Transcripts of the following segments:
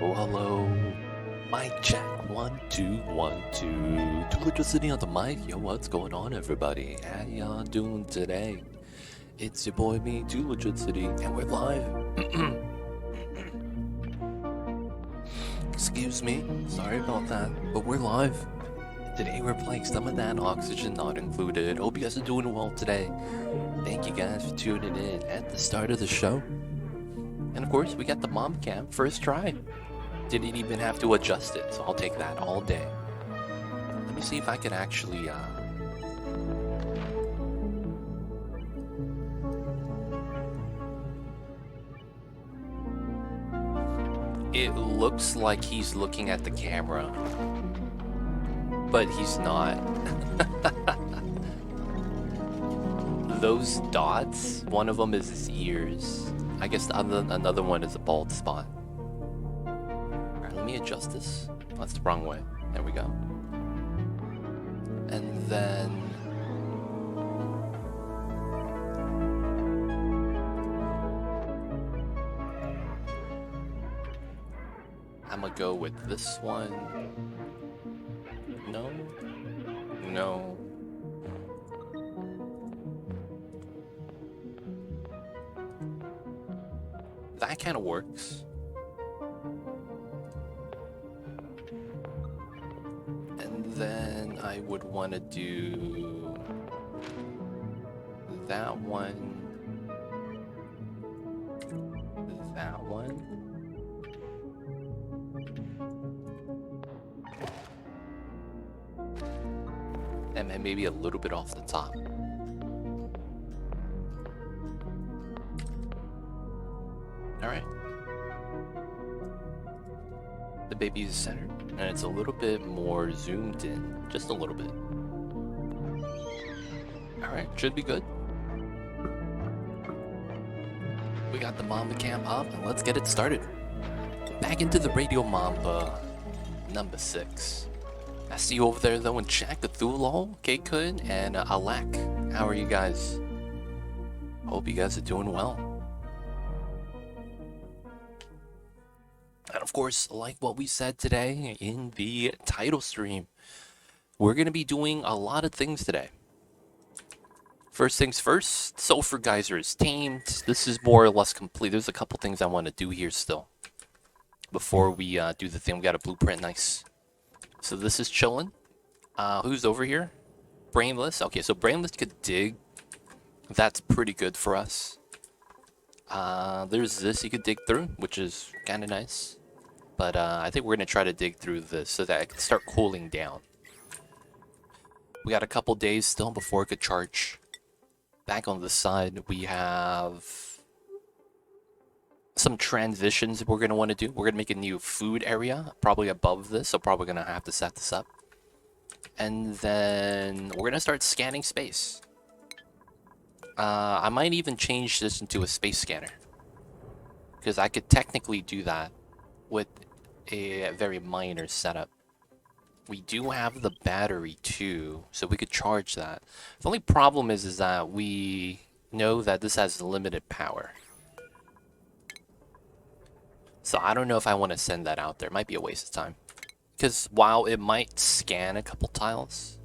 Oh, hello. Mic check. 1, 2, 1, 2. Electricity on the mic. Yo, what's going on, everybody? How y'all doing today? It's your boy, me, Electricity, and we're live. Excuse me. Sorry about that, but we're live. Today we're playing some of that Oxygen Not Included. Hope you guys are doing well today. Thank you guys for tuning in at the start of the show. And of course, we got the mom cam first try. Didn't even have to adjust it, so I'll take that all day. Let me see if I can actually, It looks like he's looking at the camera, but he's not. Those dots, one of them is his ears. I guess another one is a bald spot. Alright, let me adjust this. That's the wrong way. There we go. And then... I'm gonna go with this one. No. No. That kind of works. And then I would want to do that one. That one. And then maybe a little bit off the top. Alright. The baby is centered, and it's a little bit more zoomed in. Just a little bit. Alright, should be good. We got the Mamba cam up, and let's get it started. Back into the Radio Mamba number 6. I see you over there though in chat, Cthulhu, K-Kun, and Alak. How are you guys? Hope you guys are doing well. And of course, like what we said today in the title stream, we're going to be doing a lot of things today. First things first, Sulfur Geyser is tamed. This is more or less complete. There's a couple things I want to do here still. Before we do the thing, we got a blueprint, nice. So this is chilling. Who's over here? Brainless. Okay, so Brainless could dig. That's pretty good for us. There's this you could dig through, which is kind of nice. But I think we're going to try to dig through this so that it can start cooling down. We got a couple days still before it could charge. Back on the side, we have some transitions we're going to want to do. We're going to make a new food area, probably above this, so probably going to have to set this up. And then we're going to start scanning space. I might even change this into a space scanner, because I could technically do that with a very minor setup. We do have the battery too, so we could charge that. The only problem is that we know that this has limited power. So I don't know if I want to send that out there. It might be a waste of time. Because while it might scan a couple tiles,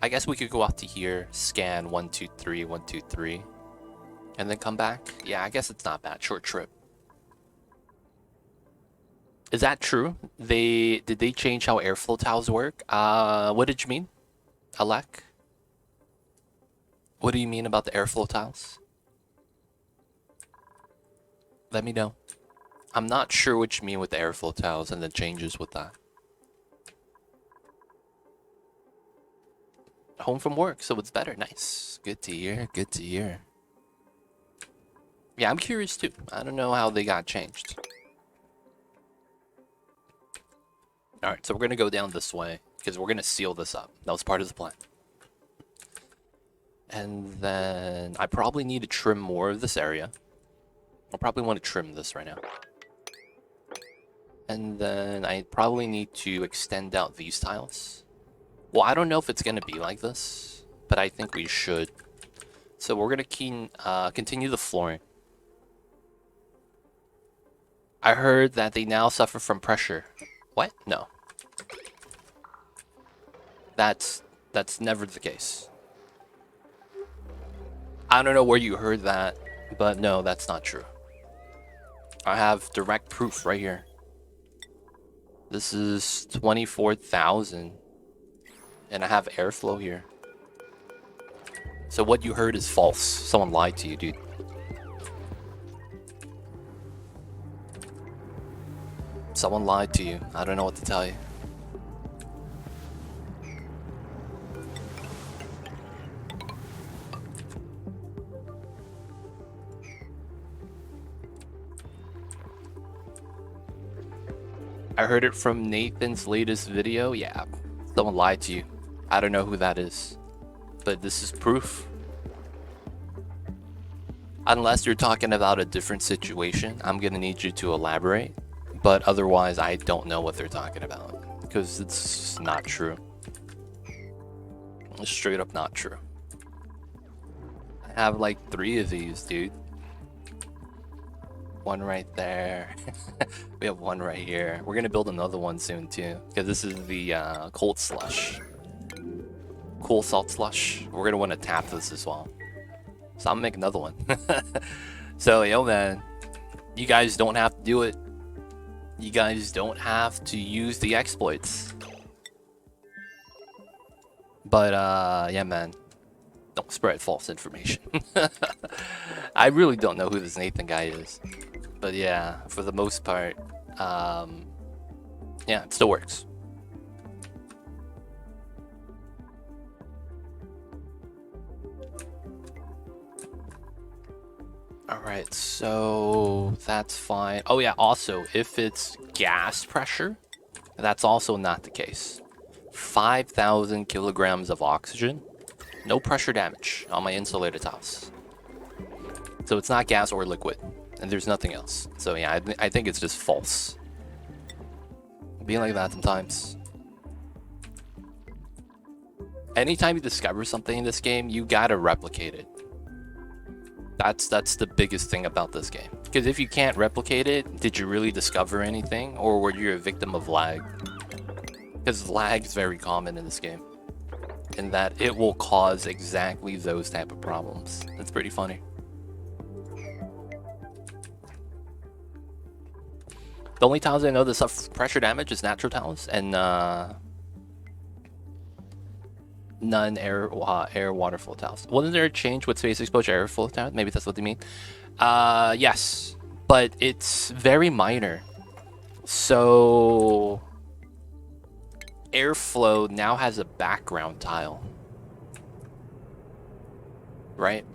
I guess we could go out to here, scan 1, 2, 3, 1, 2, 3, and then come back. Yeah, I guess it's not bad. Short trip. Is that true? Did they change how airflow tiles work? What did you mean, Alek? What do you mean about the airflow tiles? Let me know. I'm not sure what you mean with the airflow tiles and the changes with that. Home from work, so it's better. Nice. Good to hear. Good to hear. Yeah, I'm curious too. I don't know how they got changed. Alright, so we're going to go down this way, because we're going to seal this up. That was part of the plan. And then I probably need to trim more of this area. I'll probably want to trim this right now. And then I probably need to extend out these tiles. Well, I don't know if it's going to be like this, but I think we should. So we're going to continue the flooring. I heard that they now suffer from pressure. What? No. That's never the case. I don't know where you heard that, but no, that's not true. I have direct proof right here. This is 24,000. And I have airflow here. So what you heard is false. Someone lied to you, dude. Someone lied to you. I don't know what to tell you. I heard it from Nathan's latest video. Yeah, someone lied to you. I don't know who that is, but this is proof. Unless you're talking about a different situation, I'm gonna need you to elaborate. But otherwise, I don't know what they're talking about because it's not true. It's straight up not true. I have like 3 of these, dude. One right there. We have one right here. We're gonna build another one soon too, because this is the cold slush. Cool salt slush. We're gonna want to tap this as well. So I'm gonna make another one. So yo man, you guys don't have to do it. You guys don't have to use the exploits. But yeah man, don't spread false information. I really don't know who this Nathan guy is. But yeah, for the most part, yeah, it still works. Alright, so that's fine. Oh yeah, also, if it's gas pressure, that's also not the case. 5,000 kilograms of oxygen, no pressure damage on my insulated tiles. So it's not gas or liquid, and there's nothing else. So yeah, I think it's just false. Being like that sometimes. Anytime you discover something in this game, you gotta replicate it. That's the biggest thing about this game. Because if you can't replicate it, did you really discover anything? Or were you a victim of lag? Because lag is very common in this game. In that it will cause exactly those type of problems. It's pretty funny. The only tiles I know that suffer pressure damage is natural tiles and none air waterfall tiles. Wasn't there a change with space exposure airflow tiles? Maybe that's what they mean. Yes, but it's very minor. So airflow now has a background tile, right?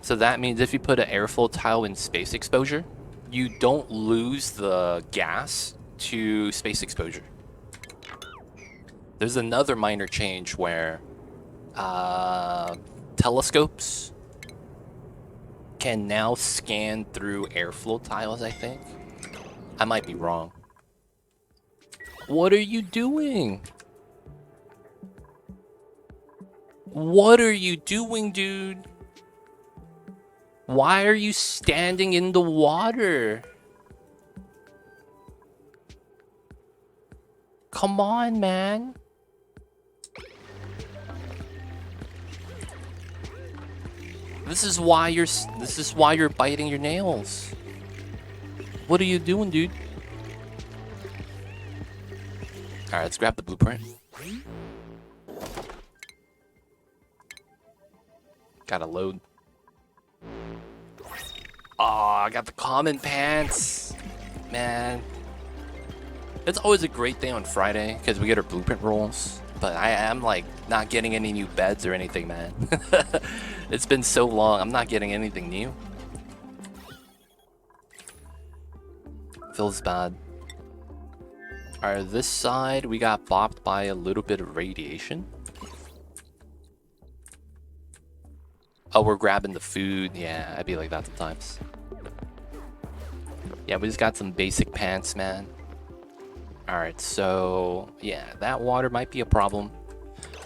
So that means if you put an airflow tile in space exposure, you don't lose the gas to space exposure. There's another minor change where telescopes can now scan through airflow tiles, I think. I might be wrong. What are you doing? What are you doing, dude? Why are you standing in the water? Come on, man. This is why you're biting your nails. What are you doing, dude? All right, let's grab the blueprint. Gotta load. Oh, I got the common pants. Man. It's always a great thing on Friday because we get our blueprint rolls. But I am like not getting any new beds or anything, man. It's been so long. I'm not getting anything new. Feels bad. Alright, this side we got bopped by a little bit of radiation. Oh, we're grabbing the food. Yeah, I'd be like that sometimes. Yeah, we just got some basic pants, man. Alright, so yeah, that water might be a problem.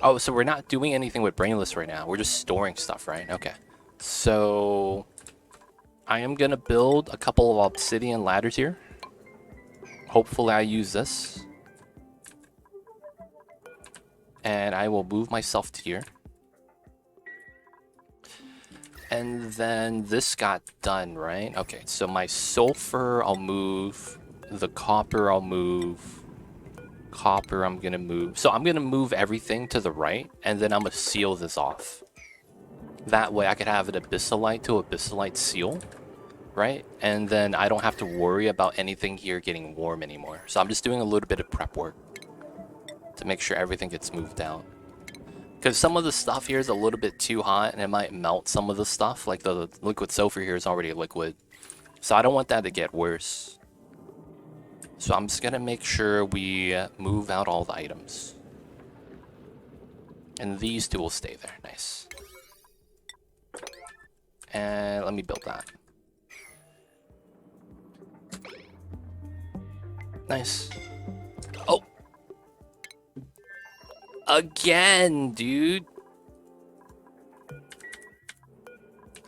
Oh, so we're not doing anything with Brainless right now. We're just storing stuff, right? Okay. So I am gonna build a couple of obsidian ladders here. Hopefully I use this. And I will move myself to here. And then this got done, right? Okay, so my sulfur, I'll move. The copper, I'll move. Copper, I'm gonna move. So I'm gonna move everything to the right, and then I'm gonna seal this off. That way I could have an abyssalite to abyssalite seal, right? And then I don't have to worry about anything here getting warm anymore. So I'm just doing a little bit of prep work to make sure everything gets moved out. Because some of the stuff here is a little bit too hot, and it might melt some of the stuff. Like the liquid sulfur here is already liquid. So I don't want that to get worse. So I'm just going to make sure we move out all the items. And these two will stay there. Nice. And let me build that. Nice. Oh! Again, dude!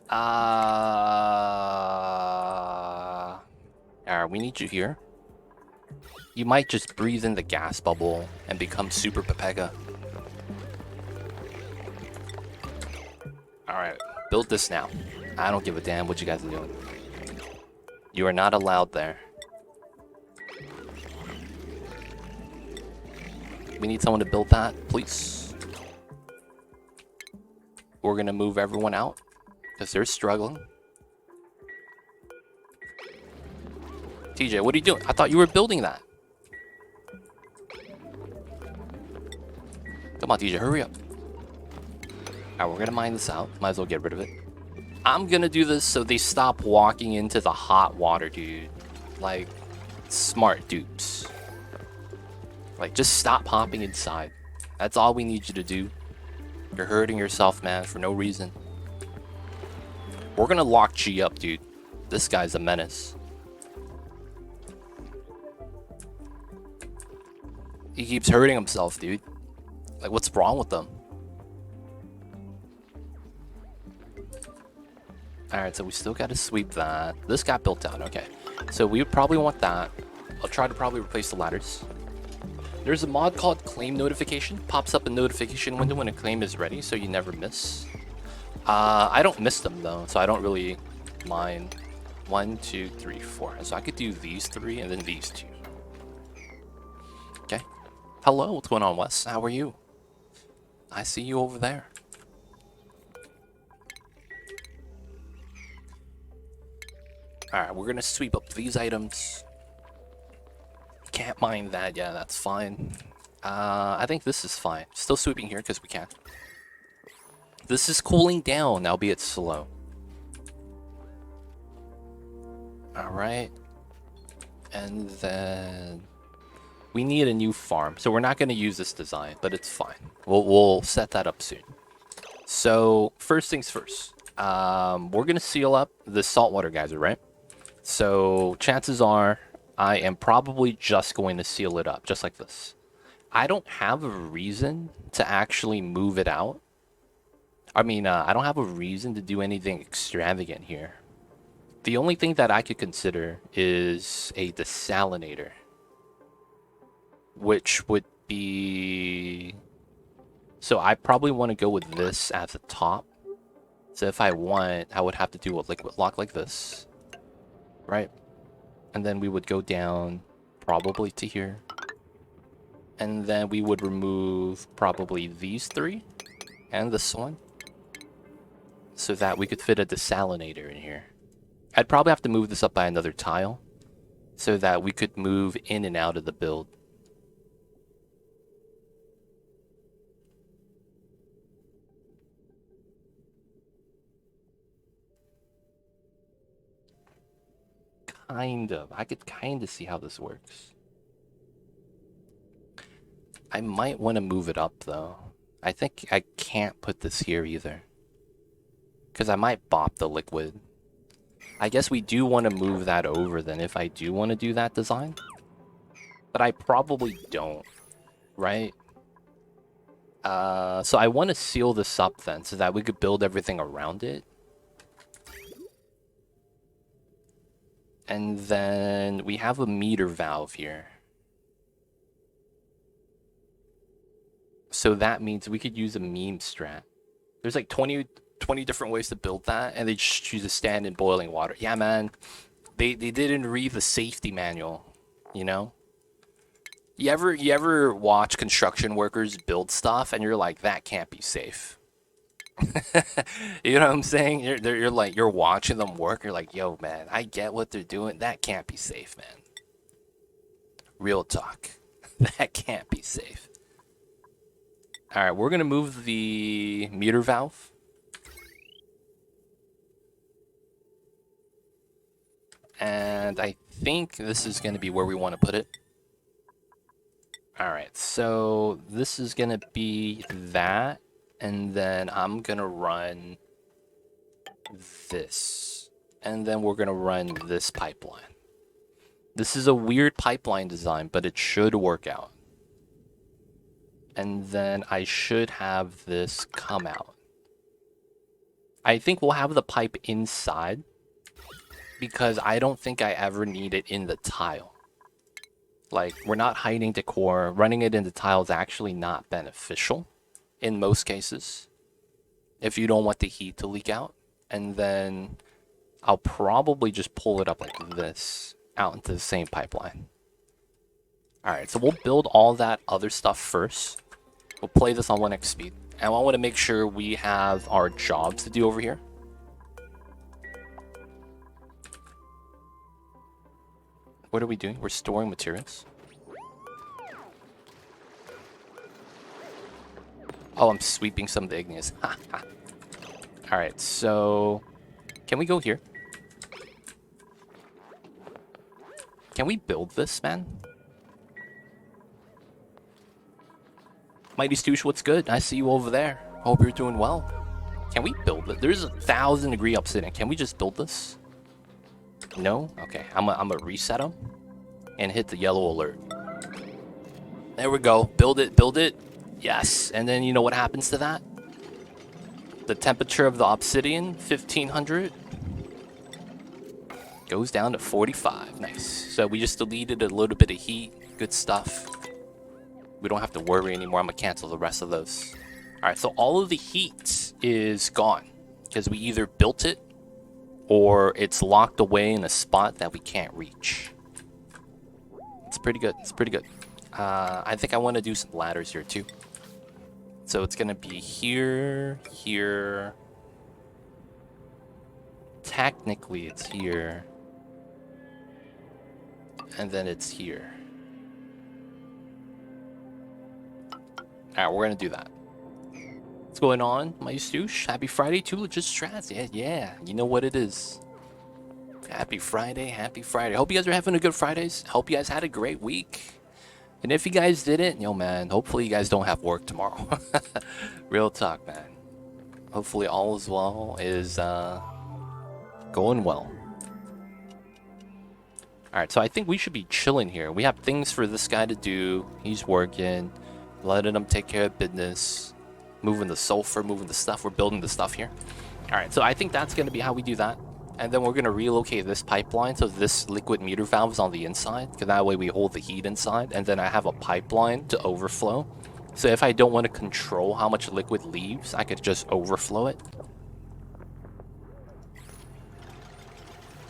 Alright, we need you here. You might just breathe in the gas bubble and become Super Pepega. Alright, build this now. I don't give a damn what you guys are doing. You are not allowed there. We need someone to build that, please. We're gonna move everyone out because they're struggling. TJ, what are you doing? I thought you were building that. Come on, TJ, hurry up. Alright, we're gonna mine this out. Might as well get rid of it. I'm gonna do this so they stop walking into the hot water, dude. Like, smart dupes. Like, just stop hopping inside. That's all we need you to do. You're hurting yourself, man, for no reason. We're gonna lock G up, dude. This guy's a menace. He keeps hurting himself, dude. Like, what's wrong with them? Alright, so we still gotta sweep that. This got built out, okay. So we would probably want that. I'll try to probably replace the ladders. There's a mod called Claim Notification. Pops up a notification window when a claim is ready, so you never miss. I don't miss them, though, so I don't really mind. 1, 2, 3, 4. So I could do these 3 and then these 2. Okay. Hello, what's going on, Wes? How are you? I see you over there. Alright, we're gonna sweep up these items. Can't mine that, yeah, that's fine. I think this is fine. Still sweeping here because we can. This is cooling down, albeit slow. Alright. And then we need a new farm. So we're not going to use this design, but it's fine. We'll set that up soon. So first things first. We're going to seal up the saltwater geyser, right? So chances are I am probably just going to seal it up, just like this. I don't have a reason to actually move it out. I mean, I don't have a reason to do anything extravagant here. The only thing that I could consider is a desalinator, which would be... So I probably want to go with this at the top. So if I want, I would have to do a liquid lock like this, right? And then we would go down probably to here. And then we would remove probably these 3 and this one, so that we could fit a desalinator in here. I'd probably have to move this up by another tile so that we could move in and out of the build. Kind of. I could kind of see how this works. I might want to move it up, though. I think I can't put this here either, because I might bop the liquid. I guess we do want to move that over then if I do want to do that design. But I probably don't, right? So I want to seal this up then so that we could build everything around it. And then we have a meter valve here. So that means we could use a meme strat. There's like 20 different ways to build that, and they just choose to stand in boiling water. Yeah, man. They didn't read the safety manual, you know? You ever watch construction workers build stuff and you're like, that can't be safe. You know what I'm saying? You're like, you're watching them work. You're like, yo, man, I get what they're doing. That can't be safe, man. Real talk. That can't be safe. All right, we're gonna move the meter valve. And I think this is gonna be where we want to put it. All right, so this is gonna be that, and then I'm gonna run this, and then we're gonna run this pipeline. This is a weird pipeline design, but it should work out. And then I should have this come out. I think we'll have the pipe inside because I don't think I ever need it in the tile. Like, we're not hiding decor. Running it in the tile is actually not beneficial in most cases if you don't want the heat to leak out. And then I'll probably just pull it up like this out into the same pipeline. Alright, so we'll build all that other stuff first. We'll play this on 1x speed. And I want to make sure we have our jobs to do over here. What are we doing? We're storing materials. Oh, I'm sweeping some of the igneous. Alright, so... Can we go here? Can we build this, man? Mighty Stoosh, what's good? I see you over there. Hope you're doing well. Can we build it? There's 1,000-degree obsidian. Can we just build this? No? Okay, I'm gonna reset them and hit the yellow alert. There we go. Build it, build it. Yes. And then you know what happens to that? The temperature of the obsidian, 1500, goes down to 45. Nice. So we just deleted a little bit of heat. Good stuff. We don't have to worry anymore. I'm gonna cancel the rest of those. All right, so all of the heat is gone because we either built it or it's locked away in a spot that we can't reach. It's pretty good. It's pretty good. I think I want to do some ladders here too. So it's gonna be here, here. Technically, it's here, and then it's here. All right, we're gonna do that. What's going on, my stoosh? Happy Friday, Two Legit Strats. Yeah, you know what it is. Happy Friday, happy Friday. Hope you guys are having a good Fridays. Hope you guys had a great week. And if you guys didn't, yo man, hopefully you guys don't have work tomorrow. Real talk, man. Hopefully all is well is going well. Alright, so I think we should be chilling here. We have things for this guy to do. He's working. Letting him take care of business. Moving the sulfur, moving the stuff. We're building the stuff here. Alright, so I think that's going to be how we do that. And then we're going to relocate this pipeline so this liquid meter valve is on the inside. Because that way we hold the heat inside. And then I have a pipeline to overflow. So if I don't want to control how much liquid leaves, I could just overflow it.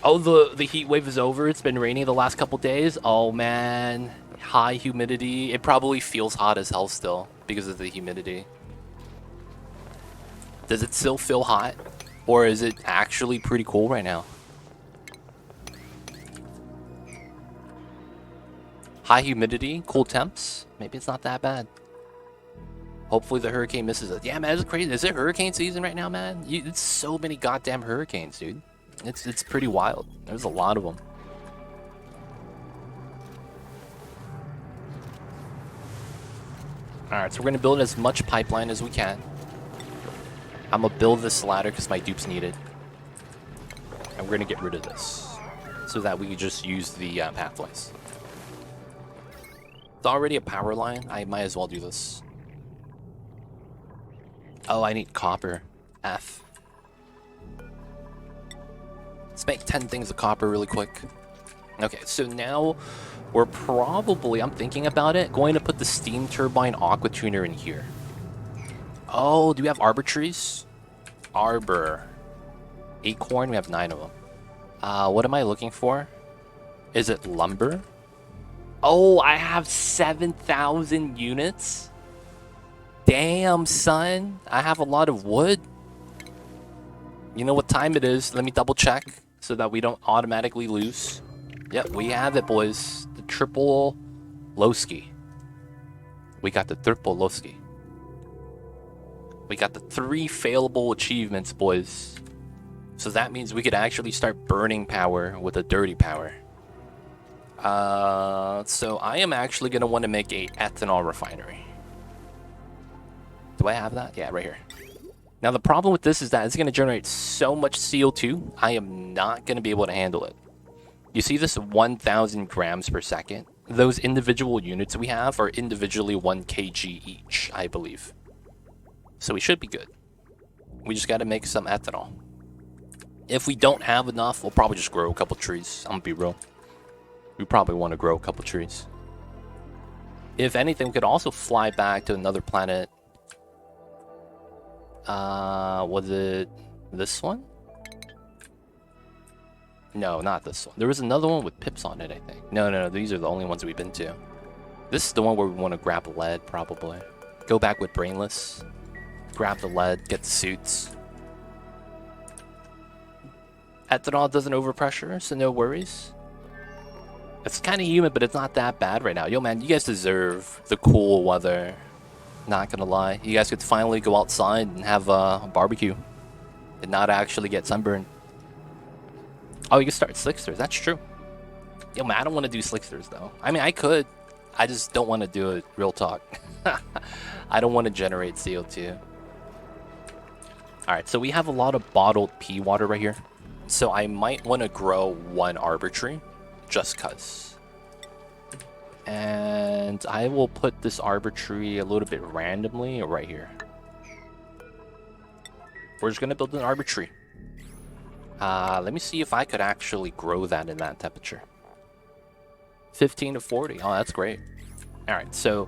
Oh, the heat wave is over. It's been raining the last couple days. Oh, man. High humidity. It probably feels hot as hell still because of the humidity. Does it still feel hot? Or is it actually pretty cool right now? High humidity, cool temps. Maybe it's not that bad. Hopefully the hurricane misses us. Yeah, man, it's crazy. Is it hurricane season right now, man? It's so many goddamn hurricanes, dude. It's pretty wild. There's a lot of them. Alright, so we're going to build as much pipeline as we can. I'm going to build this ladder because my dupes need it. And we're going to get rid of this. So that we can just use the pathways. It's already a power line. I might as well do this. Oh, I need copper. F. Let's make 10 things of copper really quick. Okay, so now we're probably, I'm thinking about it, going to put the steam turbine aqua tuner in here. Oh, do we have arbor trees? Arbor. Acorn, we have 9 of them. What am I looking for? Is it lumber? Oh, I have 7,000 units? Damn, son. I have a lot of wood. You know what time it is? Let me double check so that we don't automatically lose. Yep, we have it, boys. The triple Lowski. We got the triple Lowski. We got the 3 failable achievements, boys. So that means we could actually start burning power with a dirty power. So I am actually going to want to make a ethanol refinery. Do I have that? Yeah, right here. Now the problem with this is that it's going to generate so much CO2, I am not going to be able to handle it. You see this 1,000 grams per second? Those individual units we have are individually 1 kg each, I believe. So we should be good. We just got to make some ethanol. If we don't have enough, we'll probably just grow a couple trees. I'm going to be real. We probably want to grow a couple trees. If anything, we could also fly back to another planet. Was it this one? No, not this one. There was another one with pips on it, I think. No, these are the only ones we've been to. This is the one where we want to grab lead, probably. Go back with Brainless. Grab the lead, get the suits. Ethanol doesn't overpressure, so no worries. It's kind of humid, but it's not that bad right now. Yo, man, you guys deserve the cool weather. Not gonna lie. You guys could finally go outside and have a barbecue. And not actually get sunburned. Oh, you can start slicksters. That's true. Yo, man, I don't want to do slicksters, though. I mean, I could. I just don't want to do it. Real talk. I don't want to generate CO2. Alright, so we have a lot of bottled pea water right here. So I might want to grow 1 arbor tree. Just cuz. And I will put this arbor tree a little bit randomly right here. We're just going to build an arbor tree. Let me see if I could actually grow that in that temperature. 15 to 40. Oh, that's great. Alright, so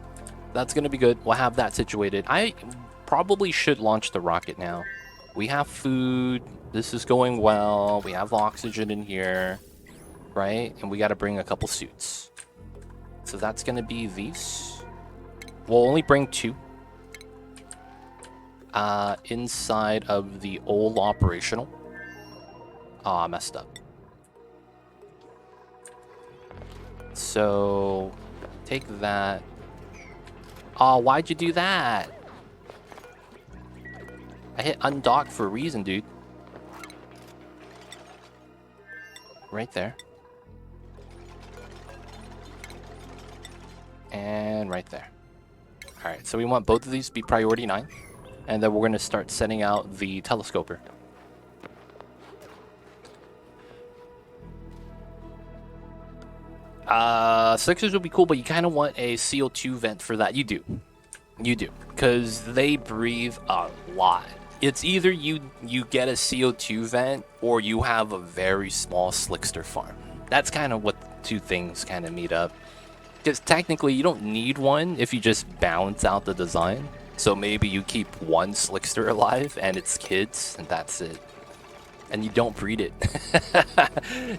that's going to be good. We'll have that situated. I probably should launch the rocket now. We have food. This is going well. We have oxygen in here. Right? And we got to bring a couple suits. So that's going to be these. We'll only bring 2. Inside of the old operational. Oh, I messed up. So, take that. Oh, why'd you do that? I hit undock for a reason, dude. Right there. And right there. Alright, so we want both of these to be priority 9. And then we're going to start sending out the telescoper. Sixers would be cool, but you kind of want a CO2 vent for that. You do. You do. Because they breathe a lot. It's either you get a CO2 vent or you have a very small slickster farm. That's kind of what the 2 things kind of meet up. Because technically you don't need one if you just balance out the design. So maybe you keep 1 slickster alive and its kids, and that's it. And you don't breed it.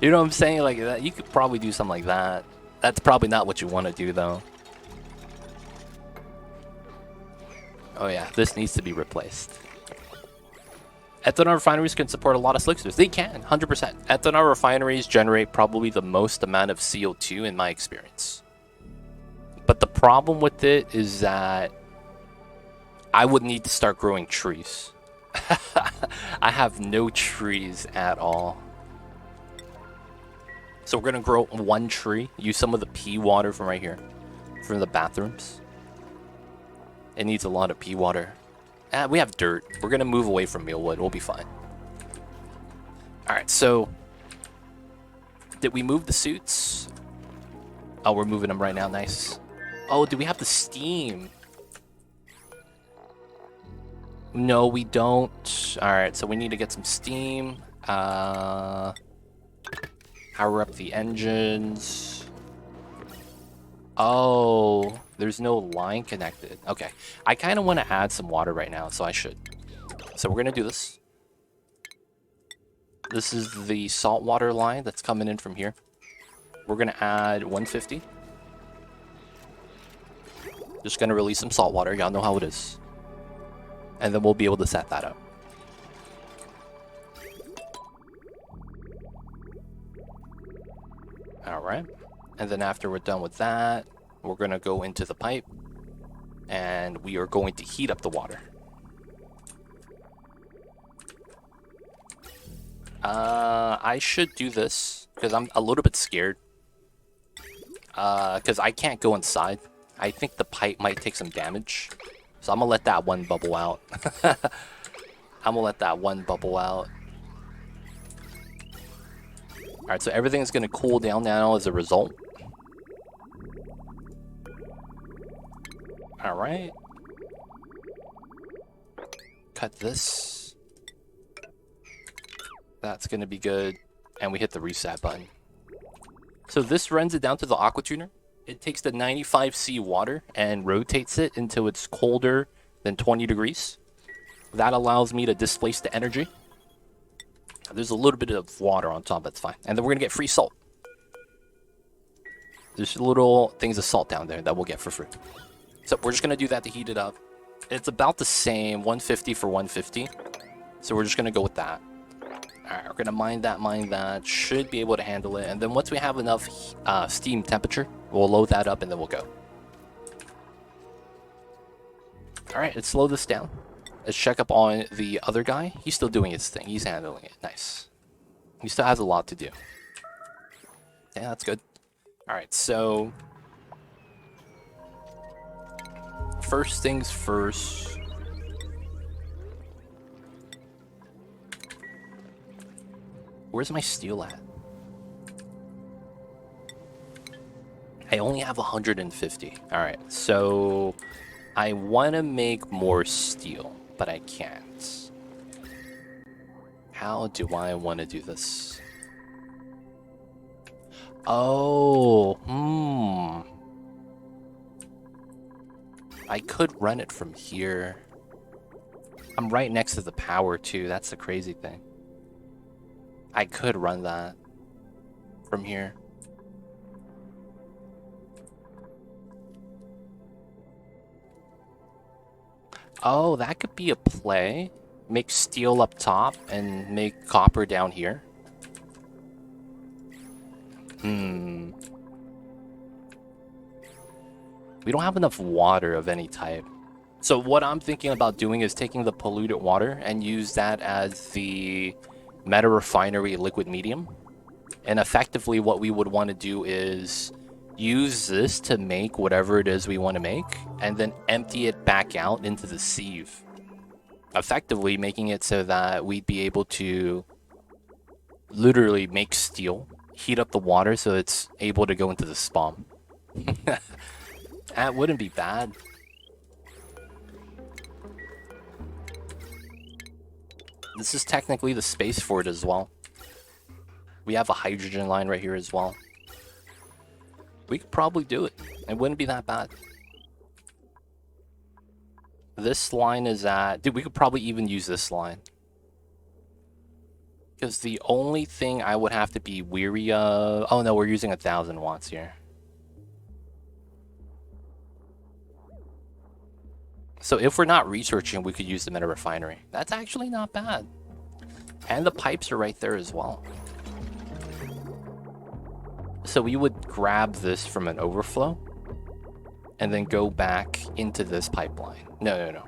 You know what I'm saying? Like that, you could probably do something like that. That's probably not what you want to do, though. Oh yeah, this needs to be replaced. Ethanol refineries can support a lot of slicksters. They can, 100%. Ethanol refineries generate probably the most amount of CO2 in my experience. But the problem with it is that I would need to start growing trees. I have no trees at all. So we're going to grow 1 tree. Use some of the pea water from right here. From the bathrooms. It needs a lot of pea water. We have dirt. We're going to move away from mealwood. We'll be fine. Alright, so... Did we move the suits? Oh, we're moving them right now. Nice. Oh, do we have the steam? No, we don't. Alright, so we need to get some steam. Power up the engines. Oh, there's no line connected. Okay, I kind of want to add some water right now, so I should. So we're going to do this. This is the saltwater line that's coming in from here. We're going to add 150. Just going to release some salt water. Y'all know how it is. And then we'll be able to set that up. Alright. And then after we're done with that, we're going to go into the pipe. And we are going to heat up the water. I should do this because I'm a little bit scared. Because I can't go inside. I think the pipe might take some damage. So I'm going to let that one bubble out. I'm going to let that one bubble out. Alright, so everything's going to cool down now as a result. Alright. Cut this. That's going to be good. And we hit the reset button. So this runs it down to the aqua tuner. It takes the 95C water and rotates it until it's colder than 20 degrees. That allows me to displace the energy. There's a little bit of water on top, that's fine. And then we're going to get free salt. There's little things of salt down there that we'll get for free. So we're just going to do that to heat it up. It's about the same, 150 for 150. So we're just going to go with that. Alright, we're going to mine that. Should be able to handle it. And then once we have enough steam temperature, we'll load that up and then we'll go. Alright, let's slow this down. Let's check up on the other guy. He's still doing his thing. He's handling it. Nice. He still has a lot to do. Yeah, that's good. Alright, so... first things first... where's my steel at? I only have 150. Alright, so... I want to make more steel, but I can't. How do I want to do this? Oh, I could run it from here. I'm right next to the power too, that's the crazy thing. I could run that from here. Oh, that could be a play. Make steel up top and make copper down here. We don't have enough water of any type. So what I'm thinking about doing is taking the polluted water and use that as the meta refinery liquid medium. And effectively what we would want to do is use this to make whatever it is we want to make, and then empty it back out into the sieve. Effectively making it so that we'd be able to literally make steel, heat up the water so it's able to go into the spawn. That wouldn't be bad. This is technically the space for it as well. We have a hydrogen line right here as well. We could probably do it. It wouldn't be that bad. This line is at... dude, we could probably even use this line. Because the only thing I would have to be weary of... oh no, we're using 1,000 watts here. So if we're not researching, we could use the meta refinery. That's actually not bad. And the pipes are right there as well. So we would grab this from an overflow and then go back into this pipeline. No.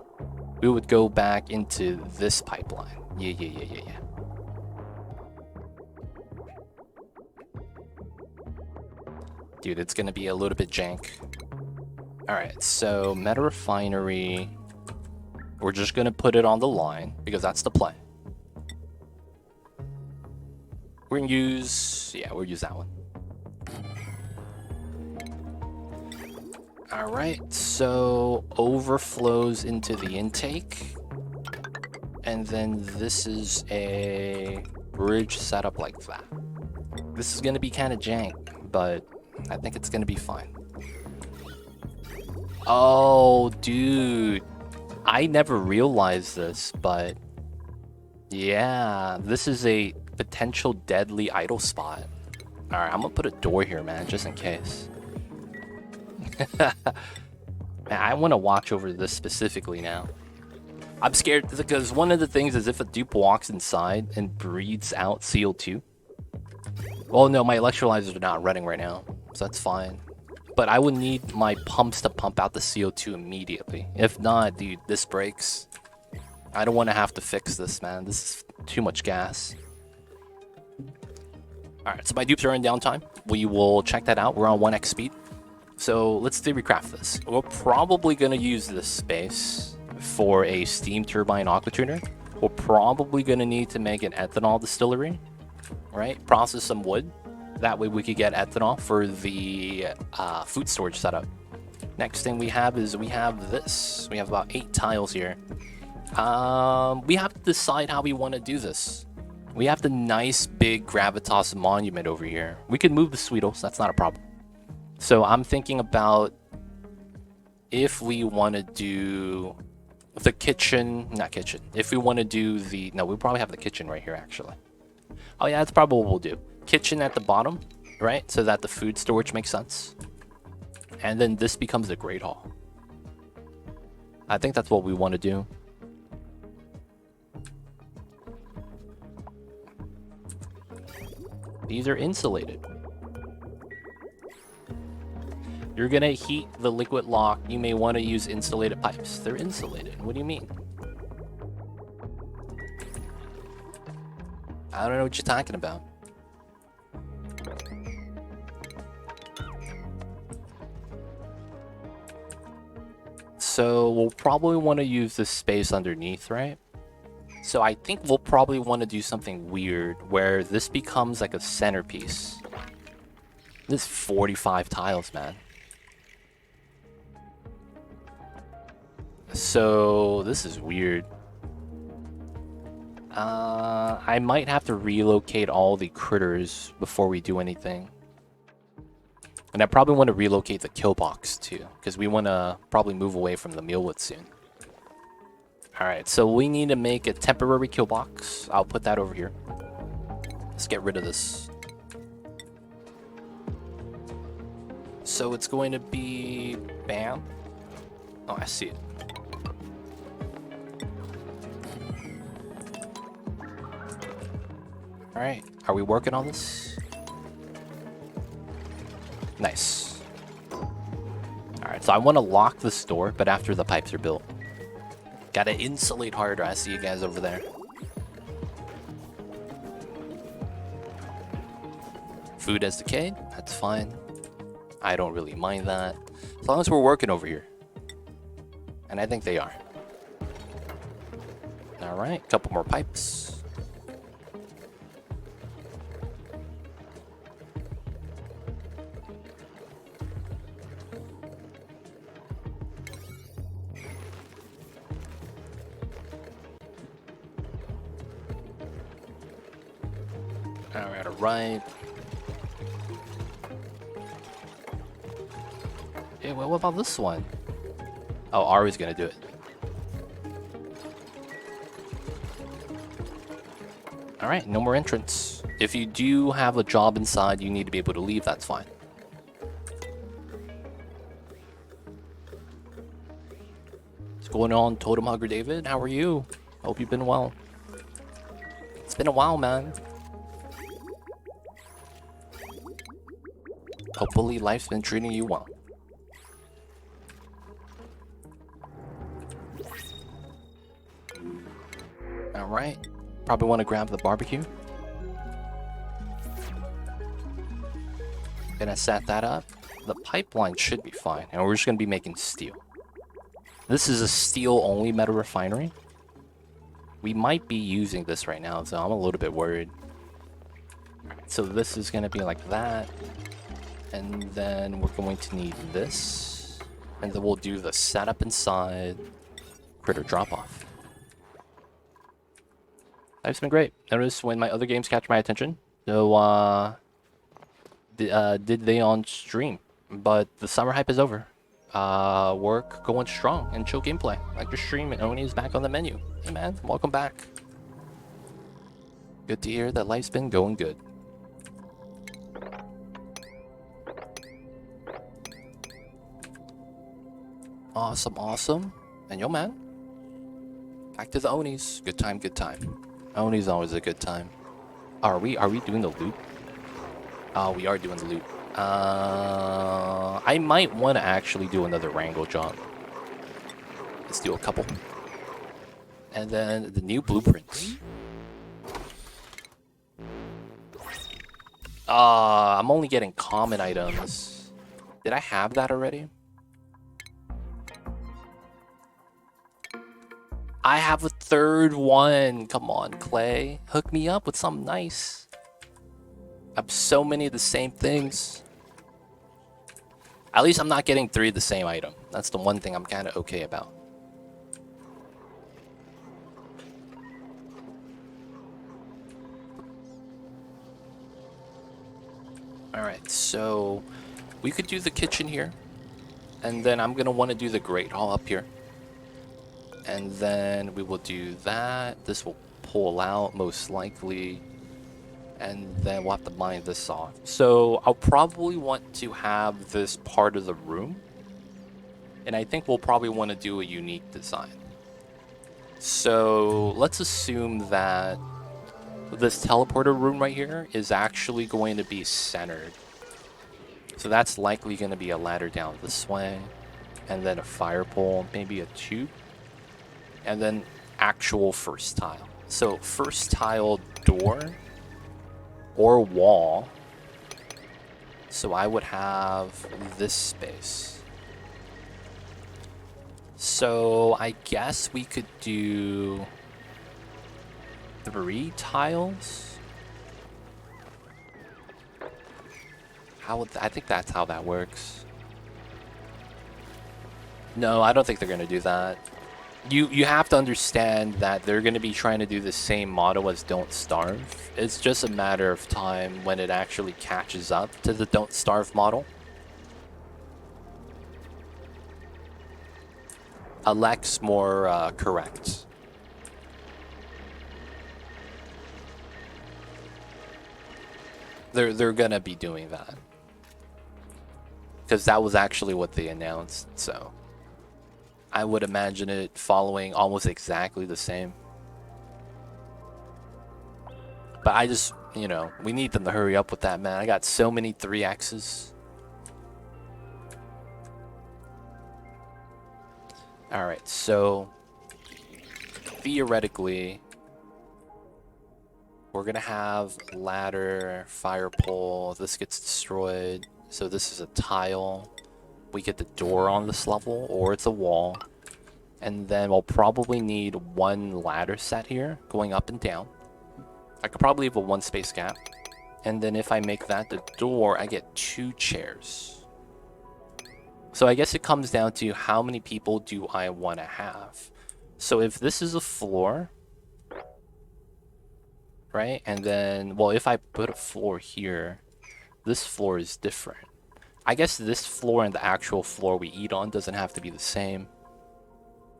We would go back into this pipeline. Yeah. Dude, it's gonna be a little bit jank. Alright, so meta refinery. We're just gonna put it on the line because that's the play. We're gonna use... yeah, we'll use that one. Alright, so overflows into the intake. And then this is a bridge setup like that. This is gonna be kind of jank, but I think it's gonna be fine. Oh, dude. I never realized this, but yeah, this is a potential deadly idle spot. Alright, I'm gonna put a door here, man, just in case. Man, I want to watch over this specifically now. I'm scared because one of the things is if a dupe walks inside and breathes out CO2. Well, no, my electrolyzers are not running right now, so that's fine. But I would need my pumps to pump out the CO2 immediately. If not, dude, this breaks. I don't want to have to fix this, man. This is too much gas. Alright, so my dupes are in downtime. We will check that out. We're on 1x speed. So let's theory craft this. We're probably going to use this space for a steam turbine aqua tuner. We're probably going to need to make an ethanol distillery, right? Process some wood. That way we could get ethanol for the food storage setup. Next thing we have is we have this. We have about 8 tiles here. We have to decide how we want to do this. We have the nice big gravitas monument over here. We can move the Sweetles, that's not a problem. So I'm thinking about if we want to do the kitchen, not kitchen. If we want to do the, no, we probably have the kitchen right here actually. Oh yeah, that's probably what we'll do. Kitchen at the bottom, right? So that the food storage makes sense. And then this becomes the Great Hall. I think that's what we want to do. These are insulated. You're gonna heat the liquid lock. You may want to use insulated pipes. They're insulated. What do you mean? I don't know what you're talking about. So we'll probably want to use this space underneath, right? So I think we'll probably want to do something weird where this becomes like a centerpiece. This is 45 tiles, man. So this is weird. I might have to relocate all the critters before we do anything. And I probably want to relocate the kill box too, because we want to probably move away from the mealwood soon. Alright, so we need to make a temporary kill box. I'll put that over here. Let's get rid of this. So it's going to be... bam. Oh, I see it. Alright, are we working on this? Nice. Alright, so I want to lock this door, but after the pipes are built. Gotta insulate harder. I see you guys over there. Food has decayed. That's fine. I don't really mind that. As long as we're working over here. And I think they are. Alright, couple more pipes. Alright. Hey, what about this one? Oh, Ari's gonna do it. Alright, no more entrance. If you do have a job inside, you need to be able to leave, that's fine. What's going on, Totem Hugger David? How are you? Hope you've been well. It's been a while, man. Hopefully life's been treating you well. Alright. Probably want to grab the barbecue. Gonna set that up. The pipeline should be fine. And we're just gonna be making steel. This is a steel-only meta refinery. We might be using this right now, so I'm a little bit worried. So this is gonna be like that. And then we're going to need this. And then we'll do the setup inside. Critter drop-off. Life's been great. Notice when my other games catch my attention. So, did they on stream. But the summer hype is over. Work going strong and chill gameplay. Like your stream and Oni is back on the menu. Hey man, welcome back. Good to hear that life's been going good. Awesome, awesome. And yo man, back to the Onis. Good time, good time. Oni's always a good time. Are we doing the loop? Oh, we are doing the loop. I might want to actually do another wrangle jump. Let's do a couple. And then the new blueprints. I'm only getting common items. Did I have that already? I have a third one. Come on, Clay. Hook me up with something nice. I have so many of the same things. At least I'm not getting 3 of the same item. That's the one thing I'm kind of okay about. Alright, so we could do the kitchen here. And then I'm going to want to do the Great Hall up here. And then we will do that. This will pull out most likely. And then we'll have to mine this off. So I'll probably want to have this part of the room. And I think we'll probably want to do a unique design. So let's assume that this teleporter room right here is actually going to be centered. So that's likely going to be a ladder down this way. And then a fire pole, maybe a tube. And then actual first tile. So first tile door or wall. So I would have this space. So I guess we could do 3 tiles. How would I think that's how that works. No, I don't think they're gonna do that. You have to understand that they're going to be trying to do the same model as Don't Starve. It's just a matter of time when it actually catches up to the Don't Starve model. Alec's more correct. They're going to be doing that. Because that was actually what they announced, so I would imagine it following almost exactly the same. But I just, you know, we need them to hurry up with that, man. I got so many 3X's. Alright, so theoretically, we're going to have ladder, fire pole. This gets destroyed. So this is a tile. We get the door on this level, or it's a wall. And then we'll probably need 1 ladder set here, going up and down. I could probably leave a 1 space gap. And then if I make that the door, I get 2 chairs. So I guess it comes down to how many people do I want to have. So if this is a floor, right? And then, well, if I put a floor here, this floor is different. I guess this floor and the actual floor we eat on doesn't have to be the same.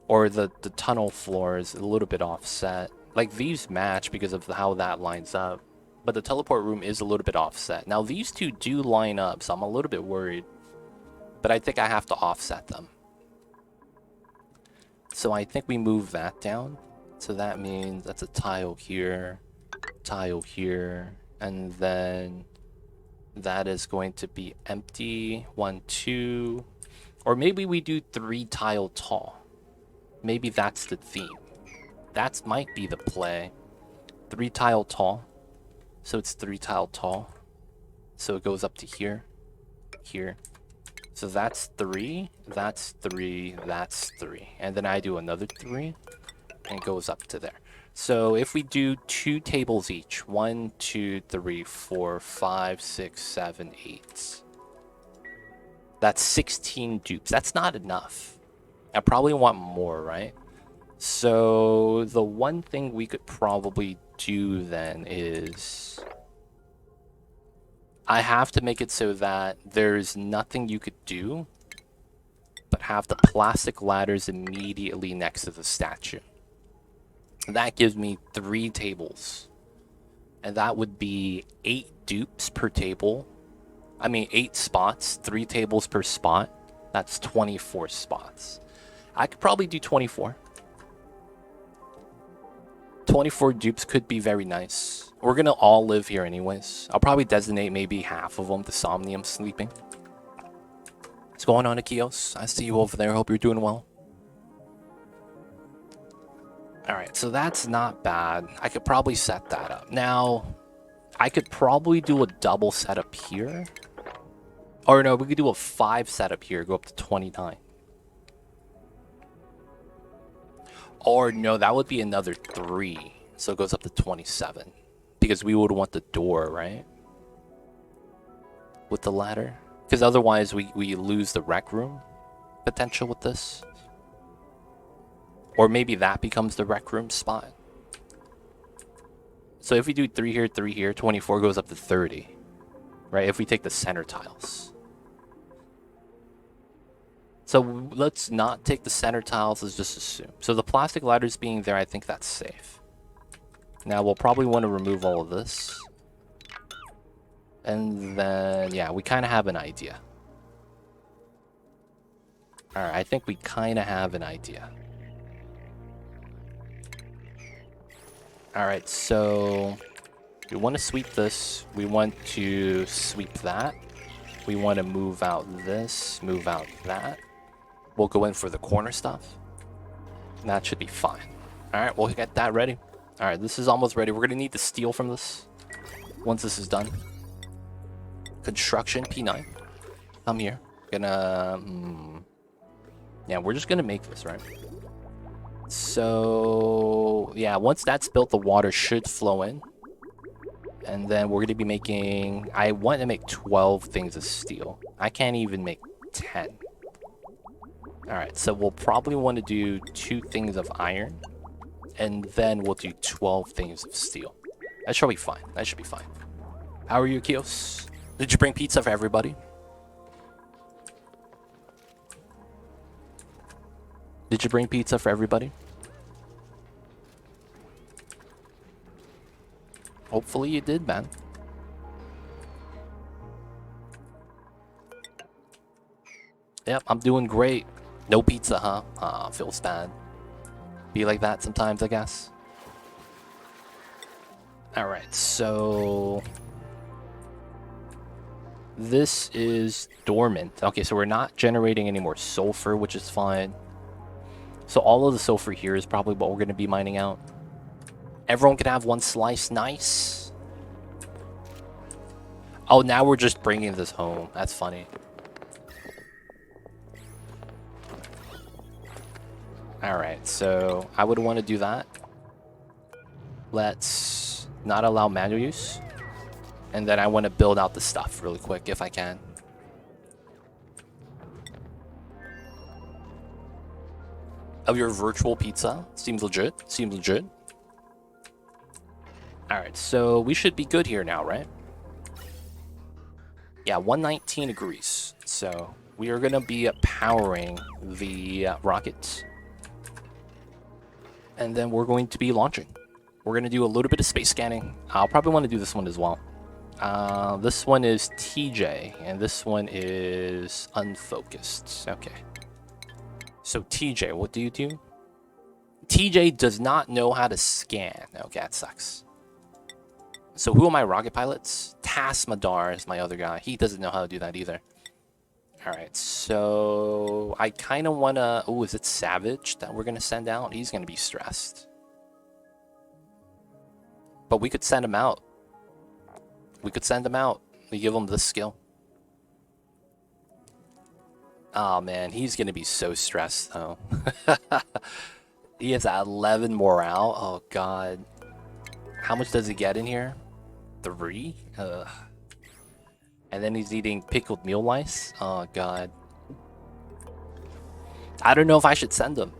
Or the tunnel floor is a little bit offset. Like these match because of how that lines up. But the teleport room is a little bit offset. Now these two do line up, so I'm a little bit worried. But I think I have to offset them. So I think we move that down. So that means that's a tile here, and then that is going to be empty. 1, 2, or maybe we do 3 tile tall. Maybe that's the theme. That might be the play. 3 tile tall. So it's 3 tile tall. So it goes up to here, here. So that's 3, that's 3, that's 3. And then I do another 3, and it goes up to there. So if we do 2 tables each, 1, 2, 3, 4, 5, 6, 7, 8. That's 16 dupes. That's not enough. I probably want more, right? So the one thing we could probably do then is I have to make it so that there's nothing you could do but have the plastic ladders immediately next to the statue. That gives me 3 tables. And that would be 8 dupes per table. I mean, 8 spots, 3 tables per spot. That's 24 spots. I could probably do 24. 24 dupes could be very nice. We're gonna all live here anyways. I'll probably designate maybe half of them to Somnium sleeping. What's going on, Akios? I see you over there. Hope you're doing well. Alright, so that's not bad. I could probably set that up. Now, I could probably do a double setup here. Or no, we could do a 5 setup here, go up to 29. Or no, that would be another 3. So it goes up to 27. Because we would want the door, right? With the ladder. Because otherwise we lose the rec room potential with this. Or maybe that becomes the rec room spot. So if we do 3 here, 24 goes up to 30. Right, if we take the center tiles. So let's not take the center tiles, let's just assume. So the plastic ladders being there, I think that's safe. Now we'll probably want to remove all of this. And then, yeah, we kind of have an idea. Alright, I think we kind of have an idea. Alright, so we want to sweep this. We want to sweep that. We want to move out this, move out that. We'll go in for the corner stuff. That should be fine. Alright, we'll get that ready. Alright, this is almost ready. We're going to need the steel from this once this is done. Construction, P9. Come here. Gonna... Yeah, we're just going to make this, right? So... Yeah, once that's built, the water should flow in. And then we're going to be making... I want to make 12 things of steel. I can't even make 10. Alright, so we'll probably want to do 2 things of iron. And then we'll do 12 things of steel. That should be fine. That should be fine. How are you, Kios? Did you bring pizza for everybody? Did you bring pizza for everybody? Hopefully you did, man. Yep, I'm doing great. No pizza, huh? Ah, feels bad. Be like that sometimes, I guess. Alright, so... This is dormant. Okay, so we're not generating any more sulfur, which is fine. So all of the sulfur here is probably what we're going to be mining out. Everyone can have 1 slice. Nice. Oh, now we're just bringing this home. That's funny. Alright, so I would want to do that. Let's not allow manual use. And then I want to build out the stuff really quick if I can. Of your virtual pizza. Seems legit. Seems legit. Alright, so we should be good here now, right? Yeah, 119 degrees. So we are going to be powering the rockets. And then we're going to be launching. We're going to do a little bit of space scanning. I'll probably want to do this one as well. This one is TJ, and this one is unfocused. Okay. So TJ, what do you do? TJ does not know how to scan. Okay, that sucks. So who are my rocket pilots? Tasmadar is my other guy. He doesn't know how to do that either. Alright, so I kind of want to... Oh, is it Savage that we're going to send out? He's going to be stressed. But we could send him out. We could send him out. We give him this skill. Oh man, he's going to be so stressed though. He has 11 morale. Oh god. How much does he get in here? 3? Ugh. And then he's eating pickled meal lice. Oh god. I don't know if I should send him.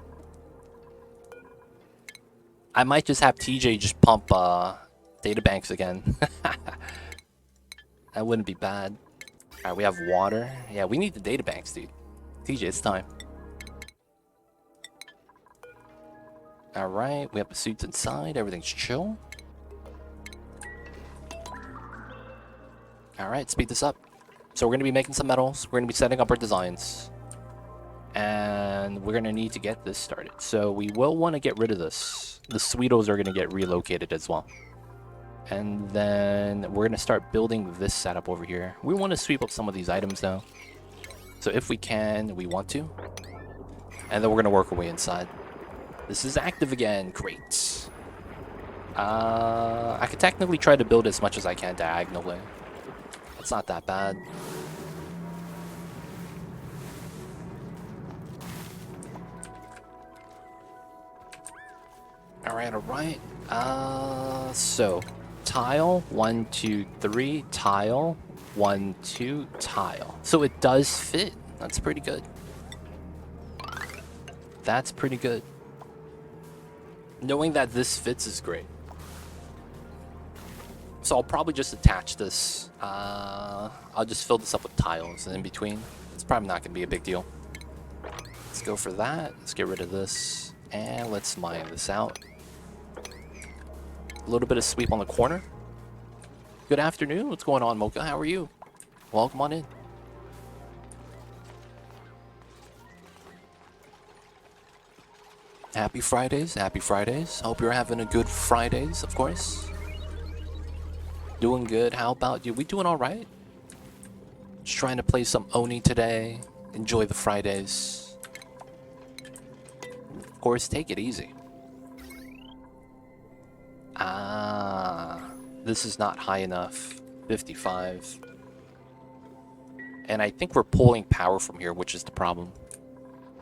I might just have TJ just pump data banks again. That wouldn't be bad. Alright, we have water. Yeah, we need the data banks, dude. TJ, it's time. Alright, we have the suits inside. Everything's chill. Alright, speed this up. So we're going to be making some metals. We're going to be setting up our designs. And we're going to need to get this started. So we will want to get rid of this. The Sweetos are going to get relocated as well. And then we're going to start building this setup over here. We want to sweep up some of these items though. So if we can, we want to. And then we're going to work our way inside. This is active again. Great. I could technically try to build as much as I can diagonally. It's not that bad. Alright. So tile 1, 2, 3, tile 1, 2, tile. So it does fit. That's pretty good. That's pretty good. Knowing that this fits is great. So I'll probably just attach this. I'll just fill this up with tiles in between. It's probably not going to be a big deal. Let's go for that. Let's get rid of this. And let's mine this out. A little bit of sweep on the corner. Good afternoon. What's going on, Mocha? How are you? Welcome on in. Happy Fridays. Happy Fridays. Hope you're having a good Fridays, of course. Doing good. How about you? We doing all right? Just trying to play some Oni today. Enjoy the Fridays. Of course, take it easy. This is not high enough. 55. And I think we're pulling power from here, which is the problem.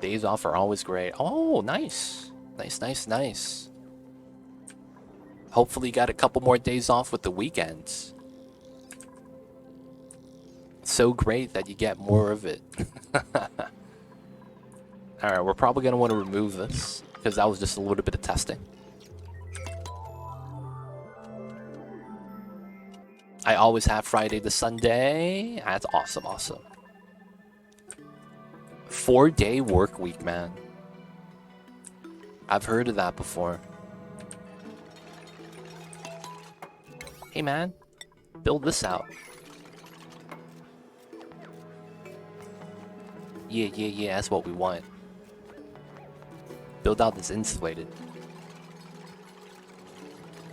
Days off are always great. Oh, nice. Nice. Hopefully you got a couple more days off with the weekends. So great that you get more of it. Alright, we're probably going to want to remove this, because that was just a little bit of testing. I always have Friday to Sunday. That's awesome. 4-day work week, man. I've heard of that before. Hey, man. Build this out. Yeah. That's what we want. Build out this insulated.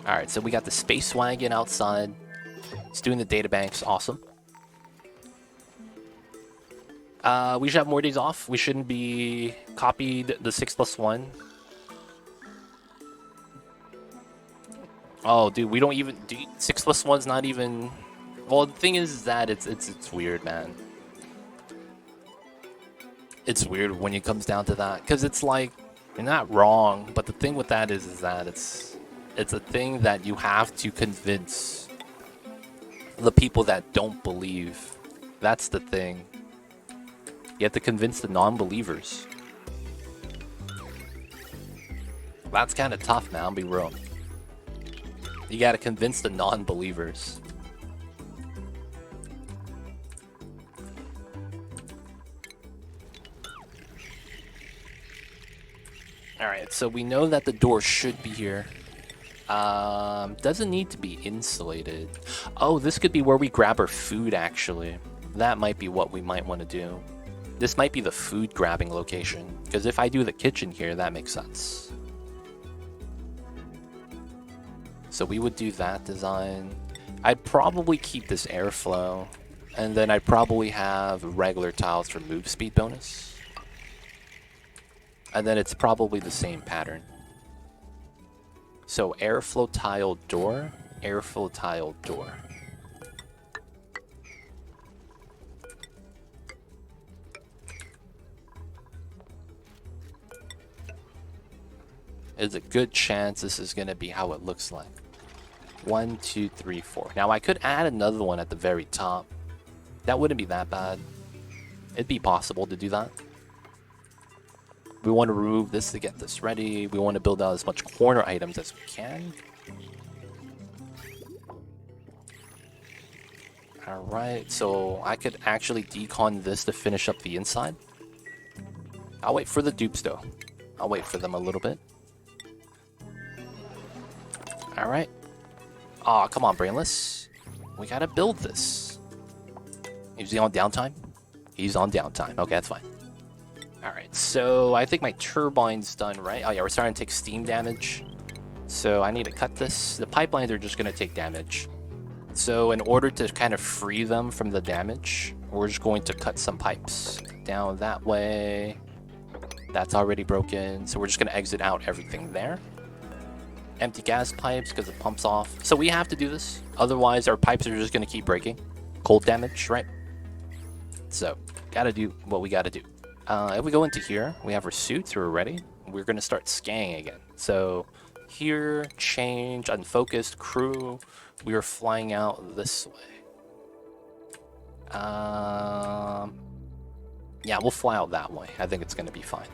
Alright, so we got the space wagon outside. It's doing the data banks. Awesome. We should have more days off. We shouldn't be copied the 6+1. Oh, dude, we don't even... 6+1's not even... Well, the thing is that it's weird, man. It's weird when it comes down to that. Because it's like... You're not wrong, but the thing with that is that it's a thing that you have to convince the people that don't believe. That's the thing. You have to convince the non-believers. That's kind of tough, man. I'll be real. You gotta convince the non-believers. Alright, so we know that the door should be here. Doesn't need to be insulated. Oh, this could be where we grab our food, actually. That might be what we might want to do. This might be the food grabbing location. Because if I do the kitchen here, that makes sense. So we would do that design. I'd probably keep this airflow. And then I'd probably have regular tiles for move speed bonus. And then it's probably the same pattern. So airflow tile door, airflow tile door. There's a good chance this is going to be how it looks like. 1, 2, 3, 4. Now I could add another one at the very top. That wouldn't be that bad. It'd be possible to do that. We want to remove this to get this ready. We want to build out as much corner items as we can. Alright, so I could actually decon this to finish up the inside. I'll wait for the dupes though. I'll wait for them a little bit. Alright. Aw, come on, Brainless. We gotta build this. Is he on downtime? He's on downtime. Okay, that's fine. Alright, so I think my turbine's done, right? Oh yeah, we're starting to take steam damage. So I need to cut this. The pipelines are just gonna take damage. So in order to kind of free them from the damage, we're just going to cut some pipes. Down that way. That's already broken. So we're just gonna exit out everything there. Empty gas pipes because it pumps off. So we have to do this. Otherwise our pipes are just gonna keep breaking. Cold damage, right? So, gotta do what we gotta do. If we go into here, we have our suits, we're ready. We're gonna start scanning again. So, here, change, unfocused, crew. We are flying out this way. Yeah, we'll fly out that way. I think it's gonna be fine.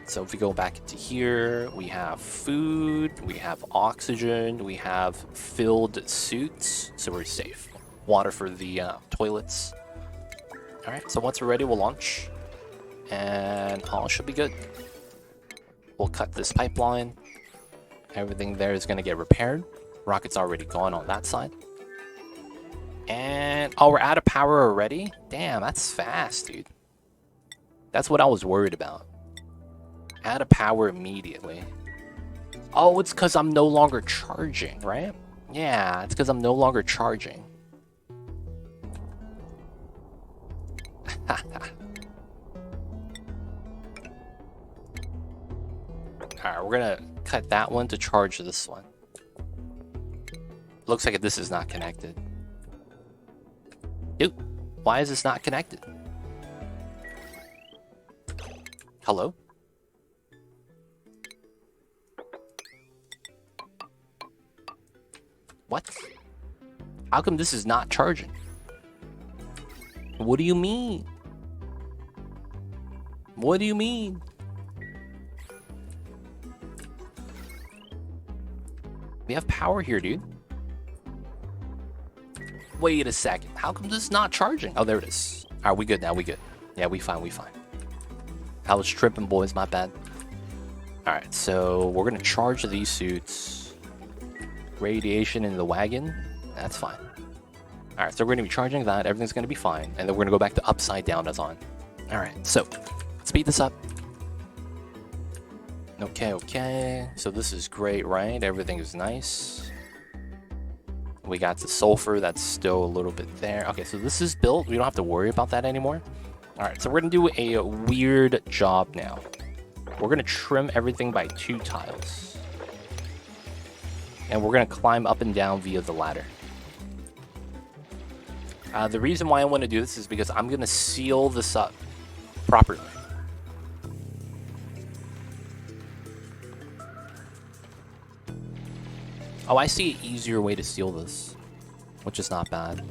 So if we go back into here, we have food, we have oxygen, we have filled suits, so we're safe. Water for the toilets. Alright, so once we're ready, we'll launch. And all should be good. We'll cut this pipeline. Everything there is going to get repaired. Rocket's already gone on that side. And, oh, we're out of power already? Damn, that's fast, dude. That's what I was worried about. Out of power immediately. Oh, it's because I'm no longer charging, right? Yeah, it's because I'm no longer charging. Alright, we're gonna cut that one to charge this one. Looks like this is not connected. Dude, why is this not connected? Hello? What? How come this is not charging? What do you mean? What do you mean? We have power here, dude. Wait a second. How come this is not charging? Oh, there it is. Alright, we good now. We good. Yeah, we fine. We fine. I was tripping, boys. My bad. Alright, so we're going to charge these suits. Radiation in the wagon. That's fine. Alright, so we're going to be charging that. Everything's going to be fine. And then we're going to go back to upside down as on. Alright, so let's speed this up. Okay. So this is great, right? Everything is nice. We got the sulfur that's still a little bit there. Okay, so this is built. We don't have to worry about that anymore. Alright, so we're going to do a weird job now. We're going to trim everything by 2 tiles. And we're going to climb up and down via the ladder. The reason why I want to do this is because I'm going to seal this up properly. Oh, I see an easier way to seal this, which is not bad.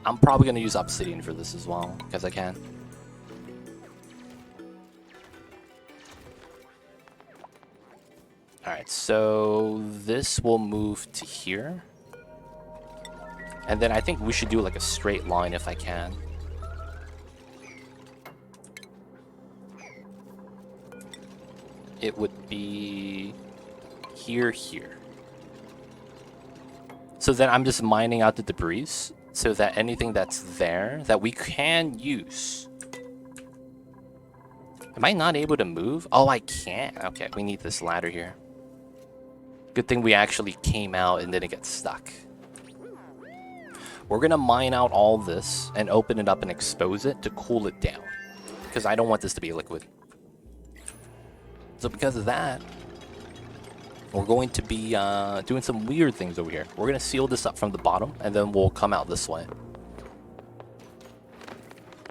I'm probably going to use obsidian for this as well, because I can. Alright, so this will move to here. And then I think we should do like a straight line if I can. It would be here. So then I'm just mining out the debris so that anything that's there that we can use. Am I not able to move? Oh, I can't. Okay, we need this ladder here. Good thing we actually came out and didn't get stuck. We're gonna mine out all this and open it up and expose it to cool it down. Because I don't want this to be liquid. So because of that, we're going to be doing some weird things over here. We're going to seal this up from the bottom, and then we'll come out this way.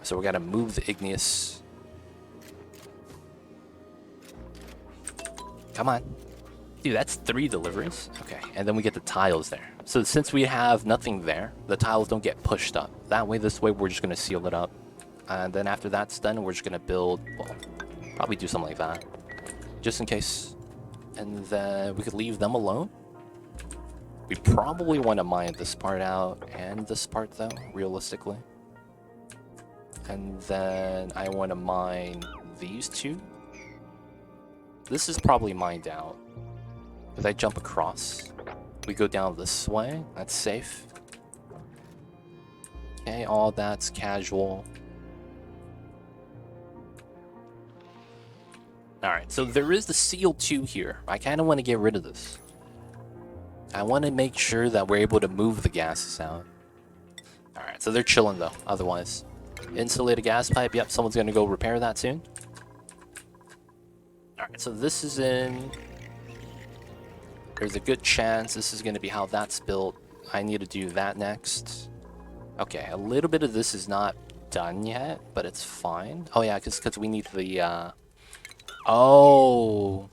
So we got to move the igneous. Come on. Dude, that's 3 deliveries. Okay, and then we get the tiles there. So since we have nothing there, the tiles don't get pushed up. That way, this way, we're just going to seal it up. And then after that's done, we're just going to build, well, probably do something like that. Just in case. And then we could leave them alone. We probably want to mine this part out and this part though, realistically. And then I want to mine these two. This is probably mined out. If I jump across, we go down this way. That's safe. Okay, all that's casual. Alright, so there is the CO2 here. I kind of want to get rid of this. I want to make sure that we're able to move the gases out. Alright, so they're chilling though, otherwise. Insulated gas pipe, yep, someone's going to go repair that soon. Alright, so this is in. There's a good chance this is going to be how that's built. I need to do that next. Okay, a little bit of this is not done yet, but it's fine. Oh yeah, because we need the... Oh,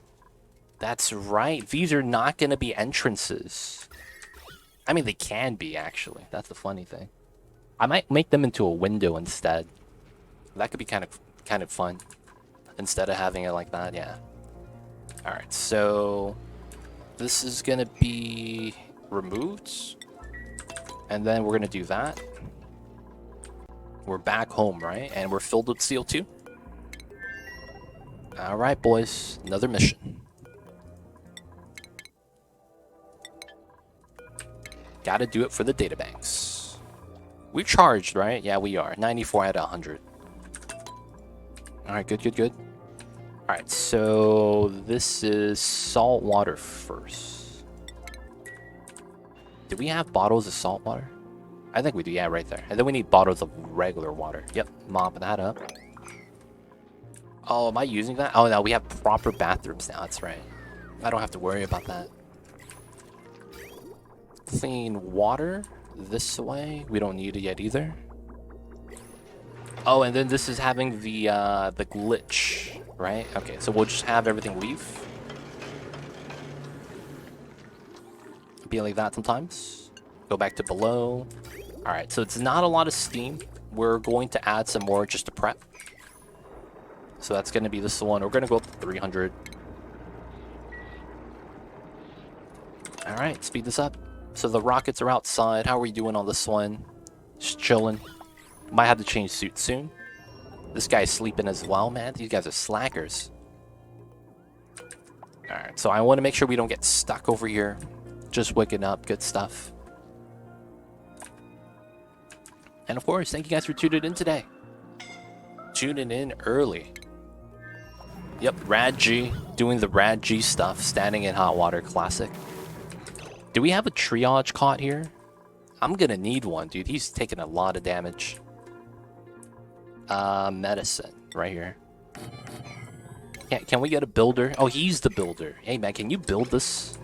that's right. These are not going to be entrances. I mean, they can be, actually. That's the funny thing. I might make them into a window instead. That could be kind of fun. Instead of having it like that, yeah. Alright, so... This is going to be removed. And then we're going to do that. We're back home, right? And we're filled with CO2. Alright, boys. Another mission. Gotta do it for the databanks. We're charged, right? Yeah, we are. 94 out of 100. Alright, good. Alright, so this is salt water first. Do we have bottles of salt water? I think we do, yeah, right there. And then we need bottles of regular water. Yep, mop that up. Oh, am I using that? Oh, no, we have proper bathrooms now. That's right. I don't have to worry about that. Clean water this way. We don't need it yet either. Oh, and then this is having the glitch, right? Okay, so we'll just have everything leave. Be like that sometimes. Go back to below. All right, so it's not a lot of steam. We're going to add some more just to prep. So that's going to be this one. We're going to go up to 300. All right, speed this up. So the rockets are outside. How are we doing on this one? Just chilling. Might have to change suits soon. This guy's sleeping as well, man. These guys are slackers. All right, so I want to make sure we don't get stuck over here. Just waking up. Good stuff. And of course, thank you guys for tuning in today. Tuning in early. Yep, Rad G, doing the Rad G stuff, standing in hot water, classic. Do we have a triage cot here? I'm gonna need one, dude. He's taking a lot of damage. Medicine, right here. Can we get a builder? Oh, he's the builder. Hey, man, can you build this?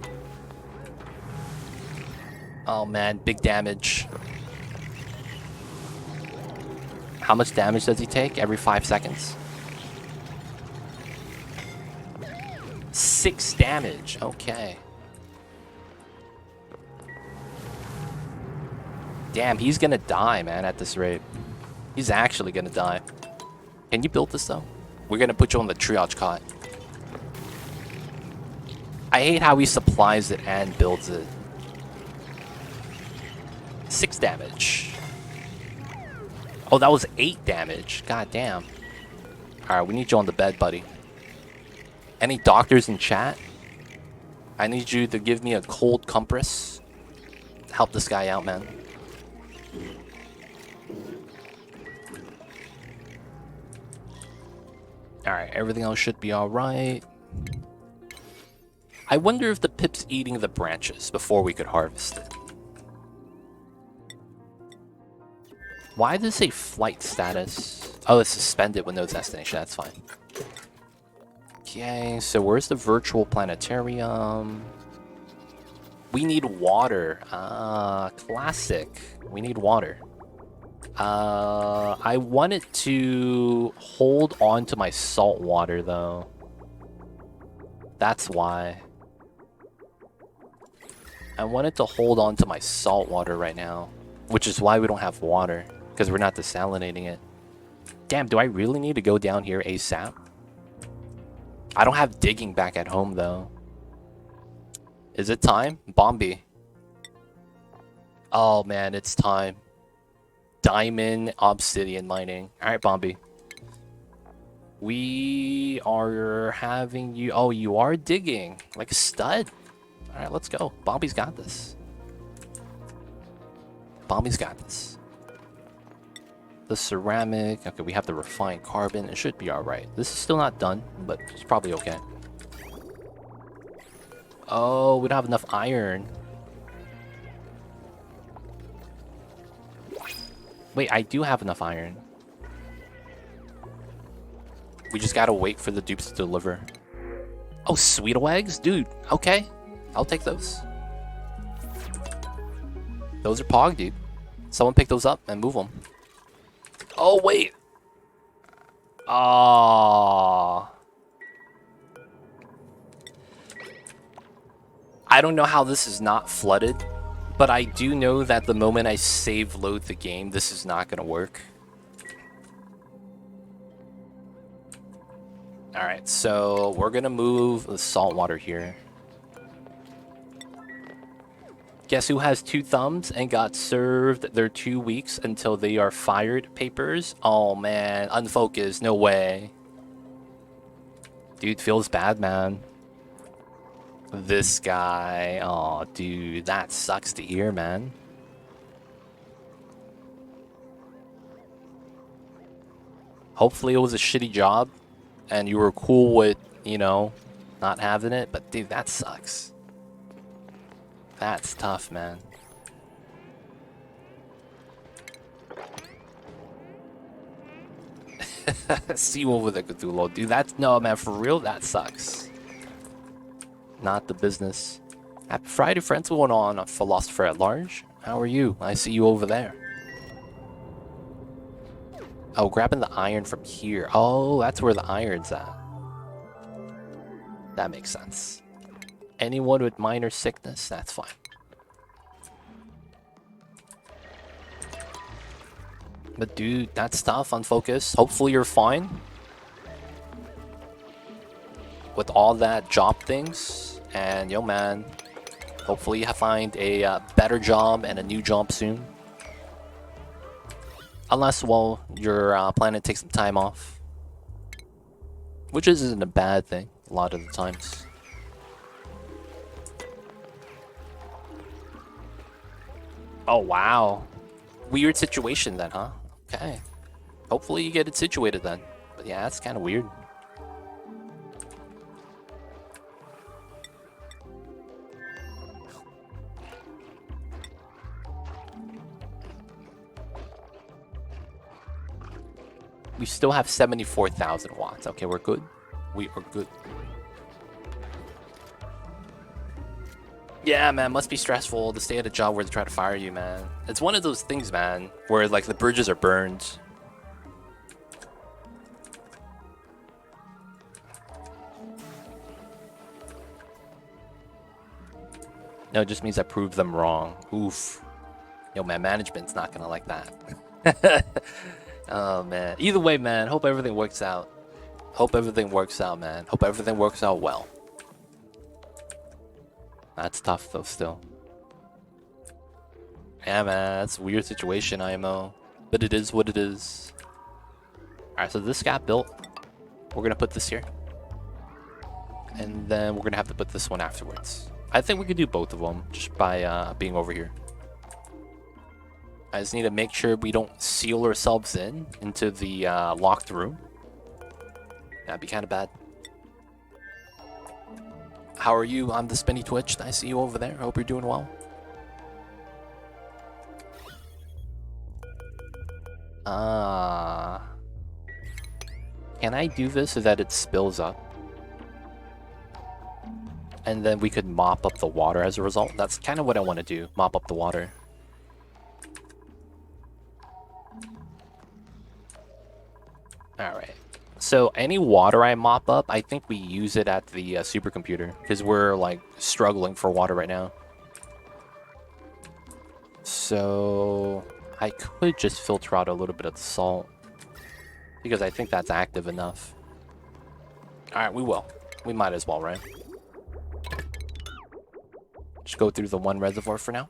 Oh, man, big damage. How much damage does he take every 5 seconds? 6 damage. Okay. Damn, he's gonna die, man, at this rate. He's actually gonna die. Can you build this, though? We're gonna put you on the triage cot. I hate how he supplies it and builds it. 6 damage. Oh, that was 8 damage. God damn. Alright, we need you on the bed, buddy. Any doctors in chat? I need you to give me a cold compress. Help this guy out, man. Alright, everything else should be alright. I wonder if the pip's eating the branches before we could harvest it. Why does it say flight status? Oh, it's suspended with no destination. That's fine. Okay, so where's the virtual planetarium? We need water. Ah, classic. We need water. I wanted to hold on to my salt water, though. That's why. I wanted to hold on to my salt water right now, which is why we don't have water, because we're not desalinating it. Damn, do I really need to go down here ASAP? I don't have digging back at home, though. Is it time? Bombi. Oh man, it's time. Diamond obsidian mining. Alright, Bombi. We are having you... Oh, you are digging. Like a stud. Alright, let's go. Bombi's got this. Bombi's got this. The ceramic. Okay, we have the refined carbon. It should be alright. This is still not done, but it's probably okay. Oh, we don't have enough iron. Wait, I do have enough iron. We just gotta wait for the dupes to deliver. Oh, Sweeto eggs? Dude, okay. I'll take those. Those are Pog, dude. Someone pick those up and move them. Oh, wait. Oh. I don't know how this is not flooded, but I do know that the moment I save load the game, this is not going to work. Alright, so we're going to move the salt water here. Guess who has 2 thumbs and got served their 2 weeks until they are fired papers? Oh man, unfocused, no way. Dude, feels bad, man. This guy, oh dude, that sucks to hear, man. Hopefully it was a shitty job and you were cool with, you know, not having it, but dude, that sucks. That's tough, man. See you over there, Cthulhu. Dude, that's... No, man, for real, that sucks. Not the business. Happy Friday, friends. What's going on, Philosopher at Large? How are you? I see you over there. Oh, grabbing the iron from here. Oh, that's where the iron's at. That makes sense. Anyone with minor sickness, that's fine. But dude, that's tough on focus. Hopefully you're fine. With all that job things. And yo man, hopefully you find a better job and a new job soon. Unless, well, your planning to take some time off. Which isn't a bad thing a lot of the times. Oh, wow. Weird situation then, huh? Okay. Hopefully you get it situated then. But yeah, that's kind of weird. We still have 74,000 watts. Okay, we're good. We are good. Yeah, man, must be stressful to stay at a job where they try to fire you, man. It's one of those things, man, where like the bridges are burned. No, it just means I proved them wrong. Oof. Yo, man, management's not gonna like that. Oh, man. Either way, man, hope everything works out. Hope everything works out, man. Hope everything works out well. That's tough, though, still. Yeah, man, that's a weird situation, IMO. But it is what it is. Alright, so this got built. We're gonna put this here. And then we're gonna have to put this one afterwards. I think we could do both of them, just by being over here. I just need to make sure we don't seal ourselves into the locked room. That'd be kind of bad. How are you on the Spinny Twitch? I see you over there. Hope you're doing well. Can I do this so that it spills up? And then we could mop up the water as a result. That's kind of what I want to do. Mop up the water. Alright. So any water I mop up, I think we use it at the supercomputer. Because we're like struggling for water right now. So I could just filter out a little bit of the salt. Because I think that's active enough. Alright, we will. We might as well, right? Just go through the one reservoir for now.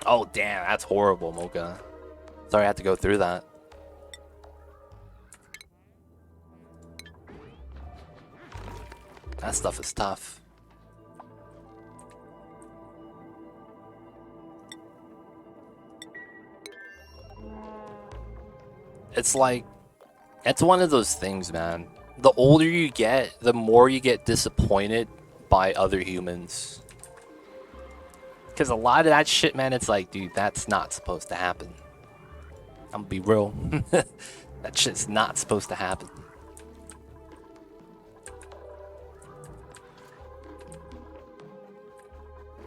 Oh, damn, that's horrible, Mocha. Sorry I had to go through that. That stuff is tough. It's like, it's one of those things, man. The older you get, the more you get disappointed by other humans. Because a lot of that shit, man, it's like, dude, that's not supposed to happen. I'm gonna be real. That shit's not supposed to happen.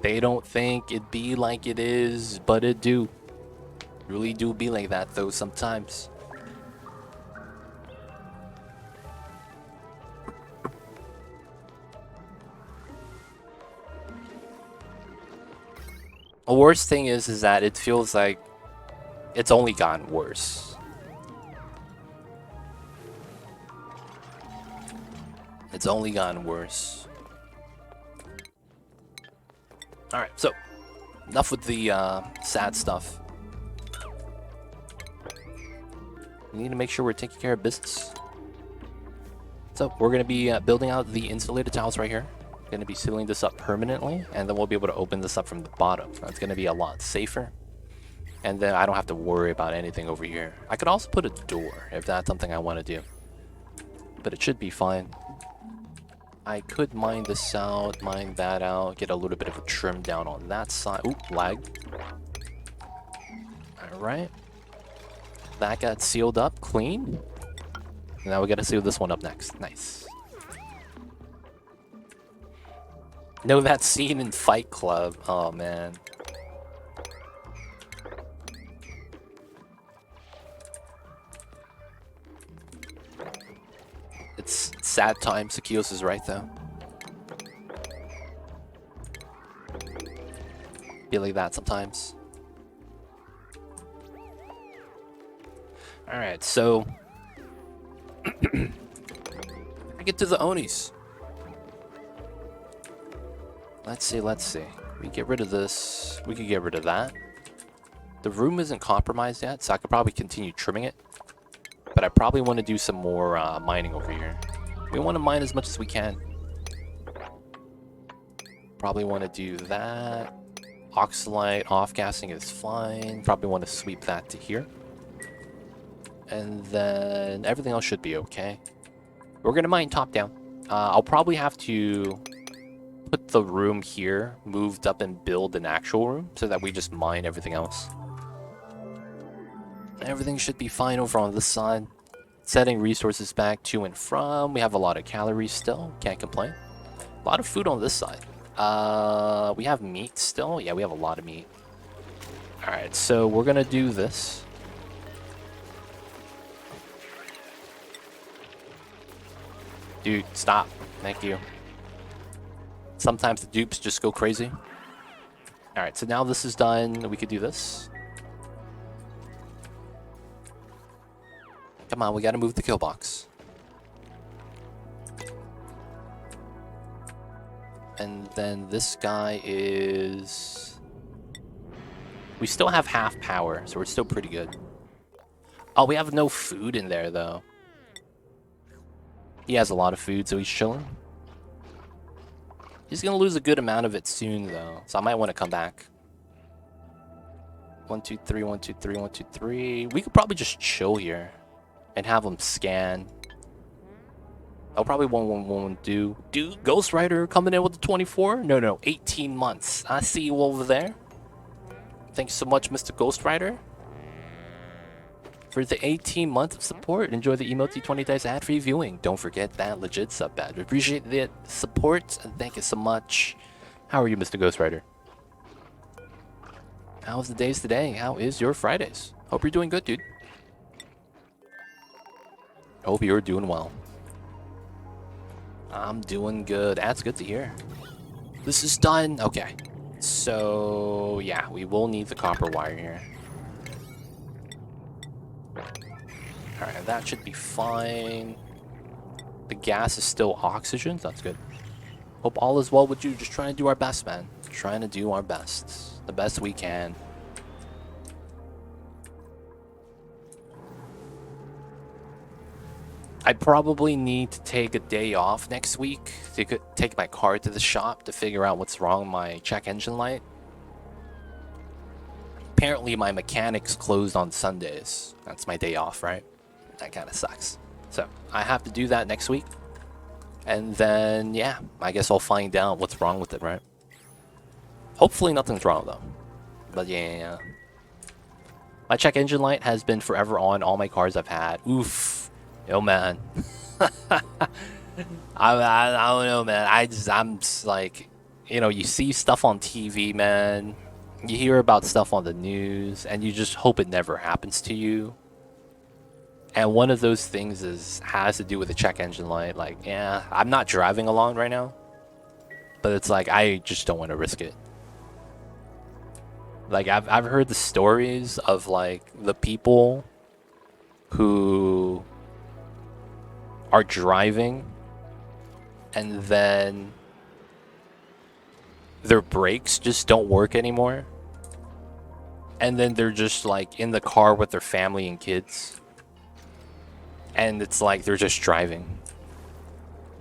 They don't think it be like it is, but it do. Really do be like that, though, sometimes. The worst thing is that it feels like it's only gotten worse. It's only gotten worse. Alright, so enough with the sad stuff. We need to make sure we're taking care of business. So we're going to be building out the insulated tiles right here. Going to be sealing this up permanently, and then we'll be able to open this up from the bottom. That's going to be a lot safer. And then I don't have to worry about anything over here. I could also put a door if that's something I want to do. But it should be fine. I could mine this out, mine that out, get a little bit of a trim down on that side. Oop, lag. Alright. That got sealed up, clean. Now we gotta seal this one up next. Nice. Know that scene in Fight Club? Oh, man. It's sad times. Sakios is right, though. Be like that sometimes. Alright, so... I get to the Onis. Let's see. We get rid of this. We could get rid of that. The room isn't compromised yet, so I could probably continue trimming it. But I probably want to do some more mining over here. We want to mine as much as we can. Probably want to do that. Oxalite off-gassing is fine. Probably want to sweep that to here. And then everything else should be okay. We're going to mine top-down. I'll probably have to put the room here moved up and build an actual room so that we just mine everything else. Everything should be fine over on this side. Setting resources back to and from. We have a lot of calories still. Can't complain. A lot of food on this side. We have meat still. Yeah, we have a lot of meat. Alright, so we're going to do this. Dude, stop. Thank you. Sometimes the dupes just go crazy. Alright, so now this is done. We could do this. Come on, we gotta move the kill box. And then this guy is... We still have half power, so we're still pretty good. Oh, we have no food in there, though. He has a lot of food, so he's chilling. He's gonna lose a good amount of it soon, though, so I might want to come back. 1, 2, 3, 1, 2, 3, 1, 2, 3. We could probably just chill here and have him scan. I'll probably won't do. Dude, Ghost Rider coming in with the 24? No, 18 months. I see you over there. Thanks so much, Mr. Ghost Rider, for the 18 months of support. Enjoy the emote 20 days ad-free viewing. Don't forget that legit sub badge. We appreciate the support and thank you so much. How are you, Mr. Ghost Rider? How's the days today? How is your Fridays? Hope you're doing good, dude. Hope you're doing well. I'm doing good. That's good to hear. This is done. Okay. So, yeah, we will need the copper wire here. Alright, that should be fine. The gas is still oxygen. That's good. Hope all is well with you. Just trying to do our best, man. Trying to do our best. The best we can. I'd probably need to take a day off next week to take my car to the shop to figure out what's wrong with my check engine light. Apparently my mechanic's closed on Sundays. That's my day off, right? That kind of sucks. So I have to do that next week. And then, yeah, I guess I'll find out what's wrong with it, right? Hopefully nothing's wrong, though. But yeah. My check engine light has been forever on all my cars I've had. Oof. Yo, man. I don't know, man. I'm just like, you know, you see stuff on TV, man. You hear about stuff on the news, and you just hope it never happens to you. And one of those things has to do with the check engine light. Like, yeah, I'm not driving along right now, but it's like I just don't want to risk it. Like I've heard the stories of like the people who are driving and then their brakes just don't work anymore. And then they're just like in the car with their family and kids. And it's like they're just driving.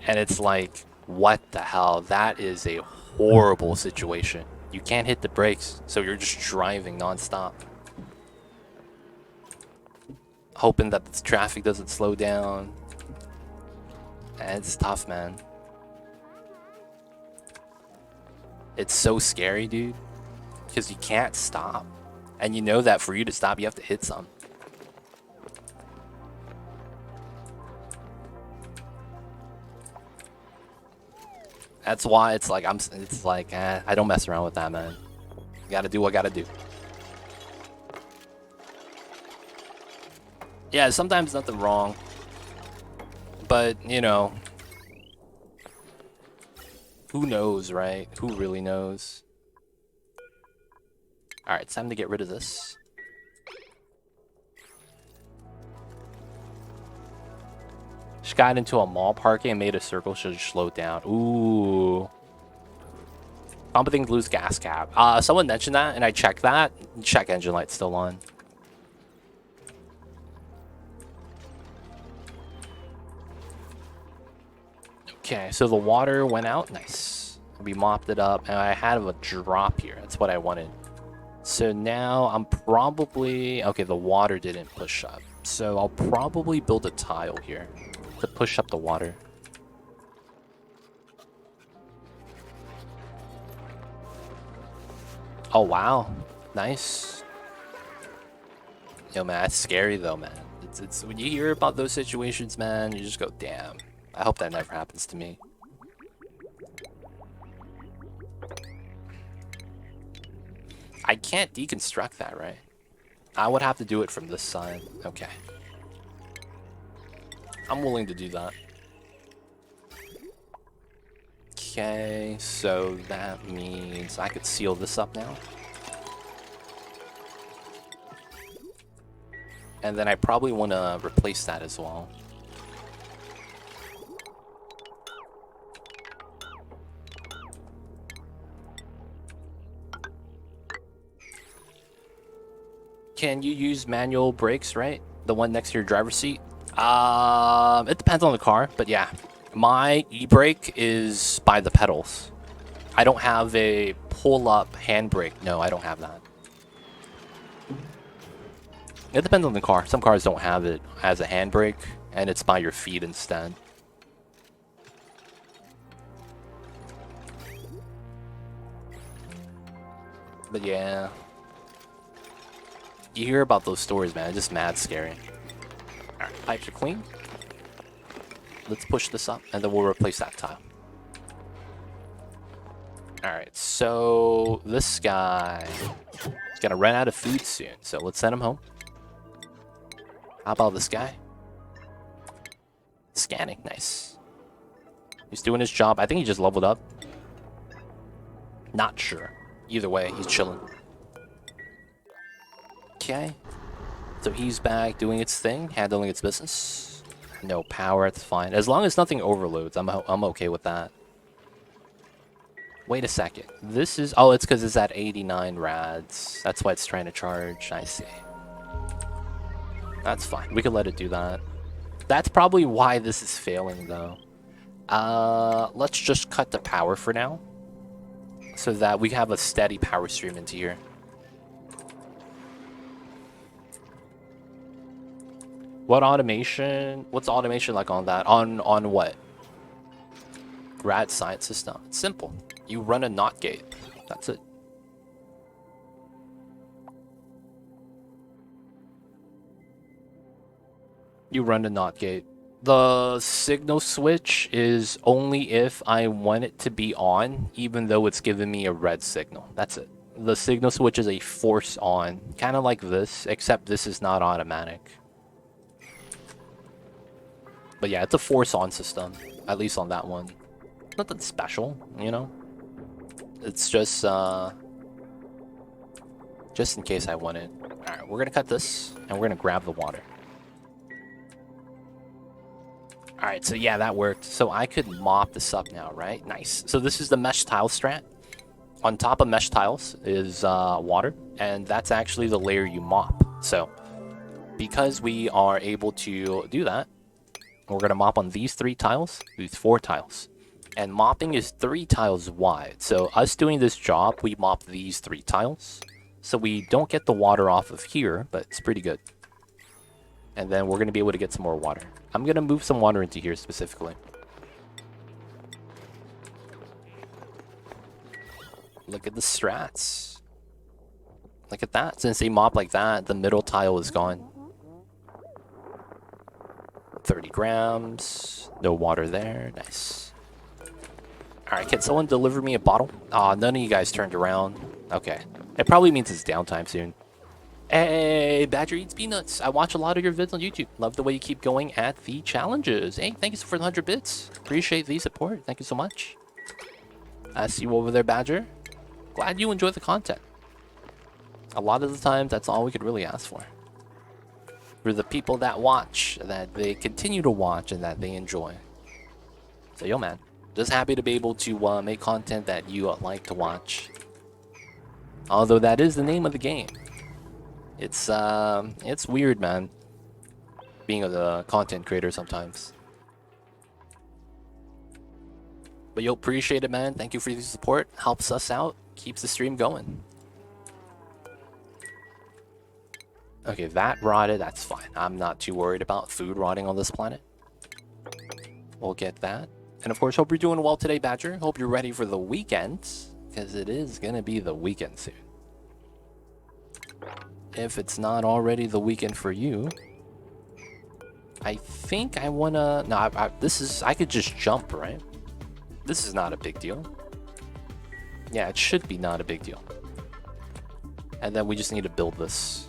And it's like, what the hell? That is a horrible situation. You can't hit the brakes, so you're just driving nonstop. Hoping that the traffic doesn't slow down. And it's tough, man. It's so scary, dude. Because you can't stop. And you know that for you to stop, you have to hit some. That's why it's like I don't mess around with that, man. Gotta do what I gotta do. Yeah, sometimes nothing wrong. But, you know, who knows, right? Who really knows? Alright, it's time to get rid of this. Just got into a mall parking and made a circle, should slow down. Ooh. Pumping loose gas cap. Someone mentioned that, and I checked that. Check engine light's still on. Okay, so the water went out. Nice. We mopped it up, and I had a drop here. That's what I wanted. So now I'm probably... Okay, the water didn't push up. So I'll probably build a tile here to push up the water. Oh, wow. Nice. Yo, man, that's scary, though, man. It's when you hear about those situations, man, you just go, damn. I hope that never happens to me. I can't deconstruct that, right? I would have to do it from this side. Okay. I'm willing to do that. Okay, so that means I could seal this up now. And then I probably want to replace that as well. Can you use manual brakes, right? The one next to your driver's seat? It depends on the car, but yeah. My e-brake is by the pedals. I don't have a pull-up handbrake. No, I don't have that. It depends on the car. Some cars don't have it as a handbrake, and it's by your feet instead. But yeah. You hear about those stories, man. It's just mad scary. Alright, pipes are clean. Let's push this up, and then we'll replace that tile. Alright, so this guy is gonna run out of food soon, so let's send him home. How about this guy? Scanning, nice. He's doing his job. I think he just leveled up. Not sure. Either way, he's chilling. Okay. So he's back doing its thing, handling its business. No power, it's fine. As long as nothing overloads, I'm okay with that. Wait a second. This is... Oh, it's because it's at 89 rads. That's why it's trying to charge. I see. That's fine. We can let it do that. That's probably why this is failing, though. Let's just cut the power for now, so that we have a steady power stream into here. What automation? What's automation like on that? On what? Rad science system. It's simple. You run a NOT gate. That's it. You run a NOT gate. The signal switch is only if I want it to be on, even though it's giving me a red signal. That's it. The signal switch is a force on, kind of like this, except this is not automatic. But yeah, it's a force on system, at least on that one. Nothing special, you know? It's just in case I want it. Alright, we're gonna cut this, and we're gonna grab the water. Alright, so yeah, that worked. So I could mop this up now, right? Nice. So this is the mesh tile strat. On top of mesh tiles is water, and that's actually the layer you mop. So because we are able to do that, we're going to mop on these 3 tiles, these 4 tiles. And mopping is 3 tiles wide. So us doing this job, we mop these 3 tiles. So we don't get the water off of here, but it's pretty good. And then we're going to be able to get some more water. I'm going to move some water into here specifically. Look at the strats. Look at that. Since they mop like that, the middle tile is gone. 30 grams. No water there. Nice. Alright, can someone deliver me a bottle? Aw, none of you guys turned around. Okay. It probably means it's downtime soon. Hey, Badger Eats Peanuts. I watch a lot of your vids on YouTube. Love the way you keep going at the challenges. Hey, thank you for the 100 bits. Appreciate the support. Thank you so much. I see you over there, Badger. Glad you enjoy the content. A lot of the times, that's all we could really ask for. For the people that watch, that they continue to watch, and that they enjoy. So, yo, man. Just happy to be able to make content that you like to watch. Although that is the name of the game. It's weird, man. Being a content creator sometimes. But yo, appreciate it, man. Thank you for the support. Helps us out. Keeps the stream going. Okay, that rotted. That's fine. I'm not too worried about food rotting on this planet. We'll get that. And of course, hope you're doing well today, Badger. Hope you're ready for the weekend. Because it is going to be the weekend soon. If it's not already the weekend for you, I think I wanna. No, I could just jump, right? This is not a big deal. Yeah, it should be not a big deal. And then we just need to build this.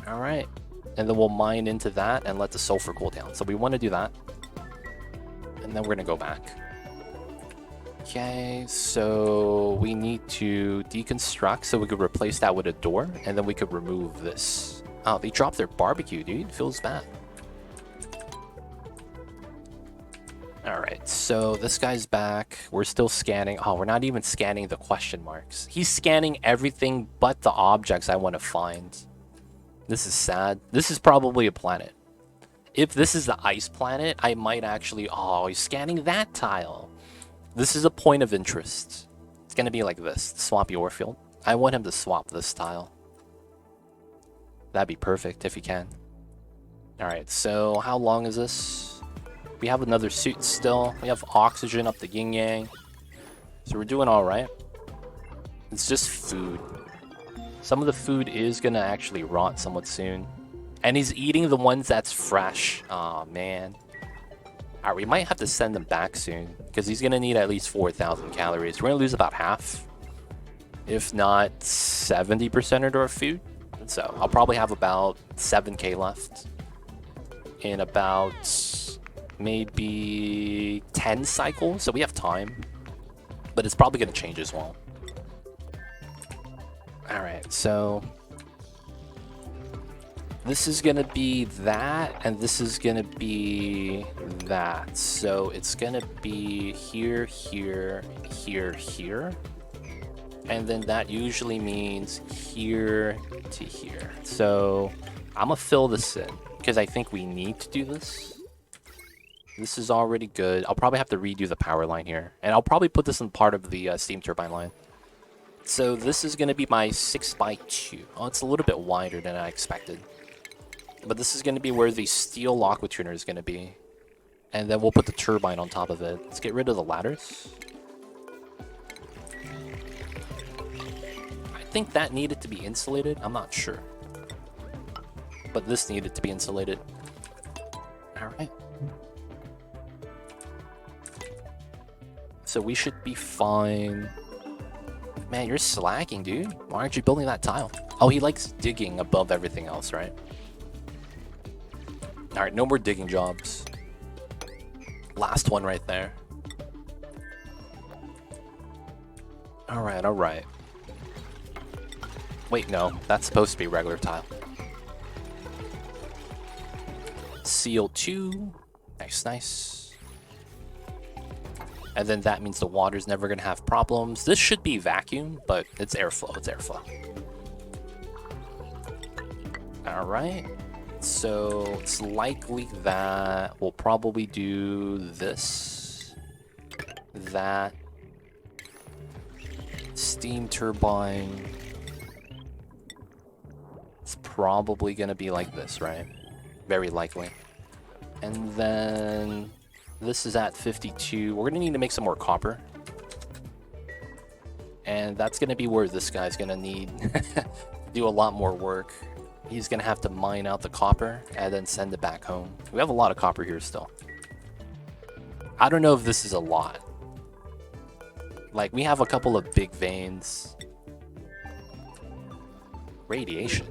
All right, and then we'll mine into that and let the sulfur cool down. So we want to do that, and then we're gonna go back. Okay, so we need to deconstruct so we could replace that with a door, and then we could remove this. Oh, they dropped their barbecue, dude. Feels bad. Alright, so this guy's back. We're still scanning. Oh, we're not even scanning the question marks. He's scanning everything but the objects I want to find. This is sad. This is probably a planet. If this is the ice planet, I might actually... Oh, he's scanning that tile. This is a point of interest. It's going to be like this. Swampy ore field. I want him to swap this tile. That'd be perfect if he can. Alright, so how long is this? We have another suit still. We have oxygen up the yin-yang. So we're doing alright. It's just food. Some of the food is going to actually rot somewhat soon. And he's eating the ones that's fresh. Aw, man. Alright, we might have to send him back soon, because he's going to need at least 4,000 calories. We're going to lose about half, if not 70% of our food. So I'll probably have about 7k left in about maybe 10 cycles. So we have time, but it's probably going to change as well. Alright, so... this is going to be that, and this is going to be that. So it's going to be here, here, here, here. And then that usually means here to here. So I'm going to fill this in. because I think we need to do this. This is already good. I'll probably have to redo the power line here. And I'll probably put this in part of the steam turbine line. So this is going to be my 6x2. Oh, it's a little bit wider than I expected. But this is going to be where the steel aqua tuner is going to be. And then we'll put the turbine on top of it. Let's get rid of the ladders. I think that needed to be insulated. I'm not sure. But this needed to be insulated. Alright. So we should be fine. Man, you're slacking, dude. Why aren't you building that tile? Oh, he likes digging above everything else, right? Alright, no more digging jobs. Last one right there. Alright, alright. Wait, no. That's supposed to be regular tile. Seal 2. Nice, nice. And then that means the water's never going to have problems. This should be vacuum, but it's airflow. It's airflow. Alright. So it's likely that we'll probably do this. That. Steam turbine. It's probably going to be like this, right? Very likely. And then this is at 52. We're going to need to make some more copper. And that's going to be where this guy's going to need to do a lot more work. He's going to have to mine out the copper and then send it back home. We have a lot of copper here still. I don't know if this is a lot. Like, we have a couple of big veins. Radiation.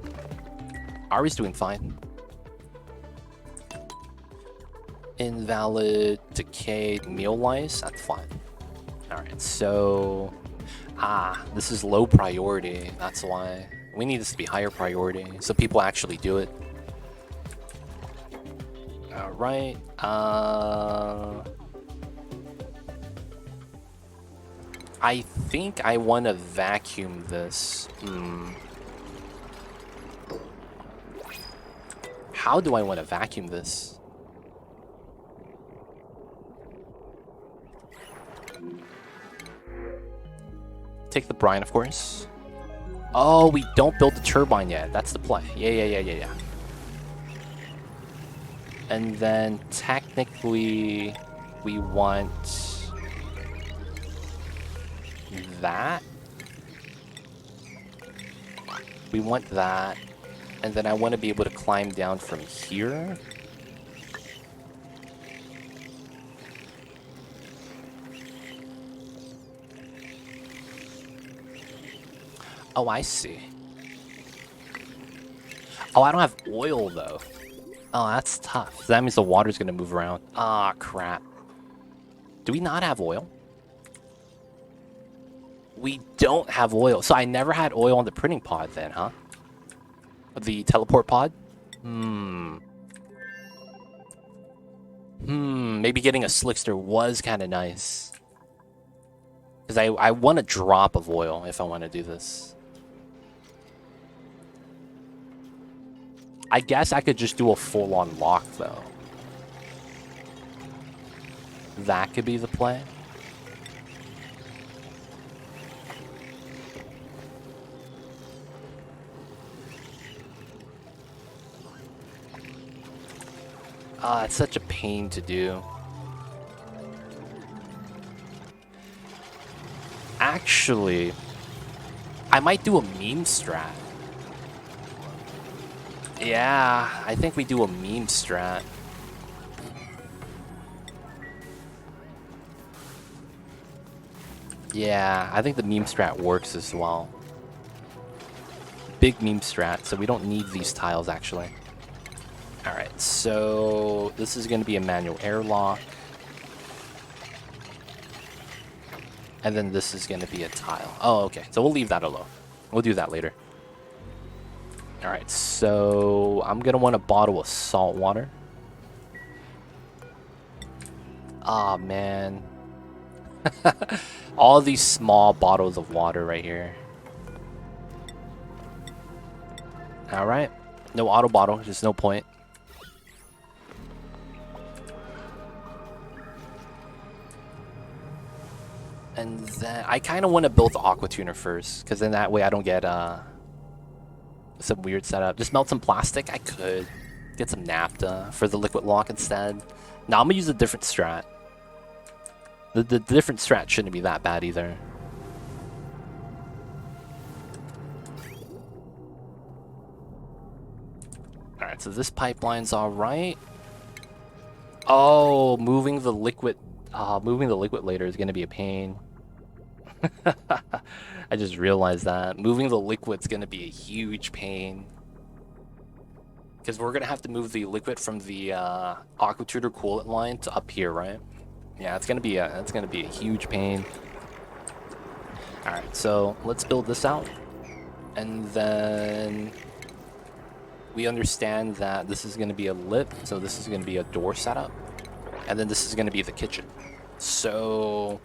Ari's doing fine. Invalid, decayed, meal lice. That's fine. Alright, so... this is low priority. That's why. We need this to be higher priority, so people actually do it. Alright, I think I want to vacuum this. How do I want to vacuum this? Take the brine, of course. Oh, we don't build the turbine yet. That's the play. Yeah. And then technically we want that. We want that. And then I want to be able to climb down from here. Oh, I see. Oh, I don't have oil, though. Oh, that's tough. That means the water's going to move around. Ah, crap. Do we not have oil? We don't have oil. So I never had oil on the printing pod then, huh? The teleport pod? Maybe getting a slickster was kind of nice. Because I want a drop of oil if I want to do this. I guess I could just do a full-on lock, though. That could be the play. It's such a pain to do. Actually, I might do a meme strat. Yeah, I think we do a meme strat. Yeah, I think the meme strat works as well. Big meme strat, so we don't need these tiles actually. Alright, so this is going to be a manual airlock. And then this is going to be a tile. Oh, okay, so we'll leave that alone. We'll do that later. Alright, so I'm going to want a bottle of salt water. Aw, man. All these small bottles of water right here. Alright. No auto bottle, just no point. And then I kind of want to build the aqua tuner first, because then that way I don't get some weird setup. Just melt some plastic. I could get some naphtha for the liquid lock instead. Now I'm gonna use a different strat. The different strat shouldn't be that bad either. Alright, so this pipeline's alright. Oh, moving the liquid later is gonna be a pain. I just realized that. Moving the liquid's gonna be a huge pain. Because we're gonna have to move the liquid from the aqua tutor coolant line to up here, right? Yeah, it's gonna be a huge pain. Alright, so let's build this out. And then we understand that this is gonna be a lip, so this is gonna be a door setup. And then this is gonna be the kitchen. So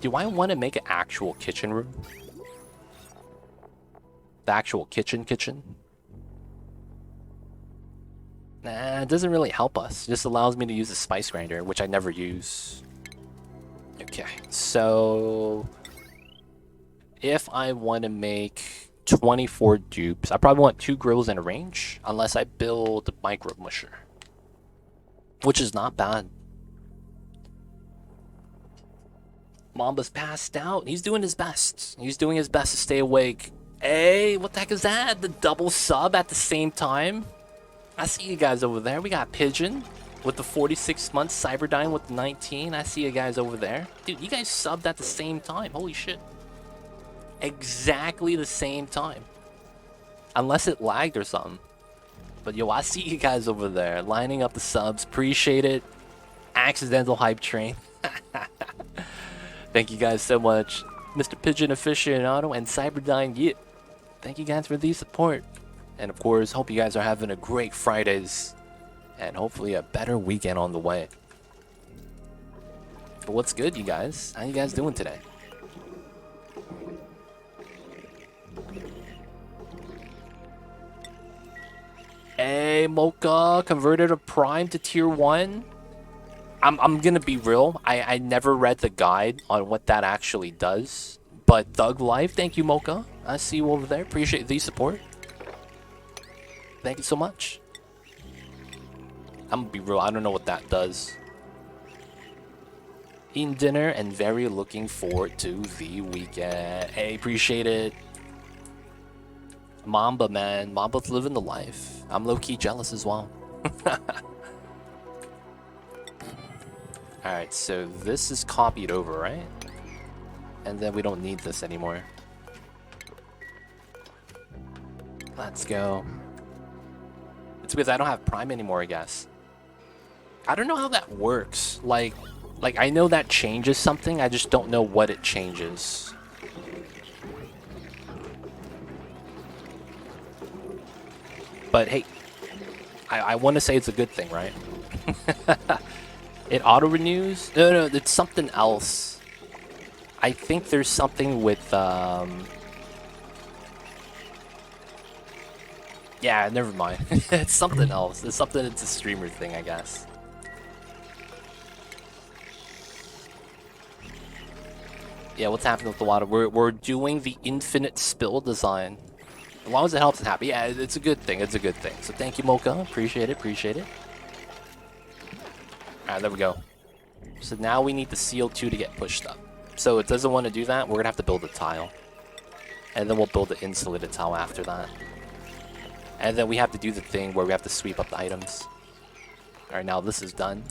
do I want to make an actual kitchen room? The actual kitchen? Nah, it doesn't really help us. It just allows me to use a spice grinder, which I never use. Okay, so if I want to make 24 dupes, I probably want 2 grills and a range, unless I build a micro musher, which is not bad. Mamba's passed out. He's doing his best. He's doing his best to stay awake. Hey, what the heck is that? The double sub at the same time? I see you guys over there. We got Pigeon with the 46 months, Cyberdyne with the 19. I see you guys over there. Dude, you guys subbed at the same time. Holy shit. Exactly the same time. Unless it lagged or something. But yo, I see you guys over there lining up the subs. Appreciate it. Accidental hype train. Thank you guys so much. Mr. Pigeon Aficionado and Cyberdyne Yit. Thank you guys for the support. And of course, hope you guys are having a great Fridays. And hopefully a better weekend on the way. But what's good, you guys? How you guys doing today? Hey, Mocha, converted a Prime to Tier 1. I'm gonna be real. I never read the guide on what that actually does. But Thug Life, thank you, Mocha. I see you over there. Appreciate the support. Thank you so much. I'm gonna be real. I don't know what that does. Eating dinner and very looking forward to the weekend. Hey, appreciate it. Mamba, man. Mamba's living the life. I'm low-key jealous as well. Alright, so this is copied over, right? And then we don't need this anymore. Let's go. It's because I don't have Prime anymore, I guess. I don't know how that works. Like I know that changes something, I just don't know what it changes. But hey, I want to say it's a good thing, right? It auto-renews? No, it's something else. I think there's something with, yeah, never mind. It's something else. It's something, it's a streamer thing, I guess. Yeah, what's happening with the water? We're doing the infinite spill design. As long as it helps it happen. Yeah, it's a good thing. It's a good thing. So thank you, Mocha. Appreciate it. Appreciate it. Alright, there we go. So now we need the CO2 to get pushed up. So it doesn't want to do that. We're going to have to build a tile. And then we'll build the insulated tile after that. And then we have to do the thing where we have to sweep up the items. Alright, now this is done.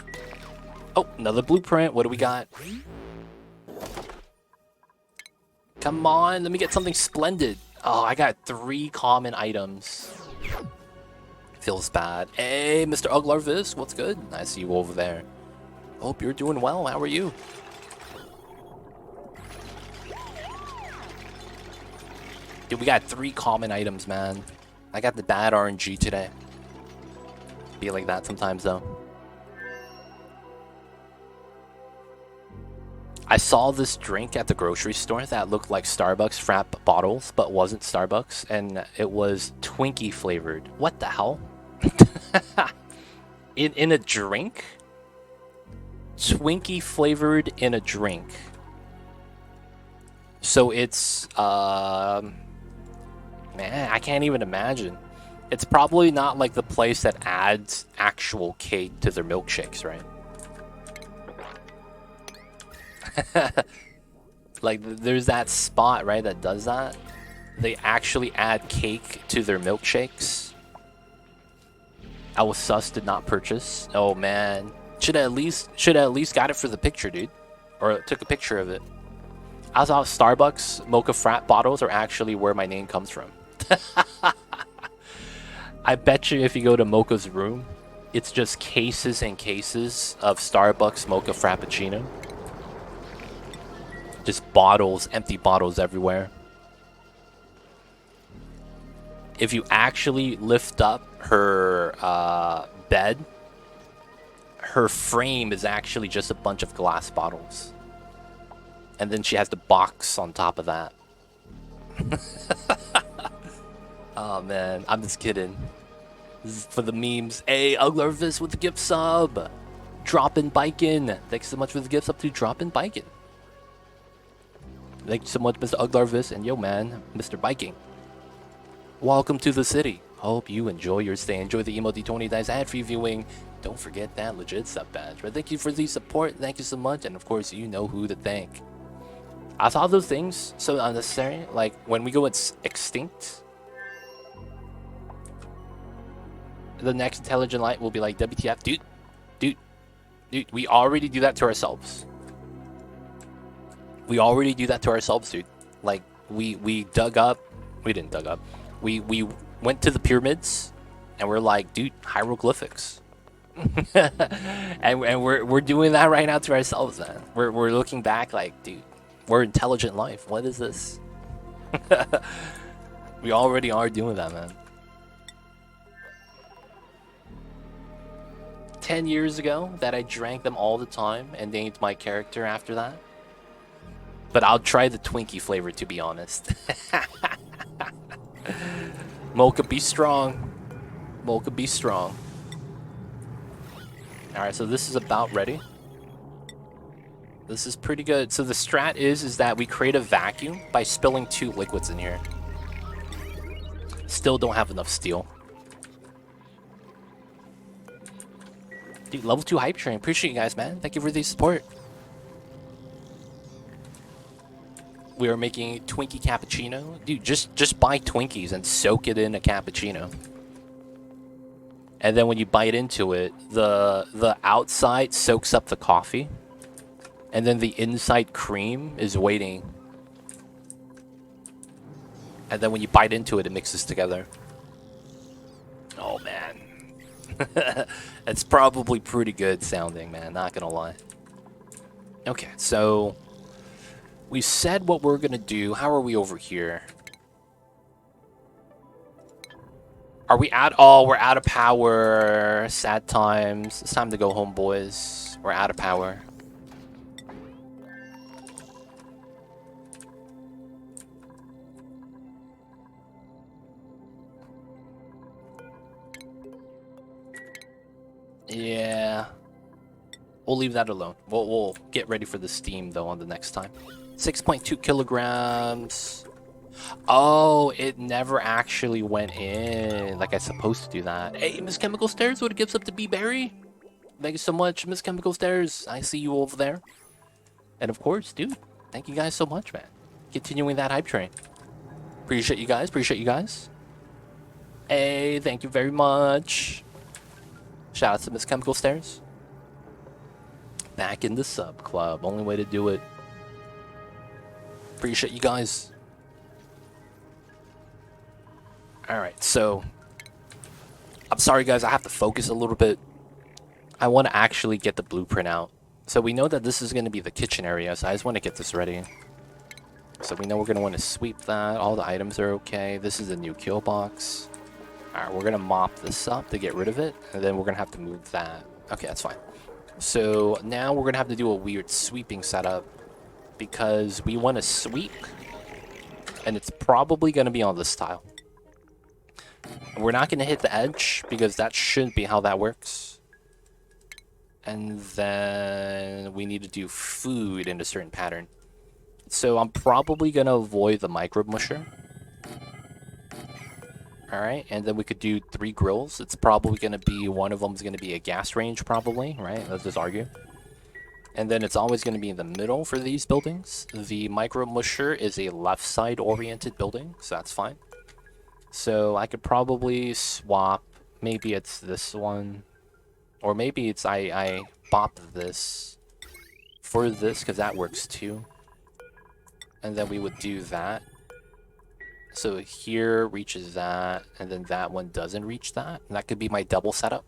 Oh, another blueprint. What do we got? Come on, let me get something splendid. Oh, I got 3 common items. Feels bad. Hey, Mr. Uglarvis, what's good? I see you over there. Hope you're doing well. How are you? Dude, we got 3 common items, man. I got the bad RNG today. Be like that sometimes, though. I saw this drink at the grocery store that looked like Starbucks Frap bottles, but wasn't Starbucks, and it was Twinkie flavored. What the hell? in a drink? Twinkie flavored in a drink. So it's, man, I can't even imagine. It's probably not like the place that adds actual cake to their milkshakes, right? Like, there's that spot, right, that does that. They actually add cake to their milkshakes. I was sus, did not purchase. Oh man, should have at least got it for the picture, dude, or took a picture of it. I saw Starbucks mocha frat bottles are actually where my name comes from. I bet you if you go to Mocha's room, it's just cases and cases of Starbucks mocha frappuccino. Just bottles, empty bottles everywhere. If you actually lift up her bed, her frame is actually just a bunch of glass bottles. And then she has the box on top of that. Oh man, I'm just kidding. This is for the memes. Hey, Uglarvis with the gift sub. Droppin' Bikin. Thanks so much for the gift sub to Droppin' Bikin. Thank you so much, Mr. Uglarvis. And yo man, Mr. Biking. Welcome to the city. Hope you enjoy your stay. Enjoy the Emo D20 Dice ad-free viewing. Don't forget that legit sub badge. But thank you for the support. Thank you so much. And of course, you know who to thank. I saw those things so unnecessary. Like when we go extinct, the next intelligent light will be like, WTF, dude, we already do that to ourselves. We already do that to ourselves, dude. Like we dug up, we didn't dug up. We went to the pyramids and we're like, dude, hieroglyphics. and we're doing that right now to ourselves, man. We're looking back like, dude, we're intelligent life. What is this? We already are doing that, man. 10 years ago that I drank them all the time and named my character after that. But I'll try the Twinkie flavor, to be honest. Mocha be strong. Mocha be strong. Alright, so this is about ready. This is pretty good. So the strat is that we create a vacuum by spilling 2 liquids in here. Still don't have enough steel. Dude, level 2 hype train. Appreciate you guys, man. Thank you for the support. We are making Twinkie cappuccino. Dude, just buy Twinkies and soak it in a cappuccino. And then when you bite into it, the outside soaks up the coffee. And then the inside cream is waiting. And then when you bite into it, it mixes together. Oh, man. It's probably pretty good sounding, man. Not gonna lie. Okay, so we said what we're gonna do. How are we over here? Are we out? Oh, we're out of power. Sad times. It's time to go home, boys. We're out of power. Yeah. We'll leave that alone. We'll get ready for the steam, though, on the next time. 6.2 kilograms. Oh, it never actually went in. Like, I'm supposed to do that. Hey, Miss Chemical Stairs, what gives up to B-Berry? Thank you so much, Miss Chemical Stairs. I see you over there. And of course, dude, thank you guys so much, man. Continuing that hype train. Appreciate you guys. Appreciate you guys. Hey, thank you very much. Shout out to Miss Chemical Stairs. Back in the sub club. Only way to do it. Appreciate you guys. Alright, so I'm sorry guys, I have to focus a little bit. I want to actually get the blueprint out. So we know that this is going to be the kitchen area, so I just want to get this ready. So we know we're going to want to sweep that. All the items are okay. This is a new kill box. Alright, we're going to mop this up to get rid of it, and then we're going to have to move that. Okay, that's fine. So now we're going to have to do a weird sweeping setup because we want to sweep, and it's probably going to be on this tile. We're not going to hit the edge because that shouldn't be how that works. And then we need to do food in a certain pattern. So I'm probably going to avoid the microbe musher. Alright, and then we could do 3 grills. It's probably going to be, one of them is going to be a gas range probably, right? Let's just argue. And then it's always going to be in the middle for these buildings. The microbe musher is a left side oriented building, so that's fine. So I could probably swap, maybe it's this one, or maybe it's I bop this for this, because that works too. And then we would do that. So here reaches that, and then that one doesn't reach that. And that could be my double setup.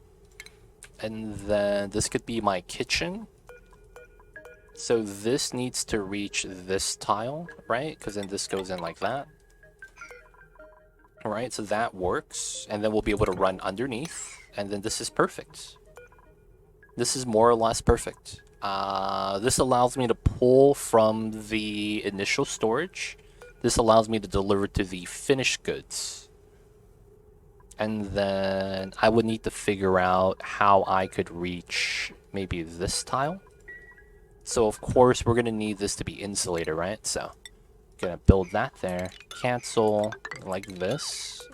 And then this could be my kitchen. So this needs to reach this tile, right? Because then this goes in like that. Alright, so that works. And then we'll be able to run underneath. And then this is perfect. This is more or less perfect. This allows me to pull from the initial storage. This allows me to deliver to the finished goods. And then I would need to figure out how I could reach maybe this tile. So of course we're going to need this to be insulated, right? So gonna build that there. Cancel like this.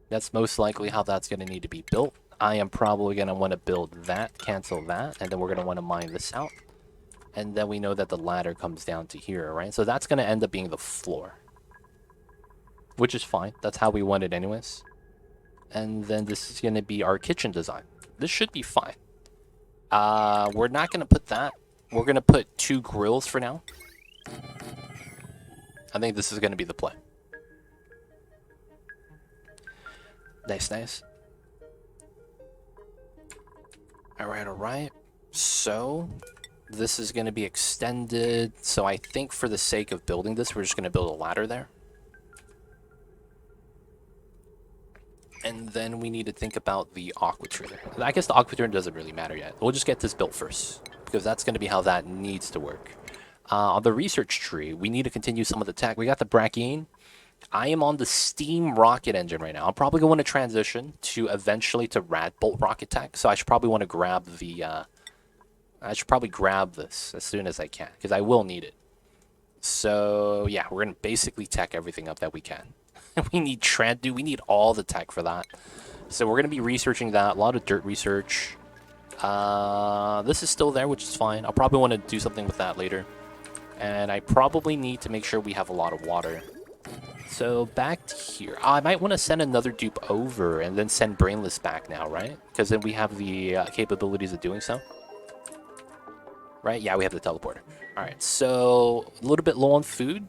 That's most likely how that's gonna need to be built. I am probably gonna want to build that, cancel that, and then we're gonna want to mine this out. And then we know that the ladder comes down to here, right? So that's gonna end up being the floor. Which is fine. That's how we want it anyways. And then this is gonna be our kitchen design. This should be fine. We're not gonna put that. We're gonna put 2 grills for now. I think this is going to be the play. Nice, nice. Alright, alright. So, this is going to be extended. So I think for the sake of building this, we're just going to build a ladder there. And then we need to think about the aqua treater. I guess the aqua treater doesn't really matter yet. We'll just get this built first, because that's going to be how that needs to work. On the research tree, we need to continue some of the tech. We got the Brachian. I am on the steam rocket engine right now. I'm probably going to transition to eventually to Radbolt rocket tech. So I should probably want to grab the... I should probably grab this as soon as I can, because I will need it. So yeah, we're going to basically tech everything up that we can. We need we need all the tech for that. So we're going to be researching that. A lot of dirt research. This is still there, which is fine. I'll probably want to do something with that later. And I probably need to make sure we have a lot of water. So back to here. I might want to send another dupe over and then send Brainless back now, right? Because then we have the capabilities of doing so. Right? Yeah, we have the teleporter. Alright, so a little bit low on food.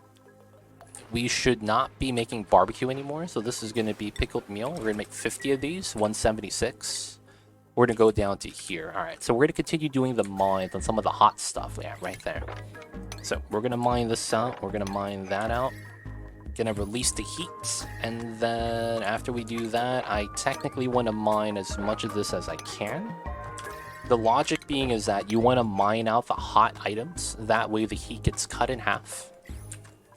We should not be making barbecue anymore. So this is going to be pickled meal. We're going to make 50 of these, 176. We're going to go down to here. Alright, so we're going to continue doing the mines on some of the hot stuff. Yeah, right there. So we're going to mine this out. We're going to mine that out. Going to release the heat. And then after we do that, I technically want to mine as much of this as I can. The logic being is that you want to mine out the hot items. That way the heat gets cut in half.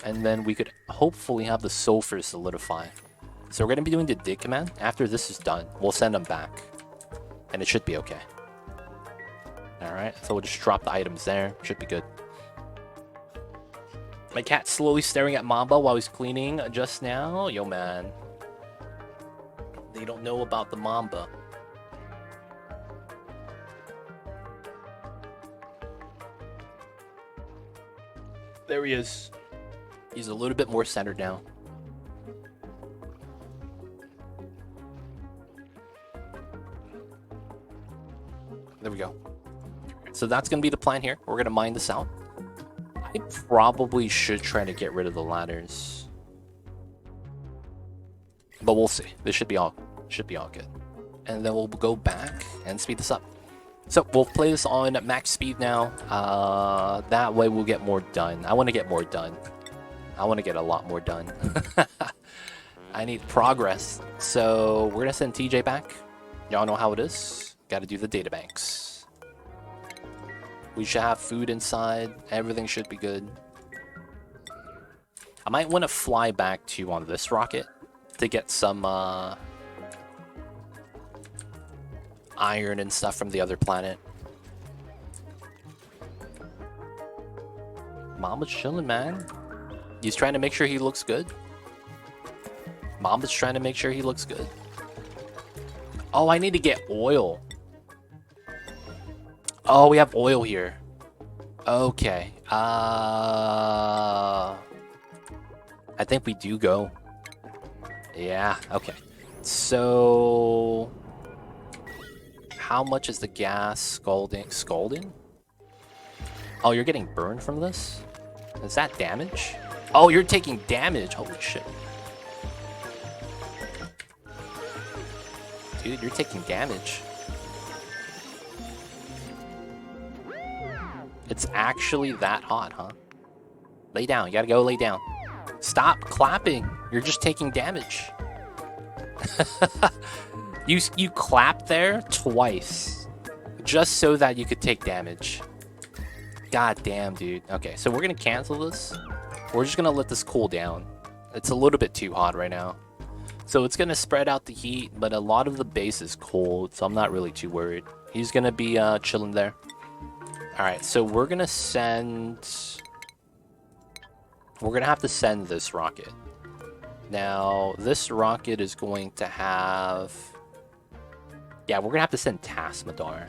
And then we could hopefully have the sulfur solidify. So we're going to be doing the dig command. After this is done, we'll send them back. And it should be okay. Alright, so we'll just drop the items there. Should be good. My cat's slowly staring at Mamba while he's cleaning just now. Yo, man. They don't know about the Mamba. There he is. He's a little bit more centered now. There we go. So that's going to be the plan here. We're going to mine this out. I probably should try to get rid of the ladders. But we'll see. This should be all good. And then we'll go back and speed this up. So we'll play this on max speed now. That way we'll get more done. I want to get more done. I want to get a lot more done. I need progress. So we're going to send TJ back. Y'all know how it is. Got to do the databanks. We should have food inside. Everything should be good. I might want to fly back to you on this rocket to get some iron and stuff from the other planet. Mamba's chilling, man. He's trying to make sure he looks good. Mamba's trying to make sure he looks good. Oh, I need to get oil. Oh, we have oil here. Okay. I think we do go. Yeah, okay. So... how much is the gas scalding? Scalding? Oh, you're getting burned from this? Is that damage? Oh, you're taking damage. Holy shit. Dude, you're taking damage. It's actually that hot, huh? Lay down. You gotta go lay down. Stop clapping. You're just taking damage. You clapped there twice. Just so that you could take damage. God damn, dude. Okay, so we're gonna cancel this. We're just gonna let this cool down. It's a little bit too hot right now. So it's gonna spread out the heat, but a lot of the base is cold, so I'm not really too worried. He's gonna be chilling there. Alright, so we're gonna send... we're gonna have to send this rocket. Now, this rocket is going to have... yeah, we're gonna have to send Tasmadar.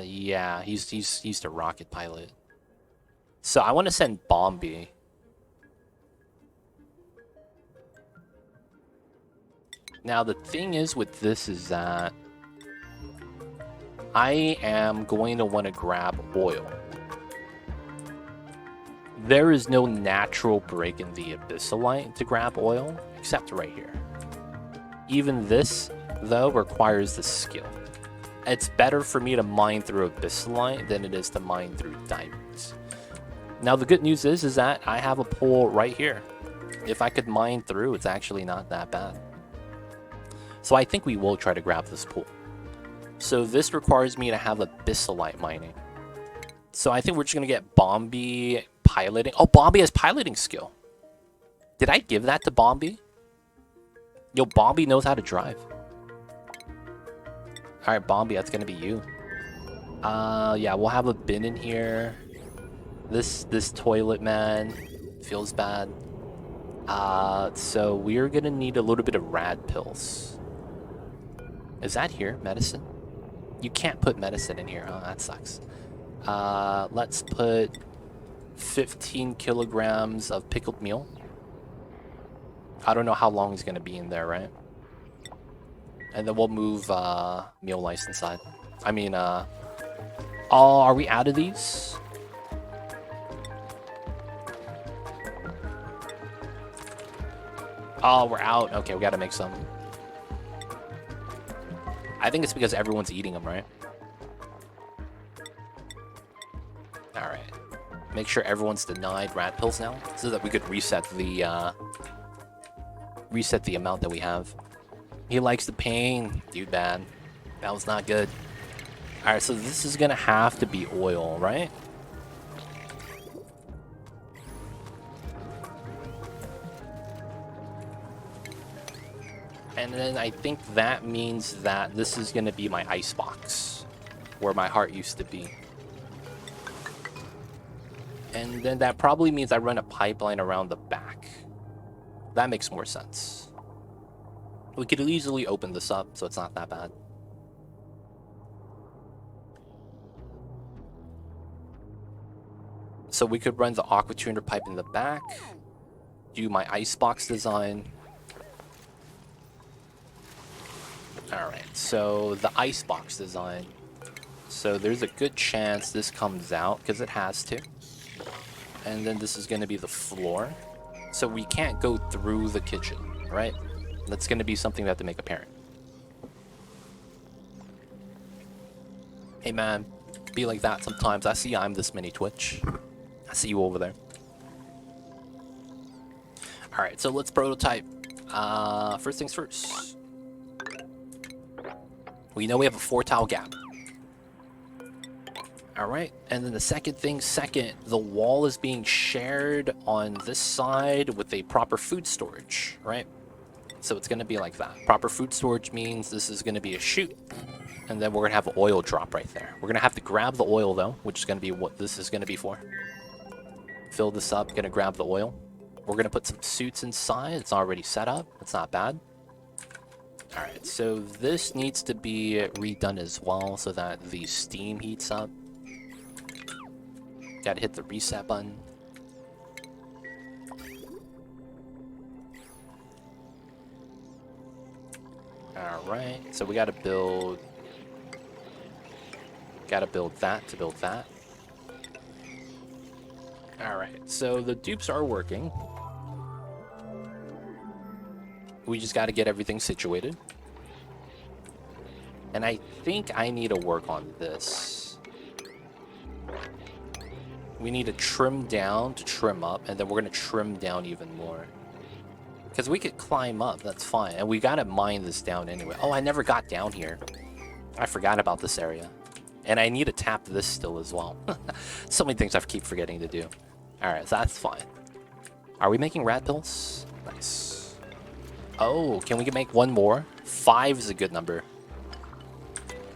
Yeah, he's the rocket pilot. So I want to send Bombi. Now the thing is with this is that I am going to want to grab oil. There is no natural break in the abyssalite to grab oil, except right here. Even this, though, requires the skill. It's better for me to mine through abyssalite than it is to mine through diamonds. Now the good news is that I have a pool right here. If I could mine through, it's actually not that bad. So I think we will try to grab this pool. So this requires me to have abyssalite mining. So I think we're just going to get Bombi piloting. Oh, Bombi has piloting skill. Did I give that to Bombi? Yo, Bombi knows how to drive. Alright, Bombi, that's going to be you. Yeah, we'll have a bin in here. This toilet, man, feels bad. So we're going to need a little bit of rad pills. Is that here? Medicine? You can't put medicine in here. Oh, that sucks. Let's put 15 kilograms of pickled meal. I don't know how long he's going to be in there, right? And then we'll move meal lice inside. I mean, oh, are we out of these? Oh, we're out. Okay, we got to make some. I think it's because everyone's eating them, right? Alright. Make sure everyone's denied rat pills now, so that we could reset the amount that we have. He likes the pain. Dude, bad. That was not good. Alright, so this is gonna have to be oil, right? And then I think that means that this is gonna be my icebox, where my heart used to be. And then that probably means I run a pipeline around the back. That makes more sense. We could easily open this up, so it's not that bad. So we could run the aqua tuner pipe in the back, do my icebox design. Alright, so the icebox design. So there's a good chance this comes out, because it has to. And then this is going to be the floor. So we can't go through the kitchen, right? That's going to be something we have to make apparent. Hey man, be like that sometimes. I see I'm this mini Twitch. I see you over there. Alright, so let's prototype. First things first. We know we have a 4-tile gap. Alright, and then the second thing, the wall is being shared on this side with a proper food storage, right? So it's going to be like that. Proper food storage means this is going to be a chute. And then we're going to have an oil drop right there. We're going to have to grab the oil, though, which is going to be what this is going to be for. Fill this up, going to grab the oil. We're going to put some suits inside. It's already set up. It's not bad. Alright, so this needs to be redone as well so that the steam heats up. Gotta hit the reset button. Alright, so we gotta build that to build that. Alright, so the dupes are working. We just gotta get everything situated. And I think I need to work on this. We need to trim down to trim up, and then we're gonna trim down even more. Because we could climb up, that's fine. And we gotta mine this down anyway. Oh, I never got down here. I forgot about this area. And I need to tap this still as well. So many things I keep forgetting to do. Alright, so that's fine. Are we making rat pills? Nice. Oh, can we make one more? 5 is a good number.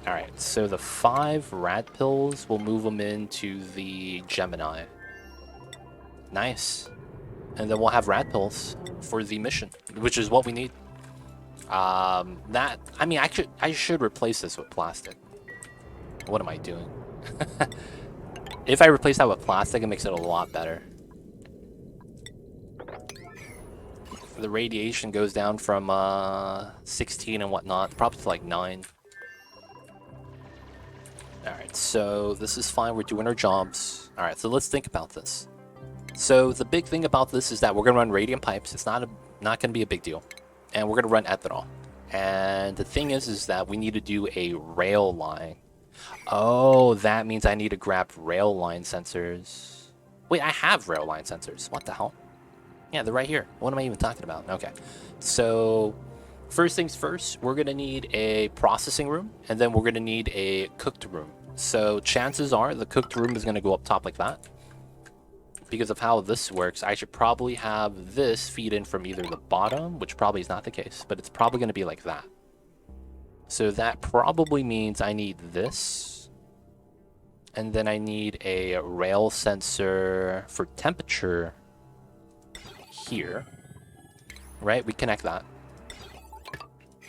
Alright, so the 5 rat pills, we'll move them into the Gemini. Nice. And then we'll have rat pills for the mission, which is what we need. I mean, I should replace this with plastic. What am I doing? If I replace that with plastic, it makes it a lot better. The radiation goes down from 16 and whatnot, probably to like 9. Alright, so this is fine. We're doing our jobs. Alright, so let's think about this. So the big thing about this is that we're going to run radiant pipes. It's not going to be a big deal. And we're going to run ethanol. And the thing is that we need to do a rail line. Oh, that means I need to grab rail line sensors. Wait, I have rail line sensors. What the hell? Yeah, they're right here. What am I even talking about? Okay. So first things first, we're going to need a processing room, and then we're going to need a cooked room. So chances are the cooked room is going to go up top like that. Because of how this works, I should probably have this feed in from either the bottom, which probably is not the case, but it's probably going to be like that. So that probably means I need this. And then I need a rail sensor for temperature here. Right? We connect that.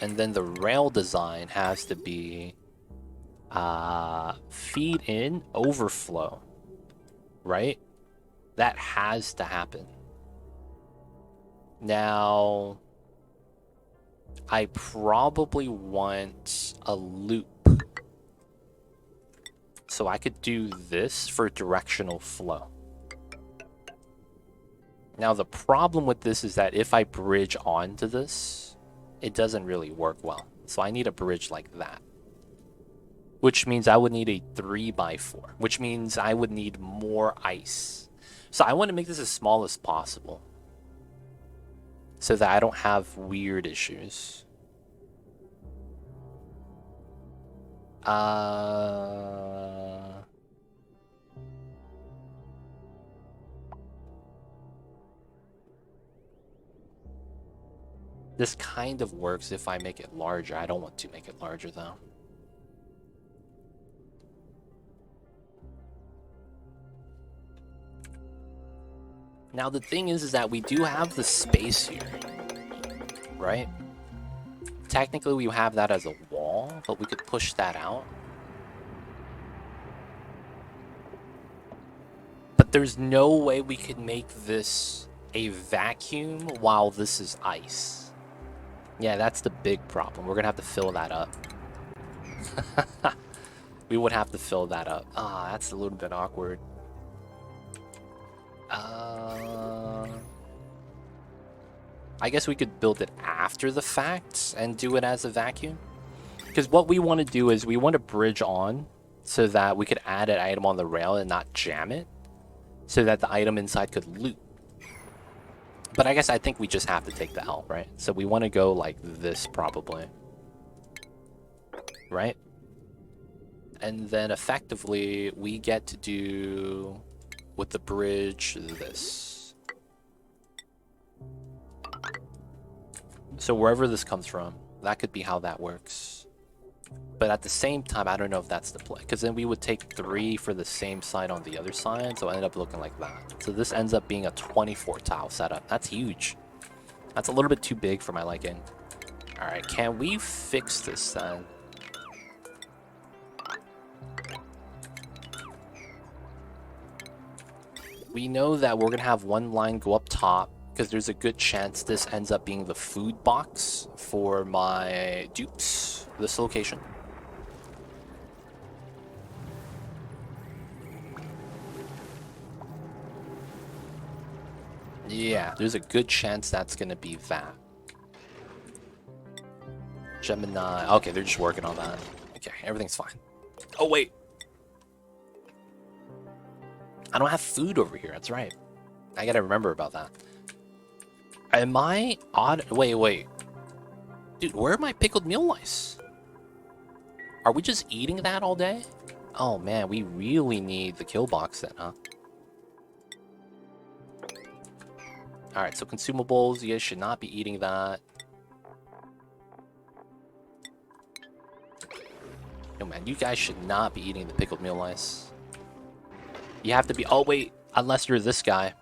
And then the rail design has to be feed in overflow. Right? That has to happen. Now, I probably want a loop. So I could do this for directional flow. Now, the problem with this is that if I bridge onto this, it doesn't really work well. So I need a bridge like that. Which means I would need a 3x4. Which means I would need more ice. So I want to make this as small as possible. So that I don't have weird issues. This kind of works if I make it larger. I don't want to make it larger though. Now the thing is that we do have the space here, right? Technically we have that as a wall, but we could push that out. But there's no way we could make this a vacuum while this is ice. Yeah, that's the big problem. We're gonna have to fill that up. We would have to fill that up. Ah, that's a little bit awkward. I guess we could build it after the fact and do it as a vacuum. Because what we want to do is we want to bridge on so that we could add an item on the rail and not jam it. So that the item inside could loop. But I guess I think we just have to take the L, right? So we want to go like this probably. Right? And then effectively we get to do with the bridge this. So wherever this comes from, that could be how that works. But at the same time, I don't know if that's the play. Because then we would take 3 for the same side on the other side. So it ended up looking like that. So this ends up being a 24 tile setup. That's huge. That's a little bit too big for my liking. Alright, can we fix this then? We know that we're going to have one line go up top. Because there's a good chance this ends up being the food box for my dupes. This location. Yeah, there's a good chance that's gonna be that. Gemini. Okay, they're just working on that. Okay, everything's fine. Oh, wait. I don't have food over here. That's right. I gotta remember about that. Am I odd? Wait. Dude, where are my pickled meal lice? Are we just eating that all day? Oh, man, we really need the kill box then, huh? Alright, so consumables, you guys should not be eating that. No, man, you guys should not be eating the pickled meal lice. You have to be... Oh, wait, unless you're this guy.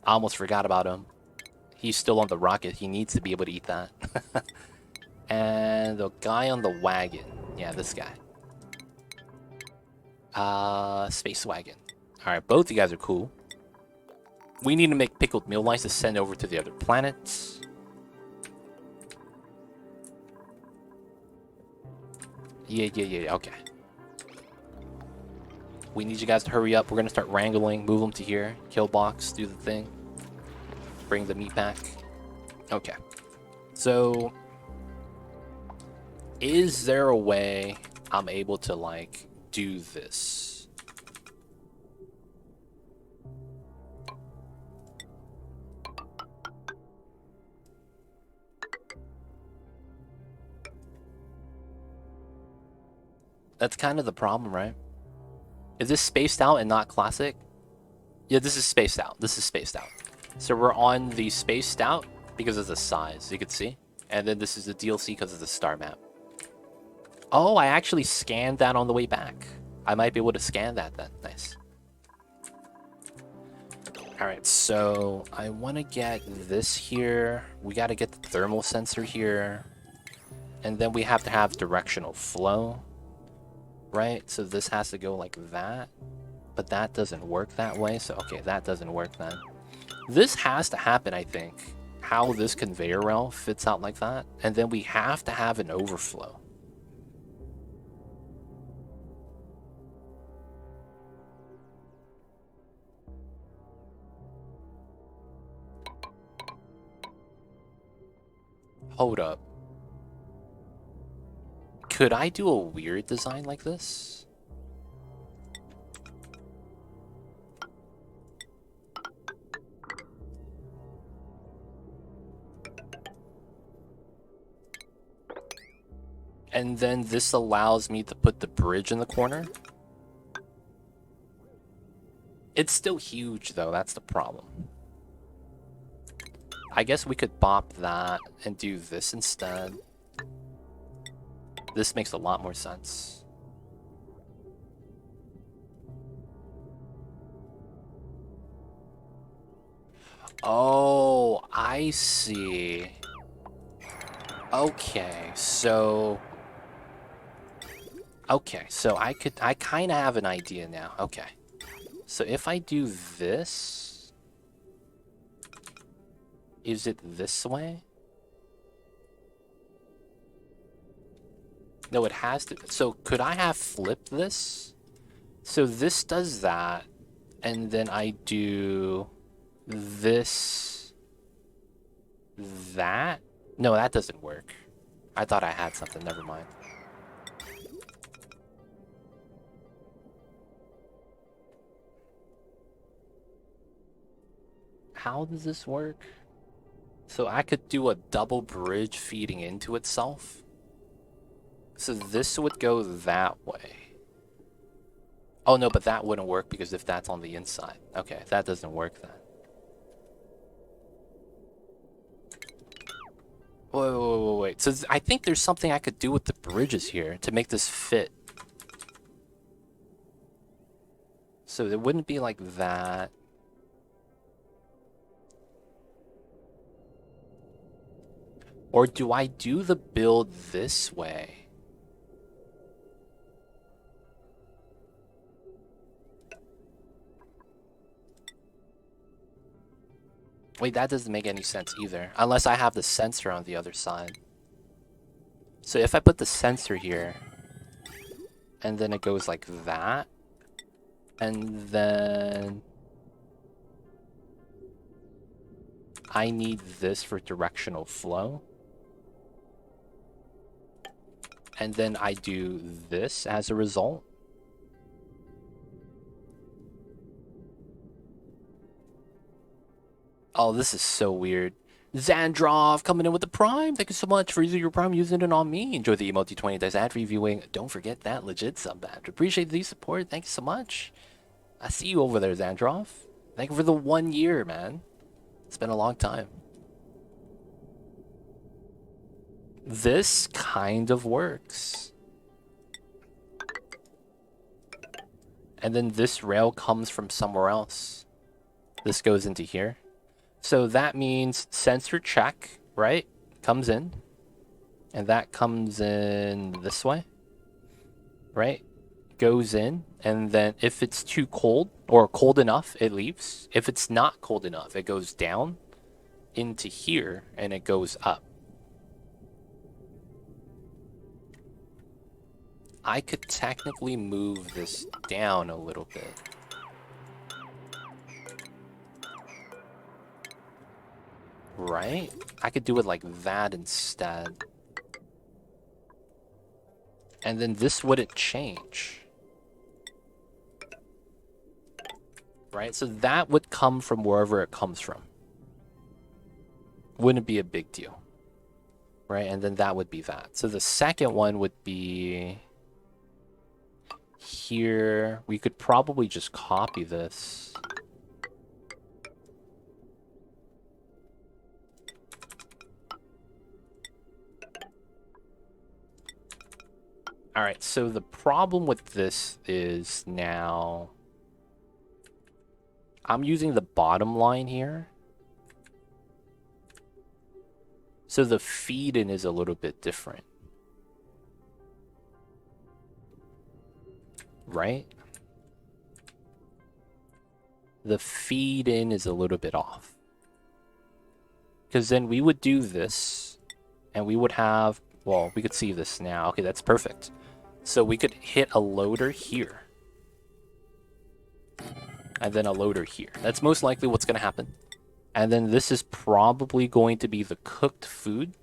I almost forgot about him. He's still on the rocket. He needs to be able to eat that. And the guy on the wagon. Yeah, this guy. Space wagon. Alright, both you guys are cool. We need to make pickled meal lice to send over to the other planets. Yeah, okay. We need you guys to hurry up. We're gonna start wrangling, move them to here, kill box, do the thing. Bring the meat back. Okay. So, is there a way I'm able to, like, do this? That's kind of the problem, right? Is this spaced out and not classic? Yeah, this is spaced out. This is spaced out. So we're on the spaced out because of the size, you can see. And then this is the DLC because of the star map. Oh, I actually scanned that on the way back. I might be able to scan that then. Nice. Alright, so I want to get this here. We got to get the thermal sensor here. And then we have to have directional flow. Right? So this has to go like that. But that doesn't work that way. So, okay, that doesn't work then. This has to happen, I think. How this conveyor rail fits out like that. And then we have to have an overflow. Hold up. Could I do a weird design like this? And then this allows me to put the bridge in the corner. It's still huge though, that's the problem. I guess we could bop that and do this instead. This makes a lot more sense. Oh, I see. Okay, so I kind of have an idea now. Okay. So if I do this, is it this way? No, it has to. So could I have flipped this? So this does that, and then I do this, that? No, that doesn't work. I thought I had something, never mind. How does this work? So I could do a double bridge feeding into itself. So this would go that way. Oh no, but that wouldn't work because if that's on the inside. Okay, that doesn't work then. Wait. So I think there's something I could do with the bridges here to make this fit. So it wouldn't be like that. Or do I do the build this way? Wait, that doesn't make any sense either. Unless I have the sensor on the other side. So if I put the sensor here, and then it goes like that, and then I need this for directional flow. And then I do this as a result. Oh, this is so weird. Zandrov coming in with the Prime. Thank you so much for using your Prime, using it on me. Enjoy the emote 20 days ad reviewing. Don't forget that legit sub badge. Appreciate the support. Thank you so much. I see you over there, Zandrov. Thank you for the 1 year, man. It's been a long time. This kind of works. And then this rail comes from somewhere else. This goes into here. So that means sensor check, right? Comes in. And that comes in this way. Right? Goes in. And then if it's too cold, or cold enough, it leaves. If it's not cold enough, it goes down into here and it goes up. I could technically move this down a little bit. Right? I could do it like that instead. And then this wouldn't change. Right? So that would come from wherever it comes from. Wouldn't be a big deal. Right? And then that would be that. So the second one would be here. We could probably just copy this. All right, so the problem with this is now I'm using the bottom line here. So the feed in is a little bit different. Right? The feed in is a little bit off. Because then we would do this, and we would have, well, we could see this now. Okay, that's perfect. So we could hit a loader here. And then a loader here. That's most likely what's going to happen. And then this is probably going to be the cooked food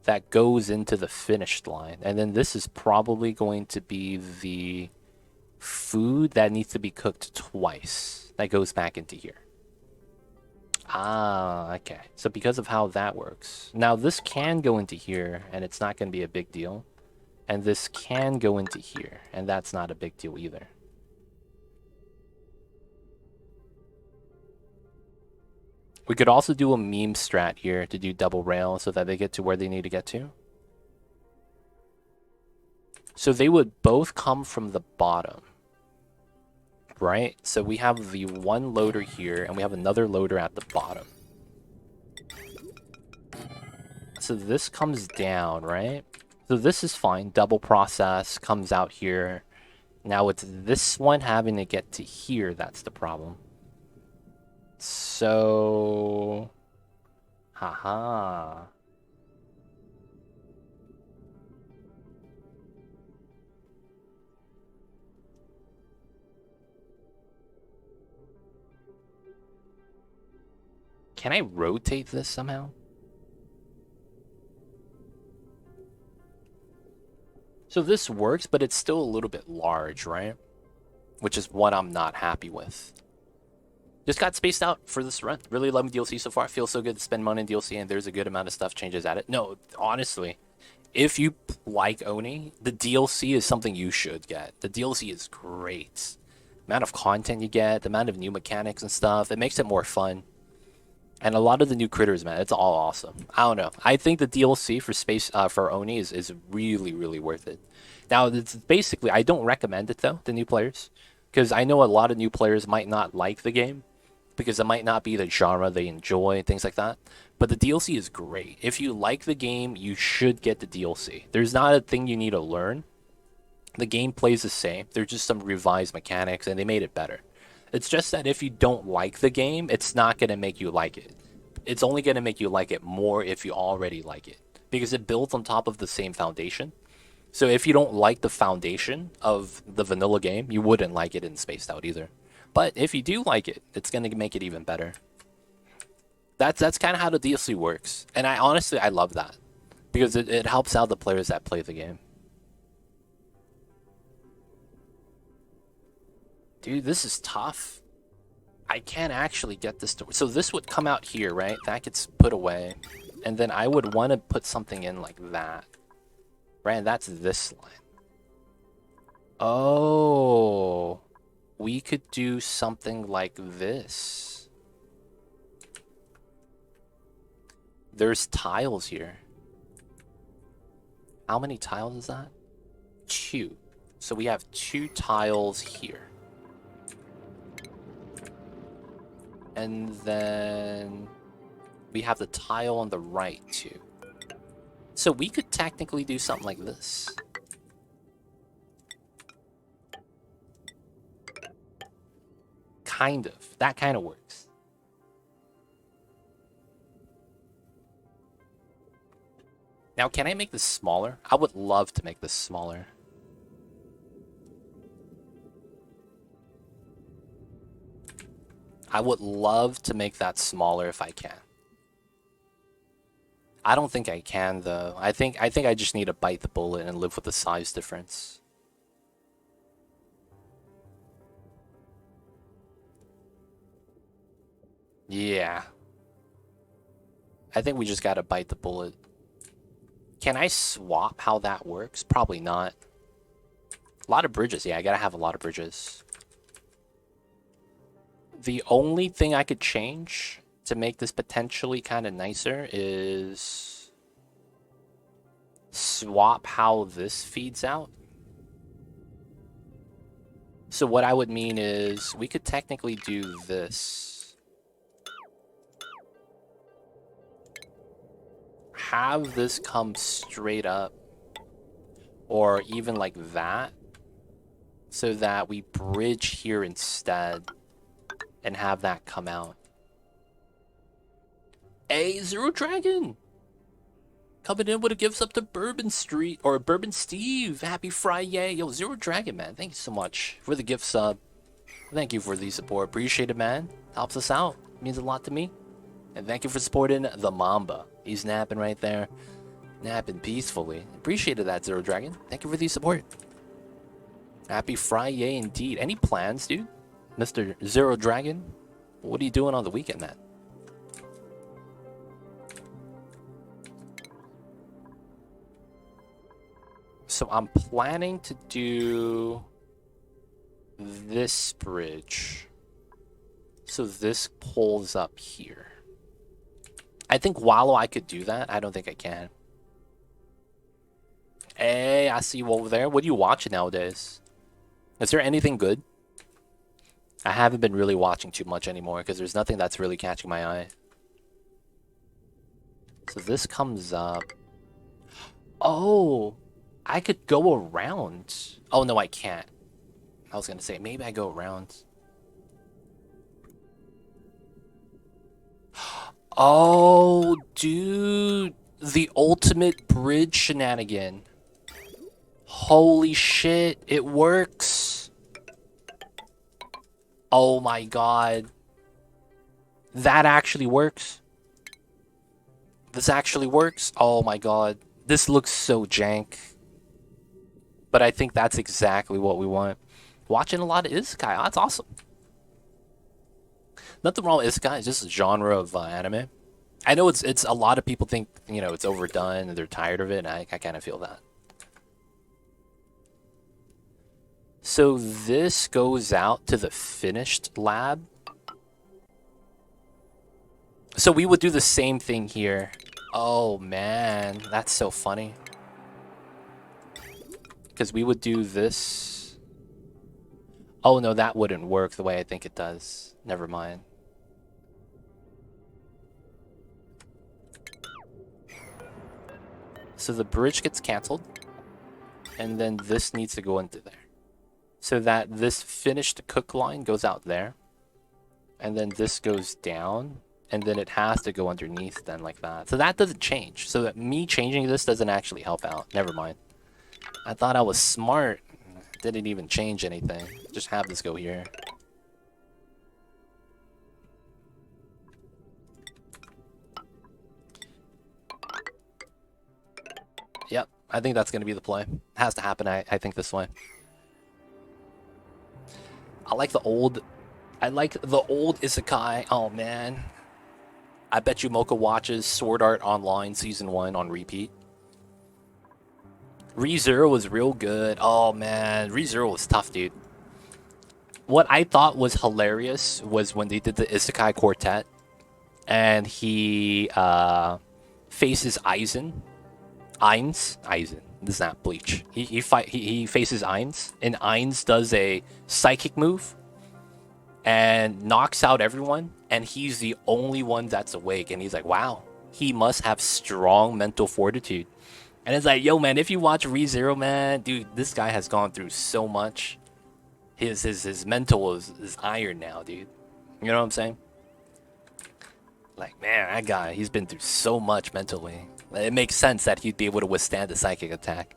that goes into the finished line. And then this is probably going to be the food that needs to be cooked twice. That goes back into here. Ah, okay. So because of how that works. Now this can go into here, and it's not going to be a big deal. And this can go into here, and that's not a big deal either. We could also do a meme strat here to do double rail so that they get to where they need to get to. So they would both come from the bottom. Right? So we have the one loader here, and we have another loader at the bottom. So this comes down, right? So this is fine. Double process comes out here. Now it's this one having to get to here that's the problem. So... Haha. Can I rotate this somehow? So this works, but it's still a little bit large, right? Which is what I'm not happy with. Just got spaced out for this run. Really loving DLC so far. Feels so good to spend money in DLC, and there's a good amount of stuff changes at it. No, honestly, if you like Oni, the DLC is something you should get. The DLC is great. The amount of content you get, the amount of new mechanics and stuff, it makes it more fun. And a lot of the new critters, man, it's all awesome. I don't know. I think the DLC for space for Oni is really really worth it. Now, it's basically I don't recommend it though to new players because I know a lot of new players might not like the game because it might not be the genre they enjoy, things like that. But the DLC is great. If you like the game, you should get the DLC. There's not a thing you need to learn. The game plays the same. There's just some revised mechanics, and they made it better. It's just that if you don't like the game, it's not going to make you like it. It's only going to make you like it more if you already like it. Because it builds on top of the same foundation. So if you don't like the foundation of the vanilla game, you wouldn't like it in Spaced Out either. But if you do like it, it's going to make it even better. That's kind of how the DLC works. And I honestly, I love that. Because it helps out the players that play the game. Dude, this is tough. I can't actually get this to... So this would come out here, right? That gets put away. And then I would want to put something in like that. Right? And that's this line. Oh. We could do something like this. There's tiles here. How many tiles is that? 2. So we have 2 tiles here. And then we have the tile on the right too. So we could technically do something like this. Kind of. That kind of works. Now, can I make this smaller? I would love to make this smaller. I would love to make that smaller if I can. I don't think I can though. I think I just need to bite the bullet and live with the size difference. Yeah. I think we just gotta bite the bullet. Can I swap how that works? Probably not. A lot of bridges. Yeah, I gotta have a lot of bridges. The only thing I could change to make this potentially kind of nicer is swap how this feeds out. So what I would mean is we could technically do this. Have this come straight up or even like that so that we bridge here instead and have that come out. Hey, Zero Dragon! Coming in with a gifts up to Bourbon Street, or Bourbon Steve. Happy Friday. Yo, Zero Dragon, man. Thank you so much for the gift sub. Thank you for the support. Appreciate it, man. Helps us out. Means a lot to me. And thank you for supporting the Mamba. He's napping right there. Napping peacefully. Appreciated that, Zero Dragon. Thank you for the support. Happy Friday indeed. Any plans, dude? Mr. Zero Dragon? What are you doing on the weekend, man? So I'm planning to do this bridge. So this pulls up here. I think Wallow I could do that. I don't think I can. Hey, I see you over there. What are you watching nowadays? Is there anything good? I haven't been really watching too much anymore because there's nothing that's really catching my eye. So this comes up. Oh, I could go around. Oh, no, I can't. I was going to say, maybe I go around. Oh, dude. The ultimate bridge shenanigan. Holy shit, it works. Oh my god. That actually works. This actually works. Oh my god. This looks so jank. But I think that's exactly what we want. Watching a lot of Isekai. Oh, that's awesome. Nothing wrong with Isekai. It's just a genre of anime. I know it's a lot of people think, you know, it's overdone and they're tired of it, and I kind of feel that. So this goes out to the finished lab. So we would do the same thing here. Oh man, that's so funny. Because we would do this. Oh no, that wouldn't work the way I think it does. Never mind. So the bridge gets canceled. And then this needs to go into there. So that this finished cook line goes out there. And then this goes down. And then it has to go underneath then like that. So that doesn't change. So that me changing this doesn't actually help out. Never mind. I thought I was smart. Didn't even change anything. Just have this go here. Yep, I think that's going to be the play. It has to happen, I think, this way. I like the old isekai. Oh, man. I bet you Mocha watches Sword Art Online Season 1 on repeat. ReZero was real good. Oh, man. ReZero was tough, dude. What I thought was hilarious was when they did the Isekai Quartet. And he faces Aizen. Aizen. This is not Bleach. He faces Ainz. And Ainz does a psychic move. And knocks out everyone. And he's the only one that's awake. And he's like, wow. He must have strong mental fortitude. And it's like, yo, man, if you watch ReZero, man, dude, this guy has gone through so much. His mental is iron now, dude. You know what I'm saying? Like, man, that guy, he's been through so much mentally. It makes sense that he'd be able to withstand a psychic attack.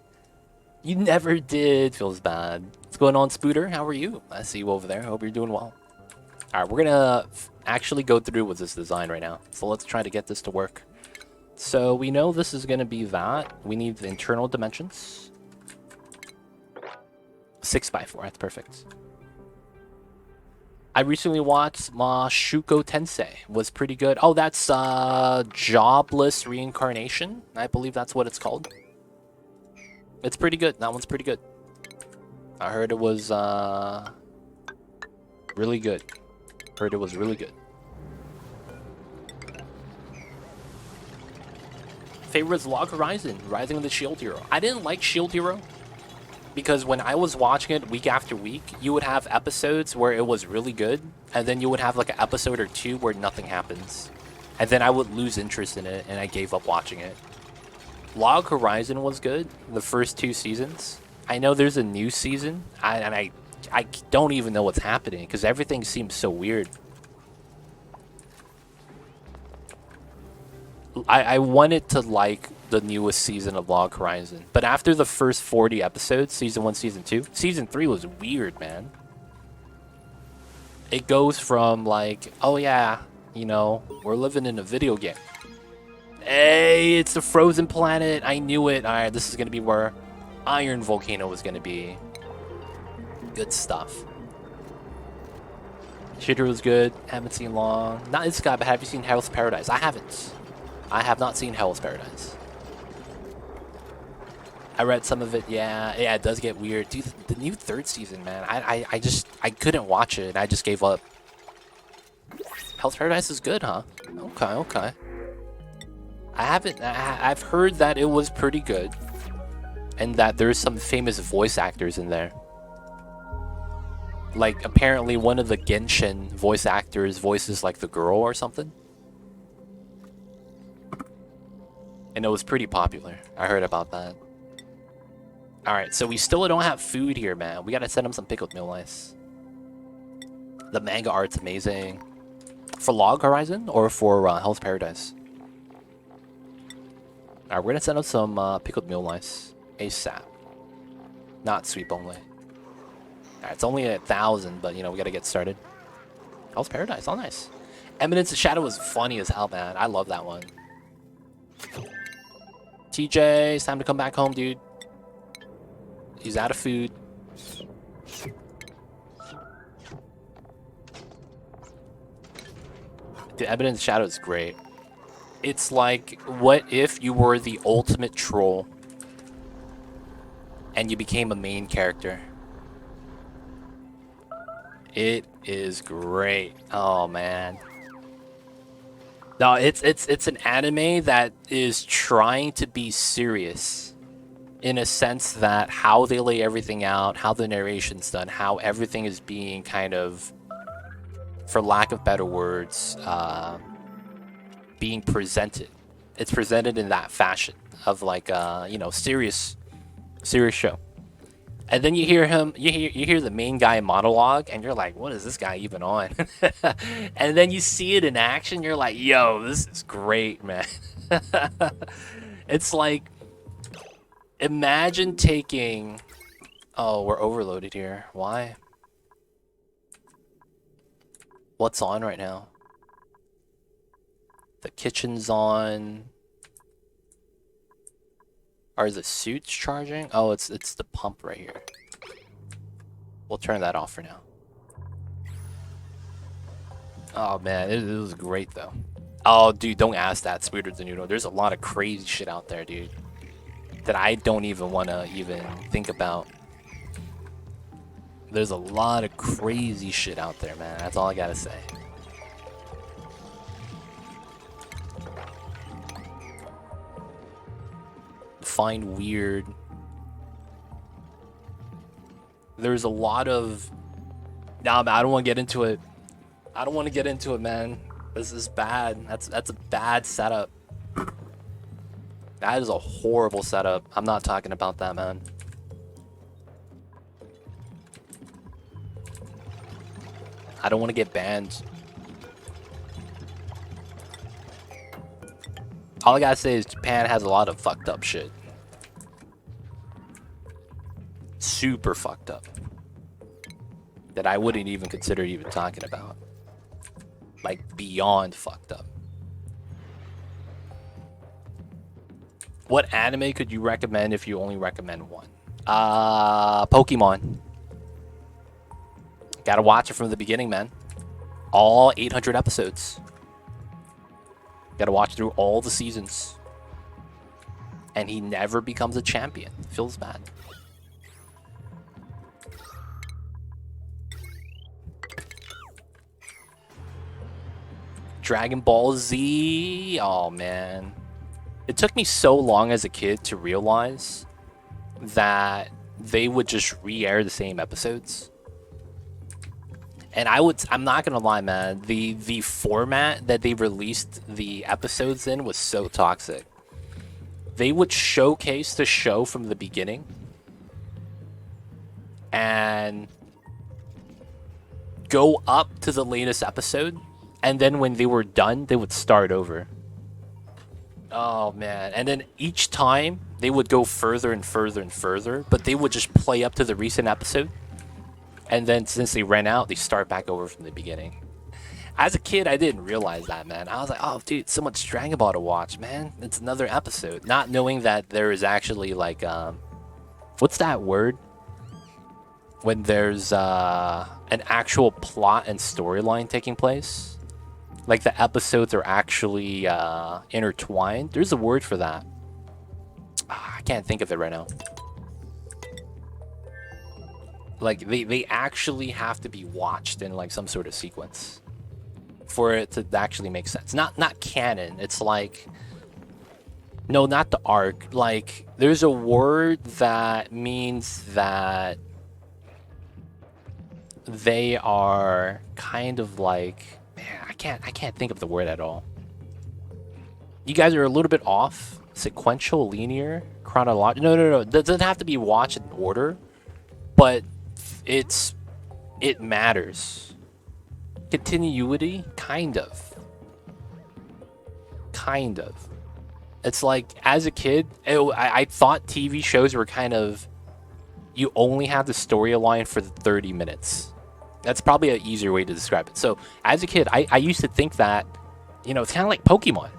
You never did. Feels bad. What's going on, Spooter? How are you? I see you over there. Hope you're doing well. All right, we're going to actually go through with this design right now. So let's try to get this to work. So we know this is going to be that. We need the internal dimensions. 6x4, that's perfect. I recently watched Mashuko Tensei. Was pretty good. Oh, that's Jobless Reincarnation. I believe that's what it's called. It's pretty good. That one's pretty good. I heard it was really good. Heard it was really good. Favorites: Log Horizon, Rising of the Shield Hero. I didn't like Shield Hero because when I was watching it week after week, you would have episodes where it was really good, and then you would have like an episode or two where nothing happens. And then I would lose interest in it, and I gave up watching it. Log Horizon was good, the first 2 seasons. I know there's a new season, and I don't even know what's happening, because everything seems so weird. I wanted to like the newest season of Log Horizon, but after the first 40 episodes, season 1, season 2, season 3 was weird, man. It goes from like, oh yeah, you know, we're living in a video game. Hey, it's the frozen planet. I knew it. All right, this is going to be where Iron Volcano was going to be. Good stuff. Shitter was good. Haven't seen long. Not this guy, but have you seen Hell's Paradise? I haven't. I have not seen Hell's Paradise. I read some of it. Yeah, it does get weird. Dude, the new 3rd season, man. I couldn't watch it. I just gave up. Hell's Paradise is good, huh? Okay. I've heard that it was pretty good. And that there's some famous voice actors in there. Like, apparently one of the Genshin voice actors voices like the girl or something. And it was pretty popular. I heard about that. Alright, so we still don't have food here, man. We gotta send him some pickled meal ice. The manga art's amazing. For Log Horizon or for Hell's Paradise? Alright, we're gonna send him some pickled meal ice. ASAP. Not sweep only. Alright, it's only 1,000, but you know, we gotta get started. Hell's Paradise, all nice. Eminence of Shadow was funny as hell, man. I love that one. TJ, it's time to come back home, dude. He's out of food. The Eminence of Shadow is great. It's like, what if you were the ultimate troll and you became a main character? It is great. Oh, man. No, it's an anime that is trying to be serious in a sense that how they lay everything out, how the narration's done, how everything is being kind of, for lack of better words, being presented. It's presented in that fashion of like serious show. And then you hear him, you hear the main guy monologue, and you're like, what is this guy even on? And then you see it in action, you're like, yo, this is great, man. It's like, imagine taking. Oh, we're overloaded here. Why? What's on right now? The kitchen's on. Are the suits charging? Oh, it's the pump right here. We'll turn that off for now. Oh man, it was great though. Oh dude, don't ask that, Sweeter Than Noodle. There's a lot of crazy shit out there, dude, that I don't even want to even think about. There's a lot of crazy shit out there, man. That's all I gotta say. Find weird. There's a lot of. Nah, I don't want to get into it. I don't want to get into it, man. This is bad. That's a bad setup. That is a horrible setup. I'm not talking about that, man. I don't want to get banned. All I gotta say is Japan has a lot of fucked up shit. Super fucked up. That I wouldn't even consider even talking about. Like, beyond fucked up. What anime could you recommend if you only recommend one? Pokemon. Gotta watch it from the beginning, man. All 800 episodes. Gotta watch through all the seasons. And he never becomes a champion. Feels bad. Dragon Ball Z. Oh, man. It took me so long as a kid to realize that they would just re-air the same episodes. And I'm not gonna lie, man, the format that they released the episodes in was so toxic. They would showcase the show from the beginning and go up to the latest episode, and then when they were done, they would start over. Oh man, and then each time they would go further and further and further, but they would just play up to the recent episode. And then since they ran out, they start back over from the beginning. As a kid, I didn't realize that, man. I was like, oh, dude, so much Dragon Ball to watch, man. It's another episode. Not knowing that there is actually, like, what's that word? When there's an actual plot and storyline taking place. Like, the episodes are actually intertwined. There's a word for that. I can't think of it right now. Like, they actually have to be watched in, like, some sort of sequence for it to actually make sense. Not canon. It's like... No, not the arc. Like, there's a word that means that they are kind of like... Man, I can't think of the word at all. You guys are a little bit off. Sequential, linear, chronological. No. It doesn't have to be watched in order, but it matters. Continuity, kind of. It's like, as a kid, I thought TV shows were kind of, you only have the storyline for the 30 minutes. That's probably an easier way to describe it. So, as a kid, I used to think that, it's kind of like Pokemon.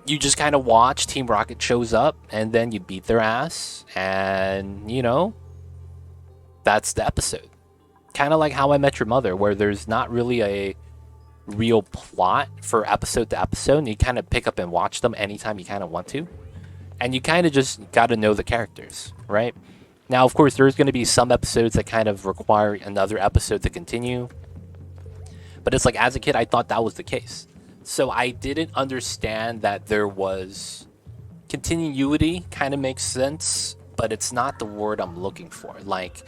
You just kind of watch Team Rocket shows up, and then you beat their ass, and, that's the episode. Kind of like How I Met Your Mother, where there's not really a real plot for episode to episode, and you kind of pick up and watch them anytime you kind of want to. And you kind of just got to know the characters, right? Now, of course, there's going to be some episodes that kind of require another episode to continue. But it's like, as a kid, I thought that was the case. So I didn't understand that there was continuity. Kind of makes sense, but it's not the word I'm looking for. Like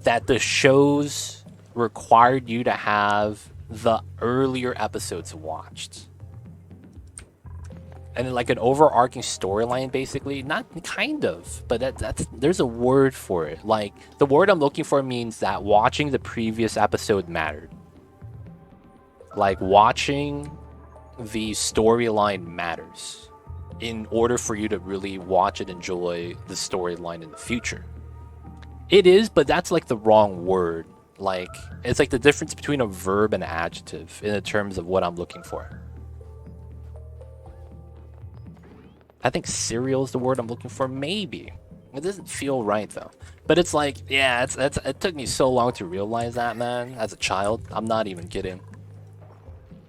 that the shows required you to have the earlier episodes watched. And then like an overarching storyline, basically. Not kind of, but that's there's a word for it. Like the word I'm looking for means that watching the previous episode mattered. Like watching the storyline matters in order for you to really watch and enjoy the storyline in the future. It is, but that's like the wrong word. Like it's like the difference between a verb and an adjective in the terms of what I'm looking for. I think serial is the word I'm looking for. Maybe it doesn't feel right though. But it's like, yeah, it took me so long to realize that, man. As a child, I'm not even kidding.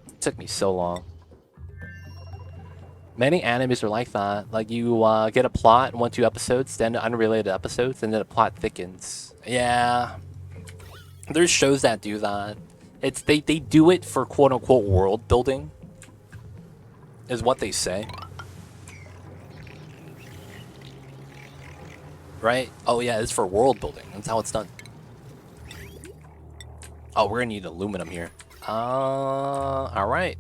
It took me so long. Many animes are like that. Like you get a plot in 1-2 episodes, then unrelated episodes, and then the plot thickens. Yeah, there's shows that do that. It's they do it for quote unquote world building, is what they say. Right? Oh yeah, it's for world building. That's how it's done. Oh, we're gonna need aluminum here. Alright.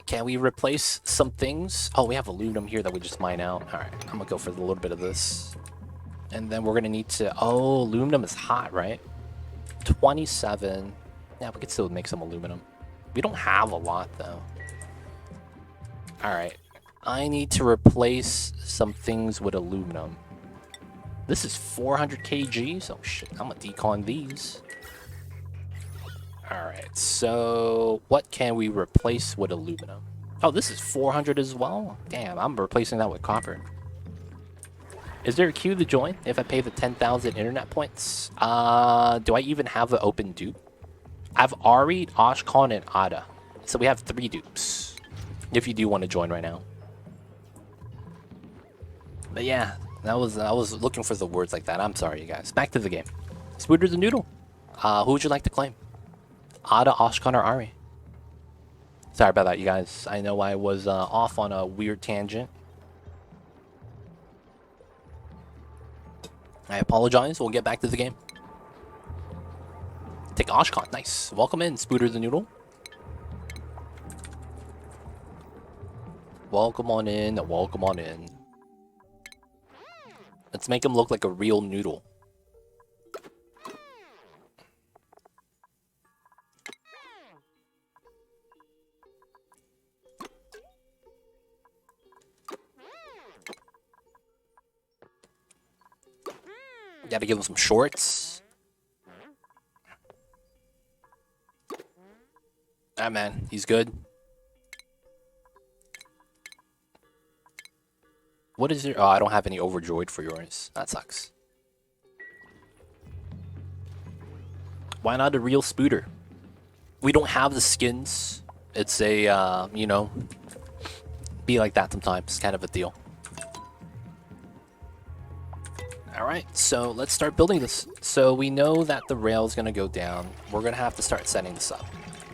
Can we replace some things? Oh, we have aluminum here that we just mine out. Alright, I'm gonna go for a little bit of this. And then we're gonna need to... Oh, aluminum is hot, right? 27. Yeah, we could still make some aluminum. We don't have a lot, though. Alright. I need to replace some things with aluminum. This is 400 kgs. Oh shit, I'm gonna decon these. Alright, so what can we replace with aluminum? Oh, this is 400 as well? Damn, I'm replacing that with copper. Is there a queue to join if I pay the 10,000 internet points? Do I even have an open dupe? I have Ari, Oshkon, and Ada. So we have 3 dupes. If you do want to join right now. But yeah, I was looking for the words like that. I'm sorry, you guys. Back to the game. Spooters and Noodle. Who would you like to claim? Ada, Oshkon, or Ari? Sorry about that, you guys. I know I was off on a weird tangent. I apologize. We'll get back to the game. Take Oshkon. Nice. Welcome in, Spooters and Noodle. Welcome on in. Welcome on in. Let's make him look like a real noodle. Gotta give him some shorts. Ah, man, he's good. What is your... Oh, I don't have any overjoyed for yours. That sucks. Why not a real Spooter? We don't have the skins. It's a, you know, be like that sometimes. Kind of a deal. Alright, so let's start building this. So we know that the rail is going to go down. We're going to have to start setting this up.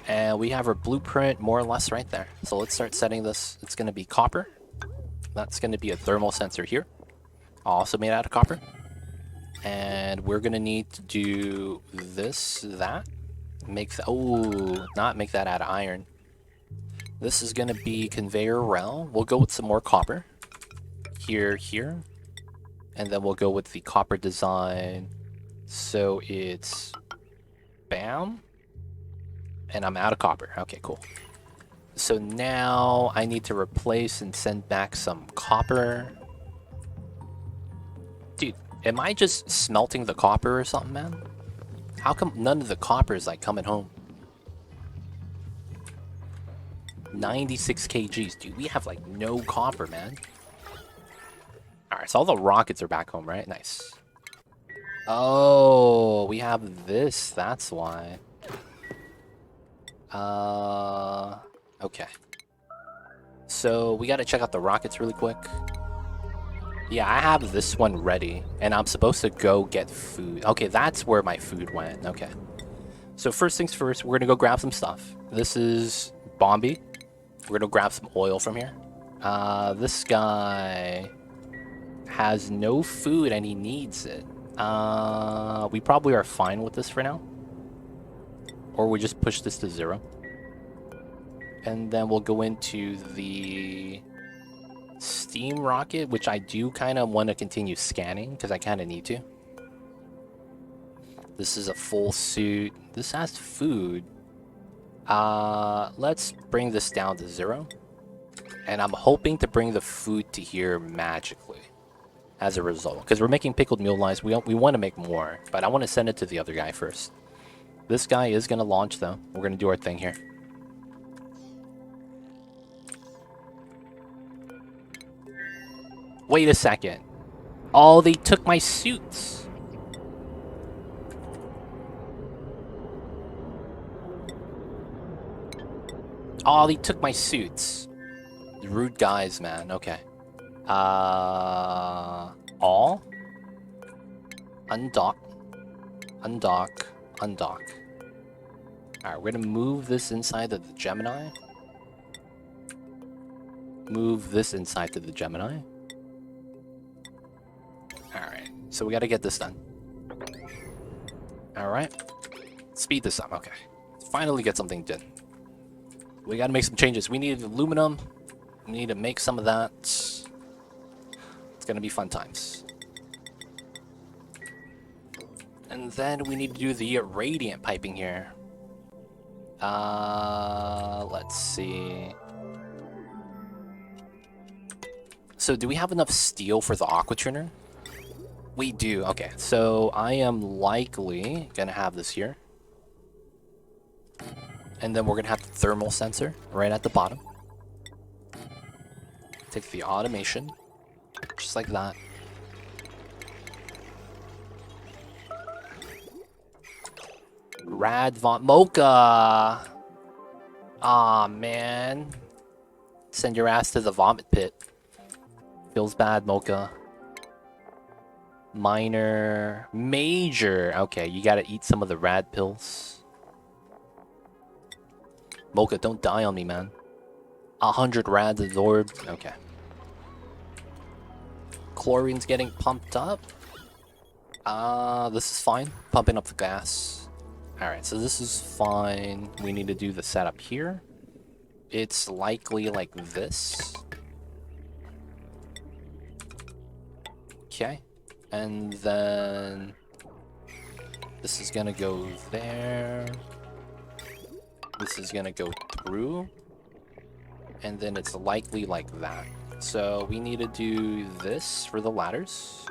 And we have our blueprint more or less right there. So let's start setting this. It's going to be copper. That's going to be a thermal sensor here. Also made out of copper. And we're going to need to do this, that. Make that... Oh, not make that out of iron. This is going to be conveyor rail. We'll go with some more copper. Here, here. And then we'll go with the copper design. So it's... Bam. And I'm out of copper. Okay, cool. So now I need to replace and send back some copper. Dude, am I just smelting the copper or something, man? How come none of the copper is like coming home? 96 kgs, dude. We have like no copper, man. Alright, so all the rockets are back home, right? Nice. Oh, we have this. That's why. Okay. So we gotta check out the rockets really quick. Yeah, I have this one ready, and I'm supposed to go get food. Okay, that's where my food went. Okay. So first things first, we're gonna go grab some stuff. This is Bombi. We're gonna grab some oil from here. This guy has no food and he needs it. We probably are fine with this for now. Or we just push this to 0. And then we'll go into the steam rocket, which I do kind of want to continue scanning because I kind of need to. This is a full suit. This has food. Let's bring this down to 0. And I'm hoping to bring the food to here magically as a result. Because we're making pickled mule lines. We want to make more. But I want to send it to the other guy first. This guy is going to launch, though. We're going to do our thing here. Wait a second. Oh, they took my suits. Oh, they took my suits. Rude guys, man. Okay. All. Undock. Undock. Undock. Alright, we're gonna move this inside of the Gemini. Move this inside to the Gemini. Alright, so we gotta get this done. Alright. Speed this up, okay. Finally get something done. We gotta make some changes. We need aluminum. We need to make some of that. It's gonna be fun times. And then we need to do the radiant piping here. Let's see. So do we have enough steel for the aqua tuner? We do, okay. So I am likely gonna have this here. And then we're gonna have the thermal sensor right at the bottom. Take the automation, just like that. Rad Von Mocha. Aw, man. Send your ass to the vomit pit. Feels bad, Mocha. Minor. Major. Okay, you gotta eat some of the rad pills. Mocha, don't die on me, man. 100 rads absorbed. Okay. Chlorine's getting pumped up. This is fine. Pumping up the gas. Alright, so this is fine. We need to do the setup here. It's likely like this. Okay. And then this is gonna go there. This is gonna go through. And then it's likely like that. So we need to do this for the ladders.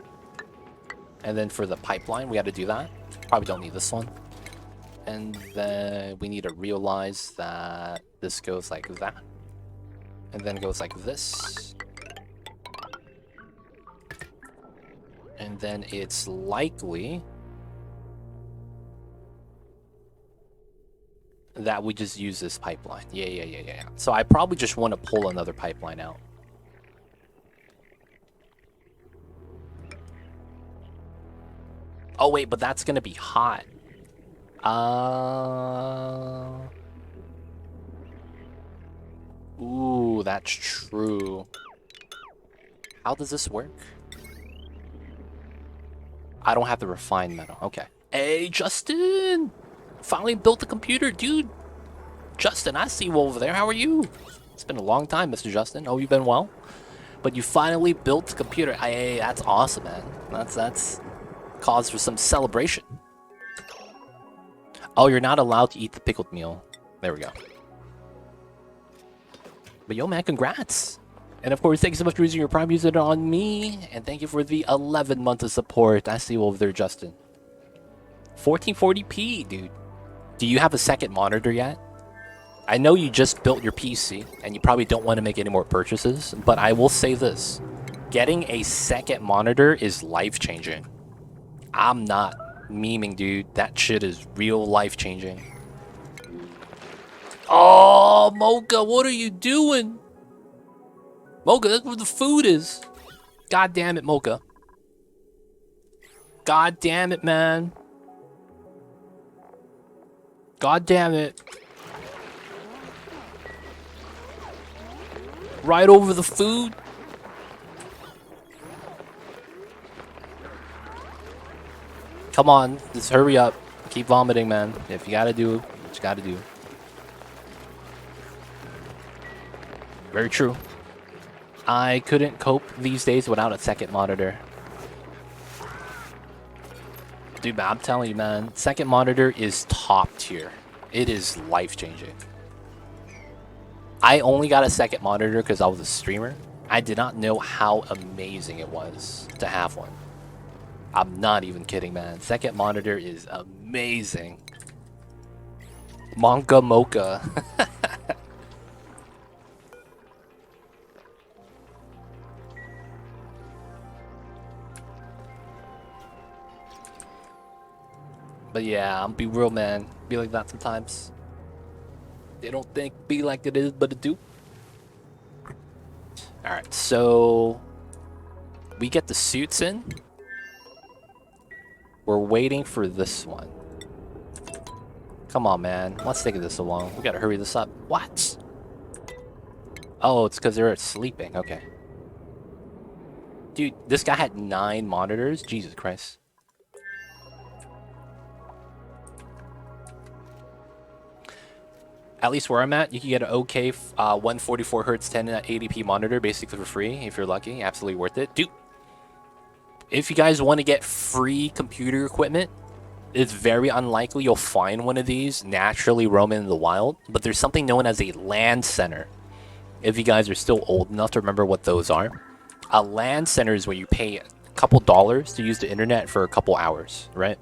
And then for the pipeline, we got to do that. Probably don't need this one. And then we need to realize that this goes like that. And then goes like this. And then it's likely that we just use this pipeline. Yeah. So I probably just want to pull another pipeline out. Oh wait, but that's gonna be hot. Ooh, that's true. How does this work? I don't have the refined metal. Okay. Hey, Justin! Finally built the computer, dude. Justin, I see you over there. How are you? It's been a long time, Mr. Justin. Oh, you've been well? But you finally built the computer. Hey, that's awesome, man. That's cause for some celebration. Oh, you're not allowed to eat the pickled meal. There we go. But yo, man, congrats. And of course, thank you so much for using your Prime user on me. And thank you for the 11 months of support. I see you over there, Justin. 1440p, dude. Do you have a second monitor yet? I know you just built your PC, and you probably don't want to make any more purchases, but I will say this. Getting a second monitor is life-changing. I'm not memeing, dude. That shit is real life-changing. Oh, Mocha, what are you doing? Mocha, that's where the food is. God damn it, Mocha. God damn it, man. God damn it. Right over the food. Come on, just hurry up. Keep vomiting, man. If you gotta do what you gotta do. Very true. I couldn't cope these days without a second monitor. Dude, I'm telling you, man, second monitor is top tier. It is life-changing. I only got a second monitor because I was a streamer. I did not know how amazing it was to have one. I'm not even kidding, man. Second monitor is amazing. Manga mocha. But yeah, I'll be real, man. Be like that sometimes. They don't think be like it is, but it do. Alright, so we get the suits in. We're waiting for this one. Come on, man. What's taking this so long? We gotta hurry this up. What? Oh, it's because they're sleeping. Okay. Dude, this guy had 9 monitors? Jesus Christ. At least where I'm at, you can get an okay 144 Hz 1080p monitor basically for free if you're lucky. Absolutely worth it. Dude, if you guys want to get free computer equipment, it's very unlikely you'll find one of these naturally roaming in the wild. But there's something known as a LAN center. If you guys are still old enough to remember what those are. A LAN center is where you pay a couple dollars to use the internet for a couple hours, right?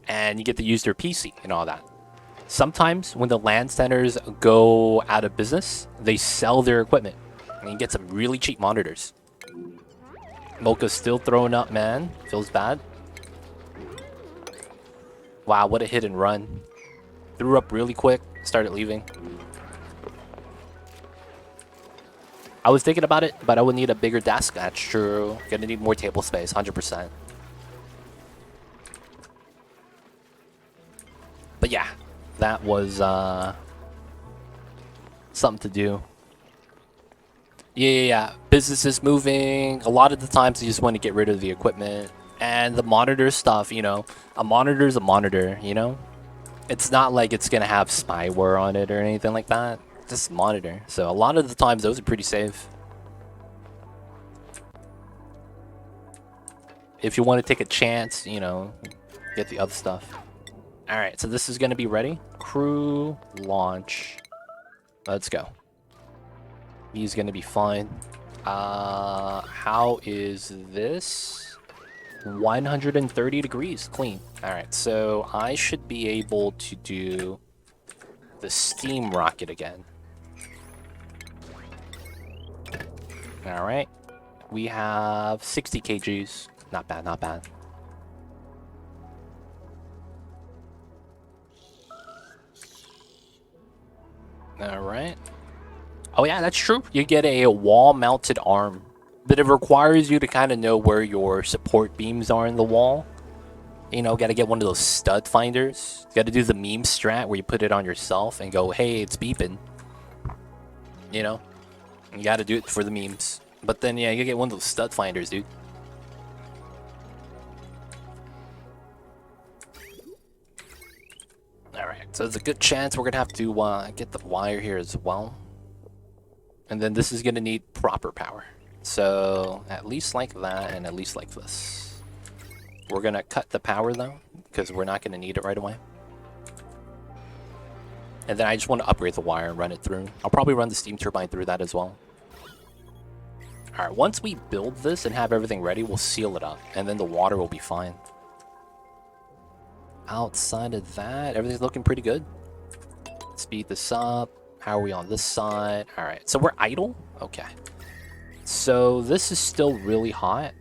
And you get to use their PC and all that. Sometimes when the LAN centers go out of business, they sell their equipment. And you get some really cheap monitors. Mocha's still throwing up, man. Feels bad. Wow, what a hit and run. Threw up really quick, started leaving. I was thinking about it, but I would need a bigger desk. That's true. Gonna need more table space, 100%. But yeah, that was something to do. Yeah. Business is moving. A lot of the times you just want to get rid of the equipment. And the monitor stuff, you know, a monitor is a monitor, you know? It's not like it's going to have spyware on it or anything like that. It's just a monitor. So a lot of the times those are pretty safe. If you want to take a chance, you know, get the other stuff. Alright, so this is going to be ready. Crew launch. Let's go. He's going to be fine. How is this? 130 degrees, clean. Alright, so I should be able to do the steam rocket again. Alright. We have 60 kgs. Not bad, not bad. Alright. Oh yeah, that's true. You get a wall-mounted arm. But it requires you to kind of know where your support beams are in the wall. You know, gotta get one of those stud finders. Gotta do the meme strat where you put it on yourself and go, hey, it's beeping. You know? You gotta do it for the memes. But then, yeah, you get one of those stud finders, dude. Alright, so there's a good chance we're gonna have to get the wire here as well. And then this is gonna need proper power. So, at least like that, and at least like this. We're gonna cut the power though, because we're not gonna need it right away. And then I just want to upgrade the wire and run it through. I'll probably run the steam turbine through that as well. Alright, once we build this and have everything ready, we'll seal it up, and then the water will be fine. Outside of that, everything's looking pretty good. Speed this up. How are we on this side? Alright, so we're idle? Okay. So this is still really hot.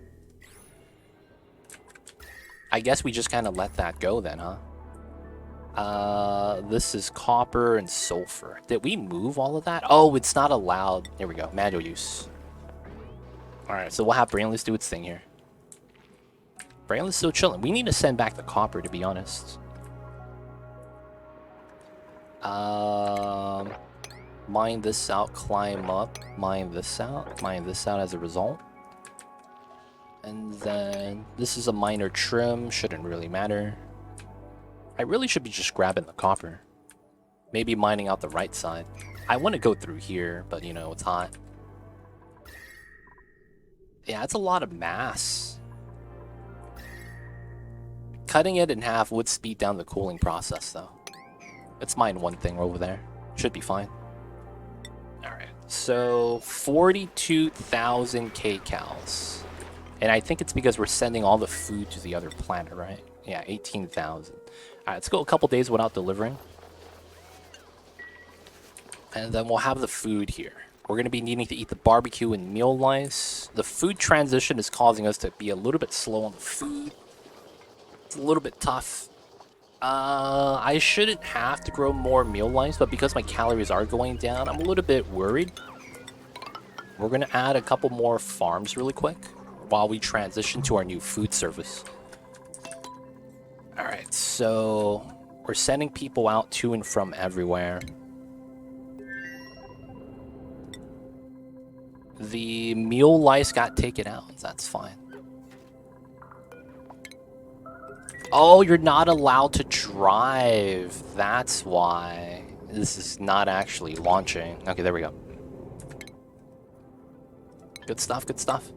I guess we just kind of let that go then, huh? This is copper and sulfur. Did we move all of that? Oh, it's not allowed. There we go. Manual use. Alright, so we'll have Brainless do its thing here. Brainless still chilling. We need to send back the copper, to be honest. Mine this out, climb up, mine this out as a result. And then this is a minor trim, shouldn't really matter. I really should be just grabbing the copper. Maybe mining out the right side. I want to go through here, but you know, it's hot. Yeah, it's a lot of mass. Cutting it in half would speed down the cooling process, though. Let's mine one thing over there. Should be fine. Alright, so 42,000 kcals. And I think it's because we're sending all the food to the other planet, right? Yeah, 18,000. Alright, let's go a couple days without delivering. And then we'll have the food here. We're going to be needing to eat the barbecue and meal lice. The food transition is causing us to be a little bit slow on the food. It's a little bit tough. I shouldn't have to grow more meal lice, but because my calories are going down, I'm a little bit worried. We're going to add a couple more farms really quick while we transition to our new food service. Alright, so we're sending people out to and from everywhere. The meal lice got taken out. That's fine. Oh, you're not allowed to drive. That's why. This is not actually launching. Okay, there we go. Good stuff, good stuff.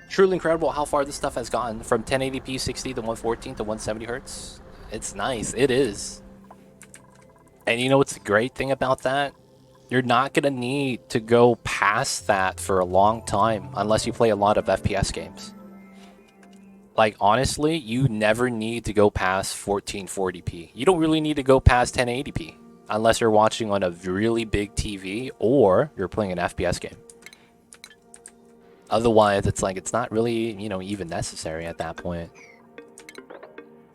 Truly incredible how far this stuff has gotten. From 1080p 60 to 114 to 170 hertz. It's nice. It is. And you know what's the great thing about that? You're not going to need to go past that for a long time unless you play a lot of FPS games. Like, honestly, you never need to go past 1440p. You don't really need to go past 1080p unless you're watching on a really big TV or you're playing an FPS game. Otherwise, it's like, it's not really, you know, even necessary at that point.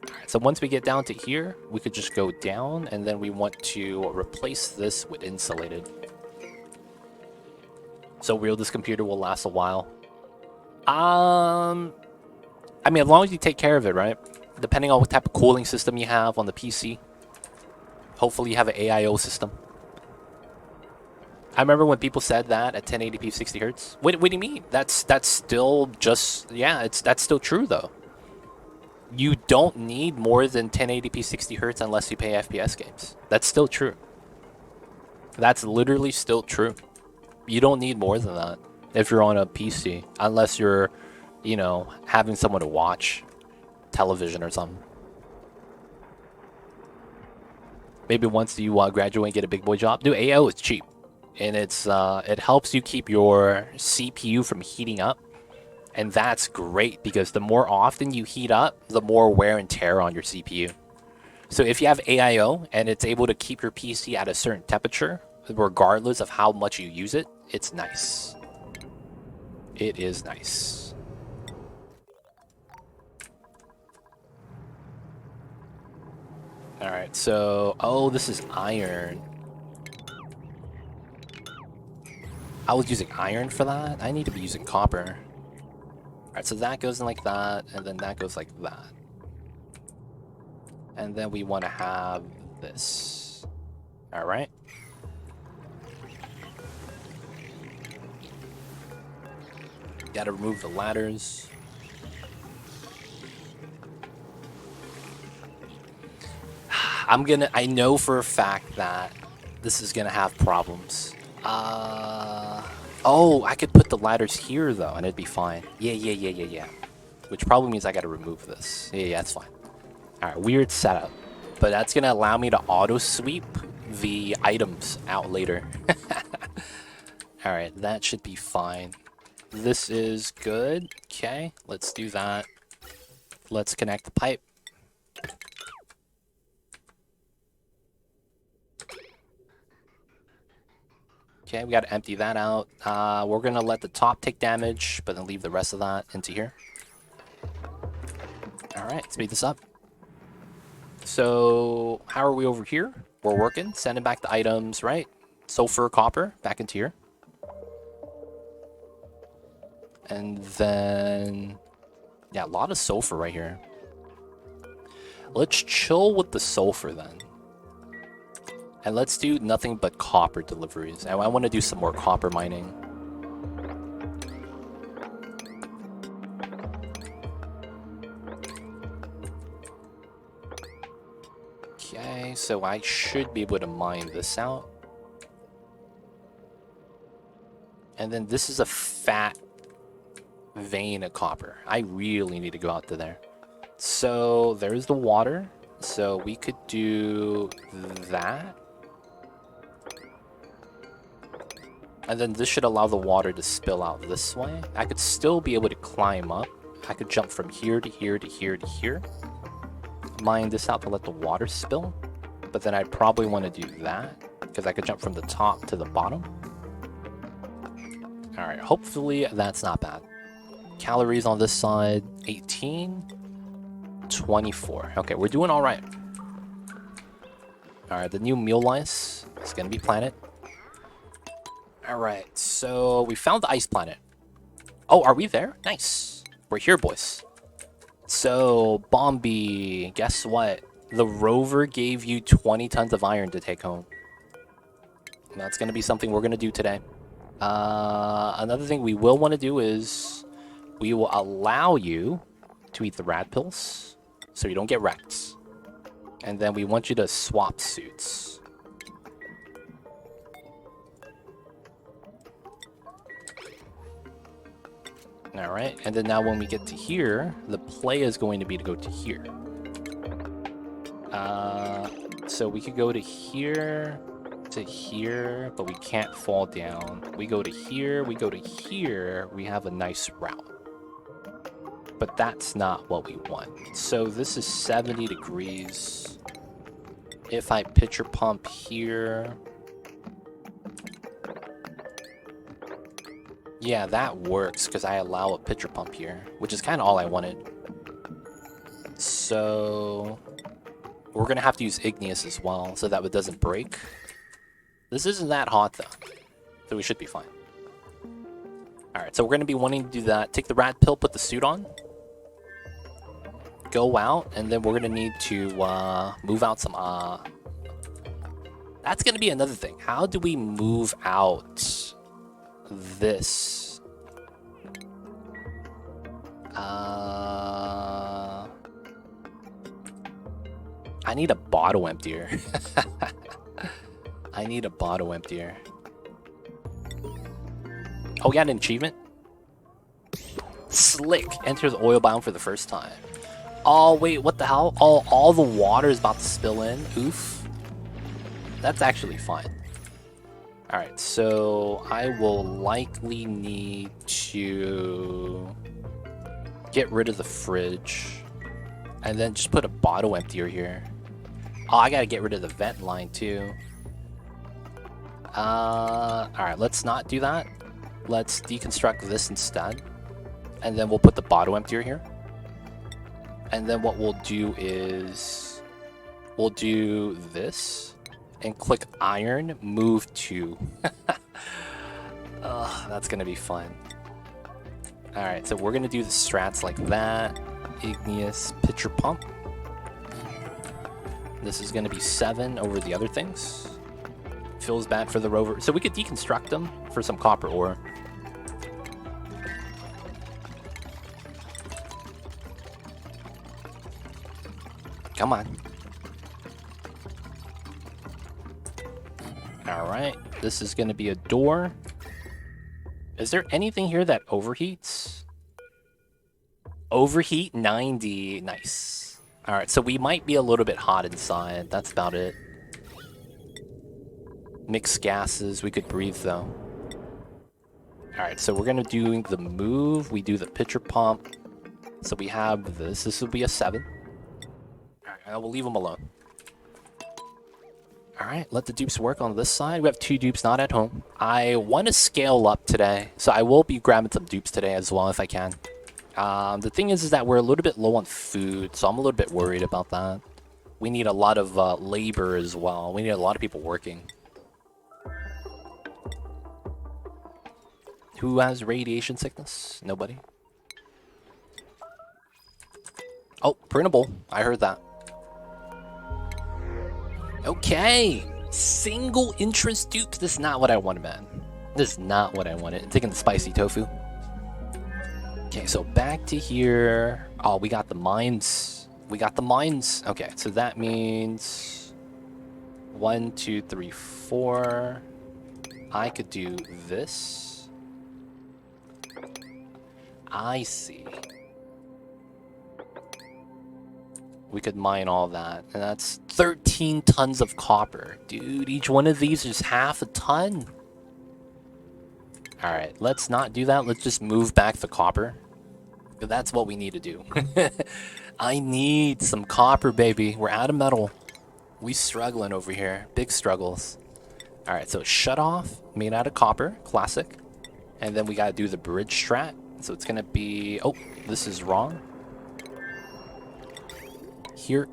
Alright, so once we get down to here, we could just go down, and then we want to replace this with insulated. So real, this computer will last a while. I mean, as long as you take care of it, right? Depending on what type of cooling system you have on the PC. Hopefully you have an AIO system. I remember when people said that at 1080p 60 hertz. What do you mean? That's still just, yeah, that's still true though. You don't need more than 1080p 60 hertz unless you play FPS games. That's still true. That's literally still true. You don't need more than that if you're on a PC, unless you're, you know, having someone to watch television or something. Maybe once you graduate and get a big boy job. Dude, AIO is cheap. And it's it helps you keep your CPU from heating up. And that's great because the more often you heat up, the more wear and tear on your CPU. So if you have AIO and it's able to keep your PC at a certain temperature, regardless of how much you use it, it's nice. It is nice. Alright, so... Oh, this is iron. I was using iron for that? I need to be using copper. Alright, so that goes in like that, and then that goes like that. And then we want to have this. Alright. Gotta remove the ladders. I know for a fact that this is gonna have problems. Oh, I could put the ladders here though, and it'd be fine. Yeah. Which probably means I gotta remove this. Yeah, that's fine. Alright, weird setup. But that's gonna allow me to auto sweep the items out later. Alright, that should be fine. This is good. Okay, let's do that. Let's connect the pipe. Okay, we gotta empty that out. We're gonna let the top take damage, but then leave the rest of that into here. Alright, speed this up. So, how are we over here? We're working, sending back the items, right? Sulfur, copper, back into here. And then... yeah, a lot of sulfur right here. Let's chill with the sulfur then. And let's do nothing but copper deliveries. And I want to do some more copper mining. Okay, so I should be able to mine this out. And then this is a fat vein of copper. I really need to go out to there. So there's the water. So we could do that. And then this should allow the water to spill out this way. I could still be able to climb up. I could jump from here to here to here to here. Mine this out to let the water spill. But then I'd probably want to do that, because I could jump from the top to the bottom. Alright, hopefully that's not bad. Calories on this side, 18. 24. Okay, we're doing alright. Alright, the new meal lice is going to be planted. Alright, so we found the ice planet. Oh, are we there? Nice. We're here, boys. So, Bombi, guess what? The rover gave you 20 tons of iron to take home. That's going to be something we're going to do today. Another thing we will want to do is we will allow you to eat the rad pills so you don't get wrecked. And then we want you to swap suits. Alright, and then now when we get to here, the play is going to be to go to here. So we could go to here, but we can't fall down. We go to here, we go to here, we have a nice route. But that's not what we want. So this is 70 degrees. If I pitcher pump here... Yeah, that works, because I allow a pitcher pump here, which is kind of all I wanted. So... we're going to have to use igneous as well, so that it doesn't break. This isn't that hot, though, so we should be fine. Alright, so we're going to be wanting to do that. Take the rat pill, put the suit on. Go out, and then we're going to need to move out some... That's going to be another thing. How do we move out this? I need a bottle emptier. I need a bottle emptier. Oh, we got an achievement? Slick. Enters oil biome for the first time. Oh, wait, what the hell? Oh, all the water is about to spill in. Oof. That's actually fine. Alright, so I will likely need to get rid of the fridge. And then just put a bottle emptier here. Oh, I gotta get rid of the vent line too. Alright, let's not do that. Let's deconstruct this instead. And then we'll put the bottle emptier here. And then what we'll do is... we'll do this. And click iron, move to. That's gonna be fun. Alright, so we're gonna do the strats like that. Igneous pitcher pump. This is gonna be 7 over the other things. Feels bad for the rover. So we could deconstruct them for some copper ore. Come on. Alright, this is gonna be a door. Is there anything here that overheats? Overheat 90. Nice. Alright, so we might be a little bit hot inside. That's about it. Mixed gases. We could breathe, though. Alright, so we're going to do the move. We do the pitcher pump. So we have this. This will be a 7. Alright, I will leave them alone. Alright, let the dupes work on this side. We have 2 dupes not at home. I want to scale up today. So I will be grabbing some dupes today as well if I can. The thing is that we're a little bit low on food, so I'm a little bit worried about that. We need a lot of labor as well. We need a lot of people working. Who has radiation sickness? Nobody. Oh, printable. I heard that. Okay. Single interest dupes? This is not what I wanted, man. This is not what I wanted. Taking the spicy tofu. Okay, so back to here. Oh, we got the mines. We got the mines. Okay, so that means 1, 2, 3, 4. I could do this. I see. We could mine all that, and that's 13 tons of copper. Dude, each one of these is half a ton. Alright, let's not do that. Let's just move back the copper. That's what we need to do. I need some copper, baby. We're out of metal. We struggling over here. Big struggles. Alright, so shut off, made out of copper. Classic. And then we gotta do the bridge strat. So it's gonna be... Oh, this is wrong. Here,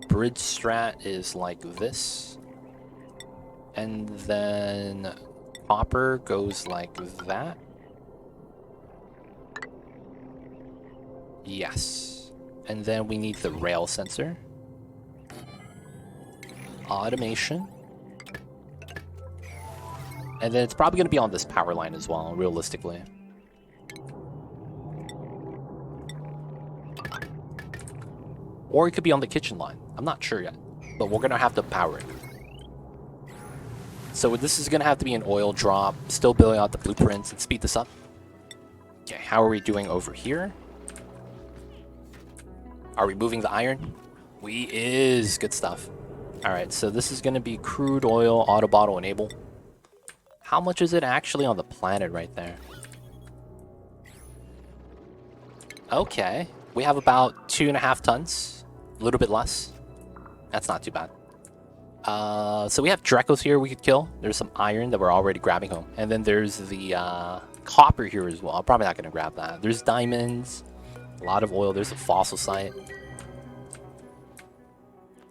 bridge strat is like this, and then copper goes like that. Yes, and then we need the rail sensor, automation, and then it's probably going to be on this power line as well, realistically. Or it could be on the kitchen line. I'm not sure yet. But we're going to have to power it. So this is going to have to be an oil drop. Still building out the blueprints and speed this up. Okay, how are we doing over here? Are we moving the iron? We is. Good stuff. Alright, so this is going to be crude oil, auto bottle enable. How much is it actually on the planet right there? Okay. We have about 2.5 tons. A little bit less. That's not too bad. So we have Drecos here we could kill. There's some iron that we're already grabbing home. And then there's the copper here as well. I'm probably not going to grab that. There's diamonds. A lot of oil. There's a fossil site.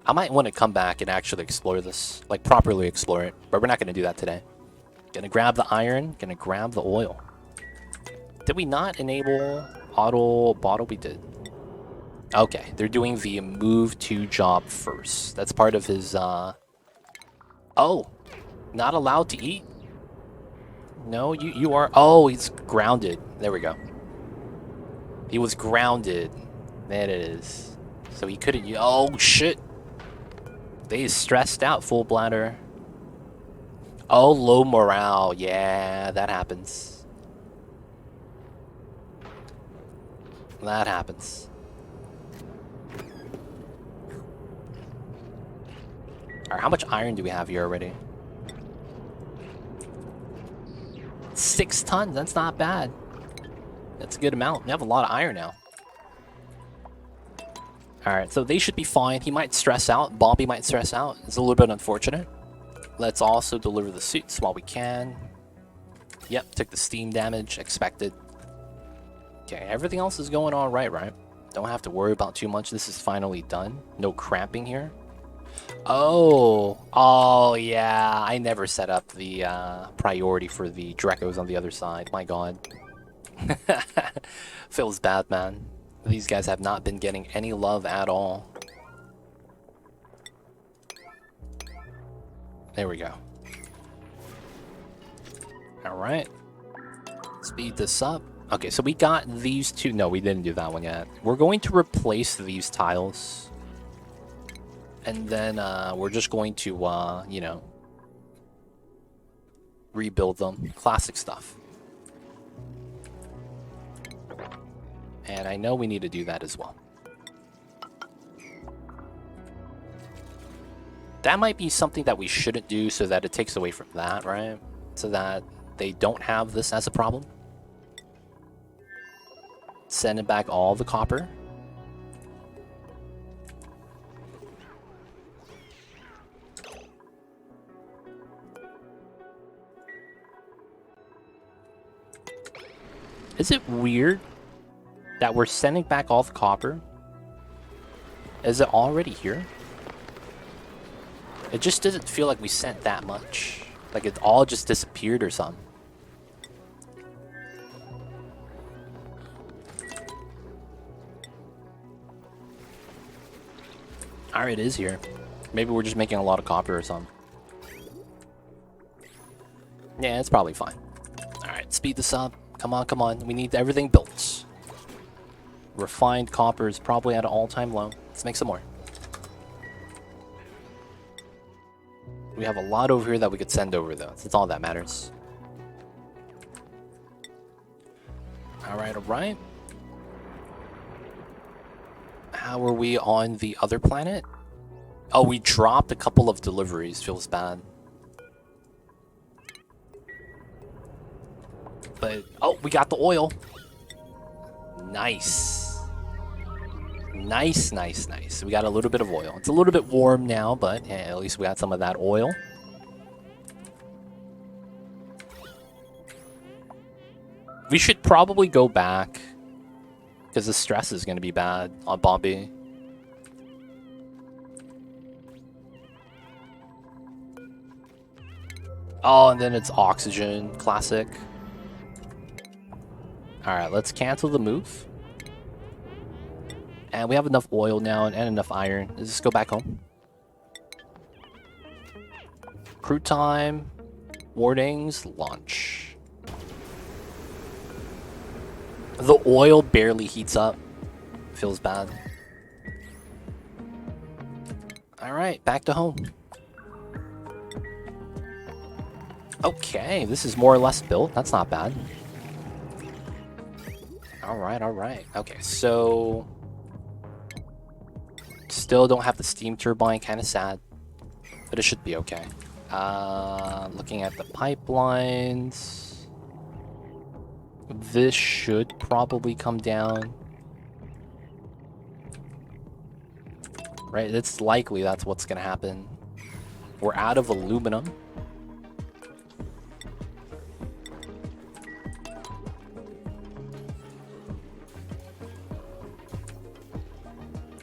I might want to come back and actually explore this. Like, properly explore it. But we're not going to do that today. Gonna grab the iron. Gonna grab the oil. Did we not enable auto bottle? We did. Okay, they're doing the move to job first. That's part of his, Oh, not allowed to eat? No, you are... Oh, he's grounded. There we go. He was grounded. There it is. So he couldn't... Oh, shit. They stressed out, full bladder. Oh, low morale. Yeah, that happens. That happens. Alright, how much iron do we have here already? 6 tons, that's not bad. That's a good amount. We have a lot of iron now. Alright, so they should be fine. He might stress out. Bobby might stress out. It's a little bit unfortunate. Let's also deliver the suits while we can. Yep, took the steam damage. Expected. Okay, everything else is going all right? Don't have to worry about too much. This is finally done. No cramping here. Oh yeah, I never set up the priority for the Drecos on the other side. My god. Feels bad, man. These guys have not been getting any love at all. There we go. Alright. Speed this up. Okay, so we got these two. No, we didn't do that one yet. We're going to replace these tiles. And then we're just going to, you know, rebuild them. Classic stuff. And I know we need to do that as well. That might be something that we shouldn't do so that it takes away from that, right? So that they don't have this as a problem. Sending back all the copper. Is it weird that we're sending back all the copper? Is it already here? It just doesn't feel like we sent that much. Like it all just disappeared or something. Alright, it is here. Maybe we're just making a lot of copper or something. Yeah, it's probably fine. Alright, speed this up. Come on, come on. We need everything built. Refined copper is probably at an all-time low. Let's make some more. We have a lot over here that we could send over, though. That's all that matters. Alright, alright. How are we on the other planet? Oh, we dropped a couple of deliveries. Feels bad. But, oh, we got the oil. Nice. Nice, nice, nice. We got a little bit of oil. It's a little bit warm now, but yeah, at least we got some of that oil. We should probably go back, because the stress is going to be bad on Bombay. Oh, and then it's oxygen. Classic. Alright, let's cancel the move. And we have enough oil now and enough iron. Let's just go back home. Crew time. Warnings. Launch. The oil barely heats up. Feels bad. Alright, back to home. Okay, this is more or less built. That's not bad. Alright, alright. Okay, so... Still don't have the steam turbine, kind of sad. But it should be okay. Looking at the pipelines... This should probably come down. Right, it's likely that's what's gonna happen. We're out of aluminum.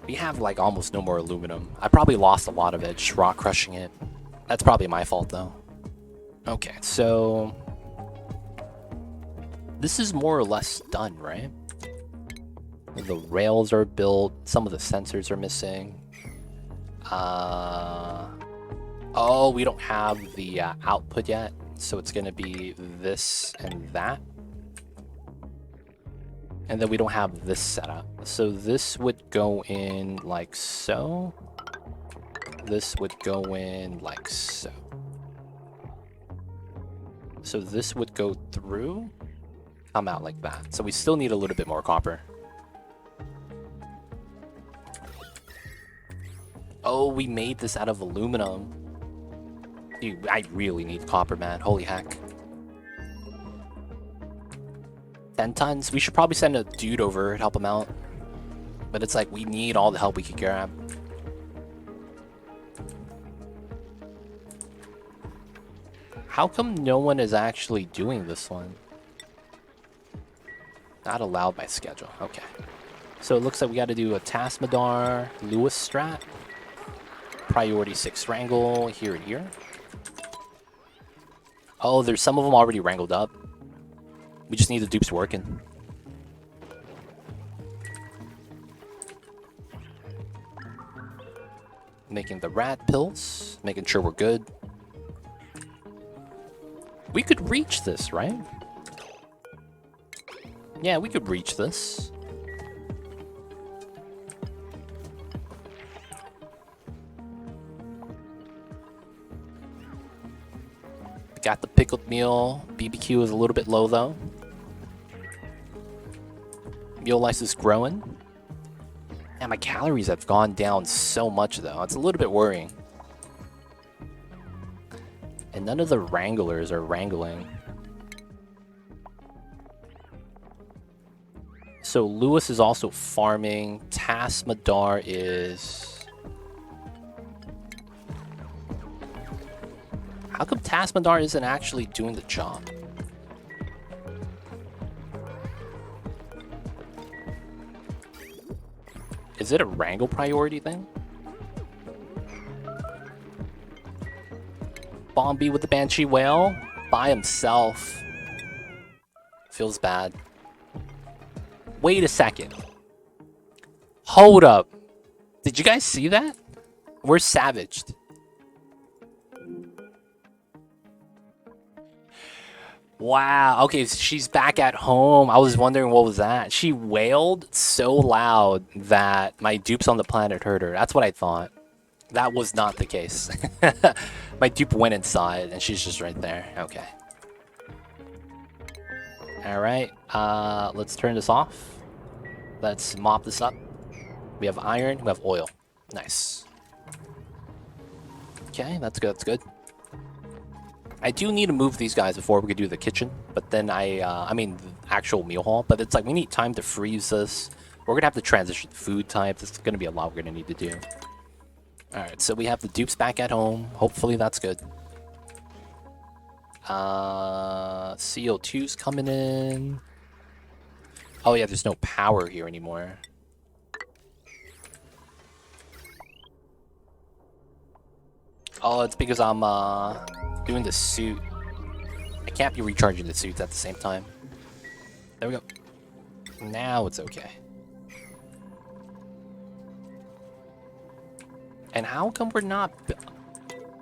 We have like almost no more aluminum. I probably lost a lot of it, just rock crushing it. That's probably my fault though. Okay, so... This is more or less done, right? The rails are built, some of the sensors are missing. Oh, we don't have the output yet, so it's gonna be this and that. And then we don't have this setup. So this would go in like so. This would go in like so. So this would go through, come out like that. So we still need a little bit more copper. Oh, we made this out of aluminum. Dude, I really need copper, man. Holy heck. 10 tons? We should probably send a dude over and help him out. But it's like, we need all the help we can grab. How come no one is actually doing this one? Not allowed by schedule. Okay. So it looks like we got to do a Tasmadar Lewis strat. Priority 6 wrangle here and here. Oh, there's some of them already wrangled up. We just need the dupes working. Making the rat pills. Making sure we're good. We could reach this, right? Yeah, we could reach this. Got the pickled meal. BBQ is a little bit low though. Meal lice is growing. And my calories have gone down so much though. It's a little bit worrying. And none of the wranglers are wrangling. So Lewis is also farming. Tasmadar is... How come Tasmadar isn't actually doing the job? Is it a wrangle priority thing? Bombi with the Banshee Whale by himself. Feels bad. Wait a second. Hold up. Did you guys see that? We're savaged. Wow. Okay, so she's back at home. I was wondering what was that. She wailed so loud that my dupes on the planet heard her. That's what I thought. That was not the case. My dupe went inside and she's just right there. Okay. Alright. Let's turn this off. Let's mop this up. We have iron, we have oil. Nice. Okay, that's good, that's good. I do need to move these guys before we could do the kitchen, but then I mean, the actual meal hall, but it's like we need time to freeze this. We're gonna have to transition food types. It's gonna be a lot we're gonna need to do. Alright, so we have the dupes back at home. Hopefully that's good. CO2's coming in. Oh yeah, there's no power here anymore. Oh, it's because I'm doing the suit. I can't be recharging the suits at the same time. There we go. Now it's okay. And how come we're not...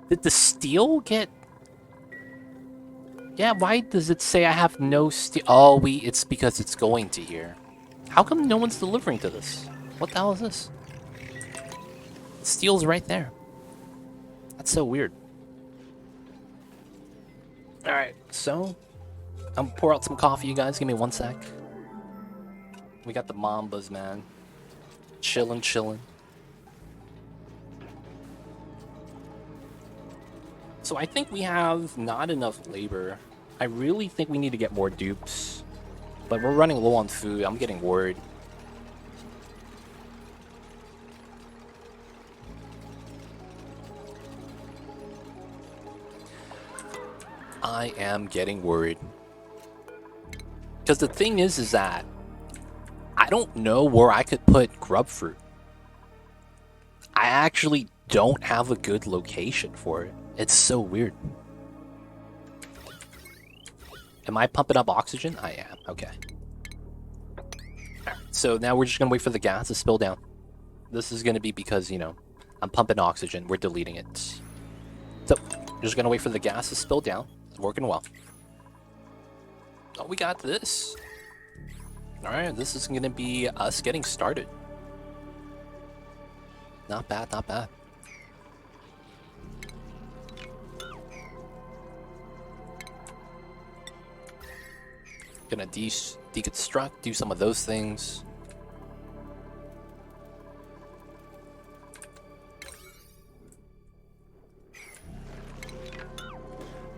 Did the steel get... Yeah, why does it say I have no steel? Oh, it's because it's going to here. How come no one's delivering to this? What the hell is this? Steel's right there. That's so weird. Alright, so... I'm gonna pour out some coffee, you guys. Give me 1 sec. We got the Mambas, man. Chillin', chillin'. So I think we have not enough labor. I really think we need to get more dupes. But we're running low on food. I'm getting worried. I am getting worried. Because the thing is that I don't know where I could put grub fruit. I actually don't have a good location for it. It's so weird. Am I pumping up oxygen? I am. Okay. Alright, so now we're just going to wait for the gas to spill down. This is going to be because, you know, I'm pumping oxygen. We're deleting it. So, just going to wait for the gas to spill down. It's working well. Oh, we got this. Alright, this is going to be us getting started. Not bad, not bad. Gonna deconstruct, do some of those things.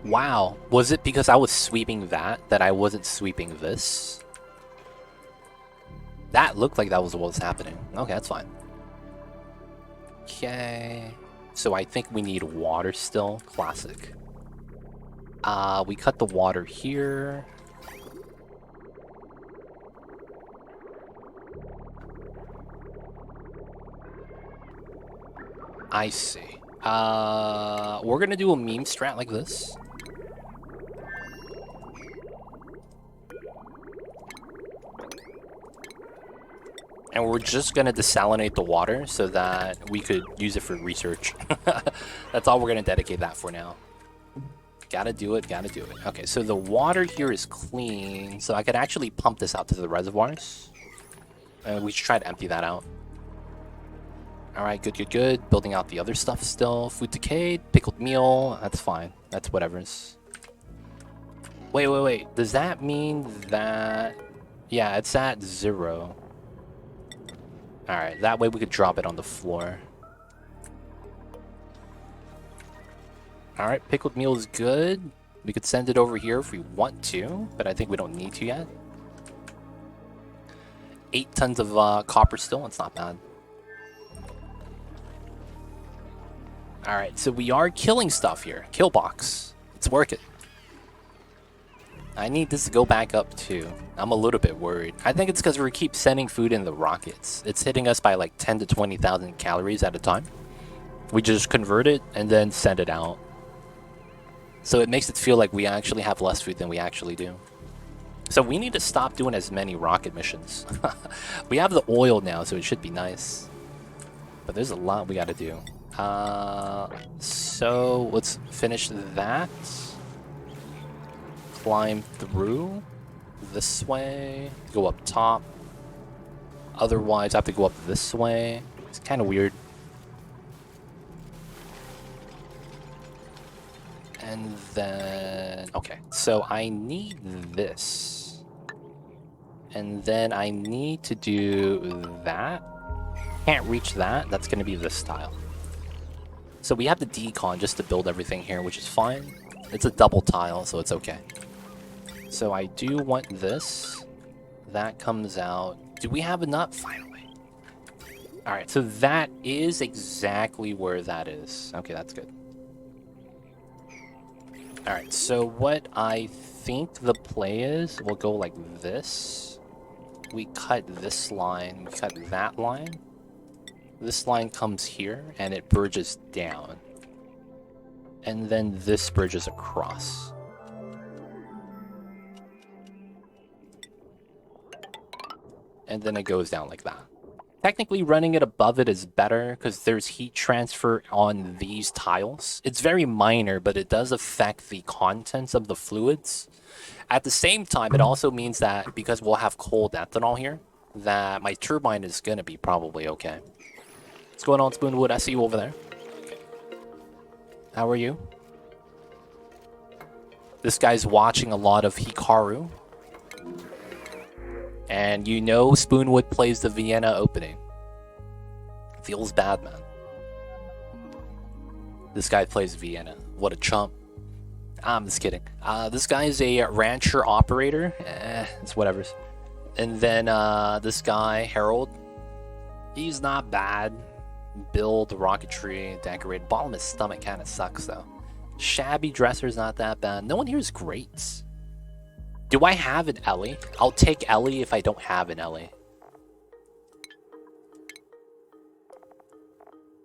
Wow, was it because I was sweeping that I wasn't sweeping this? That looked like that was what was happening. Okay, that's fine. Okay, so I think we need water still. Classic. We cut the water here. I see. We're gonna do a meme strat like this. And we're just gonna desalinate the water so that we could use it for research. That's all we're gonna dedicate that for now. Gotta do it, gotta do it. Okay, so the water here is clean, so I could actually pump this out to the reservoirs. And we should try to empty that out. Alright, good, good, good. Building out the other stuff still. Food decayed, pickled meal. That's fine. That's whatever's. Wait, wait, wait. Does that mean that... Yeah, it's at 0. Alright, that way we could drop it on the floor. Alright, pickled meal is good. We could send it over here if we want to, but I think we don't need to yet. 8 tons of copper still. It's not bad. Alright, so we are killing stuff here. Kill box. Let's work it. I need this to go back up too. I'm a little bit worried. I think it's because we keep sending food in the rockets. It's hitting us by like 10 to 20,000 calories at a time. We just convert it and then send it out. So it makes it feel like we actually have less food than we actually do. So we need to stop doing as many rocket missions. We have the oil now, so it should be nice. But there's a lot we gotta do. So let's finish that. Climb through this way. Go up top. Otherwise, I have to go up this way. It's kind of weird. And then... Okay, so I need this. And then I need to do that. Can't reach that. That's going to be this tile. So we have the decon just to build everything here, which is fine. It's a double tile, so it's okay. So I do want this. That comes out. Do we have a nut? Finally. Alright, so that is exactly where that is. Okay, that's good. Alright, so what I think the play is, we'll go like this. We cut this line, we cut that line. This line comes here, and it bridges down. And then this bridges across. And then it goes down like that. Technically, running it above it is better, because there's heat transfer on these tiles. It's very minor, but it does affect the contents of the fluids. At the same time, it also means that, because we'll have cold ethanol here, that my turbine is going to be probably okay. What's going on, Spoonwood? I see you over there. How are you? This guy's watching a lot of Hikaru. And you know Spoonwood plays the Vienna opening. Feels bad, man. This guy plays Vienna. What a chump. I'm just kidding. This guy is a rancher operator. It's whatever. And then this guy, Harold. He's not bad. Build, rocketry, decorate. Bottom of his stomach kind of sucks, though. Shabby dresser's not that bad. No one here is great. Do I have an Ellie? I'll take Ellie if I don't have an Ellie.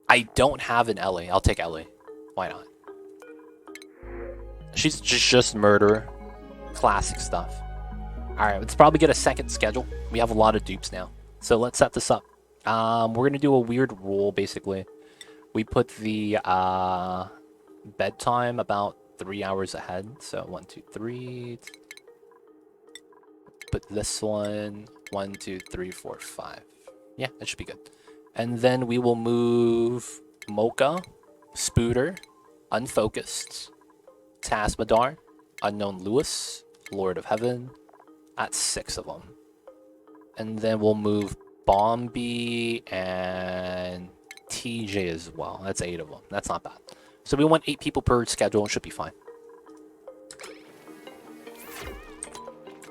I don't have an Ellie. I'll take Ellie. Why not? She's just murder. Classic stuff. Alright, let's probably get a second schedule. We have a lot of dupes now. So let's set this up. We're going to do a weird rule, basically. We put the bedtime about 3 hours ahead. So 1, 2, 3... Put this one, 1, 2, 3, 4, 5. Yeah, that should be good. And then we will move Mocha, Spooter, Unfocused, Tasmadar, Unknown Lewis, Lord of Heaven. That's 6 of them. And then we'll move Bombi and TJ as well. That's 8 of them. That's not bad. So we want 8 people per schedule. It should be fine.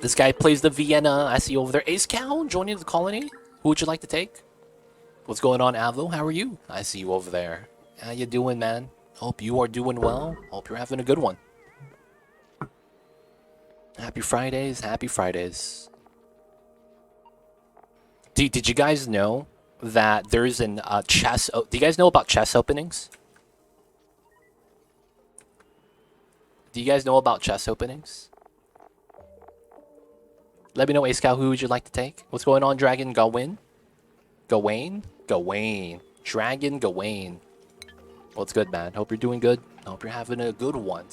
This guy plays the Vienna. I see you over there. Ace Cow joining the colony. Who would you like to take? What's going on, Avo? How are you? I see you over there. How you doing, man? Hope you are doing well. Hope you're having a good one. Happy Fridays. Happy Fridays. Did you guys know that there's an chess... do you guys know about chess openings? Do you guys know about chess openings? Let me know, Ace Cow, who would you like to take? What's going on, Dragon Gawain? Gawain? Gawain. Dragon Gawain. What's good, man? Hope you're doing good. Hope you're having a good one.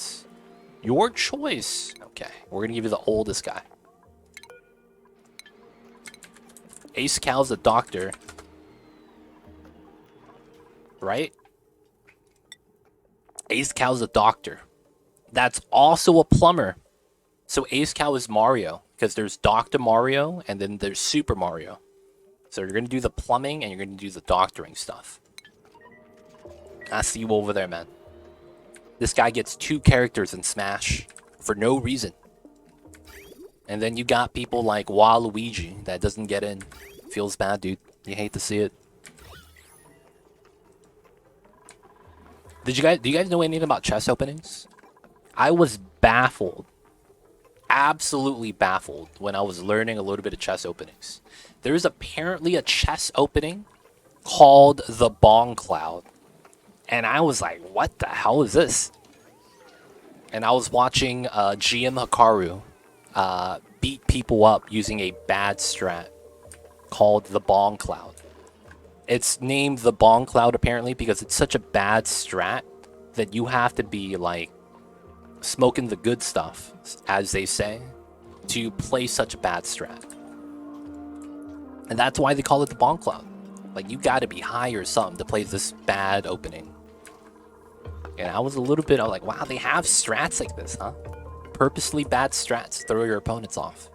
Your choice. Okay, we're going to give you the oldest guy. Ace Cow's a doctor. Right? Ace Cow's a doctor. That's also a plumber. So Ace Cow is Mario. Because there's Dr. Mario, and then there's Super Mario. So you're going to do the plumbing, and you're going to do the doctoring stuff. I see you over there, man. This guy gets 2 characters in Smash for no reason. And then you got people like Waluigi that doesn't get in. Feels bad, dude. You hate to see it. Do you guys know anything about chess openings? I was baffled. Absolutely baffled when I was learning a little bit of chess openings. There's apparently a chess opening called the Bong Cloud. And I was like, what the hell is this? And I was watching GM Hikaru beat people up using a bad strat called the Bong Cloud. It's named the Bong Cloud apparently because it's such a bad strat that you have to be like smoking the good stuff, as they say, to play such a bad strat. And that's why they call it the Bong Cloud. Like, you gotta be high or something to play this bad opening. And I was a little bit, I was like, wow, they have strats like this, huh? Purposely bad strats, throw your opponents off.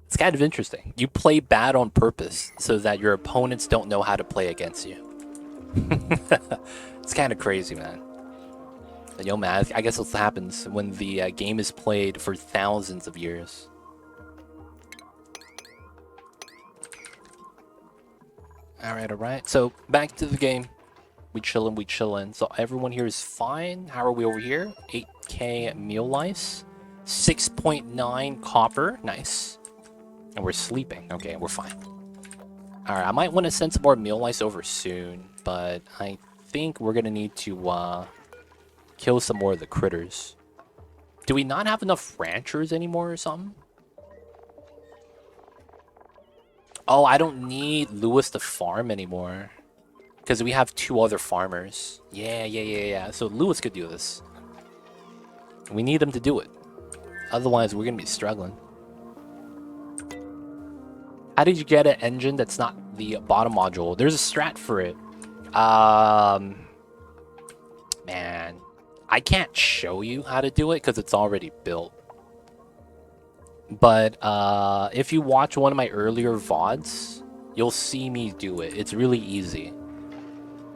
It's kind of interesting. You play bad on purpose so that your opponents don't know how to play against you. It's kind of crazy, man. Yo, man, I guess that's what happens when the game is played for thousands of years. Alright. So, back to the game. We chillin'. So, everyone here is fine. How are we over here? 8k meal lice. 6.9 copper. Nice. And we're sleeping. Okay, we're fine. Alright, I might want to send some more meal lice over soon, but I think we're gonna need to kill some more of the critters. Do we not have enough ranchers anymore or something? Oh, I don't need Lewis to farm anymore. Because we have 2 other farmers. Yeah. So Lewis could do this. We need him to do it. Otherwise, we're going to be struggling. How did you get an engine that's not the bottom module? There's a strat for it. Man. I can't show you how to do it because it's already built. But if you watch one of my earlier VODs, you'll see me do it. It's really easy.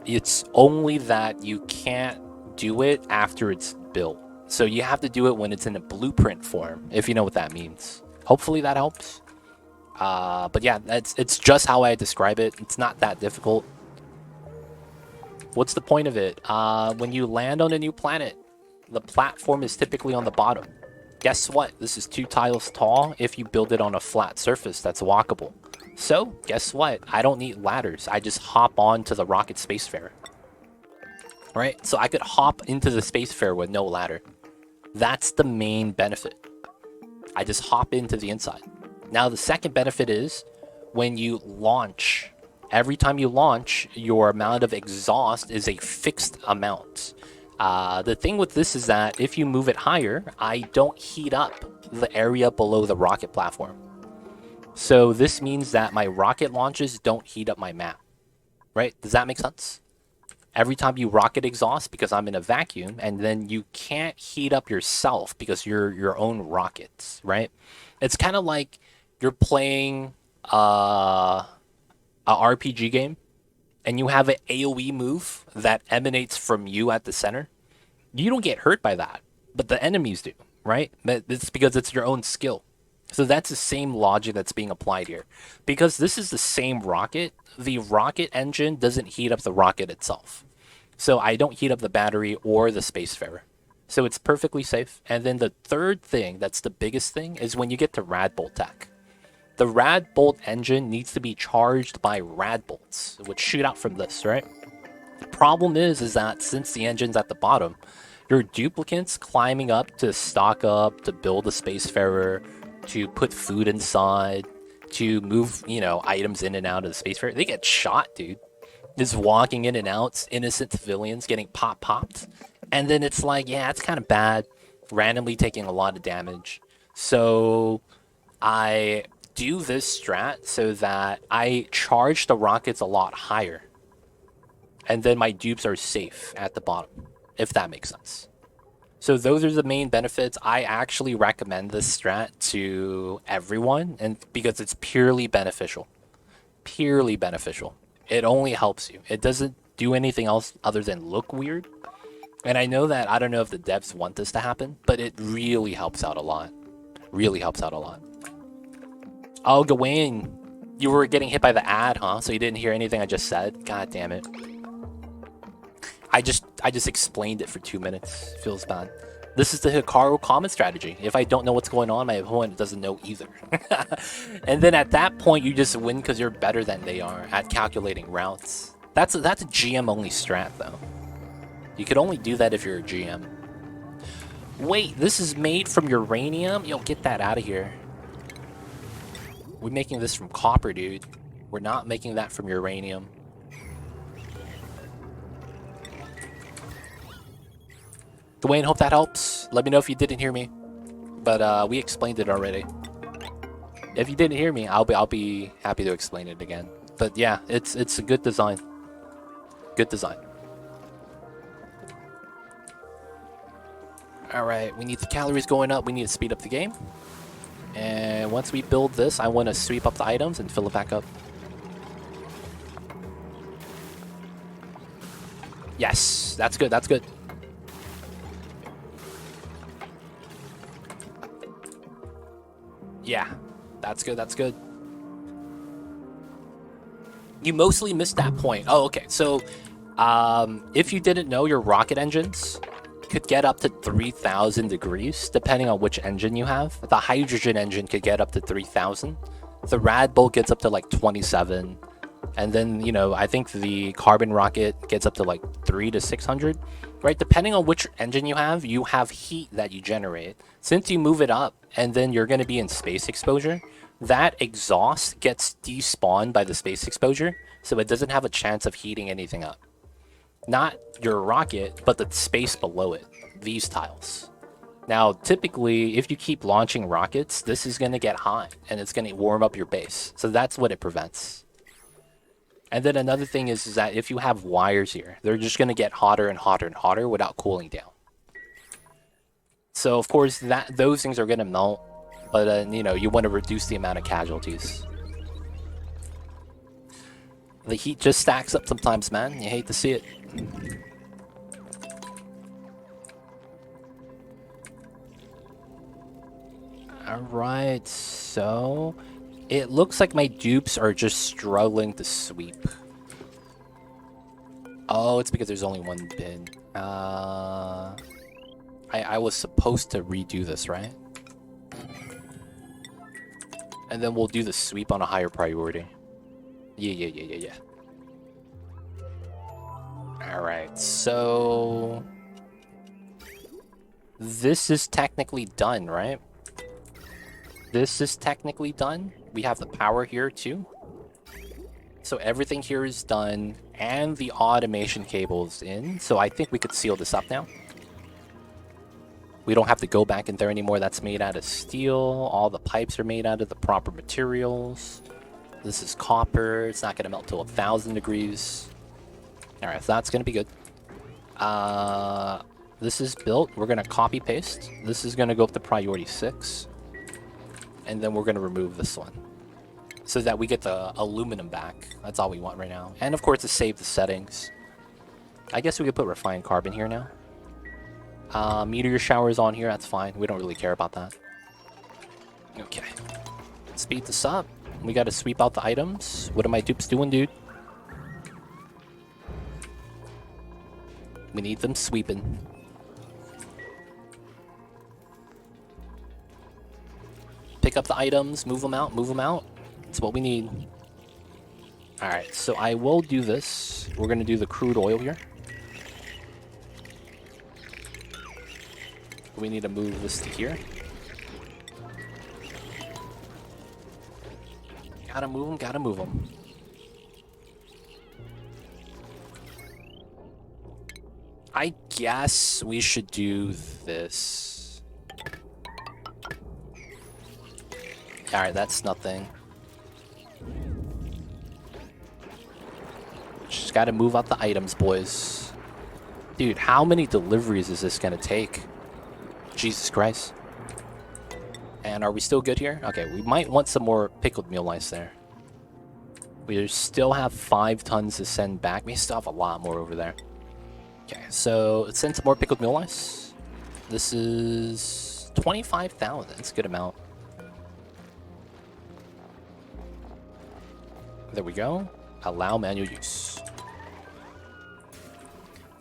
It's only that you can't do it after it's built. So you have to do it when it's in a blueprint form, if you know what that means. Hopefully that helps. But yeah, it's just how I describe it. It's not that difficult. What's the point of it? When you land on a new planet, the platform is typically on the bottom. Guess what? This is 2 tiles tall if you build it on a flat surface that's walkable. So, guess what? I don't need ladders. I just hop onto the rocket spacefarer. Right? So I could hop into the spacefarer with no ladder. That's the main benefit. I just hop into the inside. Now, the second benefit is when you launch, every time you launch, your amount of exhaust is a fixed amount. The thing with this is that if you move it higher, I don't heat up the area below the rocket platform. So this means that my rocket launches don't heat up my map. Right? Does that make sense? Every time you rocket exhaust, because I'm in a vacuum, and then you can't heat up yourself because you're your own rockets, right? It's kind of like you're playing a RPG game, and you have an AoE move that emanates from you at the center. You don't get hurt by that, but the enemies do, right? But it's because it's your own skill. So that's the same logic that's being applied here. Because this is the same rocket, the rocket engine doesn't heat up the rocket itself. So I don't heat up the battery or the spacefarer. So it's perfectly safe. And then the third thing, that's the biggest thing, is when you get to Radbolt tech. The Radbolt engine needs to be charged by Radbolts, which shoot out from this, right? The problem is that since the engine's at the bottom, your duplicates climbing up to stock up, to build a spacefarer, to put food inside, to move, items in and out of the spacefarer, they get shot, dude. Just walking in and out, innocent civilians getting popped. And then it's like, yeah, it's kind of bad, randomly taking a lot of damage. So I do this strat so that I charge the rockets a lot higher. And then my dupes are safe at the bottom, if that makes sense. So those are the main benefits. I actually recommend this strat to everyone, and because it's purely beneficial. Purely beneficial. It only helps you. It doesn't do anything else other than look weird. And I know that, I don't know if the devs want this to happen, but it really helps out a lot. Really helps out a lot. Oh, Gawain, you were getting hit by the ad, huh? So you didn't hear anything I just said? God damn it. I just explained it for 2 minutes. Feels bad. This is the Hikaru comment strategy. If I don't know what's going on, my opponent doesn't know either. And then at that point, you just win because you're better than they are at calculating routes. That's a GM-only strat, though. You could only do that if you're a GM. Wait, this is made from uranium? Yo, get that out of here. We're making this from copper, dude. We're not making that from uranium. Dwayne, hope that helps. Let me know if you didn't hear me. But we explained it already. If you didn't hear me, I'll be happy to explain it again. But yeah, it's a good design. Good design. Alright, we need the calories going up. We need to speed up the game. And once we build this, I want to sweep up the items and fill it back up. Yes, that's good, that's good. Yeah, that's good, that's good. You mostly missed that point. Oh, okay. So, if you didn't know, your rocket engines could get up to 3,000 degrees, depending on which engine you have. The hydrogen engine could get up to 3,000. The Rad Bull gets up to like 27. And then, you know, I think the carbon rocket gets up to like 300 to 600, right? Depending on which engine you have heat that you generate. Since you move it up and then you're going to be in space exposure, that exhaust gets despawned by the space exposure, so it doesn't have a chance of heating anything up. Not your rocket, but the space below it, these tiles. Now, typically, if you keep launching rockets, this is going to get hot and it's going to warm up your base. So that's what it prevents. And then another thing is that if you have wires here, they're just going to get hotter and hotter and hotter without cooling down. So, of course, those things are going to melt, but, you know, you want to reduce the amount of casualties. The heat just stacks up sometimes, man. You hate to see it. Alright, so it looks like my dupes are just struggling to sweep. Oh, it's because there's only one bin. I was supposed to redo this, right? And then we'll do the sweep on a higher priority. Yeah. Alright, so this is technically done, right? This is technically done. We have the power here too. So everything here is done and the automation cable is in. So I think we could seal this up now. We don't have to go back in there anymore. That's made out of steel. All the pipes are made out of the proper materials. This is copper. It's not going to melt till 1,000 degrees. Alright, so that's going to be good. This is built. We're going to copy paste. This is going to go up to priority 6. And then we're going to remove this one. So that we get the aluminum back. That's all we want right now. And of course to save the settings. I guess we could put refined carbon here now. Meteor showers on here, that's fine. We don't really care about that. Okay. Speed this up. We gotta sweep out the items. What are my dupes doing, dude? We need them sweeping. Pick up the items, move them out, move them out. That's what we need. Alright, so I will do this. We're gonna do the crude oil here. We need to move this to here. Gotta move them, gotta move them. I guess we should do this. Alright, that's nothing. Just gotta move out the items, boys. Dude, how many deliveries is this gonna take? Jesus Christ. And are we still good here? Okay, we might want some more pickled meal ice there. We still have 5 tons to send back. We still have a lot more over there. Okay, so let's send some more pickled meal ice. This is 25,000. That's a good amount. There we go. Allow manual use.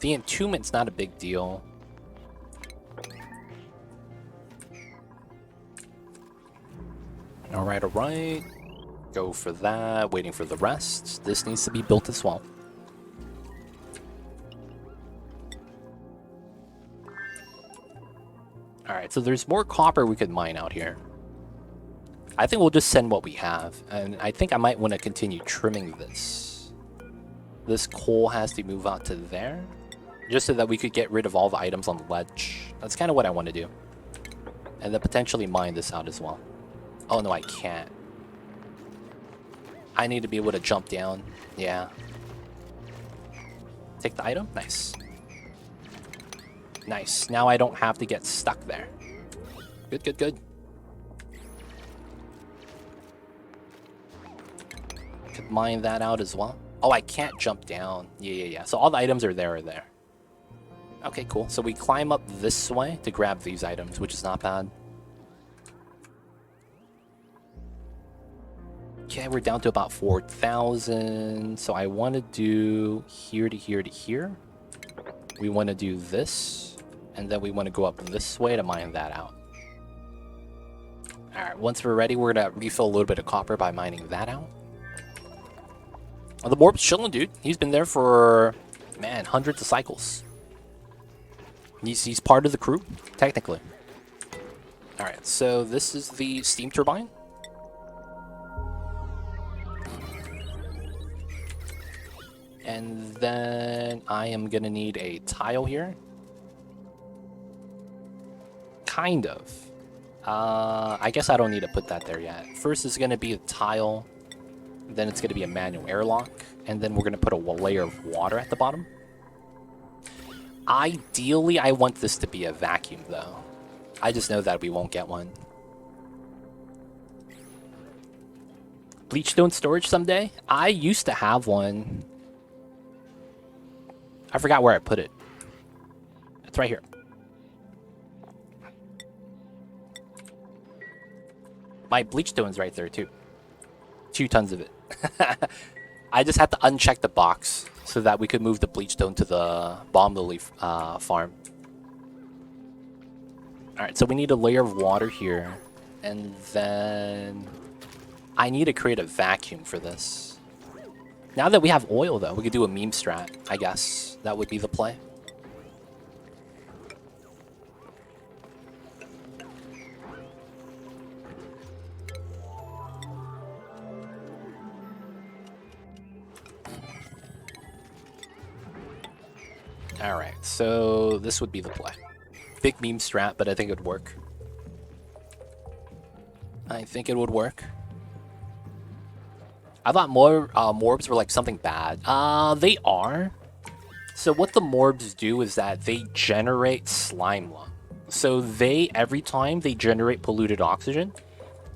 The entombment's not a big deal. Alright, alright. Go for that. Waiting for the rest. This needs to be built as well. Alright, so there's more copper we could mine out here. I think we'll just send what we have. And I think I might want to continue trimming this. This coal has to move out to there. Just so that we could get rid of all the items on the ledge. That's kind of what I want to do. And then potentially mine this out as well. Oh no, I can't. I need to be able to jump down. Yeah. Take the item? Nice. Nice. Now I don't have to get stuck there. Good, good, good. Could mine that out as well. Oh, I can't jump down. Yeah. So all the items are there. Okay, cool. So we climb up this way to grab these items, which is not bad. Okay, we're down to about 4,000. So I want to do here to here to here. We want to do this. And then we want to go up this way to mine that out. Alright, once we're ready, we're going to refill a little bit of copper by mining that out. Oh, the Morb's chilling, dude. He's been there for, man, hundreds of cycles. He's part of the crew, technically. Alright, so this is the steam turbine. And then I am going to need a tile here. Kind of. I guess I don't need to put that there yet. First is going to be a tile. Then it's going to be a manual airlock. And then we're going to put a layer of water at the bottom. Ideally, I want this to be a vacuum, though. I just know that we won't get one. Bleachstone storage someday? I used to have one. I forgot where I put it. It's right here. My bleachstone's right there, too. 2 tons of it. I just had to uncheck the box so that we could move the bleachstone to the bomb lily farm. Alright, so we need a layer of water here. And then I need to create a vacuum for this. Now that we have oil, though, we could do a meme strat, I guess. That would be the play. Alright, so this would be the play. Big meme strat, but I think it would work. I thought morbs were like something bad. They are. So what the morbs do is that they generate slime lung. So every time they generate polluted oxygen,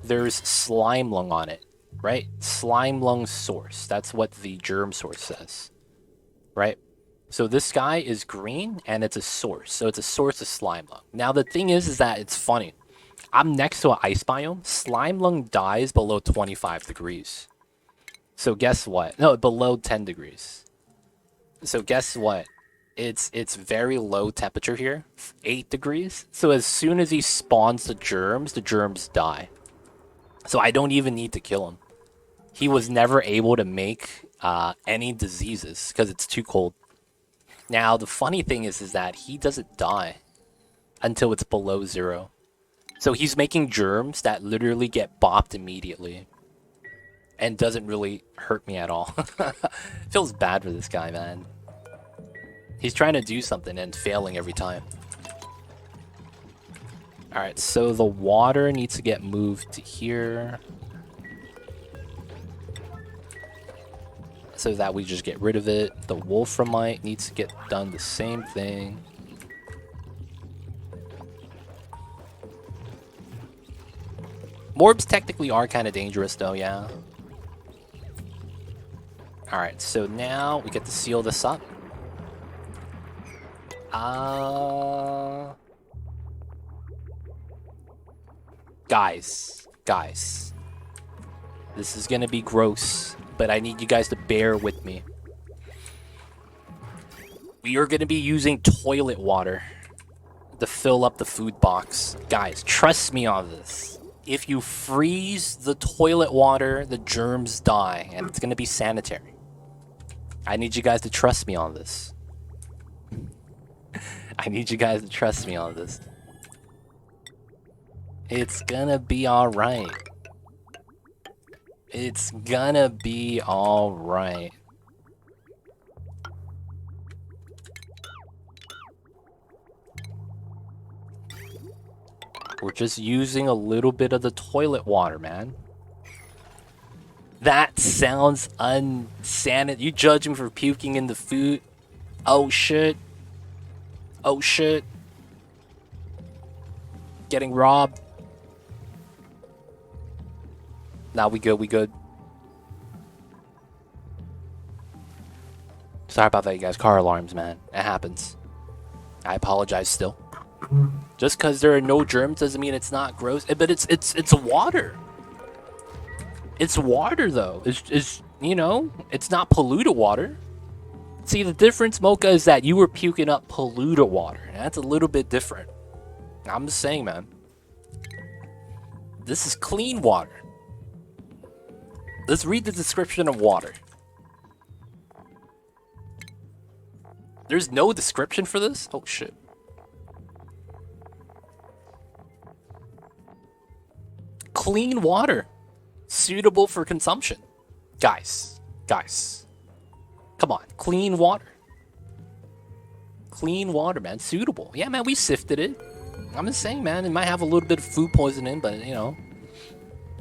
there's slime lung on it, right? Slime lung source. That's what the germ source says, right? So this guy is green, and it's a source. So it's a source of slime lung. Now the thing is that it's funny. I'm next to an ice biome. Slime lung dies below 25 degrees. So guess what? No, below 10 degrees. So guess what? It's very low temperature here, 8 degrees. So as soon as he spawns the germs die. So I don't even need to kill him. He was never able to make any diseases because it's too cold. Now, the funny thing is that he doesn't die until it's below 0. So he's making germs that literally get bopped immediately. And doesn't really hurt me at all. Feels bad for this guy, man. He's trying to do something and failing every time. Alright, so the water needs to get moved to here. So that we just get rid of it. The wolframite needs to get done the same thing. Morbs technically are kind of dangerous though, yeah. Alright, so now we get to seal this up. Guys. This is gonna be gross, but I need you guys to bear with me. We are gonna be using toilet water to fill up the food box. Guys, trust me on this. If you freeze the toilet water, the germs die, and it's gonna be sanitary. I need you guys to trust me on this. I need you guys to trust me on this. It's gonna be alright. It's gonna be alright. We're just using a little bit of the toilet water, man. That sounds unsanitary. You judge me for puking in the food? Oh shit. Oh shit. Getting robbed. Nah, we good, we good. Sorry about that, you guys. Car alarms, man. It happens. I apologize still. Just because there are no germs doesn't mean it's not gross. But it's water. It's water though. It's you know, it's not polluted water. See, the difference, Mocha, is that you were puking up polluted water. That's a little bit different. I'm just saying, man. This is clean water. Let's read the description of water. There's no description for this? Oh, shit. Clean water. Suitable for consumption. Guys. Come on. Clean water. Clean water, man. Suitable. Yeah, man, we sifted it. I'm just saying, man, it might have a little bit of food poisoning, but, you know,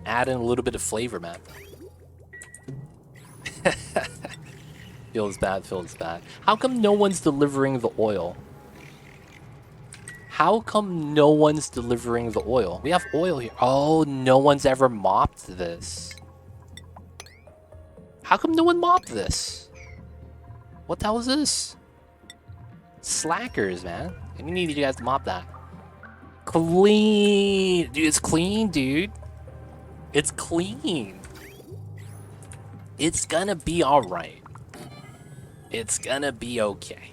add in a little bit of flavor, man. Feels bad. How come no one's delivering the oil? How come no one's delivering the oil? We have oil here. Oh, no one's ever mopped this. How come no one mopped this? What the hell is this? Slackers, man. We need you guys to mop that. Clean. Dude, it's clean, dude. It's clean. It's gonna be alright. It's gonna be okay.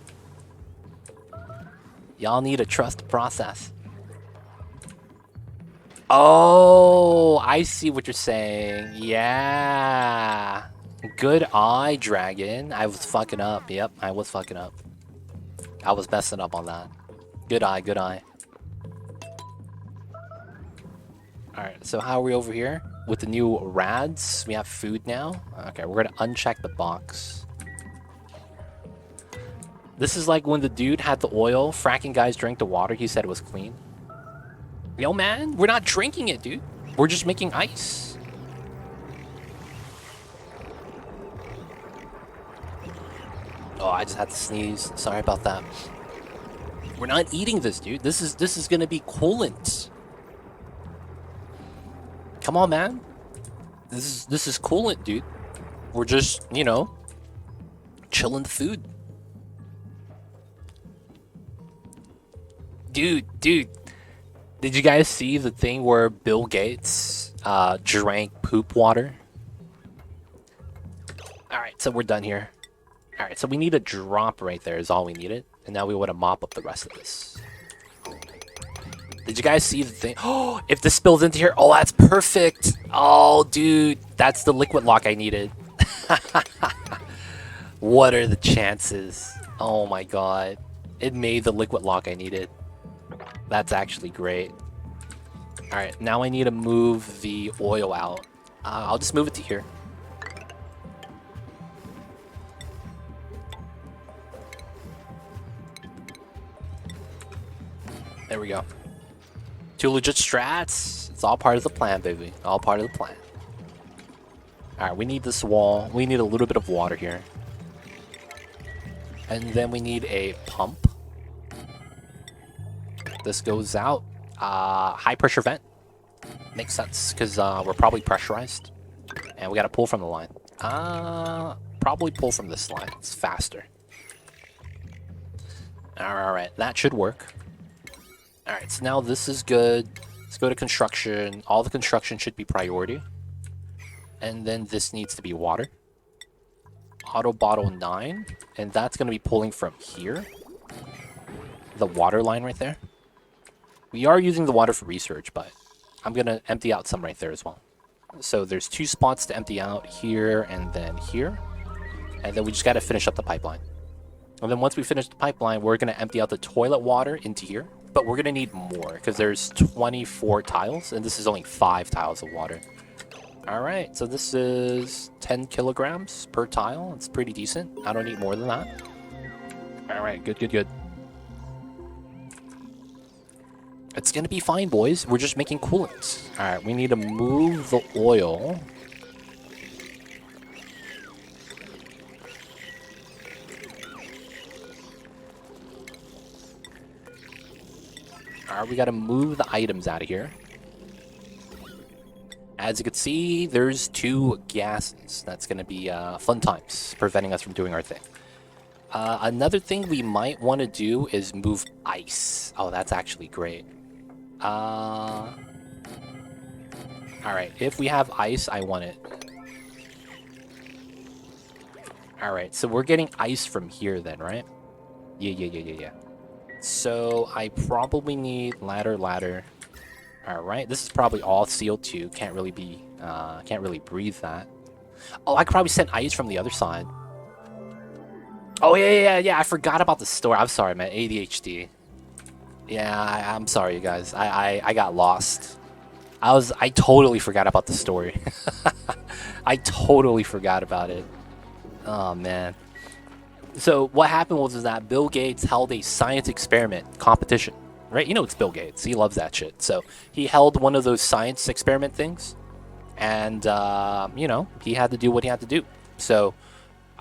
Y'all need to trust the process. Oh, I see what you're saying. Yeah. Good eye, Dragon. I was fucking up. Yep, I was fucking up. I was messing up on that. Good eye, good eye. Alright, so how are we over here? With the new rads, we have food now. Okay, we're gonna uncheck the box. This is like when the dude had the oil, fracking guys drank the water, he said it was clean. Yo, man, we're not drinking it, dude. We're just making ice. Oh, I just had to sneeze. Sorry about that. We're not eating this, dude. This is gonna be coolant. Come on, man. This is coolant, dude. We're just, you know, chilling the food. Dude. Did you guys see the thing where Bill Gates drank poop water? Alright, so we're done here. Alright, so we need a drop right there is all we needed. And now we want to mop up the rest of this. Did you guys see the thing? Oh, if this spills into here, oh, that's perfect. Oh, dude, that's the liquid lock I needed. What are the chances? Oh my god. It made the liquid lock I needed. That's actually great. Alright, now I need to move the oil out. I'll just move it to here. There we go. Two legit strats. It's all part of the plan, baby. All part of the plan. Alright, we need this wall. We need a little bit of water here. And then we need a pump. This goes out. High pressure vent. Makes sense, because we're probably pressurized. And we gotta pull from the line. Probably pull from this line. It's faster. Alright, that should work. Alright, so now this is good. Let's go to construction. All the construction should be priority. And then this needs to be water. Auto bottle 9. And that's going to be pulling from here. The water line right there. We are using the water for research, but I'm going to empty out some right there as well. So there's 2 spots to empty out, here and then here. And then we just got to finish up the pipeline. And then once we finish the pipeline, we're going to empty out the toilet water into here. But we're going to need more, because there's 24 tiles, and this is only 5 tiles of water. Alright, so this is 10 kilograms per tile. It's pretty decent. I don't need more than that. Alright, good, good, good. It's gonna be fine, boys. We're just making coolants. Alright, we need to move the oil. Alright, we gotta move the items out of here. As you can see, there's 2 gases. That's going to be fun times, preventing us from doing our thing. Another thing we might want to do is move ice. Oh, that's actually great. Alright, if we have ice, I want it. Alright, so we're getting ice from here then, right? Yeah. So I probably need ladder. Alright, this is probably all CO2. Can't really breathe that. Oh, I could probably send ice from the other side. Oh, yeah. I forgot about the store. I'm sorry, man. ADHD. Yeah, I'm sorry, you guys. I got lost. I totally forgot about the story. I totally forgot about it. Oh, man. So what happened was that Bill Gates held a science experiment competition. Right? You know it's Bill Gates. He loves that shit. So he held one of those science experiment things. And, you know, he had to do what he had to do. So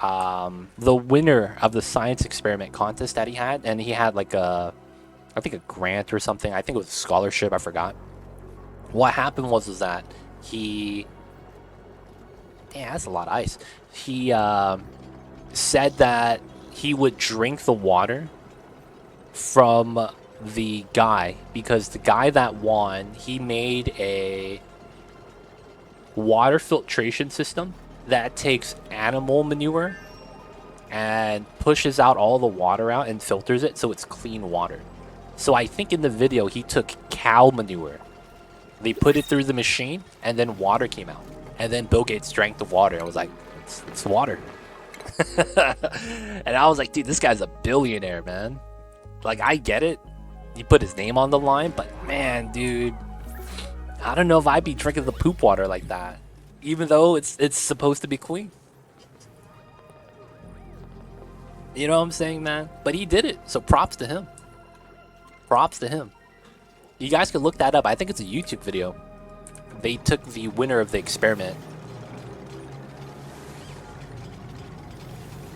the winner of the science experiment contest that he had, and he had like I think a grant or something. I think it was a scholarship. I forgot. What happened was that he... Yeah, that's a lot of ice. He said that he would drink the water from the guy, because the guy that won, he made a water filtration system that takes animal manure and pushes out all the water out and filters it so it's clean water. So I think in the video he took cow manure, they put it through the machine, and then water came out, and then Bill Gates drank the water. I was like, it's water. And I was like, dude, this guy's a billionaire, man. Like, I get it. He put his name on the line, but man, dude, I don't know if I'd be drinking the poop water like that, even though it's supposed to be clean. You know what I'm saying, man? But he did it, so props to him. Props to him. You guys can look that up. I think it's a YouTube video. They took the winner of the experiment.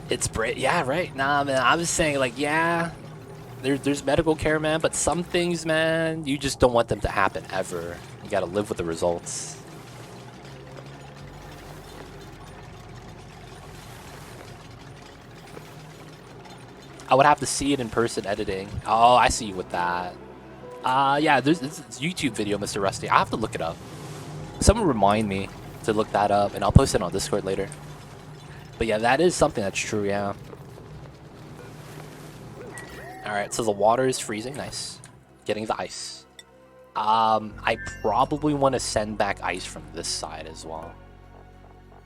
It's great. Yeah, right. Nah, man, I was saying, like, yeah, there's medical care, man, but some things, man, you just don't want them to happen ever. You gotta live with the results. I would have to see it in person editing. Oh, I see you with that. Yeah, there's this YouTube video, Mr. Rusty. I have to look it up. Someone remind me to look that up, and I'll post it on Discord later. But yeah, that is something that's true, yeah. Alright, so the water is freezing. Nice. Getting the ice. I probably want to send back ice from this side as well.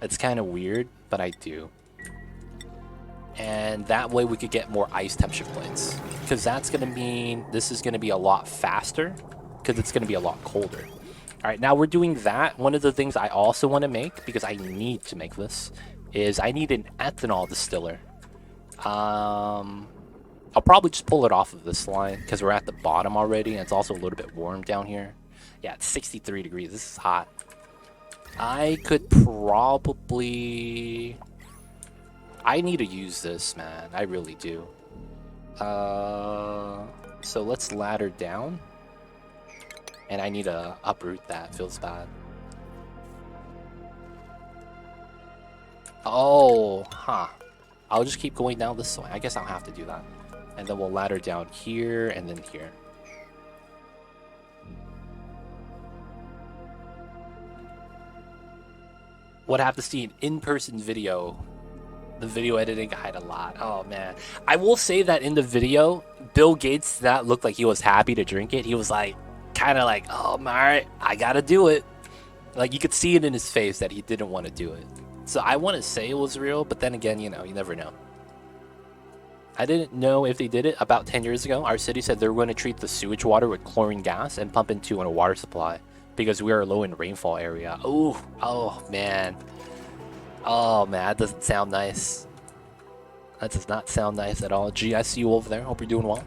It's kind of weird, but I do. And that way we could get more ice temp shift plates. Because that's going to mean this is going to be a lot faster, because it's going to be a lot colder. Alright, now we're doing that. One of the things I also want to make, because I need to make this, is I need an ethanol distiller. I'll probably just pull it off of this line, because we're at the bottom already, and it's also a little bit warm down here. Yeah, it's 63 degrees. This is hot. I could probably... I need to use this, man. I really do. So let's ladder down. And I need to uproot that. Feels bad. Oh, huh. I'll just keep going down this way. I guess I'll have to do that. And then we'll ladder down here and then here. Would have to see an in-person video. The video editing guide a lot. Oh, man. I will say that in the video, Bill Gates did not look like he was happy to drink it. He was like, kind of like, oh, all right, I gotta do it. Like, you could see it in his face that he didn't want to do it. So I want to say it was real, but then again, you know, you never know. I didn't know if they did it. About 10 years ago, our city said they were going to treat the sewage water with chlorine gas and pump into a water supply. because we are low in rainfall area. Oh man. Oh man, that doesn't sound nice. That does not sound nice at all. Gee, I see you over there. Hope you're doing well.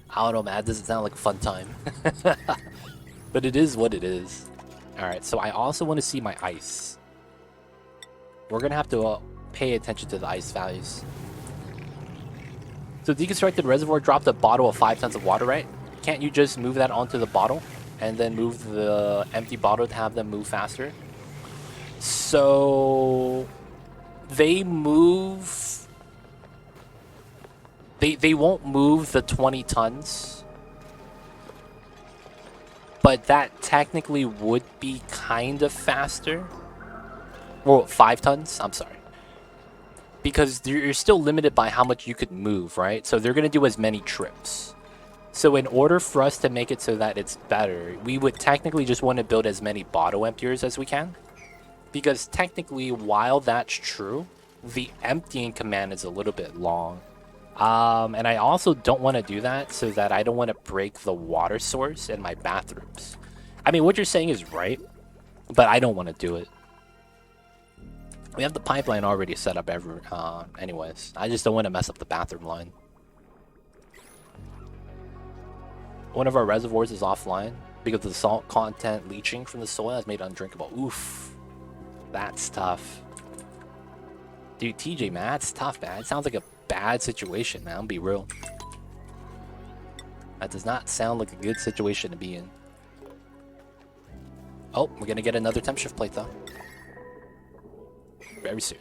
I don't know, man. That doesn't sound like a fun time. But it is what it is. Alright, so I also want to see my ice. We're going to have to pay attention to the ice values. So deconstructed reservoir dropped a bottle of 5 tons of water, right? Can't you just move that onto the bottle and then move the empty bottle to have them move faster? So they move... They won't move the 20 tons. But that technically would be kind of faster. Well, 5 tons? I'm sorry. Because you're still limited by how much you could move, right? So they're going to do as many trips. So in order for us to make it so that it's better, we would technically just want to build as many bottle emptiers as we can. Because technically, while that's true, the emptying command is a little bit long. And I also don't want to do that so that I don't want to break the water source in my bathrooms. I mean, what you're saying is right, but I don't want to do it. We have the pipeline already set up anyways. I just don't want to mess up the bathroom line. One of our reservoirs is offline because the salt content leaching from the soil has made it undrinkable. Oof. That's tough. Dude, TJ, man, that's tough, man. It sounds like a bad situation, man. I'll be real. That does not sound like a good situation to be in. Oh, we're gonna get another temp shift plate, though. Very soon.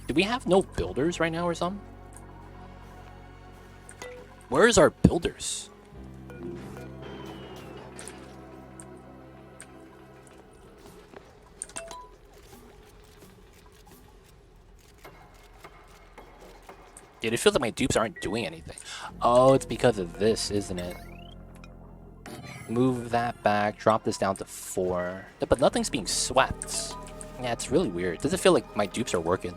Do we have no builders right now or something? Where's our builders? Dude, it feels like my dupes aren't doing anything. Oh, it's because of this, isn't it? Move that back, drop this down to 4. But nothing's being swept. Yeah, it's really weird. Doesn't feel like my dupes are working.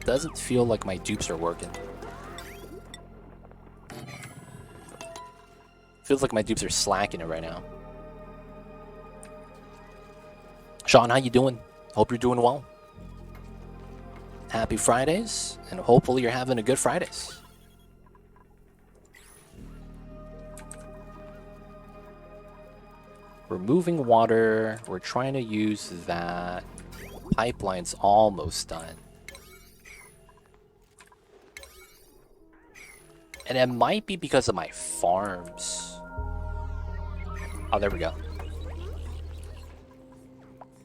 Doesn't feel like my dupes are working. Feels like my dupes are slacking it right now. Sean, how you doing? Hope you're doing well. Happy Fridays, and hopefully you're having a good Fridays. We're moving water. We're trying to use that. Pipeline's almost done. And it might be because of my farms. Oh, there we go.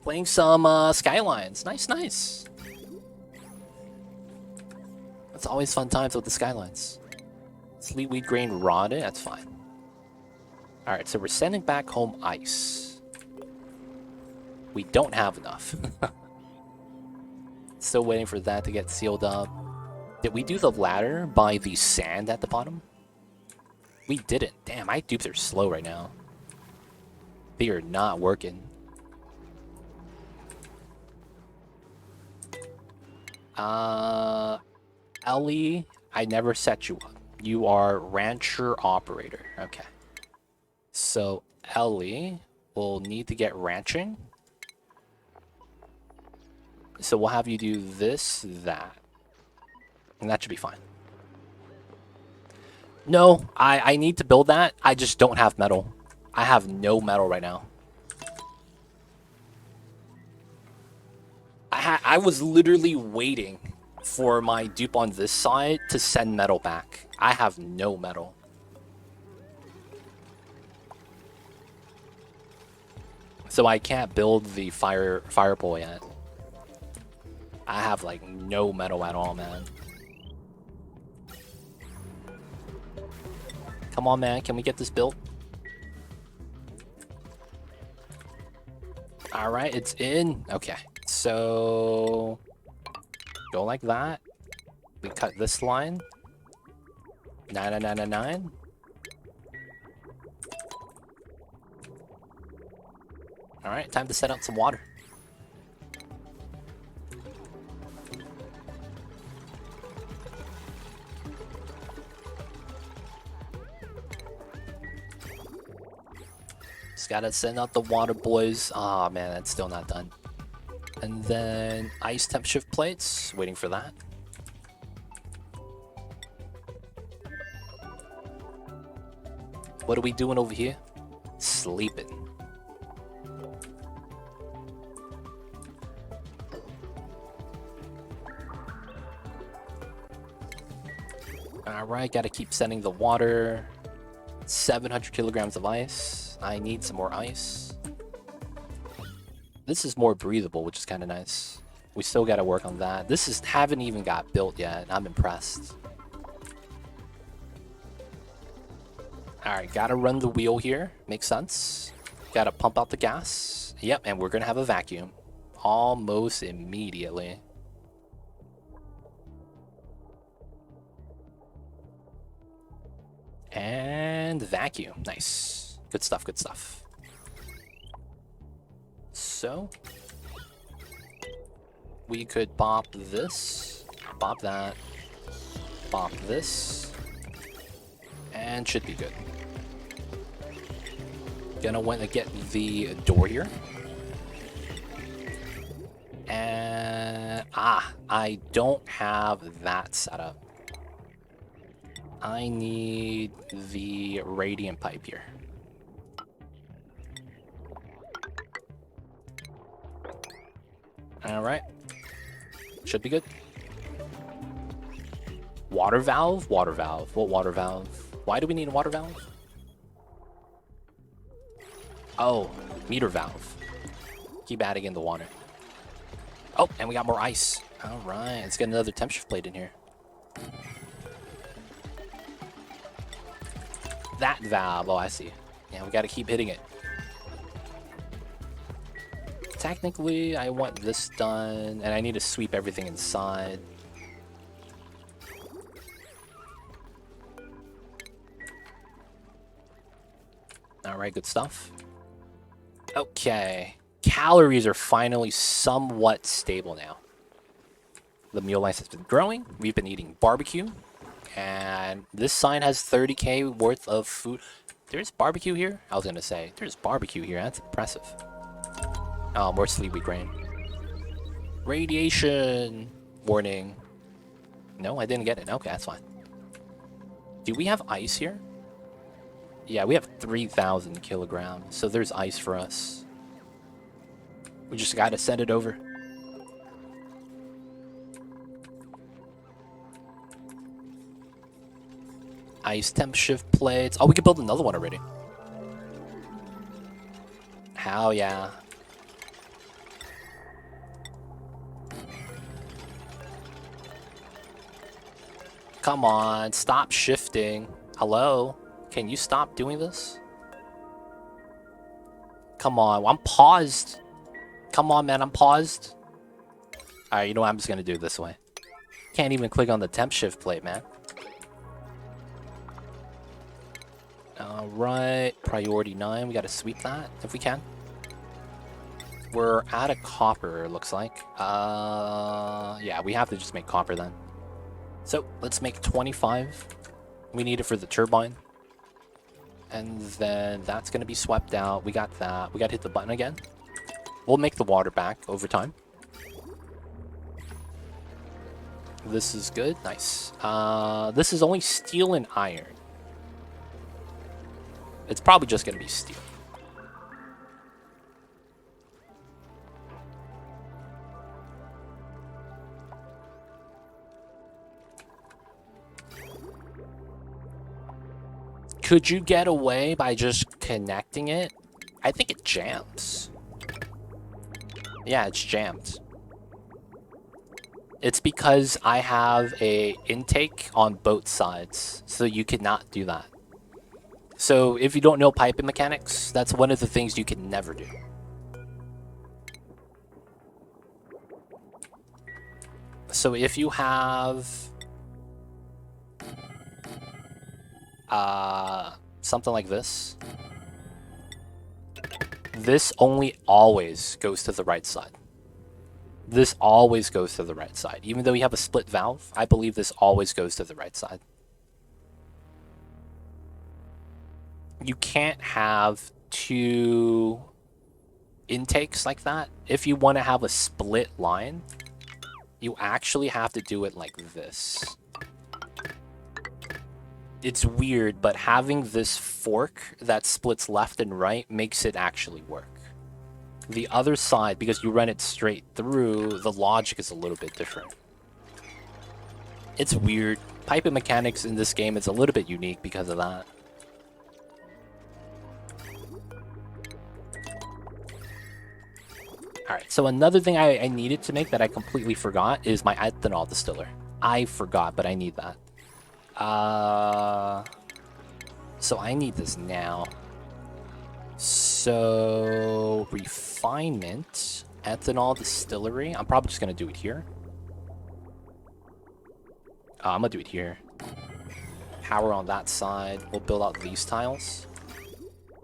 Playing some Skylines. Nice, nice. It's always fun times with the Skylines. Sweet wheat grain rotted. That's fine. Alright, so we're sending back home ice. We don't have enough. Still waiting for that to get sealed up. Did we do the ladder by the sand at the bottom? We didn't. Damn, my dupes are slow right now. They are not working. Ellie, I never set you up. You are rancher operator. Okay. So Ellie will need to get ranching. So we'll have you do this, that. And that should be fine. No, I need to build that. I just don't have metal. I have no metal right now. I was literally waiting for my dupe on this side to send metal back. I have no metal. So I can't build the fire pole yet. I have like no metal at all, man. Come on, man. Can we get this built? All right, it's in. Okay, so go like that. We cut this line. 99999. All right, time to set out some water. Just gotta send out the water boys. Oh man, that's still not done. And then ice temp shift plates, waiting for that. What are we doing over here? Sleeping. Alright, gotta keep sending the water. 700 kilograms of ice. I need some more ice. This is more breathable, which is kind of nice. We still gotta work on that. Haven't even got built yet. I'm impressed. Alright, gotta run the wheel here. Makes sense. Gotta pump out the gas. Yep, and we're gonna have a vacuum. Almost immediately. And vacuum. Nice. Good stuff, good stuff. So, we could bop this, bop that, bop this, and should be good. Gonna want to get the door here. And, I don't have that set up. I need the radiant pipe here. Alright. Should be good. Water valve? Water valve. What water valve? Why do we need a water valve? Oh, meter valve. Keep adding in the water. Oh, and we got more ice. Alright, let's get another temp shift plate in here. That valve. Oh, I see. Yeah, we gotta keep hitting it. Technically, I want this done, and I need to sweep everything inside. Alright, good stuff. Okay. Calories are finally somewhat stable now. The meal life has been growing. We've been eating barbecue. And this sign has 30k worth of food. There's barbecue here? I was gonna say, there's barbecue here. That's impressive. Oh, more sleepy grain. Radiation warning. No, I didn't get it. Okay, that's fine. Do we have ice here? Yeah, we have 3,000 kilograms. So there's ice for us. We just gotta send it over. Ice temp shift plates. Oh, we can build another one already. Hell yeah. Come on, stop shifting. Hello? Can you stop doing this? Come on, I'm paused. Come on, man, I'm paused. Alright, you know what? I'm just gonna do it this way. Can't even click on the temp shift plate, man. Alright, priority 9. We gotta sweep that if we can. We're out of copper, looks like. Yeah, we have to just make copper then. So, let's make 25. We need it for the turbine. And then that's gonna be swept out. We got that. We gotta hit the button again. We'll make the water back over time. This is good. Nice. This is only steel and iron. It's probably just gonna be steel. Could you get away by just connecting it? I think it jams. Yeah, it's jammed. It's because I have a intake on both sides, so you cannot do that. So if you don't know piping mechanics, that's one of the things you can never do. So if you have something like this, this only always goes to the right side. This always goes to the right side. Even though you have a split valve, I believe this always goes to the right side. You can't have two intakes like that, if you want to have a split line, you actually have to do it like this. It's weird, but having this fork that splits left and right makes it actually work. The other side, because you run it straight through, the logic is a little bit different. It's weird. Piping mechanics in this game is a little bit unique because of that. Alright, so another thing I needed to make that I completely forgot is my ethanol distiller. I forgot, but I need that. So I need this now. So, refinement, ethanol distillery. I'm probably just going to do it here. I'm going to do it here. Power on that side. We'll build out these tiles.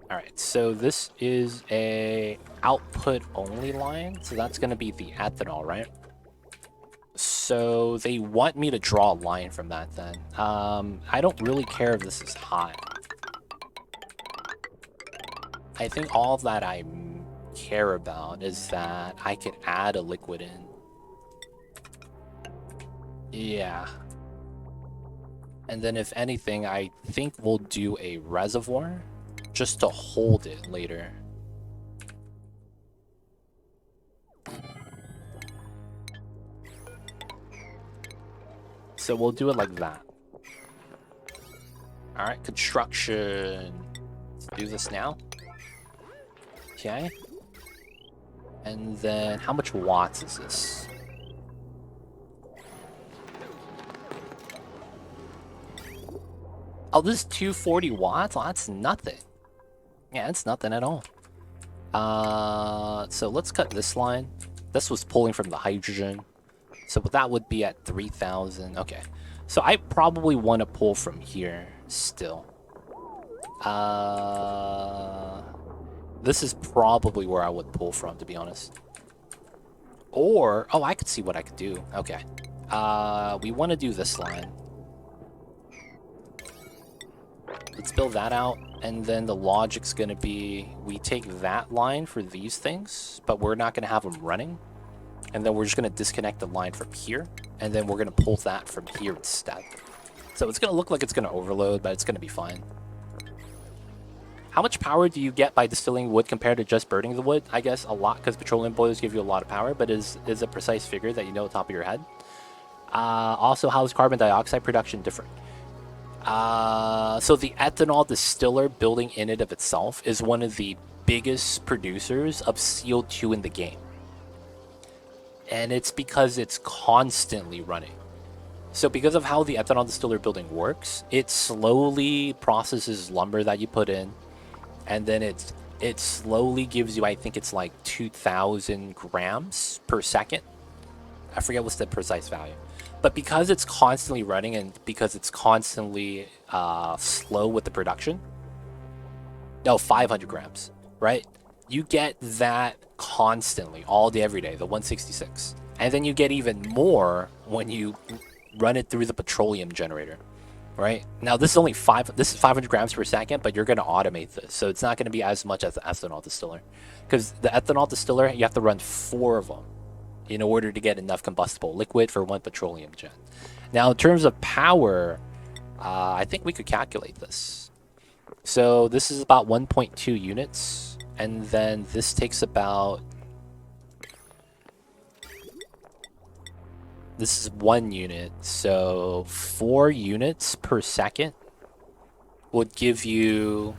Alright, so this is a output only line. So that's going to be the ethanol, right? So they want me to draw a line from that then. I don't really care if this is hot. I think all that I care about is that I can add a liquid in. Yeah. And then if anything, I think we'll do a reservoir just to hold it later. So we'll do it like that. Alright, construction. Let's do this now. Okay. And then how much watts is this? Oh, this is 240 watts? Oh, that's nothing. Yeah, it's nothing at all. So let's cut this line. This was pulling from the hydrogen. So that would be at 3,000. Okay. So I probably want to pull from here still. This is probably where I would pull from, to be honest. Or, oh, I could see what I could do. Okay. We want to do this line. Let's build that out, and then the logic's going to be we take that line for these things, but we're not going to have them running. And then we're just going to disconnect the line from here, and then we're going to pull that from here instead. So it's going to look like it's going to overload, but it's going to be fine. How much power do you get by distilling wood compared to just burning the wood? I guess a lot, because petroleum boilers give you a lot of power, but is a precise figure that you know at the top of your head? Also, how is carbon dioxide production different? So the ethanol distiller building in it of itself is one of the biggest producers of CO2 in the game. And it's because it's constantly running. So because of how the ethanol distiller building works, it slowly processes lumber that you put in, and then it slowly gives you, I think it's like 2,000 grams per second. I forget what's the precise value. But because it's constantly running and because it's constantly slow with the production, no, 500 grams, right? You get that constantly, all day, every day, the 166. And then you get even more when you run it through the petroleum generator, right? Now, this is 500 grams per second, but you're going to automate this. So it's not going to be as much as the ethanol distiller. Because the ethanol distiller, you have to run 4 of them in order to get enough combustible liquid for 1 petroleum gen. Now, in terms of power, I think we could calculate this. So this is about 1.2 units. And then this takes about... This is 1 unit. So 4 units per second would give you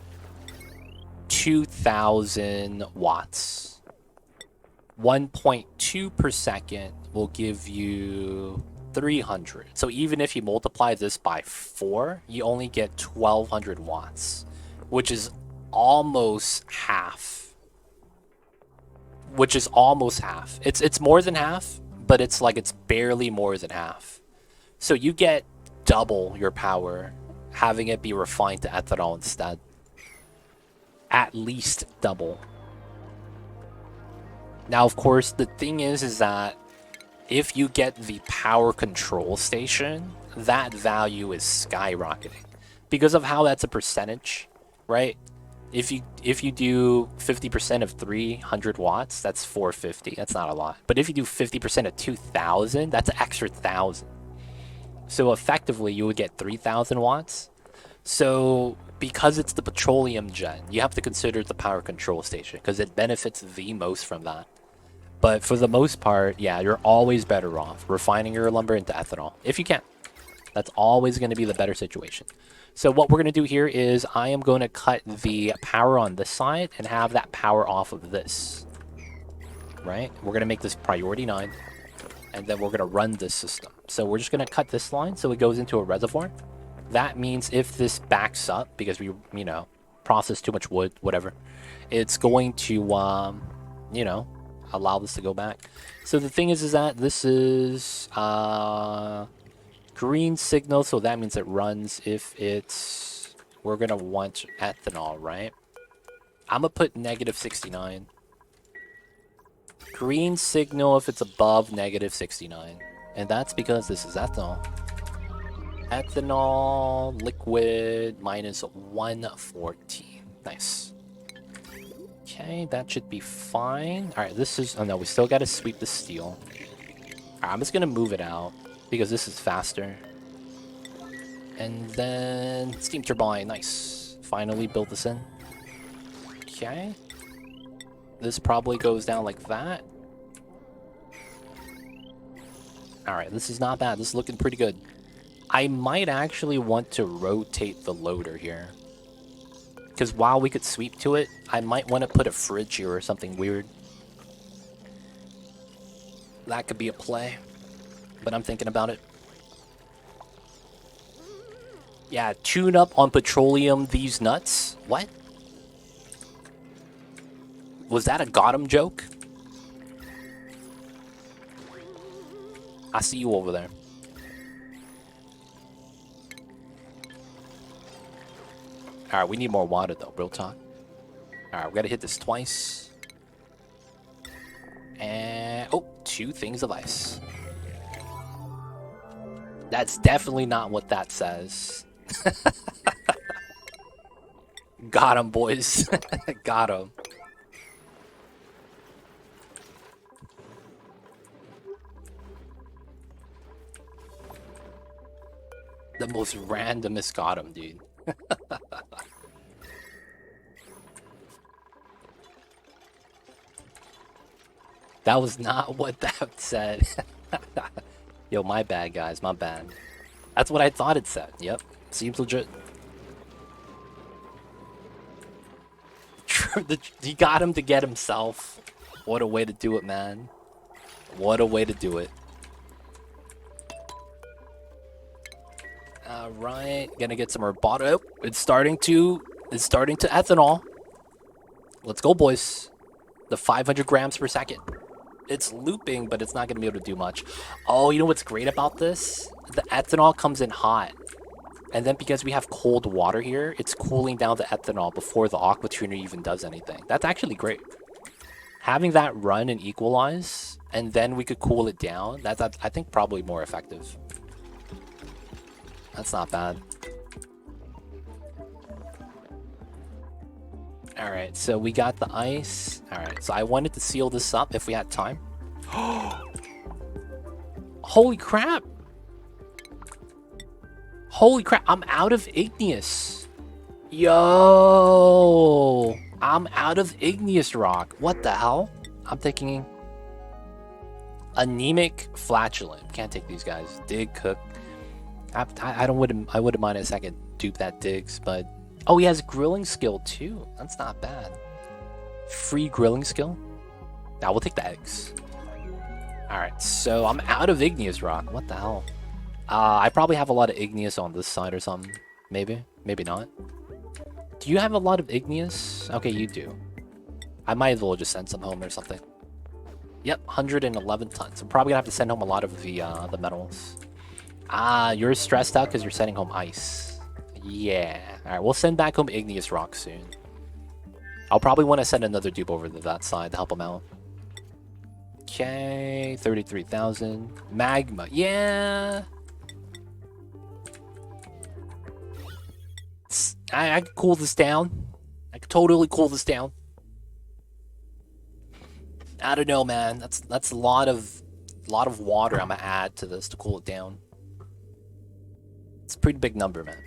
2,000 watts. 1.2 per second will give you 300. So even if you multiply this by 4, you only get 1,200 watts, which is almost half. It's more than half, but it's like it's barely more than half. So you get double your power having it be refined to ethanol instead. At least double. Now, of course, the thing is that if you get the power control station, that value is skyrocketing. Because of how that's a percentage, right? If you do 50% of 300 watts, that's 450. That's not a lot. But if you do 50% of 2,000, that's an extra 1,000. So effectively, you would get 3,000 watts. So because it's the petroleum gen, you have to consider the power control station because it benefits the most from that. But for the most part, yeah, you're always better off refining your lumber into ethanol if you can. That's always going to be the better situation. So what we're going to do here is I am going to cut the power on this side and have that power off of this. Right? We're going to make this priority 9. And then we're going to run this system. So we're just going to cut this line so it goes into a reservoir. That means if this backs up, because we, you know, process too much wood, whatever, it's going to, you know, allow this to go back. So the thing is that this is green signal, so that means it runs if it's, we're going to want ethanol, right? I'm going to put negative 69. Green signal if it's above negative 69. And that's because this is ethanol. Ethanol liquid minus 114. Nice. Okay, that should be fine. Alright, this is... Oh no, we still gotta sweep the steel. Alright, I'm just gonna move it out because this is faster. And then... Steam turbine, nice. Finally built this in. Okay. This probably goes down like that. Alright, this is not bad. This is looking pretty good. I might actually want to rotate the loader here. Because while we could sweep to it, I might want to put a fridge here or something weird. That could be a play. But I'm thinking about it. Yeah, tune up on petroleum these nuts. What? Was that a got 'em joke? I see you over there. Alright, we need more water though, real talk. Alright, we gotta hit this twice. And... oh, 2 things of ice. That's definitely not what that says. Got 'em, boys. Got 'em. The most randomest got 'em, dude. That was not what that said. Yo, my bad, guys. My bad. That's what I thought it said. Yep. Seems legit. He got him to get himself. What a way to do it, man. What a way to do it. Alright, gonna get some more bottle. Oh, it's starting to ethanol. Let's go, boys. The 500 grams per second. It's looping, but it's not gonna be able to do much. Oh, you know what's great about this? The ethanol comes in hot. And then because we have cold water here, it's cooling down the ethanol before the aqua tuner even does anything. That's actually great. Having that run and equalize, and then we could cool it down, that's I think probably more effective. That's not bad. Alright, so we got the ice. Alright, so I wanted to seal this up if we had time. Holy crap! Holy crap, I'm out of igneous. Yo! I'm out of igneous rock. What the hell? I'm thinking... anemic flatulent. Can't take these guys. Dig, cook. I wouldn't mind a second dupe that digs, but oh, he has grilling skill too. That's not bad. Free grilling skill. Now we'll take the eggs. All right, so I'm out of igneous rock. What the hell? I probably have a lot of igneous on this side or something. Maybe, maybe not. Do you have a lot of igneous? Okay, you do. I might as well just send some home or something. Yep, 111 tons. I'm probably gonna have to send home a lot of the metals. Ah, you're stressed out because you're sending home ice. Yeah. Alright, we'll send back home igneous rock soon. I'll probably want to send another dupe over to that side to help him out. Okay, 33,000. Magma. Yeah! I can cool this down. I could totally cool this down. I don't know, man. That's a lot of water I'm gonna add to this to cool it down. It's a pretty big number, man.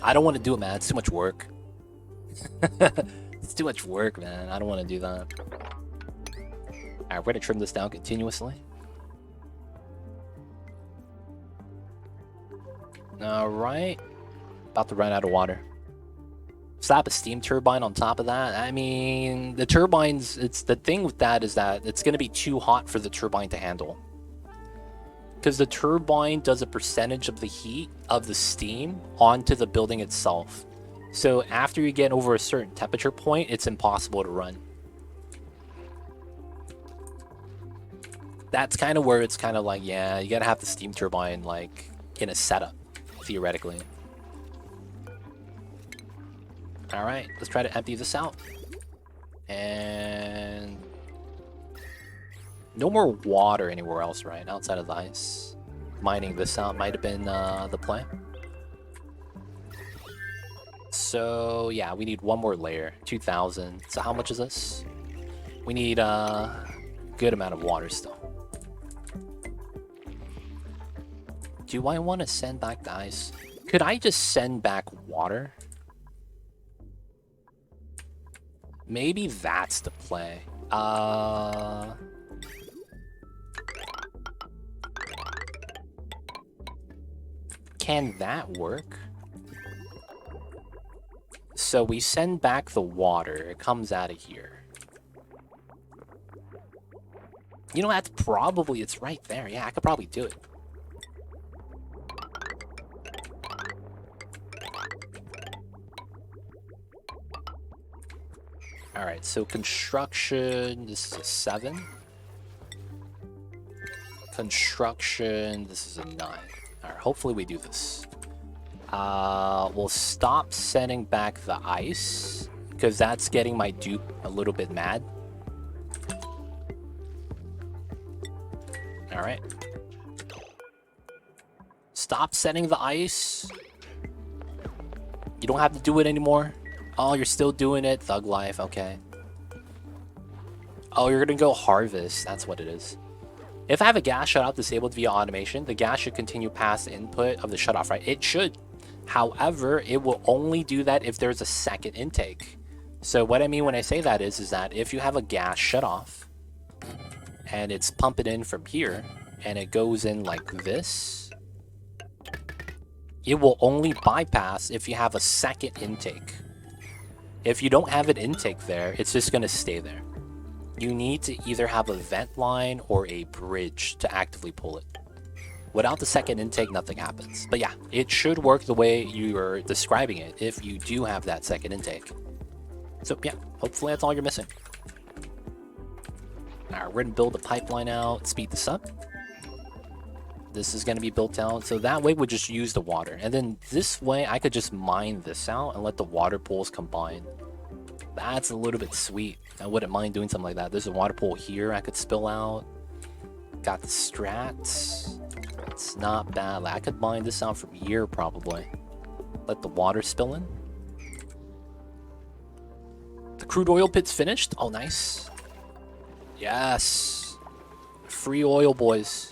I don't want to do it, man. It's too much work. It's too much work, man. I don't want to do that. Alright, we're gonna trim this down continuously. Alright. About to run out of water. Slap a steam turbine on top of that. I mean, the turbines, it's the thing with that is that it's gonna be too hot for the turbine to handle. Because the turbine does a percentage of the heat of the steam onto the building itself. So after you get over a certain temperature point, it's impossible to run. That's kind of where it's kind of like, yeah, you gotta have the steam turbine like in a setup, theoretically. Alright, let's try to empty this out. And no more water anywhere else, right? Outside of the ice. Mining this out might have been the play. So, yeah, we need one more layer. 2,000. So how much is this? We need a good amount of water still. Do I want to send back the ice? Could I just send back water? Maybe that's the play. Can that work? So we send back the water. It comes out of here. You know, that's probably... It's right there. Yeah, I could probably do it. Alright, so construction... This is a 7. Construction... This is a 9. Alright, hopefully we do this. We'll stop sending back the ice, because that's getting my dupe a little bit mad. Alright. Stop sending the ice. You don't have to do it anymore. Oh, you're still doing it? Thug life, okay. Oh, you're gonna go harvest. That's what it is. If I have a gas shutoff disabled via automation, the gas should continue past the input of the shutoff, right? It should. However, it will only do that if there's a second intake. So what I mean when I say that is that if you have a gas shutoff and it's pumping in from here and it goes in like this, it will only bypass if you have a second intake. If you don't have an intake there, it's just going to stay there. You need to either have a vent line or a bridge to actively pull it. Without the second intake, nothing happens. But yeah, it should work the way you are describing it if you do have that second intake. So yeah, hopefully that's all you're missing. Alright, we're going to build the pipeline out, speed this up. This is going to be built out, so that way we just use the water. And then this way, I could just mine this out and let the water pools combine. That's a little bit sweet. I wouldn't mind doing something like that. There's a water pool here I could spill out. Got the strats. It's not bad. Like, I could mine this out from here, probably. Let the water spill in. The crude oil pit's finished. Oh, nice. Yes. Free oil, boys.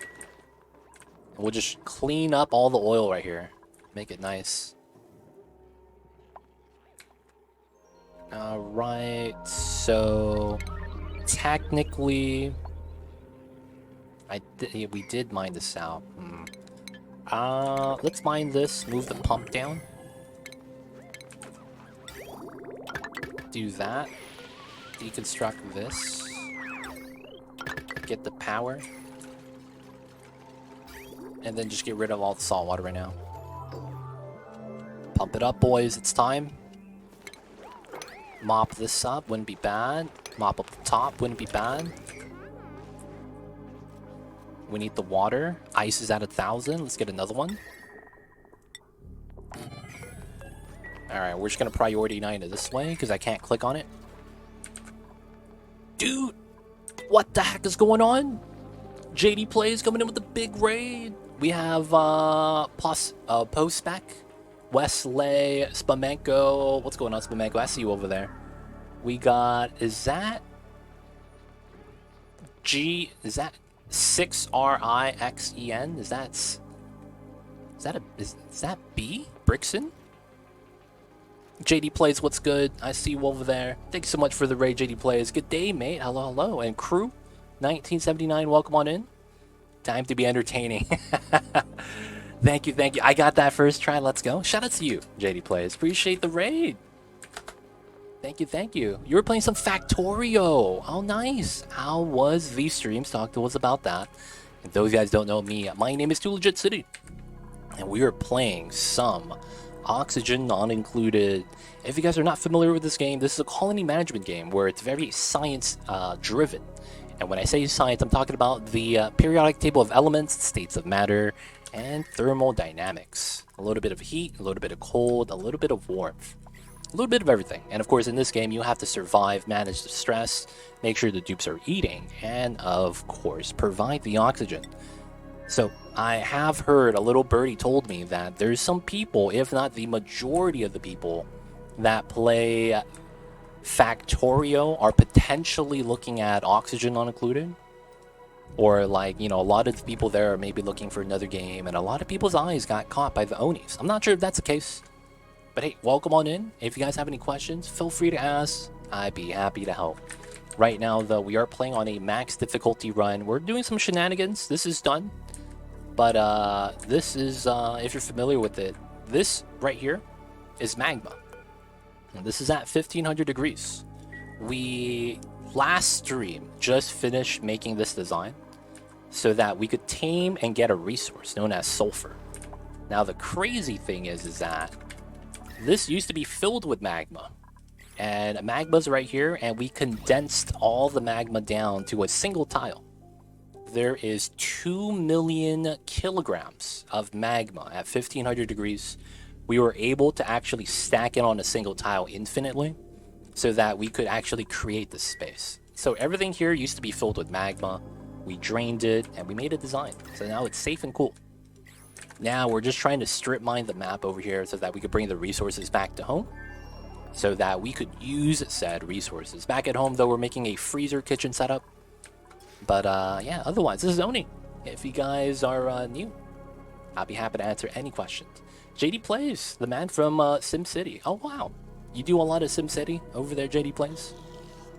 And we'll just clean up all the oil right here. Make it nice. Alright, so technically we did mine this out. Let's mine this, move the pump down. Do that. Deconstruct this. Get the power. And then just get rid of all the salt water right now. Pump it up, boys, it's time. Mop this up, wouldn't be bad. Mop up the top, wouldn't be bad. We need the water. Ice is at 1,000. Let's get another one. Alright, we're just gonna priority 9 it this way, because I can't click on it. Dude! What the heck is going on? JD Plays coming in with the big raid. We have post-spec Wesley, Spamenko. What's going on, Spamenko? I see you over there. We got, is that 6RIXEN? Is that B? Brixon? JD Plays, what's good? I see you over there. Thanks so much for the raid, JD Plays. Good day, mate. Hello, hello. And crew, 1979, welcome on in. Time to be entertaining. Thank you. I got that first try. Let's go. Shout out to you, JD Plays. Appreciate the raid. Thank you. You were playing some Factorio. Oh, nice. How was the streams? Talk to us about that. If those guys don't know me, my name is Too Legit City. And we are playing some Oxygen Not Included. If you guys are not familiar with this game, this is a colony management game where it's very science driven. And when I say science, I'm talking about the periodic table of elements, states of matter, and thermodynamics. A little bit of heat, a little bit of cold, a little bit of warmth. A little bit of everything. And of course, in this game, you have to survive, manage the stress, make sure the dupes are eating, and of course, provide the oxygen. So I have heard, a little birdie told me that there's some people, if not the majority of the people that play Factorio are potentially looking at Oxygen Not Included. Or like, you know, a lot of the people there are maybe looking for another game, and a lot of people's eyes got caught by the Onis. I'm not sure if that's the case. But hey, welcome on in. If you guys have any questions, feel free to ask. I'd be happy to help. Right now, though, we are playing on a max difficulty run. We're doing some shenanigans. This is done. But this is, if you're familiar with it, this right here is magma. And this is at 1500 degrees. We, last stream, just finished making this design so that we could tame and get a resource known as sulfur. Now, the crazy thing is that this used to be filled with magma, and magma's right here, and we condensed all the magma down to a single tile. There is 2 million kilograms of magma at 1500 degrees. We were able to actually stack it on a single tile infinitely so that we could actually create this space. So everything here used to be filled with magma. We drained it, and we made a design. So now it's safe and cool. Now we're just trying to strip mine the map over here so that we could bring the resources back to home, so that we could use said resources. Back at home, though, we're making a freezer kitchen setup. But yeah, otherwise, this is Oni. If you guys are new, I'll be happy to answer any questions. JD Plays, the man from SimCity. Oh, wow. You do a lot of SimCity over there, JD Plays?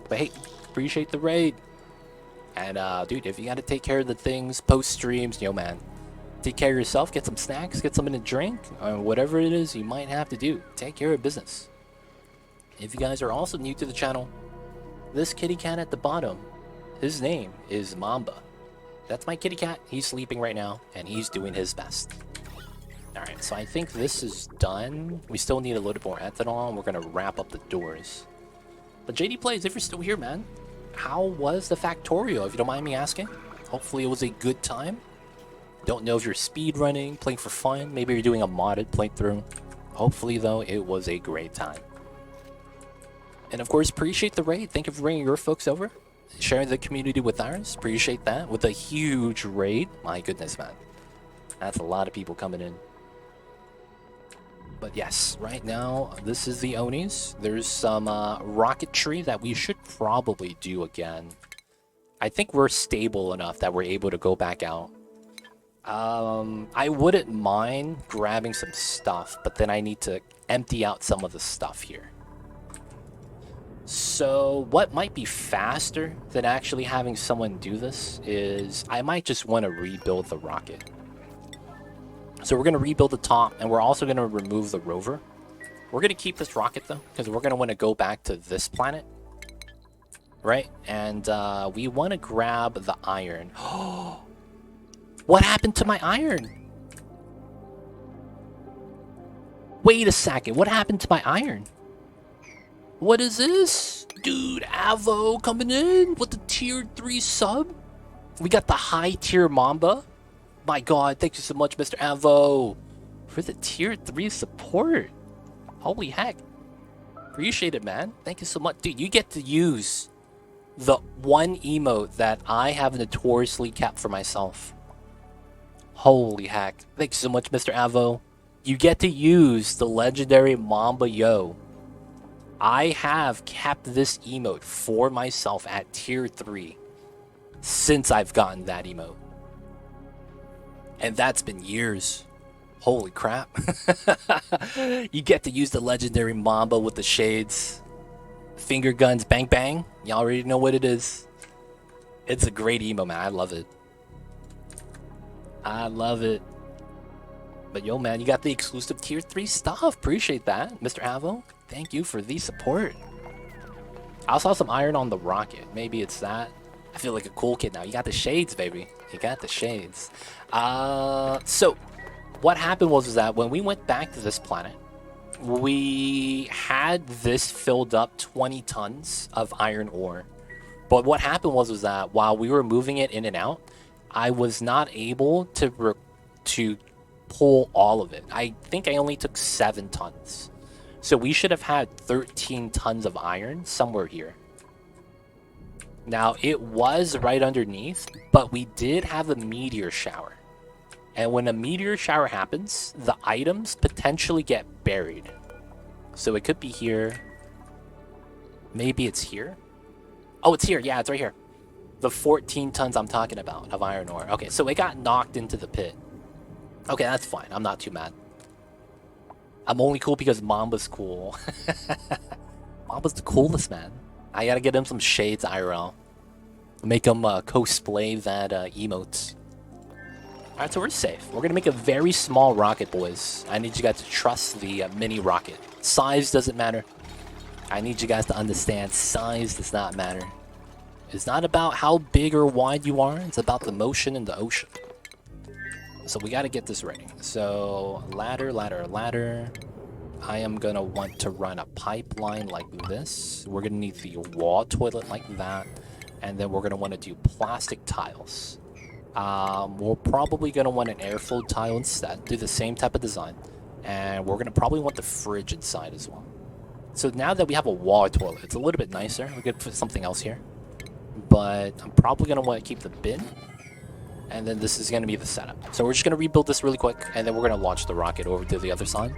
But hey, appreciate the raid. And dude, if you gotta take care of the things post streams, yo man, take care of yourself, get some snacks, get something to drink, or whatever it is you might have to do. Take care of business. If you guys are also new to the channel, this kitty cat at the bottom, his name is Mamba. That's my kitty cat. He's sleeping right now, and he's doing his best. Alright, so I think this is done. We still need a little bit more ethanol, and we're going to wrap up the doors. But JD Plays, if you're still here, man, how was the Factorio, if you don't mind me asking? Hopefully it was a good time. Don't know if you're speed running, playing for fun. Maybe you're doing a modded playthrough. Hopefully, though, it was a great time. And of course, appreciate the raid. Thank you for bringing your folks over. Sharing the community with ours. Appreciate that. With a huge raid. My goodness, man. That's a lot of people coming in. But yes, right now, this is the Onis. There's some rocketry that we should probably do again. I think we're stable enough that we're able to go back out. I wouldn't mind grabbing some stuff, but then I need to empty out some of the stuff here. So what might be faster than actually having someone do this is I might just want to rebuild the rocket. So we're going to rebuild the top, and we're also going to remove the rover. We're going to keep this rocket, though, because we're going to want to go back to this planet. Right? And we want to grab the iron. What happened to my iron? Wait a second. What happened to my iron? What is this? Dude, Avo coming in with the tier 3 sub. We got the high tier Mamba. My god, thank you so much, Mr. Avo, for the tier 3 support. Holy heck. Appreciate it, man. Thank you so much. Dude, you get to use the one emote that I have notoriously kept for myself. Holy heck. Thanks so much, Mr. Avo. You get to use the legendary Mamba Yo. I have kept this emote for myself at tier 3 since I've gotten that emote. And that's been years. Holy crap. You get to use the legendary Mamba with the shades. Finger guns, bang bang. Y'all already know what it is. It's a great emote, man. I love it. I love it. But yo, man, you got the exclusive tier 3 stuff. Appreciate that, Mr. Avo. Thank you for the support. I also have some iron on the rocket. Maybe it's that. I feel like a cool kid now. You got the shades, baby. You got the shades. So what happened was that when we went back to this planet, we had this filled up 20 tons of iron ore. But what happened was that while we were moving it in and out, I was not able to pull all of it. I think I only took 7 tons. So we should have had 13 tons of iron somewhere here. Now, it was right underneath, but we did have a meteor shower. And when a meteor shower happens, the items potentially get buried. So it could be here. Maybe it's here. Oh, it's here. Yeah, it's right here. The 14 tons I'm talking about of iron ore. Okay, so it got knocked into the pit. Okay, that's fine. I'm not too mad. I'm only cool because Mamba's cool. Mamba's the coolest, man. I gotta get him some shades IRL. Make him cosplay that emotes. Alright, so we're safe. We're gonna make a very small rocket, boys. I need you guys to trust the mini rocket. Size doesn't matter. I need you guys to understand size does not matter. It's not about how big or wide you are. It's about the motion in the ocean. So we gotta get this ready. So ladder, ladder, ladder. I am gonna want to run a pipeline like this. We're gonna need the wall toilet like that. And then we're gonna want to do plastic tiles. We're probably gonna want an airflow tile instead. Do the same type of design. And we're gonna probably want the fridge inside as well. So now that we have a wall toilet, it's a little bit nicer. We could put something else here. But I'm probably gonna want to keep the bin. And then this is going to be the setup. So we're just going to rebuild this really quick, and then we're going to launch the rocket over to the other side.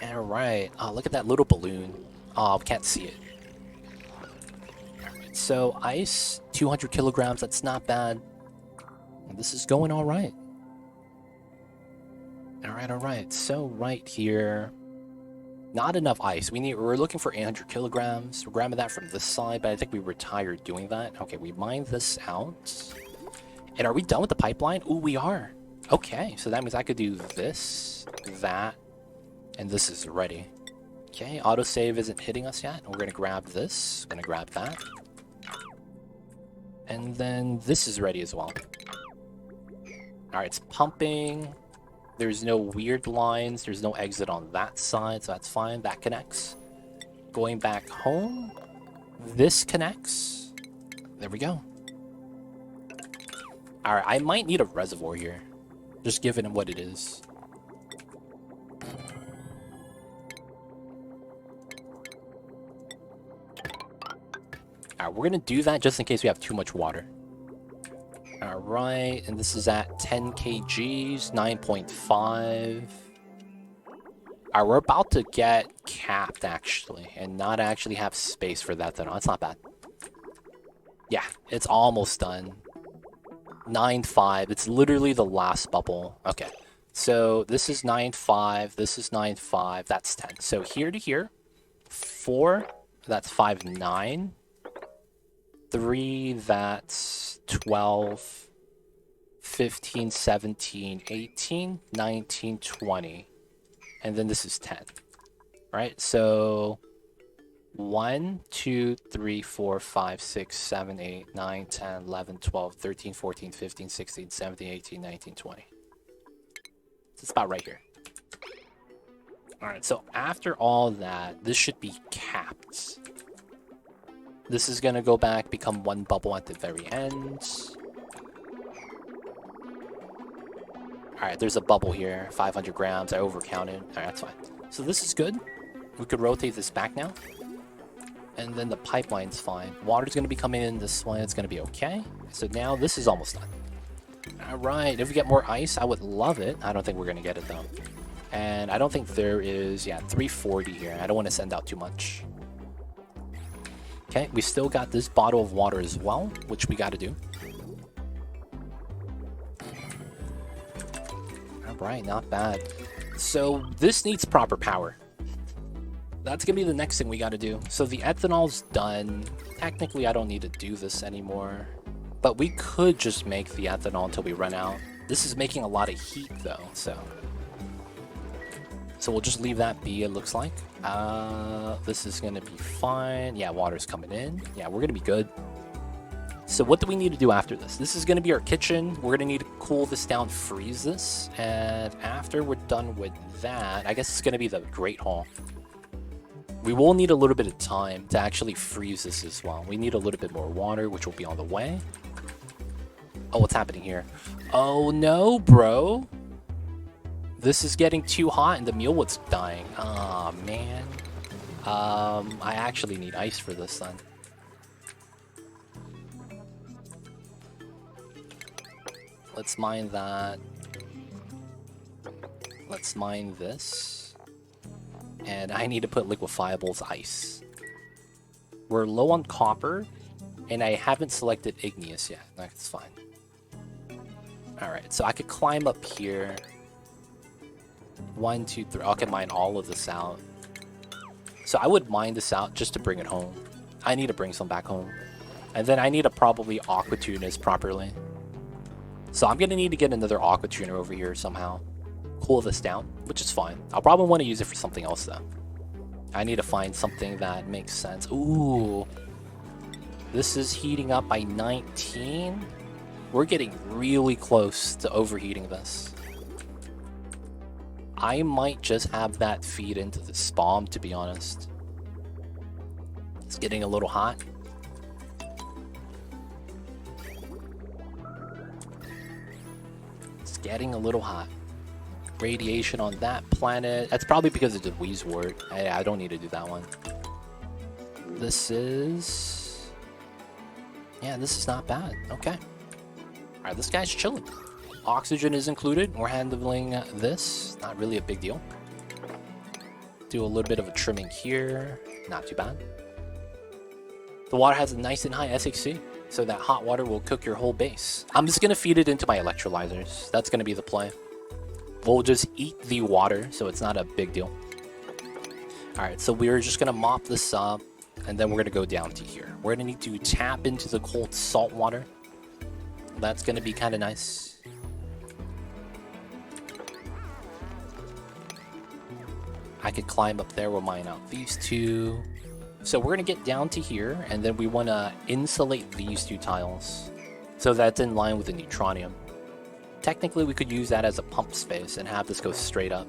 Alright. Oh, look at that little balloon. Oh, can't see it. Alright, so ice, 200 kilograms. That's not bad. This is going alright. Alright. So right here. Not enough ice. We're looking for 800 kilograms. We're grabbing that from this side, but I think we retired doing that. Okay, we mined this out. And are we done with the pipeline? Ooh, we are. Okay, so that means I could do this, that, and this is ready. Okay, autosave isn't hitting us yet. We're gonna grab this, gonna grab that. And then this is ready as well. Alright, it's pumping. There's no weird lines. There's no exit on that side, so that's fine. That connects. Going back home. This connects. There we go. Alright, I might need a reservoir here. Just given what it is. Alright, we're gonna do that just in case we have too much water. Alright, and this is at 10 kgs, 9.5. Alright, we're about to get capped, actually, and not actually have space for that, though. That's not bad. Yeah, it's almost done. 9.5. It's literally the last bubble. Okay, so this is 9.5. This is 9.5. That's 10. So here to here. 4, that's 5.9. 3, that's 12. 15, 17, 18, 19, 20. And then this is 10. Right? So 1, 2, 3, 4, 5, 6, 7, 8, 9, 10, 11, 12, 13, 14, 15, 16, 17, 18, 19, 20. So it's about right here. Alright, so after all that, this should be capped. This is going to go back, become one bubble at the very end. Alright, there's a bubble here. 500 grams. I overcounted. Alright, that's fine. So this is good. We could rotate this back now. And then the pipeline's fine. Water's going to be coming in this way. It's going to be okay. So now this is almost done. Alright, if we get more ice, I would love it. I don't think we're going to get it, though. And I don't think there is... Yeah, 340 here. I don't want to send out too much. Okay, we still got this bottle of water as well, which we got to do. Alright, not bad. So, this needs proper power. That's going to be the next thing we got to do. So, the ethanol's done. Technically, I don't need to do this anymore. But we could just make the ethanol until we run out. This is making a lot of heat, though, so we'll just leave that be, it looks like. This is going to be fine. Yeah, water's coming in. Yeah, we're going to be good. So what do we need to do after this? This is going to be our kitchen. We're going to need to cool this down, freeze this. And after we're done with that, I guess it's going to be the Great Hall. We will need a little bit of time to actually freeze this as well. We need a little bit more water, which will be on the way. Oh, what's happening here? Oh no, bro. This is getting too hot and the mealwood's dying. Aw, man. I actually need ice for this then. Let's mine that. Let's mine this. And I need to put liquefiables ice. We're low on copper, and I haven't selected igneous yet. That's fine. Alright, so I could climb up here. 1, 2, 3. I can mine all of this out. So I would mine this out just to bring it home. I need to bring some back home. And then I need to probably aqua tune this properly. So I'm going to need to get another aqua tuner over here somehow. Cool this down, which is fine. I'll probably want to use it for something else though. I need to find something that makes sense. Ooh. This is heating up by 19. We're getting really close to overheating this. I might just have that feed into the spawn, to be honest. It's getting a little hot. It's getting a little hot. Radiation on that planet. That's probably because it's a Wheezewort. I don't need to do that one. This is... Yeah, this is not bad. Okay. Alright, this guy's chilling. Oxygen is included. We're handling this. Not really a big deal. Do a little bit of a trimming here. Not too bad. The water has a nice and high SHC, so that hot water will cook your whole base. I'm just going to feed it into my electrolyzers. That's going to be the play. We'll just eat the water, so it's not a big deal. Alright, so we're just going to mop this up, and then we're going to go down to here. We're going to need to tap into the cold salt water. That's going to be kind of nice. I could climb up there. We'll mine out these two. So we're going to get down to here, and then we want to insulate these two tiles. So that's in line with the neutronium. Technically, we could use that as a pump space and have this go straight up.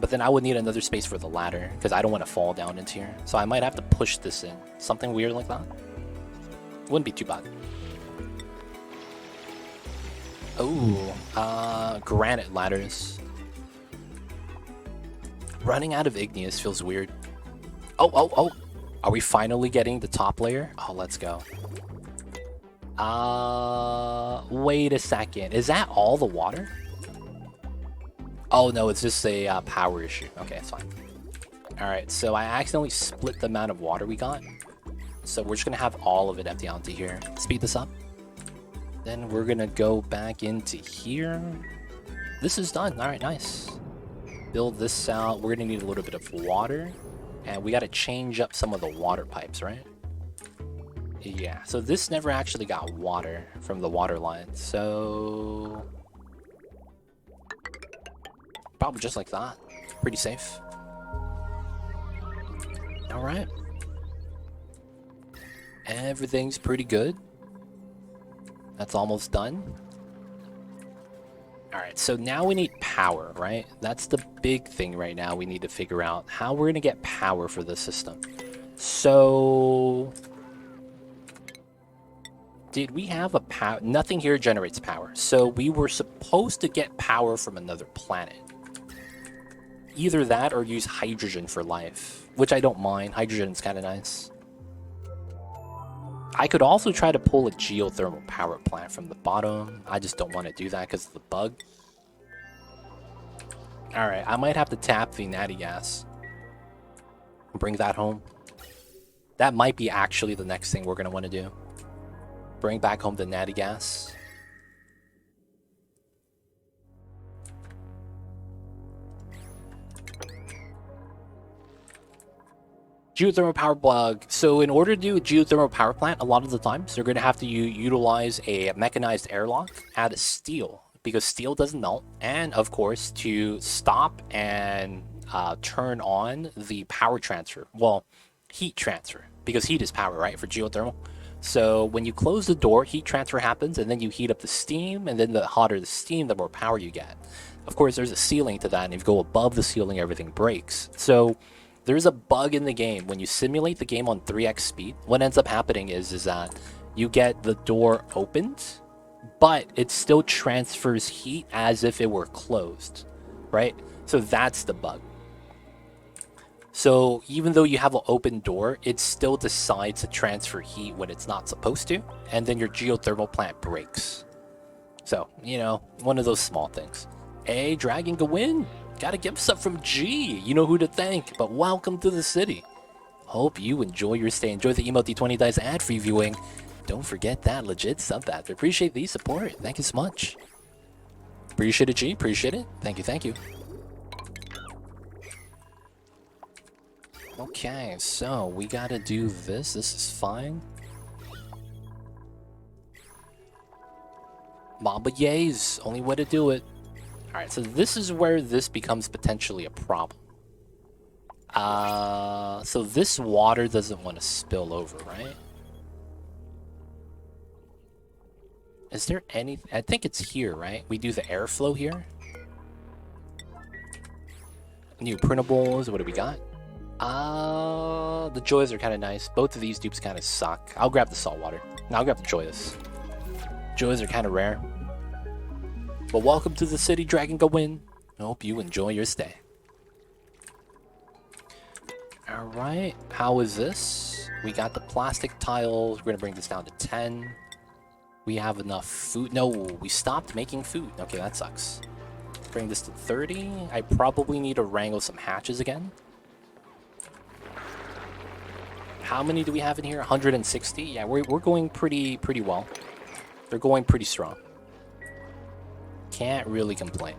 But then I would need another space for the ladder, because I don't want to fall down into here. So I might have to push this in. Something weird like that. Wouldn't be too bad. Oh, granite ladders. Running out of igneous feels weird. Oh. Are we finally getting the top layer? Oh, let's go. Wait a second. Is that all the water? Oh, no, it's just a power issue. Okay, it's fine. Alright, so I accidentally split the amount of water we got. So we're just going to have all of it empty onto here. Speed this up. Then we're going to go back into here. This is done. Alright, nice. Build this out. We're going to need a little bit of water. And we got to change up some of the water pipes, right? Yeah, so this never actually got water from the water line. So... probably just like that. Pretty safe. Alright. Everything's pretty good. That's almost done. Alright, so now we need power, right? That's the big thing right now we need to figure out. How we're going to get power for this system. So... did we have a power? Nothing here generates power. So we were supposed to get power from another planet. Either that or use hydrogen for life. Which I don't mind. Hydrogen's kind of nice. I could also try to pull a geothermal power plant from the bottom. I just don't want to do that because of the bug. Alright, I might have to tap the natty gas. Bring that home. That might be actually the next thing we're going to want to do. Bring back home the natty gas. Geothermal power plug. So in order to do a geothermal power plant, a lot of the times they're going to have to utilize a mechanized airlock out of steel because steel doesn't melt, and of course to stop and turn on the power transfer. Well, heat transfer, because heat is power, right, for geothermal. So when you close the door, heat transfer happens, and then you heat up the steam, and then the hotter the steam, the more power you get. Of course, there's a ceiling to that, and if you go above the ceiling, everything breaks. So there's a bug in the game. When you simulate the game on 3x speed, what ends up happening is that you get the door opened, but it still transfers heat as if it were closed, right? So that's the bug. So even though you have an open door, it still decides to transfer heat when it's not supposed to, and then your geothermal plant breaks. So, you know, one of those small things. Hey, Dragon, go in. Gotta give us up from G. You know who to thank, but welcome to the city. Hope you enjoy your stay. Enjoy the Emo D20 Dice ad-free viewing. Don't forget that legit sub that. Appreciate the support. Thank you so much. Appreciate it, G. Appreciate it. Thank you, thank you. Okay, so we gotta do this. This is fine. Mamba yays. Only way to do it. Alright, so this is where this becomes potentially a problem. So this water doesn't want to spill over, right? Is there any... I think it's here, right? We do the airflow here. New printables. What do we got? The joys are kind of nice. Both of these dupes kind of suck. I'll grab the saltwater. No, I'll grab the joyous. Joys are kind of rare. But welcome to the city, Dragon. Go in. I hope you enjoy your stay. Alright, how is this? We got the plastic tiles. We're going to bring this down to 10. We have enough food. No, we stopped making food. Okay, that sucks. Bring this to 30. I probably need to wrangle some hatches again. How many do we have in here? 160? Yeah, we're going pretty well. They're going pretty strong. Can't really complain.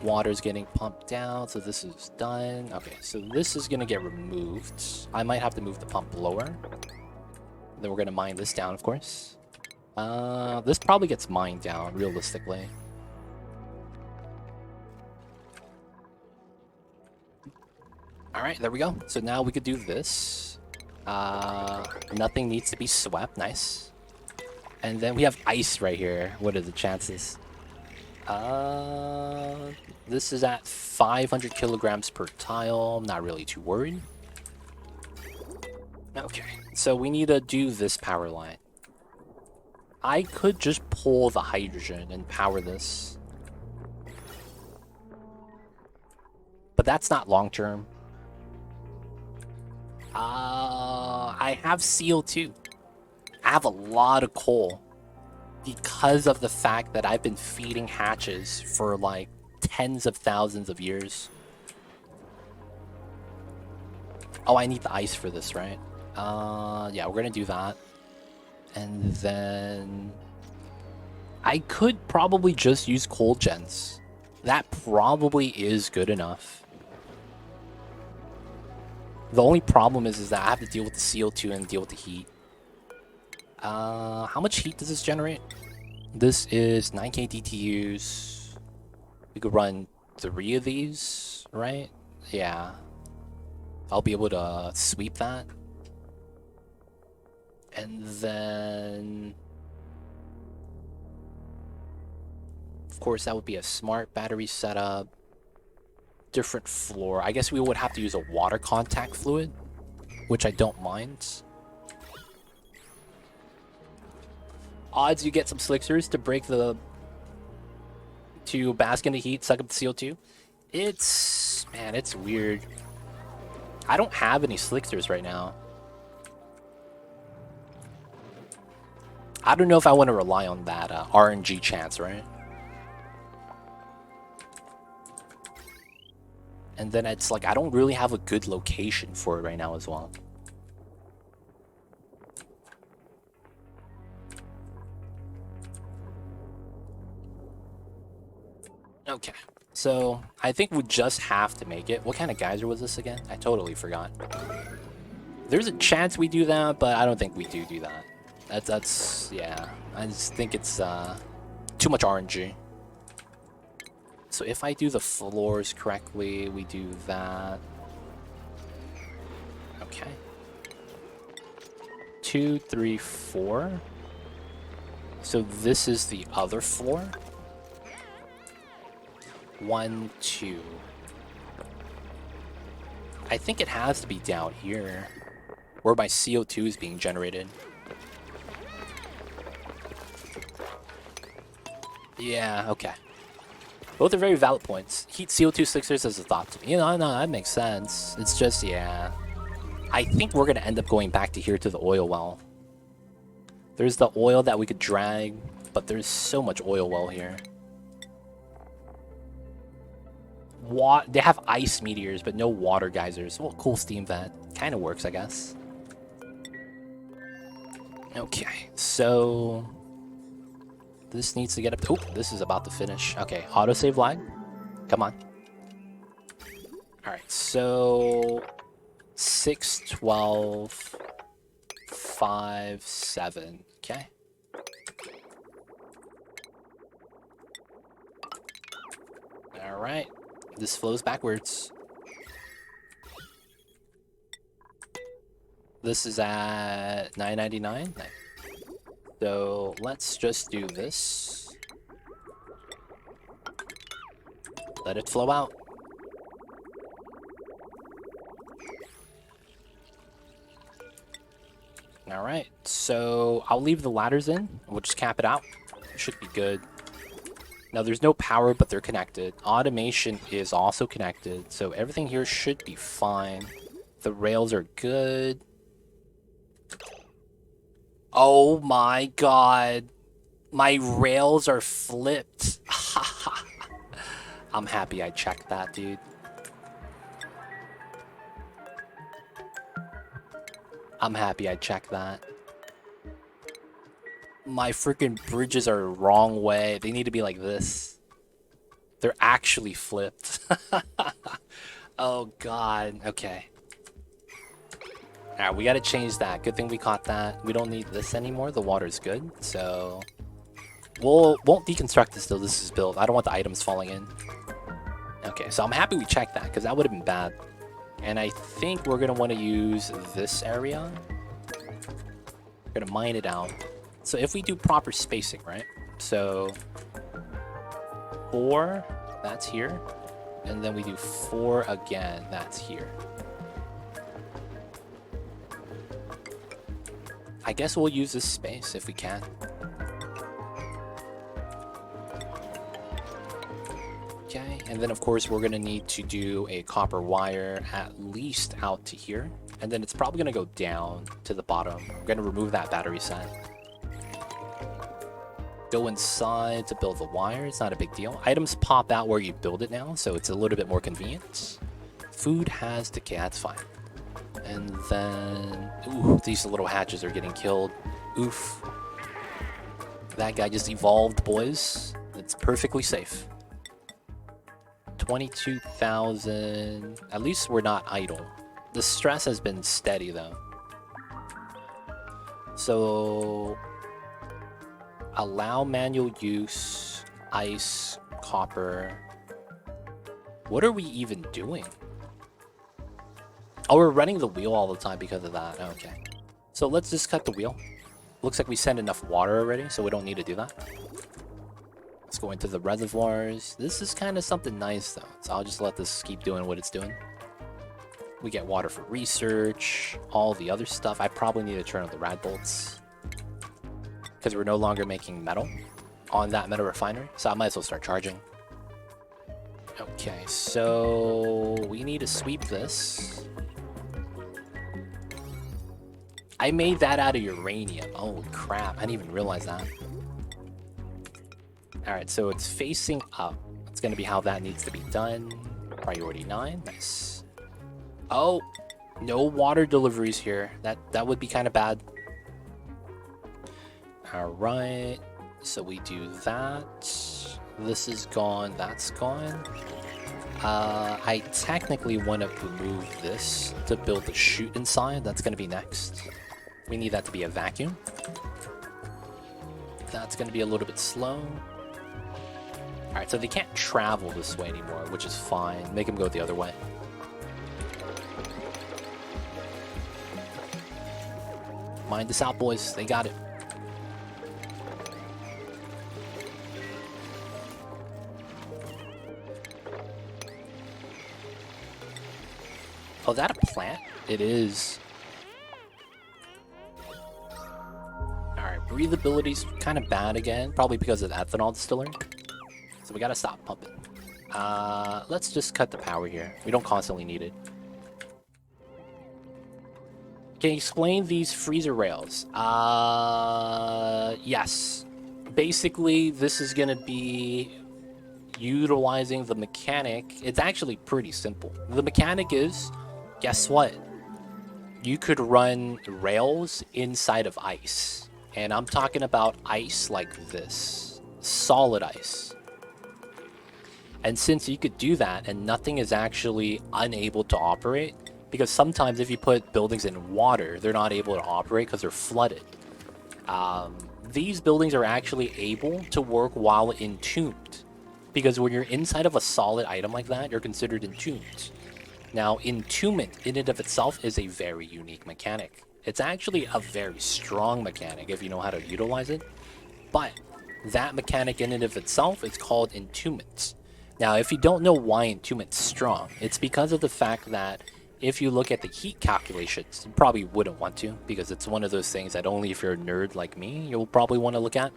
Water's getting pumped down, so this is done. Okay, so this is gonna get removed. I might have to move the pump lower. Then we're gonna mine this down, of course. This probably gets mined down, realistically. Alright, there we go. So now we could do this. Nothing needs to be swept. Nice. And then we have ice right here. What are the chances? This is at 500 kilograms per tile. I'm not really too worried. Okay, so we need to do this power line. I could just pull the hydrogen and power this. But that's not long term. I have CO2. I have a lot of coal because of the fact that I've been feeding hatches for like tens of thousands of years. Oh, I need the ice for this, right? Yeah, we're gonna do that. And then I could probably just use coal gens. That probably is good enough. The only problem is that I have to deal with the CO2 and deal with the heat. How much heat does this generate? This is 9k DTUs. We could run 3 of these, right? Yeah. I'll be able to sweep that. And then... of course, that would be a smart battery setup. Different floor. I guess we would have to use a water contact fluid, which I don't mind. Odds you get some slickers to break the... to bask in the heat, suck up the CO2. It's... man, it's weird. I don't have any slickers right now. I don't know if I want to rely on that RNG chance, right? And then it's like, I don't really have a good location for it right now as well. Okay, so I think we just have to make it. What kind of geyser was this again? I totally forgot. There's a chance we do that, but I don't think we do that. That's yeah. I just think it's too much RNG. So if I do the floors correctly, we do that. Okay. 2, 3, 4. So this is the other floor. 1, 2. I think it has to be down here, where my CO2 is being generated. Yeah, okay. Both are very valid points. Heat CO2 sixers as a thought to me. You know, no, that makes sense. It's just, yeah. I think we're going to end up going back to here to the oil well. There's the oil that we could drag, but there's so much oil well here. They have ice meteors, but no water geysers. Well, cool steam vent. Kind of works, I guess. Okay, so this needs to get up. Oh, this is about to finish. Okay, autosave lag. Come on. All right, so 6, 12, 5, 7. Okay. All right. This flows backwards. This is at 9.99. So let's just do this. Let it flow out. All right. So I'll leave the ladders in. We'll just cap it out. It should be good. Now, there's no power, but they're connected. Automation is also connected, so everything here should be fine. The rails are good. Oh my god. My rails are flipped. I'm happy I checked that, dude. I'm happy I checked that. My freaking bridges are the wrong way. They need to be like this. They're actually flipped. Oh god. Okay. Alright, we gotta change that. Good thing we caught that. We don't need this anymore. The water's good. So won't deconstruct this till this is built. I don't want the items falling in. Okay, so I'm happy we checked that, because that would have been bad. And I think we're gonna want to use this area. We're gonna mine it out. So if we do proper spacing, right? So 4, that's here. And then we do 4 again, that's here. I guess we'll use this space if we can. Okay, and then of course we're gonna need to do a copper wire at least out to here. And then it's probably gonna go down to the bottom. We're gonna remove that battery set. Go inside to build the wire. It's not a big deal. Items pop out where you build it now, so it's a little bit more convenient. Food has decay, that's fine. And then, ooh, these little hatches are getting killed. Oof. That guy just evolved, boys. It's perfectly safe. 22,000. At least we're not idle. The stress has been steady, though. So allow manual use, ice, copper. What are we even doing? Oh, we're running the wheel all the time because of that. Okay. So let's just cut the wheel. Looks like we sent enough water already, so we don't need to do that. Let's go into the reservoirs. This is kind of something nice, though. So I'll just let this keep doing what it's doing. We get water for research, all the other stuff. I probably need to turn on the rad bolts, because we're no longer making metal on that metal refinery, so I might as well start charging. Okay, so we need to sweep this. I made that out of uranium. Oh crap, I didn't even realize that. Alright, so it's facing up. That's gonna be how that needs to be done. Priority 9, nice. Oh, no water deliveries here. That would be kind of bad. Alright, so we do that. This is gone, that's gone. I technically want to remove this to build the chute inside. That's going to be next. We need that to be a vacuum. That's going to be a little bit slow. Alright, so they can't travel this way anymore, which is fine. Make them go the other way. Mind this out, boys. They got it. Oh, is that a plant? It is. Alright, breathability's kind of bad again. Probably because of the ethanol distiller. So we gotta stop pumping. Let's just cut the power here. We don't constantly need it. Can you explain these freezer rails? Yes. Basically, this is gonna be utilizing the mechanic. It's actually pretty simple. The mechanic is, guess what? You could run rails inside of ice. And I'm talking about ice like this. Solid ice. And since you could do that and nothing is actually unable to operate, because sometimes if you put buildings in water, they're not able to operate because they're flooded. These buildings are actually able to work while entombed. Because when you're inside of a solid item like that, you're considered entombed. Now, entombment in and of itself is a very unique mechanic. It's actually a very strong mechanic if you know how to utilize it. But that mechanic in and of itself is called entombment. Now, if you don't know why entombment's strong, it's because of the fact that if you look at the heat calculations, you probably wouldn't want to, because it's one of those things that only if you're a nerd like me, you'll probably want to look at.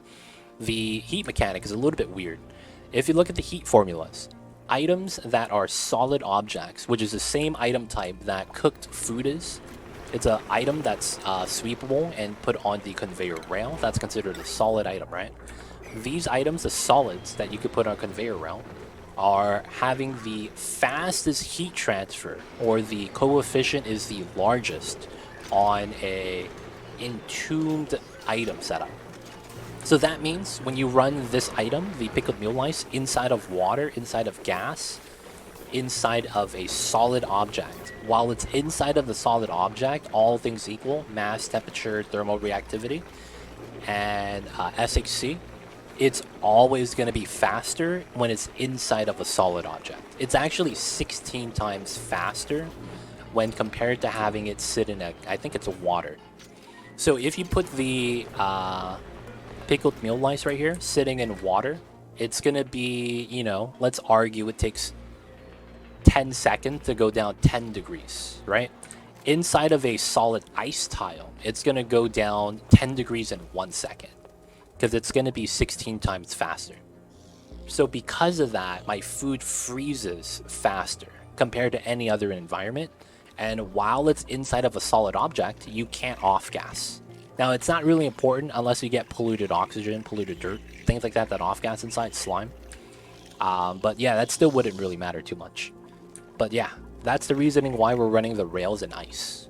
The heat mechanic is a little bit weird. If you look at the heat formulas, items that are solid objects, which is the same item type that cooked food is, it's an item that's sweepable and put on the conveyor rail. That's considered a solid item, right? These items, the solids that you could put on a conveyor rail, are having the fastest heat transfer, or the coefficient is the largest on a entombed item setup. So that means when you run this item, the pickled mule lice, inside of water, inside of gas, inside of a solid object, while it's inside of the solid object, all things equal, mass, temperature, thermal reactivity, and SHC, it's always going to be faster when it's inside of a solid object. It's actually 16 times faster when compared to having it sit in I think it's a water. So if you put the pickled mule lice right here sitting in water, it's going to be, you know, let's argue it takes 10 seconds to go down 10 degrees, right? Inside of a solid ice tile, it's going to go down 10 degrees in 1 second. Because it's going to be 16 times faster. So because of that, my food freezes faster compared to any other environment. And while it's inside of a solid object, you can't off-gas. Now, it's not really important unless you get polluted oxygen, polluted dirt, things like that off-gas inside, slime. But yeah, that still wouldn't really matter too much. But yeah, that's the reasoning why we're running the rails in ice.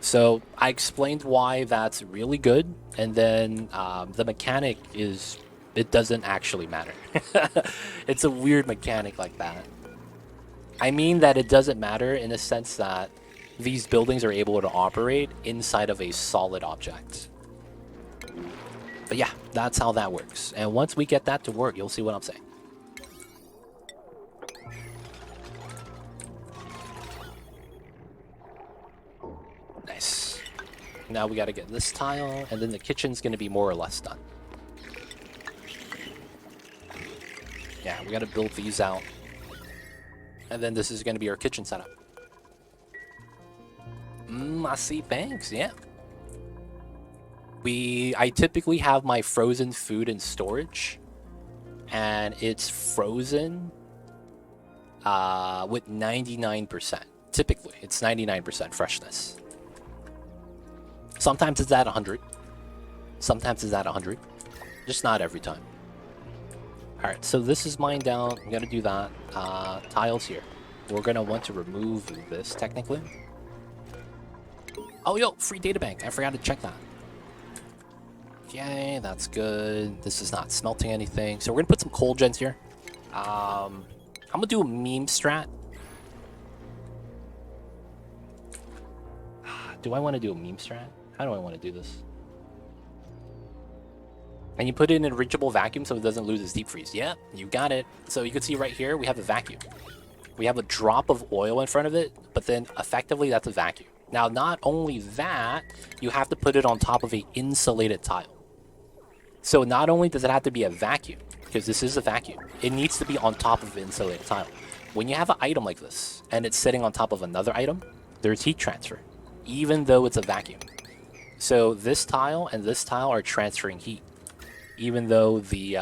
So I explained why that's really good, and then the mechanic is, it doesn't actually matter. It's a weird mechanic like that. I mean that it doesn't matter in the sense that these buildings are able to operate inside of a solid object. But yeah, that's how that works. And once we get that to work, you'll see what I'm saying. Nice. Now we gotta get this tile, and then the kitchen's gonna be more or less done. Yeah, we gotta build these out. And then this is gonna be our kitchen setup. I see banks, yeah. I typically have my frozen food in storage, and it's frozen with 99%. Typically, it's 99% freshness. Sometimes it's at 100. Sometimes it's at 100. Just not every time. Alright, so this is mine down. I'm gonna do that. Tiles here. We're gonna want to remove this, technically. Oh, yo, free databank. I forgot to check that. Okay, that's good. This is not smelting anything. So we're gonna put some coal gens here. I'm gonna do a meme strat. Do I want to do a meme strat? How do I want to do this? And you put it in an enrichable vacuum so it doesn't lose its deep freeze. Yeah, you got it. So you can see right here, we have a vacuum. We have a drop of oil in front of it, but then effectively that's a vacuum. Now, not only that, you have to put it on top of an insulated tile. So not only does it have to be a vacuum, because this is a vacuum, it needs to be on top of an insulated tile. When you have an item like this, and it's sitting on top of another item, there's heat transfer, even though it's a vacuum. So this tile and this tile are transferring heat, even though the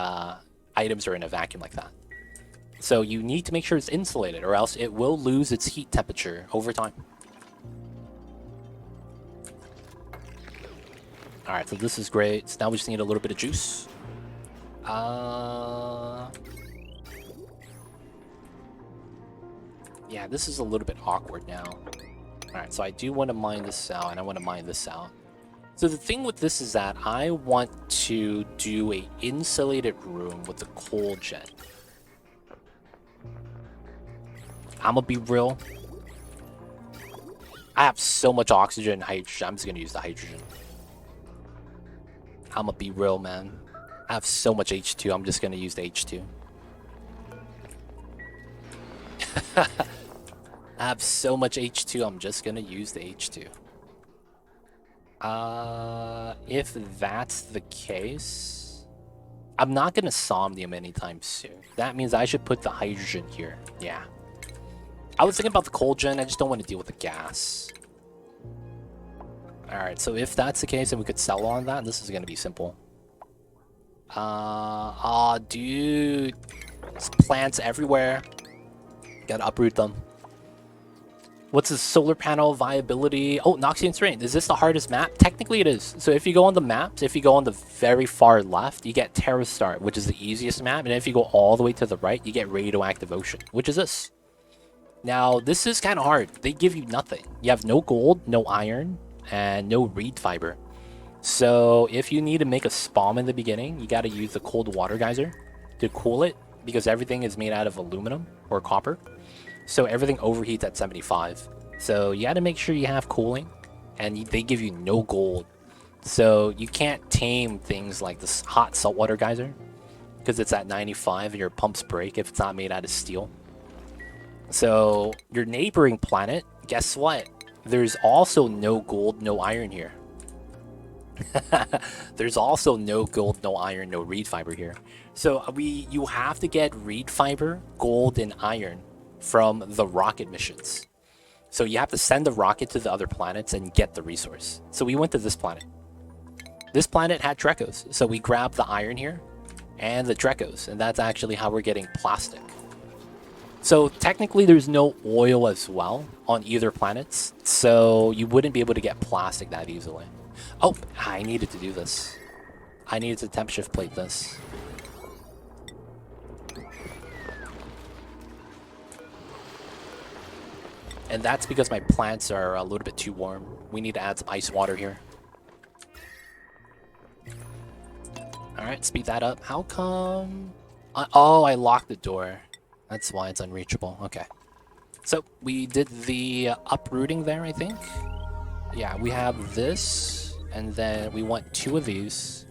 items are in a vacuum like that. So you need to make sure it's insulated, or else it will lose its heat temperature over time. Alright, so this is great. So now we just need a little bit of juice. Yeah, this is a little bit awkward now. Alright, so I do want to mine this out, and I want to mine this out. So the thing with this is that I want to do a insulated room with a coal jet. I'm gonna be real. I have so much oxygen and hydrogen. I'm just gonna use the hydrogen. I'm gonna be real, man. I have so much H2. I'm just gonna use the H2. I have so much H2. I'm just gonna use the H2. If that's the case, I'm not gonna somnium anytime soon. That means I should put the hydrogen here. Yeah. I was thinking about the coal gen. I just don't want to deal with the gas. Alright, so if that's the case, then we could sell on that. This is gonna be simple. Dude. There's plants everywhere. Gotta uproot them. What's the solar panel viability? Oh, Noxian Terrain. Is this the hardest map? Technically it is. So if you go on the maps, if you go on the very far left, you get Terra Star, which is the easiest map. And if you go all the way to the right, you get Radioactive Ocean, which is this. Now, this is kind of hard. They give you nothing. You have no gold, no iron, and no reed fiber. So if you need to make a spawn in the beginning, you got to use the cold water geyser to cool it, because everything is made out of aluminum or copper. So everything overheats at 75. So you got to make sure you have cooling, and they give you no gold. So you can't tame things like this hot saltwater geyser, because it's at 95 and your pumps break if it's not made out of steel. So your neighboring planet, guess what? There's also no gold, no iron here. There's also no gold, no iron, no reed fiber here. So you have to get reed fiber, gold, and iron from the rocket missions. So you have to send the rocket to the other planets and get the resource. So we went to this planet. This planet had Drecos, so we grabbed the iron here and the Drecos, and that's actually how we're getting plastic. So technically there's no oil as well on either planets, so you wouldn't be able to get plastic that easily. Oh, I needed to do this. I needed to temp shift plate this. And that's because my plants are a little bit too warm. We need to add some ice water here. Alright, speed that up. How come... oh, I locked the door. That's why it's unreachable. Okay. So, we did the uprooting there, I think. Yeah, we have this, and then we want 2 of these.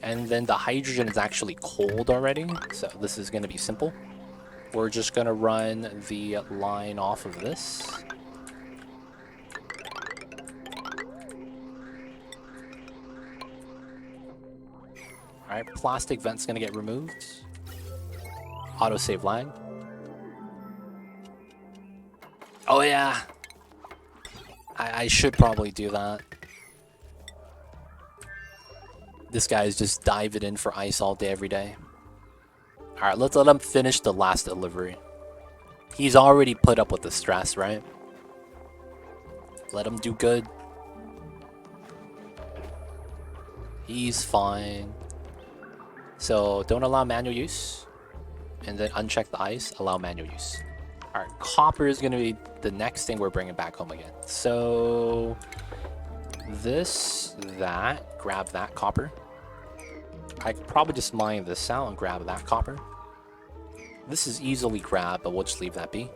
And then the hydrogen is actually cold already, so this is going to be simple. We're just going to run the line off of this. Alright, plastic vent's going to get removed. Autosave lag. Oh yeah! I should probably do that. This guy's just diving in for ice all day, every day. Alright, let's let him finish the last delivery. He's already put up with the stress, right? Let him do good. He's fine. So don't allow manual use. And then uncheck the ice, allow manual use. Alright, copper is going to be the next thing we're bringing back home again. So this, that, grab that copper. I could probably just mine this out and grab that copper. This is easily grabbed, but we'll just leave that be.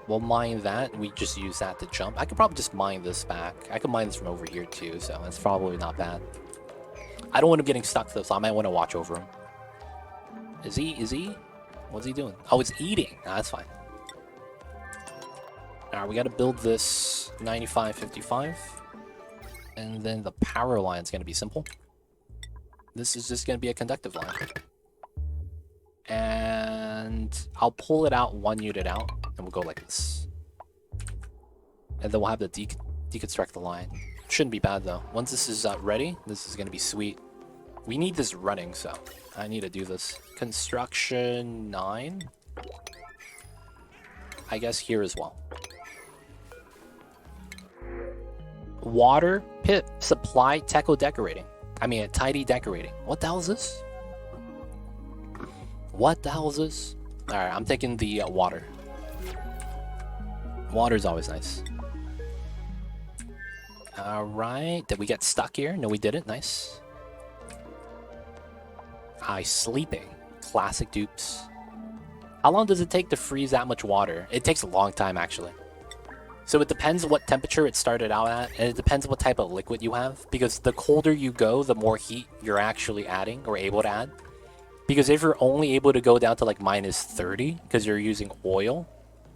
We'll mine that, and we just use that to jump. I could probably just mine this back. I could mine this from over here too, so that's probably not bad. I don't want him getting stuck though, so I might want to watch over him. Is he? What's he doing? Oh, it's eating. Nah, that's fine. Alright, we gotta build this 9555. And then the power line is gonna be simple. This is just gonna be a conductive line. And I'll pull it out 1 unit out, and we'll go like this. And then we'll have to deconstruct the line. Shouldn't be bad though. Once this is ready, this is gonna be sweet. We need this running, so I need to do this. Construction 9. I guess here as well. Water pit supply techo decorating. I mean, tidy decorating. What the hell is this? What the hell is this? Alright, I'm taking the water. Water's always nice. Alright, did we get stuck here? No, we didn't. Nice. Sleeping. Classic dupes. How long does it take to freeze that much water? It takes a long time, actually. So it depends what temperature it started out at, and it depends what type of liquid you have. Because the colder you go, the more heat you're actually adding, or able to add. Because if you're only able to go down to like -30, because you're using oil,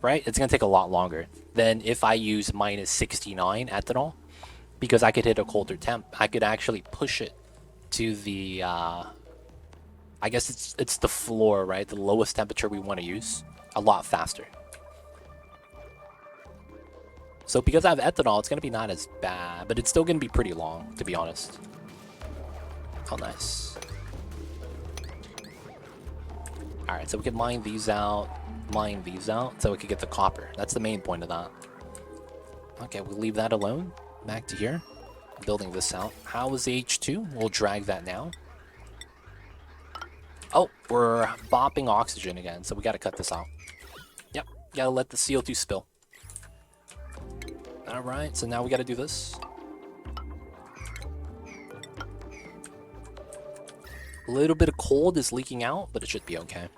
right? It's going to take a lot longer than if I use -69 ethanol. Because I could hit a colder temp. I could actually push it to the... I guess it's the floor, right? The lowest temperature we want to use. A lot faster. So because I have ethanol, it's going to be not as bad. But it's still going to be pretty long, to be honest. Oh, nice. Alright, so we can mine these out. Mine these out. So we can get the copper. That's the main point of that. Okay, we'll leave that alone. Back to here. Building this out. How is the H2? We'll drag that now. Oh, we're bopping oxygen again, so we gotta cut this out. Yep, gotta let the CO2 spill. Alright, so now we gotta do this. A little bit of cold is leaking out, but it should be okay.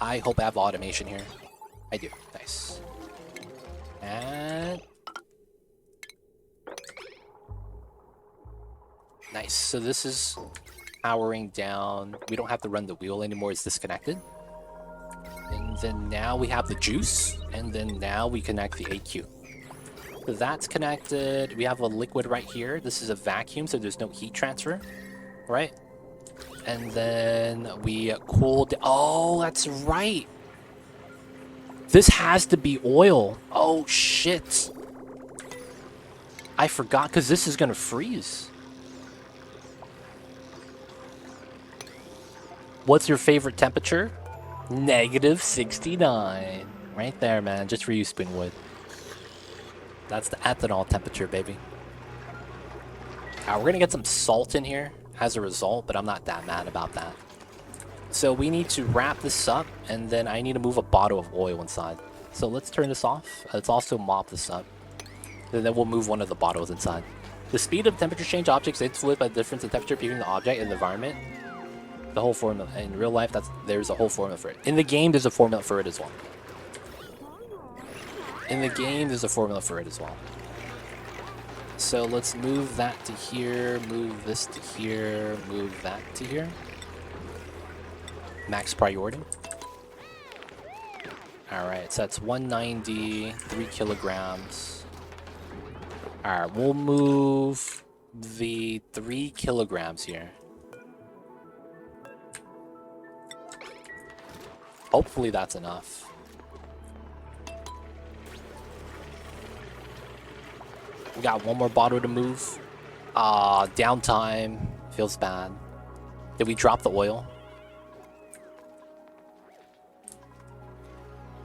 I hope I have automation here. I do. Nice. And... nice. So this is powering down. We don't have to run the wheel anymore. It's disconnected. And then now we have the juice. And then now we connect the AQ. So that's connected. We have a liquid right here. This is a vacuum, so there's no heat transfer. Right? And then we cooled... oh, that's right. This has to be oil. Oh, shit. I forgot, because this is going to freeze. What's your favorite temperature? -69. Right there, man. Just for you, Spoonwood. That's the ethanol temperature, baby. We're going to get some salt in here as a result, but I'm not that mad about that. So we need to wrap this up, and then I need to move a bottle of oil inside. So let's turn this off. Let's also mop this up. And then we'll move one of the bottles inside. The speed of temperature change objects is influenced by the difference in temperature between the object and the environment. The whole formula. In real life, there's a whole formula for it. In the game, there's a formula for it as well. In the game, there's a formula for it as well. So let's move that to here, move this to here, move that to here. Max priority. Alright, so that's 190, 3 kilograms. Alright, we'll move the 3 kilograms here. Hopefully that's enough. We got one more bottle to move. Downtime. Feels bad. Did we drop the oil?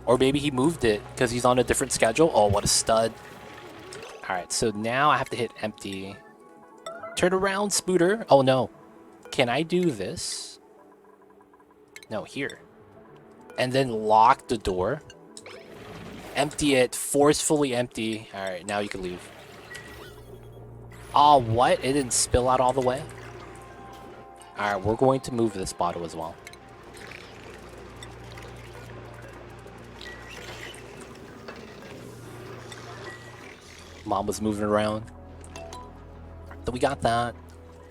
Or maybe he moved it because he's on a different schedule. Oh, what a stud. Alright, so now I have to hit empty. Turn around, Spooter. Oh no. Can I do this? No, here. And then lock the door. Empty it. Forcefully empty. Alright, now you can leave. Oh, what? It didn't spill out all the way? Alright, we're going to move this bottle as well. Mamba's moving around. So we got that.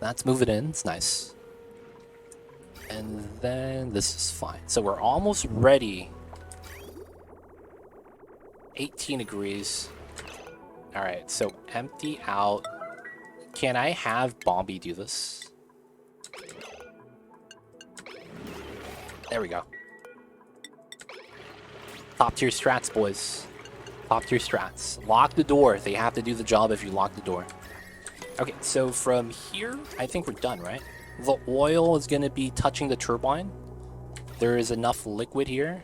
That's moving in. It's nice. And then this is fine. So we're almost ready. 18 degrees. Alright, so empty out. Can I have Bombi do this? There we go. Top tier strats, boys. Top tier strats. Lock the door. They have to do the job if you lock the door. Okay, so from here, I think we're done, right? The oil is going to be touching the turbine. There is enough liquid here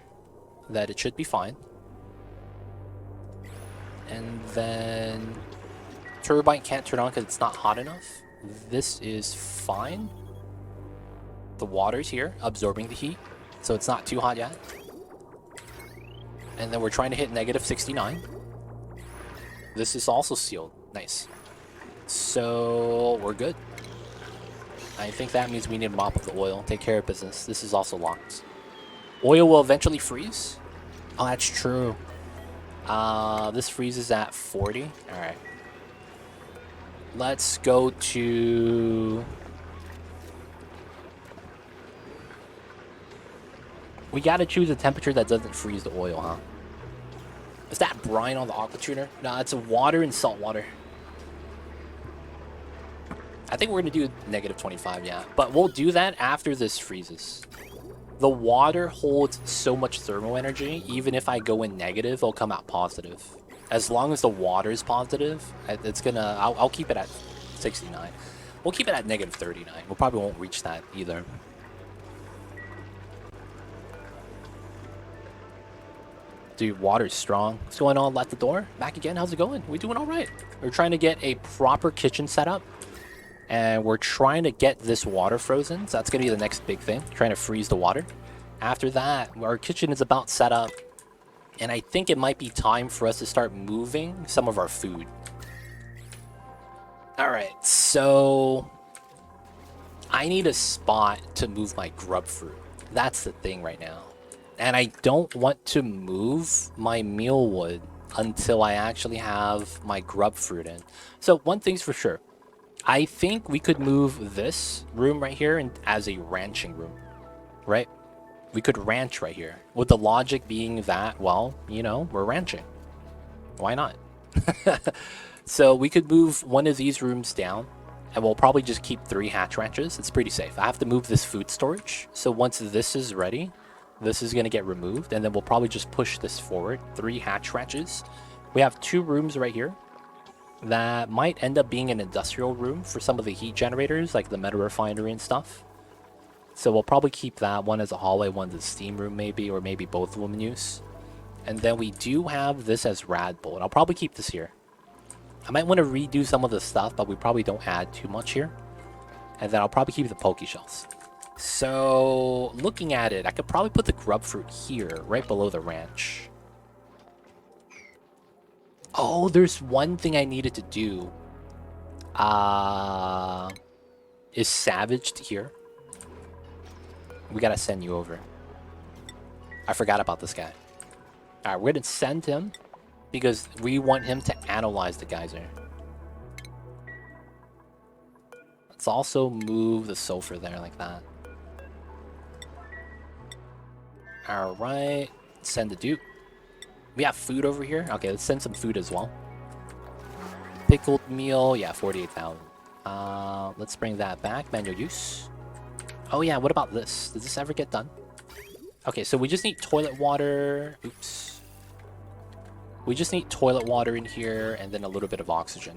that it should be fine. And then turbine can't turn on because it's not hot enough. This is fine. The water's here, absorbing the heat, so it's not too hot yet. And then we're trying to hit negative 69. This is also sealed. Nice. So we're good. I think that means we need to mop up the oil, take care of business. This is also locked. Oil will eventually freeze. Oh, that's true. This freezes at 40. All right. Let's go to... We gotta choose a temperature that doesn't freeze the oil, huh? Is that brine on the aqua tuner? No, it's a water and salt water. I think we're gonna do negative 25, yeah. But we'll do that after this freezes. The water holds so much thermal energy, even if I go in negative, it'll come out positive. As long as the water is positive, it's gonna... I'll keep it at 69. We'll keep it at negative 39. We probably won't reach that either. Dude, water's strong. What's going on at the door? Back again? How's it going? We're doing all right. We're trying to get a proper kitchen set up. And we're trying to get this water frozen. So that's going to be the next big thing. Trying to freeze the water. After that, our kitchen is about set up. And I think it might be time for us to start moving some of our food. Alright, so... I need a spot to move my grub fruit. That's the thing right now. And I don't want to move my mealwood until I actually have my grub fruit in. So one thing's for sure. I think we could move this room right here as a ranching room, right? We could ranch right here. With the logic being that, well, you know, we're ranching. Why not? So we could move one of these rooms down, and we'll probably just keep 3 hatch ranches. It's pretty safe. I have to move this food storage. So once this is ready, this is going to get removed, and then we'll probably just push this forward. 3 hatch ranches. We have 2 rooms right here that might end up being an industrial room for some of the heat generators, like the meta refinery and stuff. So we'll probably keep that one as a hallway, one as a steam room maybe, or maybe both of them in use. And then we do have this as rad bowl, and I'll probably keep this here. I might want to redo some of the stuff, but we probably don't add too much here. And then I'll probably keep the poke shells. So, looking at it, I could probably put the grub fruit here, right below the ranch. Oh, there's one thing I needed to do. Is Savaged here? We gotta send you over. I forgot about this guy. Alright, we're gonna send him because we want him to analyze the geyser. Let's also move the sulfur there like that. Alright, send the dupe. We have food over here. Okay, let's send some food as well. Pickled meal, yeah, 48,000. Let's bring that back. Manual use. Oh yeah, what about this? Does this ever get done? Okay, so we just need toilet water. Oops. We just need toilet water in here and then a little bit of oxygen.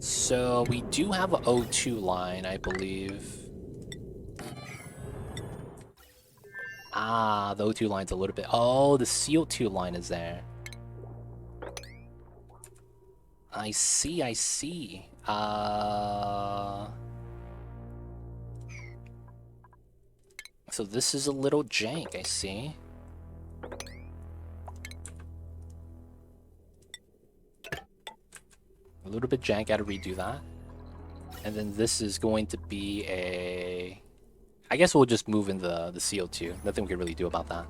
So we do have an O2 line, I believe. Ah, the O2 line's a little bit... Oh, the CO2 line is there. I see, I see. So this is a little jank, I see. A little bit jank, gotta redo that. And then this is going to be a... I guess we'll just move in the CO2. Nothing we can really do about that.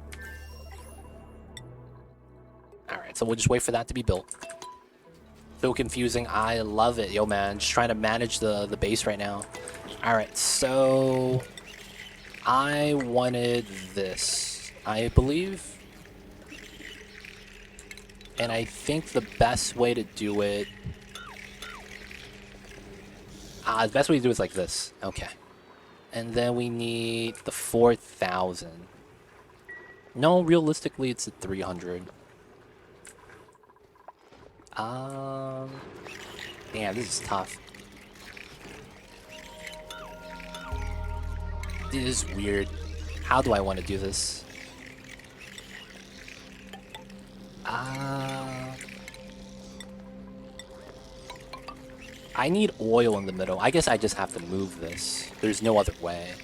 Alright, so we'll just wait for that to be built. So confusing. I love it. Yo, man. Just trying to manage the base right now. Alright, so... I wanted this, I believe. And I think the best way to do it... the best way to do it is like this. Okay. And then we need the 4,000. No, realistically, it's a 300. Damn, this is tough. This is weird. How do I want to do this? I need oil in the middle. I guess I just have to move this. There's no other way.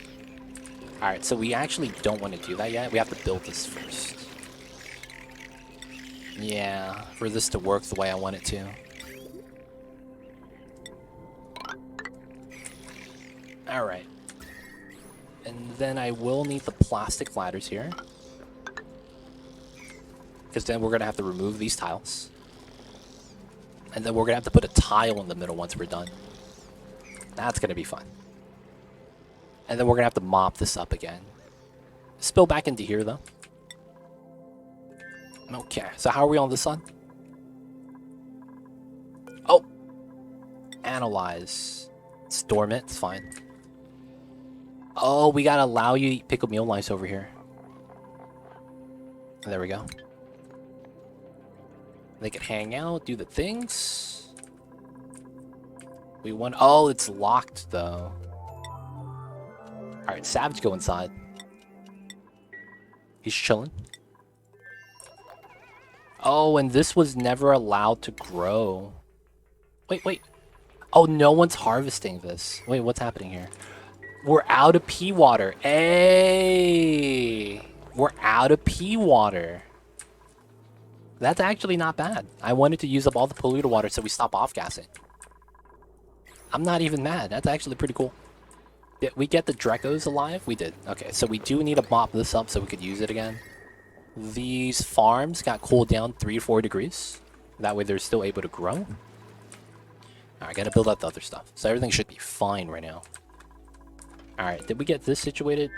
Alright, so we actually don't want to do that yet. We have to build this first. Yeah, for this to work the way I want it to. Alright. And then I will need the plastic ladders here. Because then we're going to have to remove these tiles. And then we're going to have to put a tile in the middle once we're done. That's going to be fun. And then we're going to have to mop this up again. Spill back into here, though. Okay, so how are we on this one? Oh! Analyze. It's dormant, it's fine. Oh, we gotta allow you to eat pickled meal lice over here. There we go. They can hang out, do the things. We want... Oh, it's locked, though. Alright, Savage, go inside. He's chilling. Oh, and this was never allowed to grow. Wait. Oh, no one's harvesting this. Wait, what's happening here? We're out of pea water. Hey! We're out of pea water. That's actually not bad. I wanted to use up all the polluted water so we stop off-gassing. I'm not even mad. That's actually pretty cool. Did we get the Drecos alive? We did. Okay, so we do need to mop this up so we could use it again. These farms got cooled down 3 to 4 degrees. That way they're still able to grow. Alright, gotta build out the other stuff. So everything should be fine right now. Alright, did we get this situated?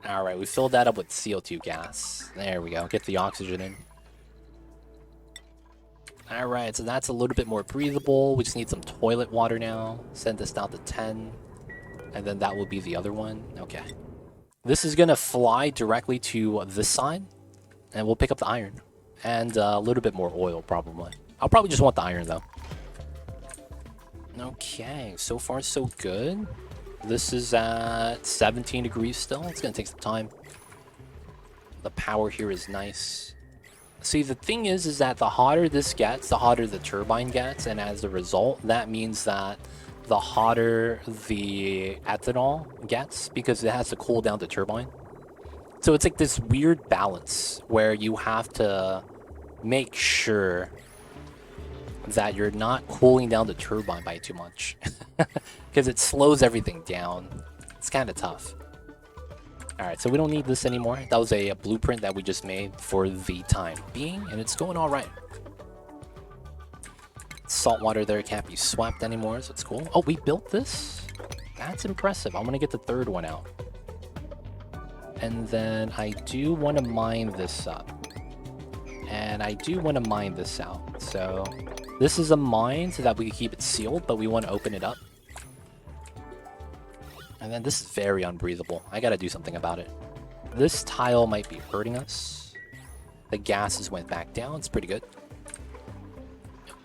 Alright, we filled that up with CO2 gas. There we go. Get the oxygen in. Alright, so that's a little bit more breathable. We just need some toilet water now. Send this down to 10. And then that will be the other one. Okay. This is gonna fly directly to this side. And we'll pick up the iron. And a little bit more oil, probably. I'll probably just want the iron, though. Okay, so far so good. This is at 17 degrees still. It's gonna take some time. The power here is nice. See, the thing is that the hotter this gets, the hotter the turbine gets, and as a result, that means that the hotter the ethanol gets, because it has to cool down the turbine. So it's like this weird balance where you have to make sure that you're not cooling down the turbine by too much. Because it slows everything down. It's kind of tough. Alright, so we don't need this anymore. That was a blueprint that we just made for the time being, and it's going alright. Salt water there can't be swept anymore, so it's cool. Oh, we built this? That's impressive. I'm going to get the third one out. And then I do want to mine this up. And I do want to mine this out. So this is a mine so that we can keep it sealed, but we want to open it up. And then this is very unbreathable. I gotta do something about it. This tile might be hurting us. The gases went back down. It's pretty good.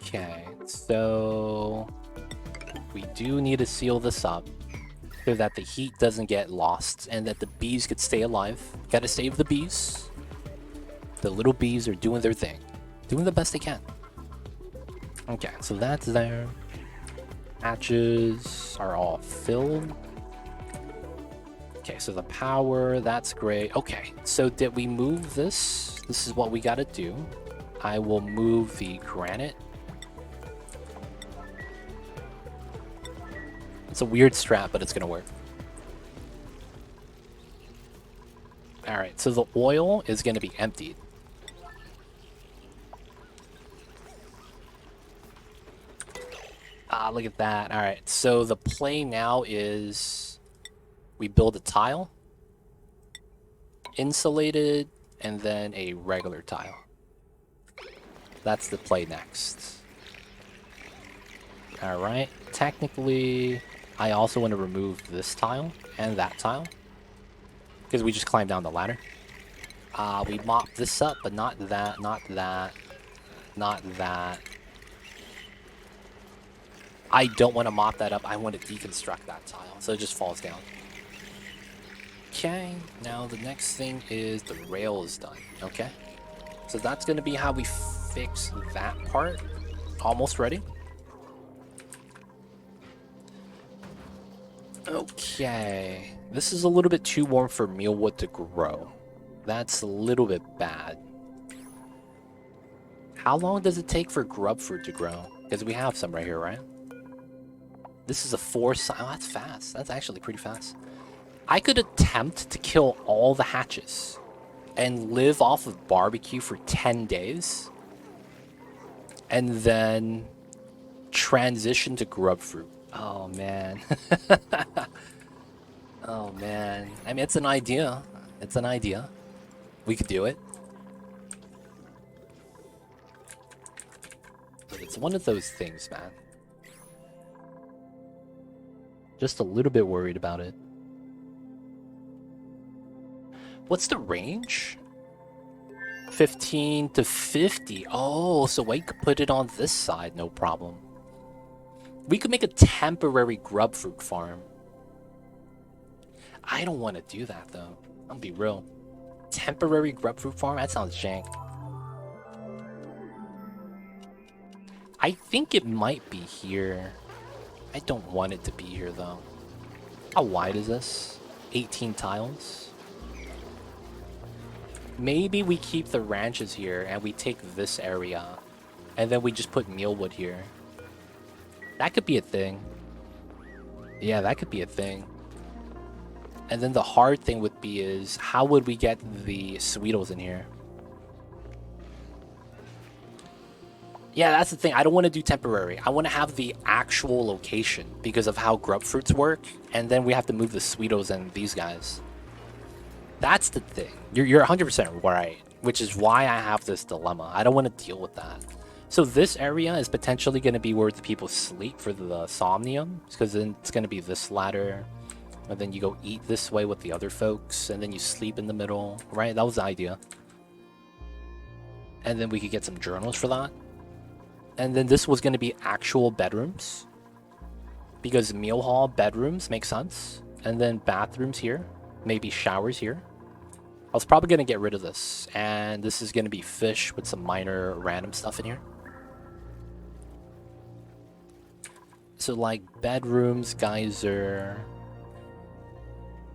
Okay, so we do need to seal this up so that the heat doesn't get lost and that the bees could stay alive. Gotta save the bees. The little bees are doing their thing. Doing the best they can. Okay, so that's there. Hatches are all filled. Okay, so the power, that's great. Okay, so did we move this? This is what we gotta do. I will move the granite. It's a weird strat, but it's gonna work. Alright, so the oil is gonna be emptied. Ah, look at that. Alright, so the play now is we build a tile, insulated, and then a regular tile. That's the play next. Alright, technically, I also want to remove this tile and that tile, because we just climbed down the ladder. We mop this up, but not that, not that, not that. I don't want to mop that up. I want to deconstruct that tile, so it just falls down. Okay, now the next thing is the rail is done. Okay, so that's going to be how we fix that part. Almost ready. Okay, this is a little bit too warm for mealwood to grow. That's a little bit bad. How long does it take for grub fruit to grow? Because we have some right here, right? This is a 4 size. Oh, that's fast. That's actually pretty fast. I could attempt to kill all the hatches and live off of barbecue for 10 days. And then transition to grub fruit. Oh, man. Oh, man. I mean, it's an idea. It's an idea. We could do it. But it's one of those things, man. Just a little bit worried about it. What's the range? 15 to 50. Oh, so we could put it on this side, no problem. We could make a temporary grub fruit farm. I don't want to do that, though. I'll be real. Temporary grub fruit farm? That sounds jank. I think it might be here. I don't want it to be here, though. How wide is this? 18 tiles? Maybe we keep the ranches here and we take this area. And then we just put mealwood here. That could be a thing. Yeah, that could be a thing. And then the hard thing would be is, how would we get the Sweetles in here? Yeah, that's the thing. I don't want to do temporary. I want to have the actual location because of how grub fruits work. And then we have to move the Sweetos and these guys. That's the thing. You're 100% right, which is why I have this dilemma. I don't want to deal with that. So this area is potentially going to be where the people sleep for the somnium, because then it's going to be this ladder. And then you go eat this way with the other folks, and then you sleep in the middle, right? That was the idea. And then we could get some journals for that. And then this was going to be actual bedrooms, because meal hall bedrooms make sense. And then bathrooms here, maybe showers here. I was probably going to get rid of this, and this is going to be fish with some minor random stuff in here. So like bedrooms, geyser.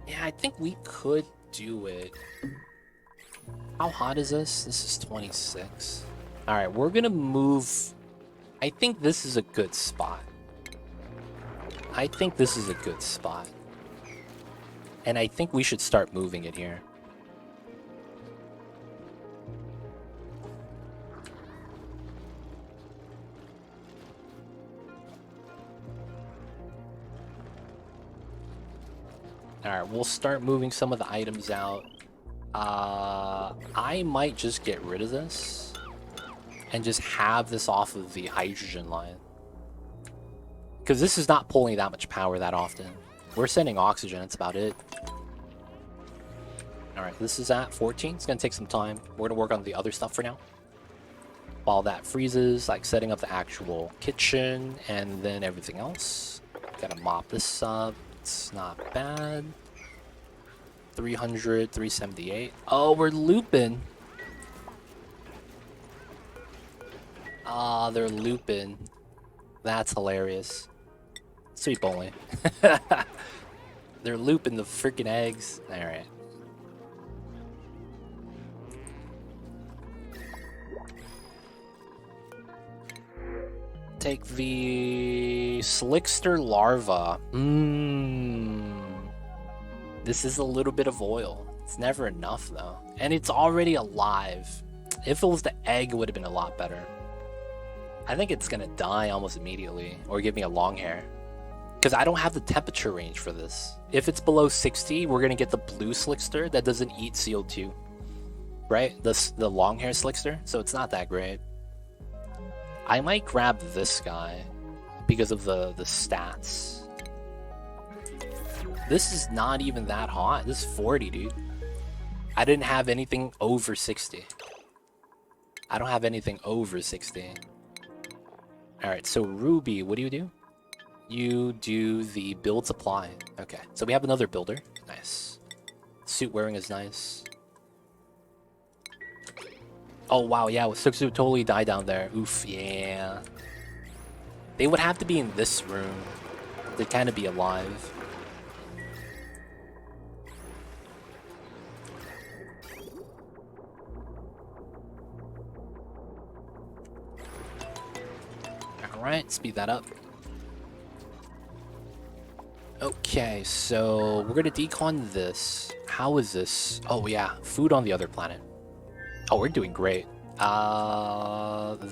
Yeah, I think we could do it. How hot is this? This is 26. All right, we're going to move. I think this is a good spot. I think this is a good spot. And I think we should start moving it here. Alright, we'll start moving some of the items out. I might just get rid of this and just have this off of the hydrogen line. Because this is not pulling that much power that often. We're sending oxygen, that's about it. Alright, this is at 14. It's going to take some time. We're going to work on the other stuff for now. While that freezes, like setting up the actual kitchen and then everything else. Gotta mop this up. It's not bad. 300, 378. Oh, we're looping. Ah, they're looping. That's hilarious. Sweet bowling. They're looping the freaking eggs. Alright. Take the Slickster larva. This is a little bit of oil. It's never enough though. And it's already alive. If it was the egg, it would have been a lot better. I think it's gonna die almost immediately, or give me a long hair. Because I don't have the temperature range for this. If it's below 60, we're gonna get the blue Slickster that doesn't eat CO2. Right? The long hair Slickster, so it's not that great. I might grab this guy because of the stats. This is not even that hot. This is 40, dude. I didn't have anything over 60. I don't have anything over 60. Alright, so Ruby, what do? You do the build supply. Okay, so we have another builder. Nice. Suit wearing is nice. Oh, wow, yeah, Suxu totally died down there. Oof, yeah. They would have to be in this room to kind of be alive. Alright, speed that up. Okay, so we're gonna decon this. How is this? Oh yeah, food on the other planet. Oh, we're doing great.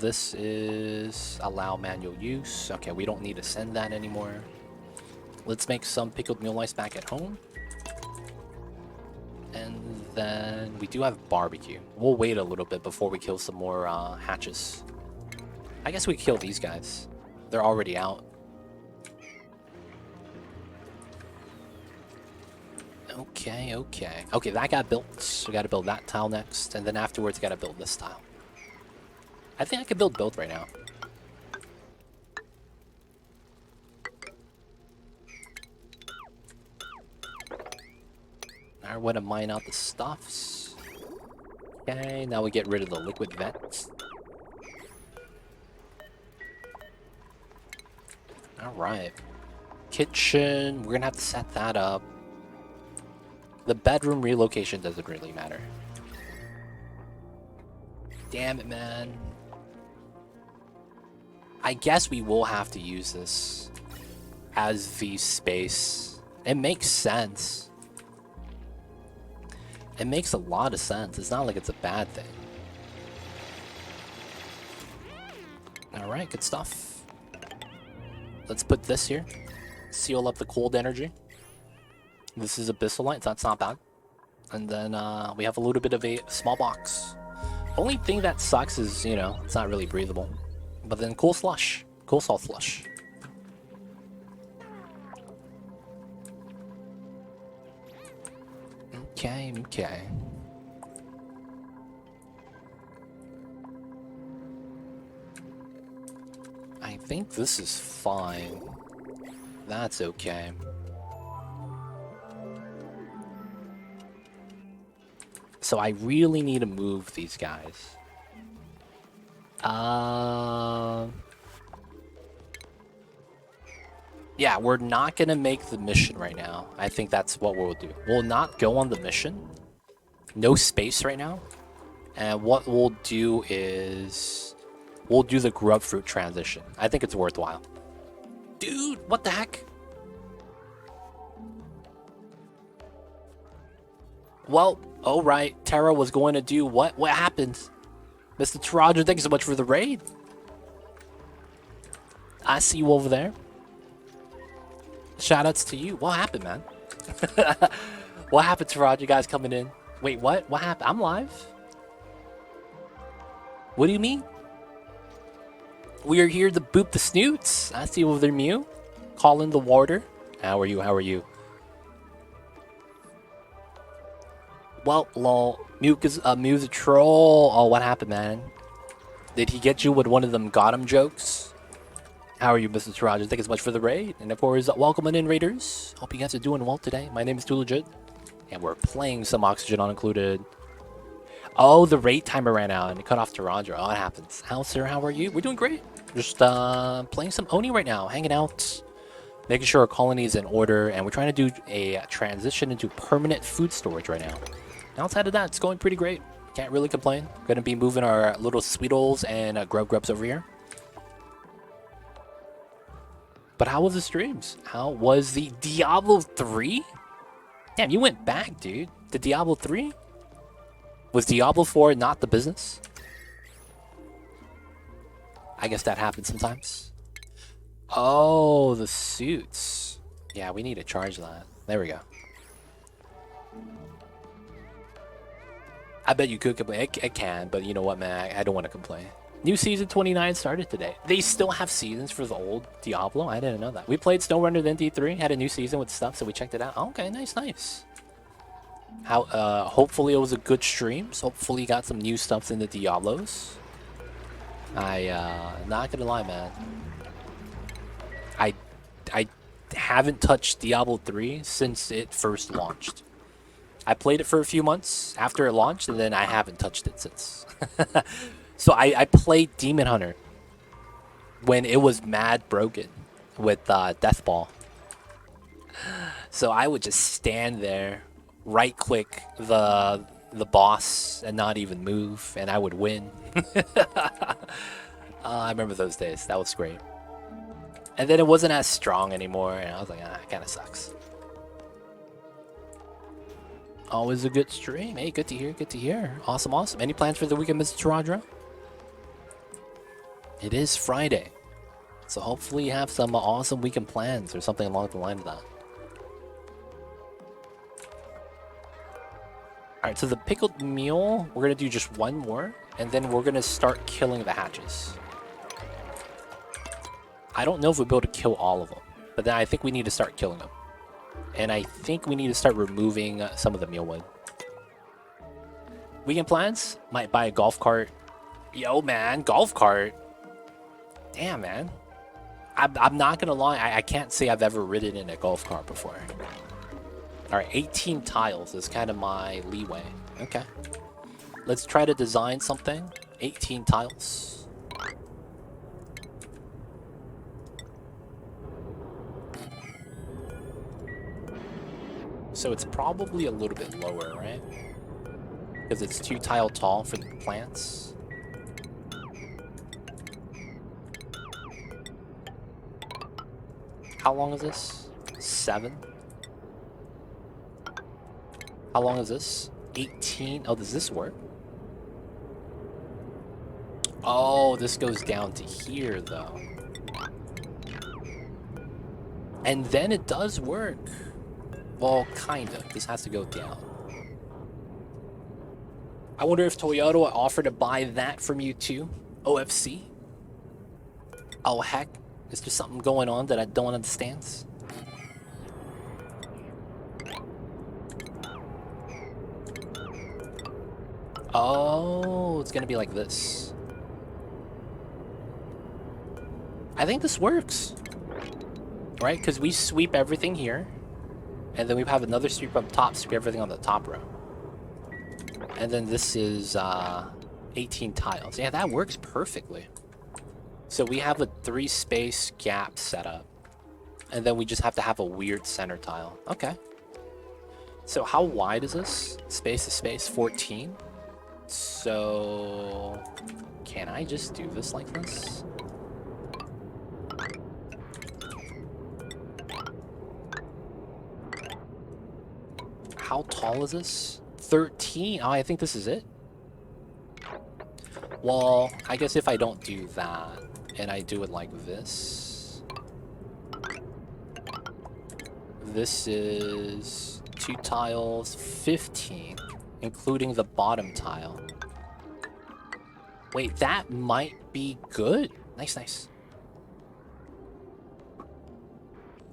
This is allow manual use. Okay, we don't need to send that anymore. Let's make some pickled mule ice back at home. And then we do have barbecue. We'll wait a little bit before we kill some more hatches. I guess we kill these guys. They're already out. Okay. Okay, that got built. We gotta build that tile next, and then afterwards gotta build this tile. I think I can build both right now. I want to mine out the stuffs. Okay, now we get rid of the liquid vents. Alright. Kitchen, we're gonna have to set that up. The bedroom relocation doesn't really matter. Damn it, man. I guess we will have to use this as the space. It makes sense. It makes a lot of sense. It's not like it's a bad thing. Alright, good stuff. Let's put this here. Seal up the cold energy. This is Abyssalite, that's not bad. And then we have a little bit of a small box. Only thing that sucks is, you know, it's not really breathable. But then cool slush. Cool salt slush. Okay. I think this is fine. That's okay. So I really need to move these guys. Yeah, we're not gonna make the mission right now. I think that's what we'll do. We'll not go on the mission. No space right now. And what we'll do is we'll do the grub fruit transition. I think it's worthwhile. Dude, what the heck? Well, alright. Terra was going to do what? What happened? Mr. Taraja, thank you so much for the raid. I see you over there. Shoutouts to you. What happened, man? What happened, Taraja? You guys coming in? Wait, what? What happened? I'm live? What do you mean? We are here to boop the snoots. I see you over there, Mew. Call in the warder. How are you? How are you? Well, lol. Mew's a troll. Oh, what happened, man? Did he get you with one of them got him jokes? How are you, Mrs. Rogers? Thank you so much for the raid. And of course, welcome in, raiders. Hope you guys are doing well today. My name is Too Legit. And we're playing some Oxygen Unincluded. Oh, the rate timer ran out and it cut off Tarandra. Oh, it happens. How, sir? How are you? We're doing great. Just playing some Oni right now, hanging out, making sure our colony is in order, and we're trying to do a transition into permanent food storage right now. Outside of that, it's going pretty great. Can't really complain. Gonna be moving our little Sweetles and Grubs over here. But how was the streams? How was the Diablo 3? Damn, you went back, dude. The Diablo 3? Was Diablo 4 not the business? I guess that happens sometimes. Oh, the suits. Yeah, we need to charge that. There we go. I bet you could complain. It can, but you know what, man? I don't want to complain. New season 29 started today. They still have seasons for the old Diablo? I didn't know that. We played SnowRunner then D3, had a new season with stuff, so we checked it out. Okay, nice, nice. How? Hopefully it was a good stream. So hopefully you got some new stuff in the Diablos. Not gonna lie, man. I haven't touched Diablo 3 since it first launched. I played it for a few months after it launched, and then I haven't touched it since. So I played Demon Hunter when it was mad broken with Death Ball. So I would just stand there, right click the boss and not even move, and I would win. I remember those days. That was great. And then it wasn't as strong anymore, and I was like, it kind of sucks. Always a good stream. Hey, good to hear, good to hear. Awesome, awesome. Any plans for the weekend, Mr. Taradra? It is Friday, so hopefully you have some awesome weekend plans or something along the line of that. Alright, so the pickled meal, we're going to do just one more, and then we're going to start killing the hatches. I don't know if we'll be able to kill all of them, but then I think we need to start killing them. And I think we need to start removing some of the mealwood. Weekend plans? Might buy a golf cart. Yo, man, golf cart. Damn, man. I'm not going to lie, I can't say I've ever ridden in a golf cart before. Alright, 18 tiles is kind of my leeway. Okay. Let's try to design something. 18 tiles. So it's probably a little bit lower, right? Because it's 2 tile tall for the plants. How long is this? 7? How long is this? 18? Oh, does this work? Oh, this goes down to here, though. And then it does work. Well, kind of. This has to go down. I wonder if Toyota will offer to buy that from you too. OFC? Oh, heck. Is there something going on that I don't understand? Oh, it's gonna be like this. I think this works. Right? Because we sweep everything here. And then we have another sweep up top, sweep everything on the top row. And then this is 18 tiles. Yeah, that works perfectly. So we have a 3-space gap set up. And then we just have to have a weird center tile. Okay. So how wide is this? Space to space, 14. So can I just do this like this? How tall is this? 13. Oh, I think this is it. Well, I guess if I don't do that, and I do it like this. This is 2 tiles, 15, including the bottom tile. Wait, that might be good. Nice, nice.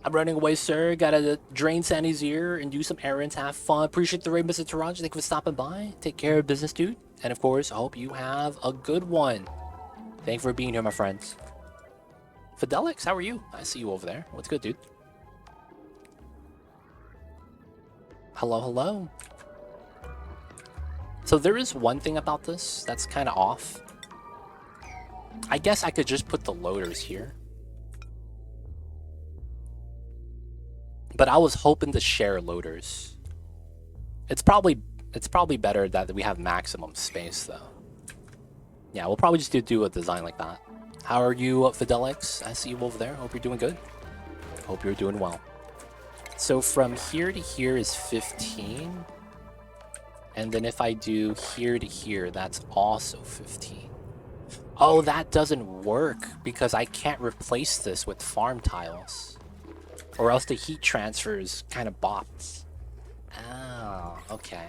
I'm running away, sir. Gotta drain Sandy's ear and do some errands. Have fun. Appreciate the raid, Mr. Taraj. Thank you for stopping by. Take care of business, dude. And of course, I hope you have a good one. Thank you for being here, my friends. Fidelix, how are you? I see you over there. What's good, dude? Hello, hello. So there is one thing about this that's kind of off. I guess I could just put the loaders here. But I was hoping to share loaders. It's probably better that we have maximum space though. Yeah, we'll probably just do a design like that. How are you, Fidelix? I see you over there. Hope you're doing good. Hope you're doing well. So from here to here is 15. And then if I do here to here, that's also 15. Oh, that doesn't work because I can't replace this with farm tiles. Or else the heat transfer is kind of bots. Oh, okay.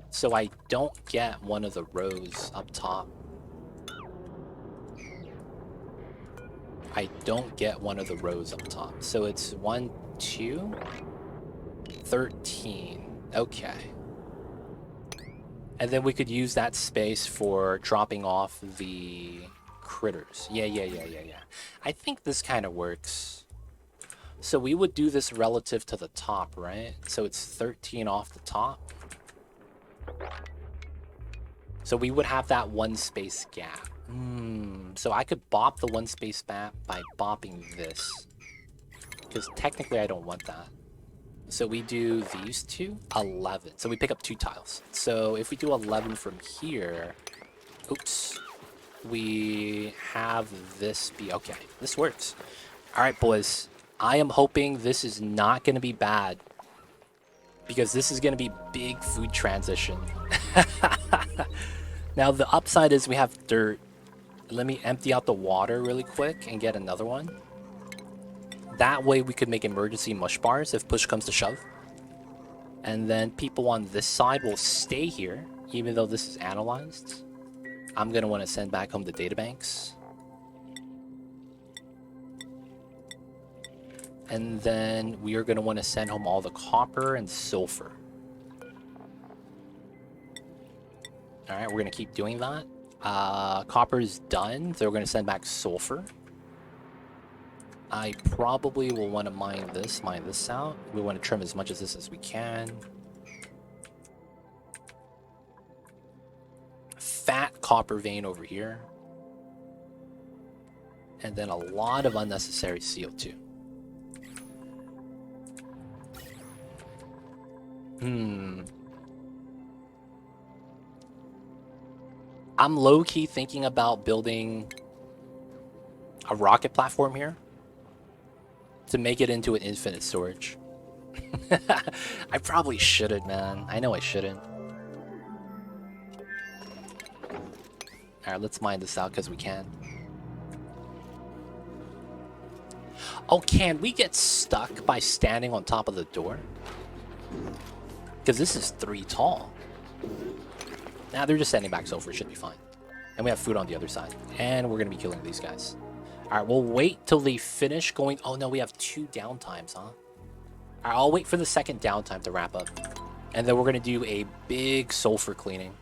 So I don't get one of the rows up top. I don't get one of the rows up top. So it's 1, 2, 13. Okay. And then we could use that space for dropping off the critters. Yeah. I think this kind of works. So we would do this relative to the top, right? So it's 13 off the top. So we would have that one space gap. So I could bop the one space gap by bopping this. Because technically I don't want that. So we do these two, 11. So we pick up 2 tiles. So if we do 11 from here, oops, we have this be, okay, this works. All right, boys, I am hoping this is not going to be bad because this is going to be big food transition. Now the upside is we have dirt. Let me empty out the water really quick and get another one. That way we could make emergency mush bars if push comes to shove. And then people on this side will stay here, even though this is analyzed. I'm going to want to send back home the databanks. And then we are going to want to send home all the copper and sulfur. Alright, we're going to keep doing that. Copper is done, so we're going to send back sulfur. I probably will want to mine this out. We want to trim as much of this as we can. Fat copper vein over here. And then a lot of unnecessary CO2. I'm low-key thinking about building a rocket platform here to make it into an infinite storage. I probably shouldn't, man. I know I shouldn't. Alright, let's mine this out because we can. Oh, can we get stuck by standing on top of the door? Because this is 3 tall. Nah, they're just sending back sulfur. Should be fine. And we have food on the other side. And we're going to be killing these guys. Alright, we'll wait till they finish going... Oh, no, we have 2 downtimes, huh? Alright, I'll wait for the second downtime to wrap up. And then we're going to do a big sulfur cleaning.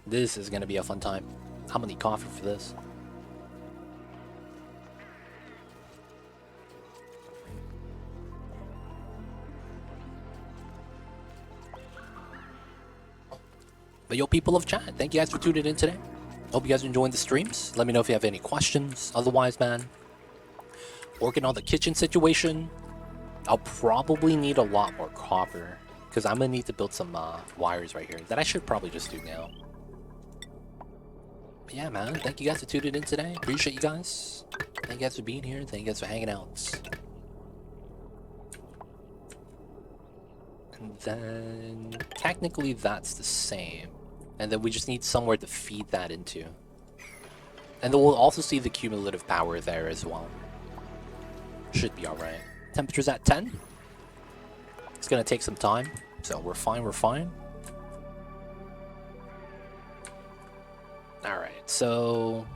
This is going to be a fun time. I'm going to need coffee for this. But yo, people of chat, thank you guys for tuning in today. Hope you guys are enjoying the streams. Let me know if you have any questions. Otherwise, man, working on the kitchen situation. I'll probably need a lot more copper because I'm gonna need to build some wires right here that I should probably just do now. But yeah, man, thank you guys for tuning in today. Appreciate you guys. Thank you guys for being here. Thank you guys for hanging out. And then technically that's the same. And then we just need somewhere to feed that into. And then we'll also see the cumulative power there as well. Should be alright. Temperature's at 10. It's gonna take some time. So we're fine, Alright, so...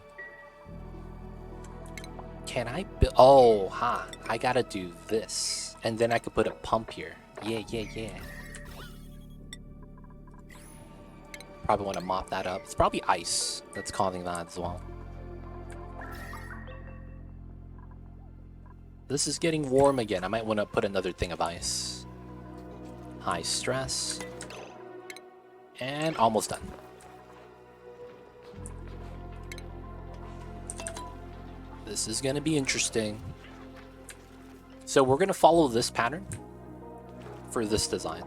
Can I build... Oh, I gotta do this. And then I could put a pump here. Yeah. Probably want to mop that up. It's probably ice that's causing that as well. This is getting warm again. I might want to put another thing of ice. High stress. And almost done. This is gonna be interesting. So we're gonna follow this pattern for this design.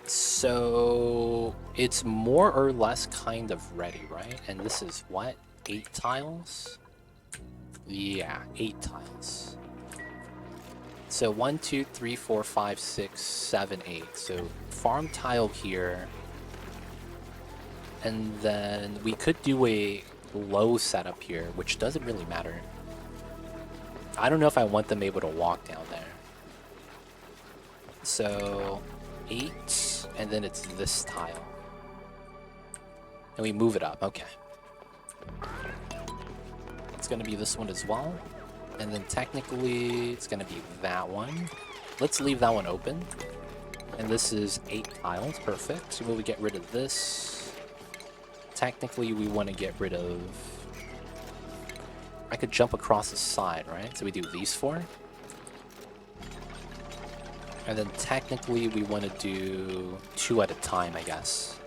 So it's more or less kind of ready, right? And this is what? 8 tiles? Yeah, 8 tiles. So 1, 2, 3, 4, 5, 6, 7, 8. So farm tile here. And then we could do a low setup here, which doesn't really matter. I don't know if I want them able to walk down there. So 8, and then it's this tile. And we move it up, okay. It's gonna be this one as well. And then technically, it's gonna be that one. Let's leave that one open. And this is 8 tiles, perfect. So we'll get rid of this. Technically, we want to get rid of... I could jump across the side, right? So we do these 4. And then technically, we want to do 2 at a time, I guess.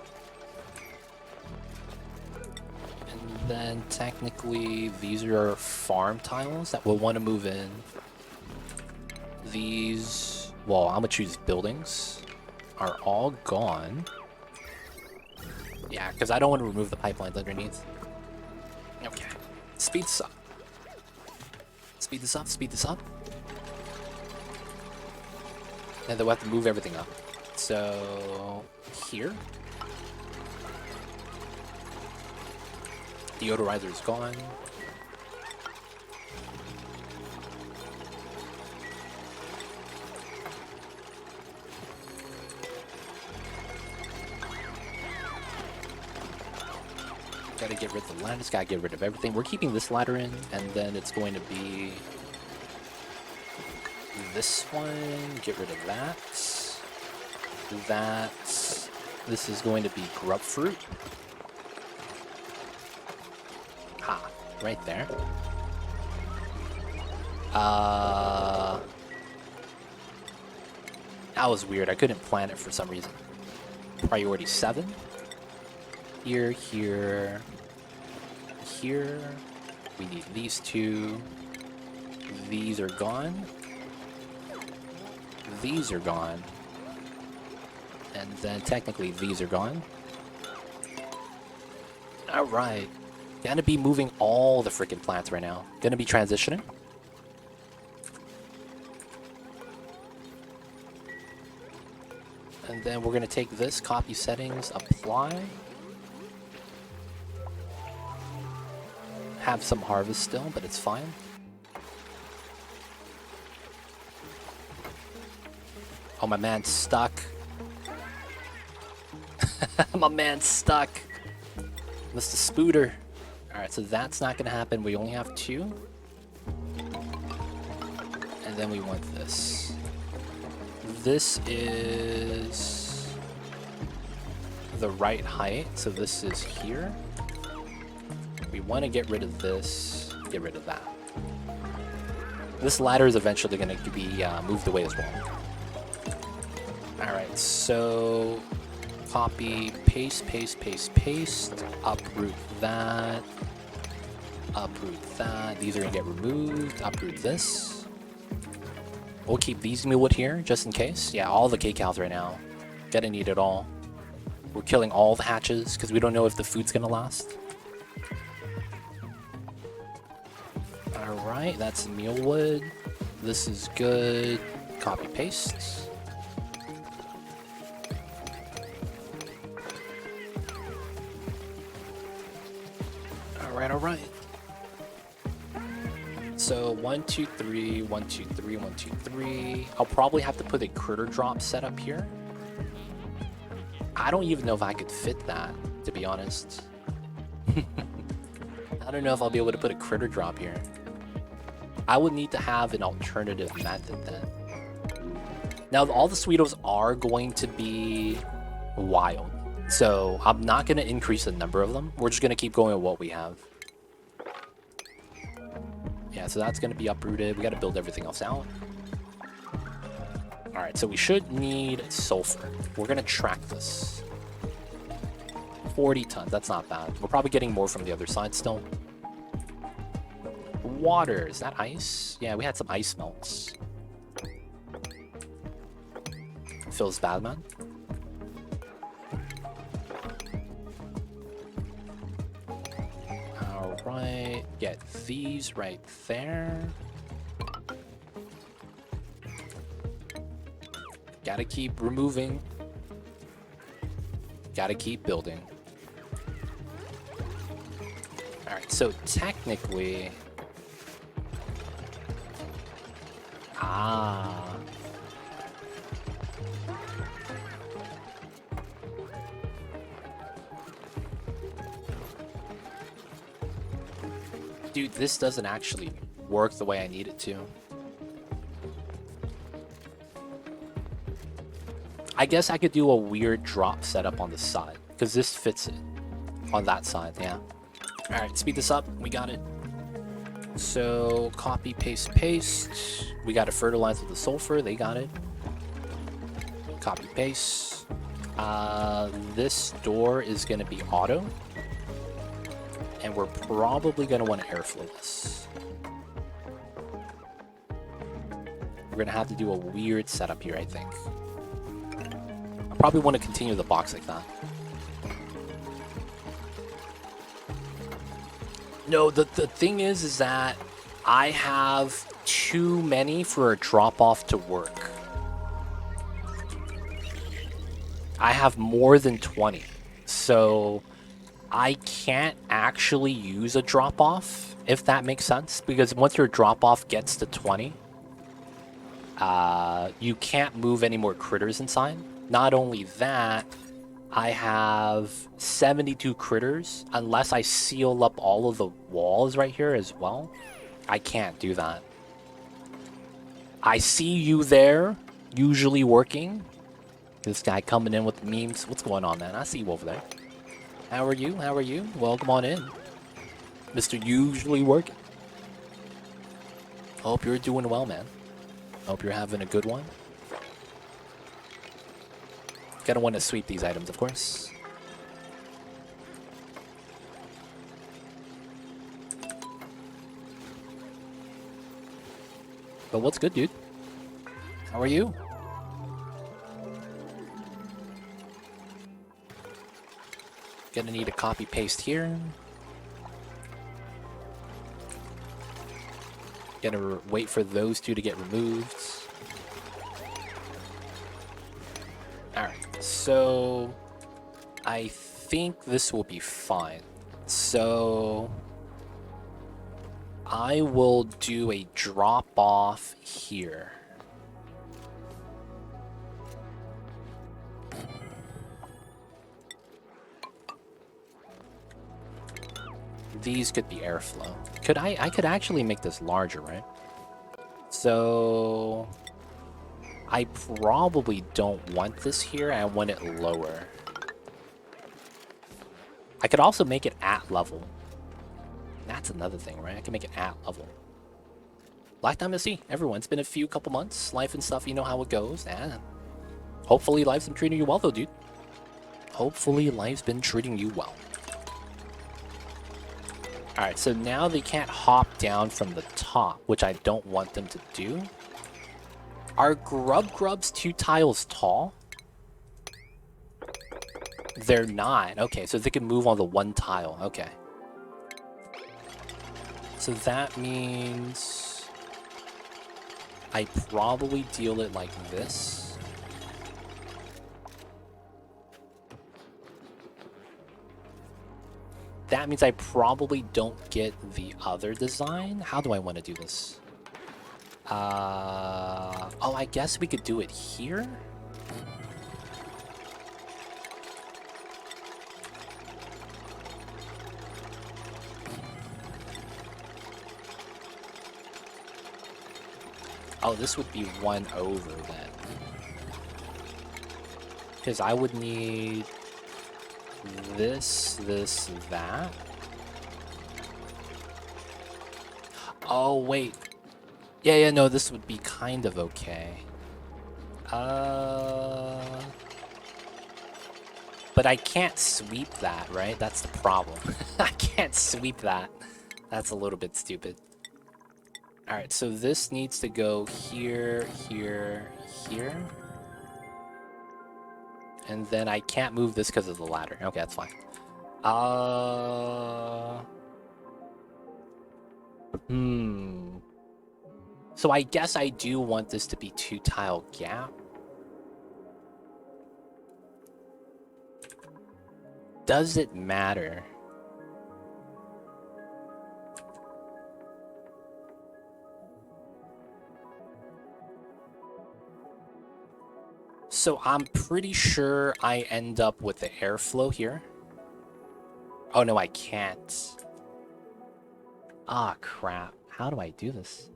And then technically, these are farm tiles that we'll want to move in. These, well, I'm going to choose buildings, are all gone. Yeah, because I don't want to remove the pipelines underneath. Okay. Speed this up. Speed this up, speed this up. And then we'll have to move everything up. So, here. Deodorizer is gone. Gotta get rid of the ladders, gotta get rid of everything. We're keeping this ladder in, and then it's going to be this one. Get rid of that. That. This is going to be grub fruit. Ha, right there. That was weird. I couldn't plan it for some reason. Priority 7. Here, here, here. We need these 2. These are gone. These are gone. And then technically these are gone. Alright. Gonna be moving all the freaking plants right now. Gonna be transitioning. And then we're gonna take this, copy settings, apply. Have some harvest still, but it's fine. Oh, my man's stuck. My man's stuck. Mr. Spooter. Alright, so that's not gonna happen. We only have 2. And then we want this. This is the right height, so this is here. We want to get rid of this, get rid of that. This ladder is eventually going to be moved away as well. Alright, so copy, paste, paste, paste, paste, uproot that, uproot that. These are going to get removed, uproot this. We'll keep these wood here just in case. Yeah, all the K-cows right now. Gonna need it all. We're killing all the hatches because we don't know if the food's going to last. Alright, that's mealwood. This is good. Copy paste. Alright. So 1, 2, 3, 1, 2, 3, 1, 2, 3. I'll probably have to put a critter drop set up here. I don't even know if I could fit that, to be honest. I don't know if I'll be able to put a critter drop here. I would need to have an alternative method then. Now, all the Sweetos are going to be wild. So I'm not going to increase the number of them. We're just going to keep going with what we have. Yeah, so that's going to be uprooted. We got to build everything else out. Alright, so we should need sulfur. We're gonna track this. 40 tons, that's not bad. We're probably getting more from the other side still. Water, is that ice? Yeah, we had some ice melts. Feels bad, man. Alright, get these right there. Gotta keep removing. Gotta keep building. Alright, so technically... Dude, this doesn't actually work the way I need it to. I guess I could do a weird drop setup on the side, because this fits it on that side, yeah. Alright, speed this up. We got it. So, copy, paste, paste. We got to fertilize with the sulfur. They got it. Copy, paste. This door is going to be auto. And we're probably going to want to airflow this. We're going to have to do a weird setup here, I think. I probably want to continue the box like that. No, the thing is that I have too many for a drop-off to work. I have more than 20. So I can't actually use a drop-off, if that makes sense. Because once your drop-off gets to 20, you can't move any more critters inside. Not only that, I have 72 critters. Unless I seal up all of the walls right here as well, I can't do that. I see you there, usually working. This guy coming in with memes. What's going on, man? I see you over there. How are you? How are you? Welcome on in, Mr. Usually Working. Hope you're doing well, man. Hope you're having a good one. Gonna want to sweep these items, of course. But what's good, dude? How are you? Gonna need a copy paste here. Gonna wait for those two to get removed. Alright, so I think this will be fine. So I will do a drop off here. These could be airflow. I could actually make this larger, right? So I probably don't want this here. I want it lower. I could also make it at level. That's another thing, right? I can make it at level. Black Diamond Sea, everyone. It's been a couple months. Life and stuff, you know how it goes. Hopefully life's been treating you well, though, dude. Hopefully life's been treating you well. Alright, so now they can't hop down from the top, which I don't want them to do. Are grubs 2 tiles tall? They're not. Okay, so they can move on the 1 tile. Okay. So that means I probably deal it like this. That means I probably don't get the other design. How do I want to do this? Oh, I guess we could do it here? Oh, this would be 1 over then. Because I would need this, that. Oh, wait. Yeah, no, this would be kind of okay. But I can't sweep that, right? That's the problem. I can't sweep that. That's a little bit stupid. Alright, so this needs to go here, here, here. And then I can't move this because of the ladder. Okay, that's fine. So I guess I do want this to be 2-tile gap. Does it matter? So I'm pretty sure I end up with the airflow here. Oh no, I can't. Ah, crap. How do I do this?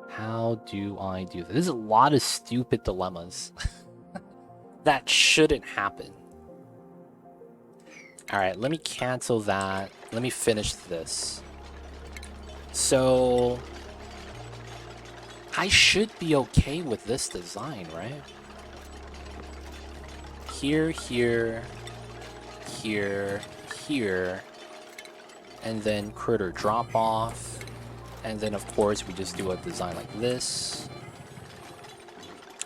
How do I do this? There's a lot of stupid dilemmas. That shouldn't happen. Alright, let me cancel that. Let me finish this. So I should be okay with this design, right? Here, here, here, here, and then critter drop off. And then, of course, we just do a design like this.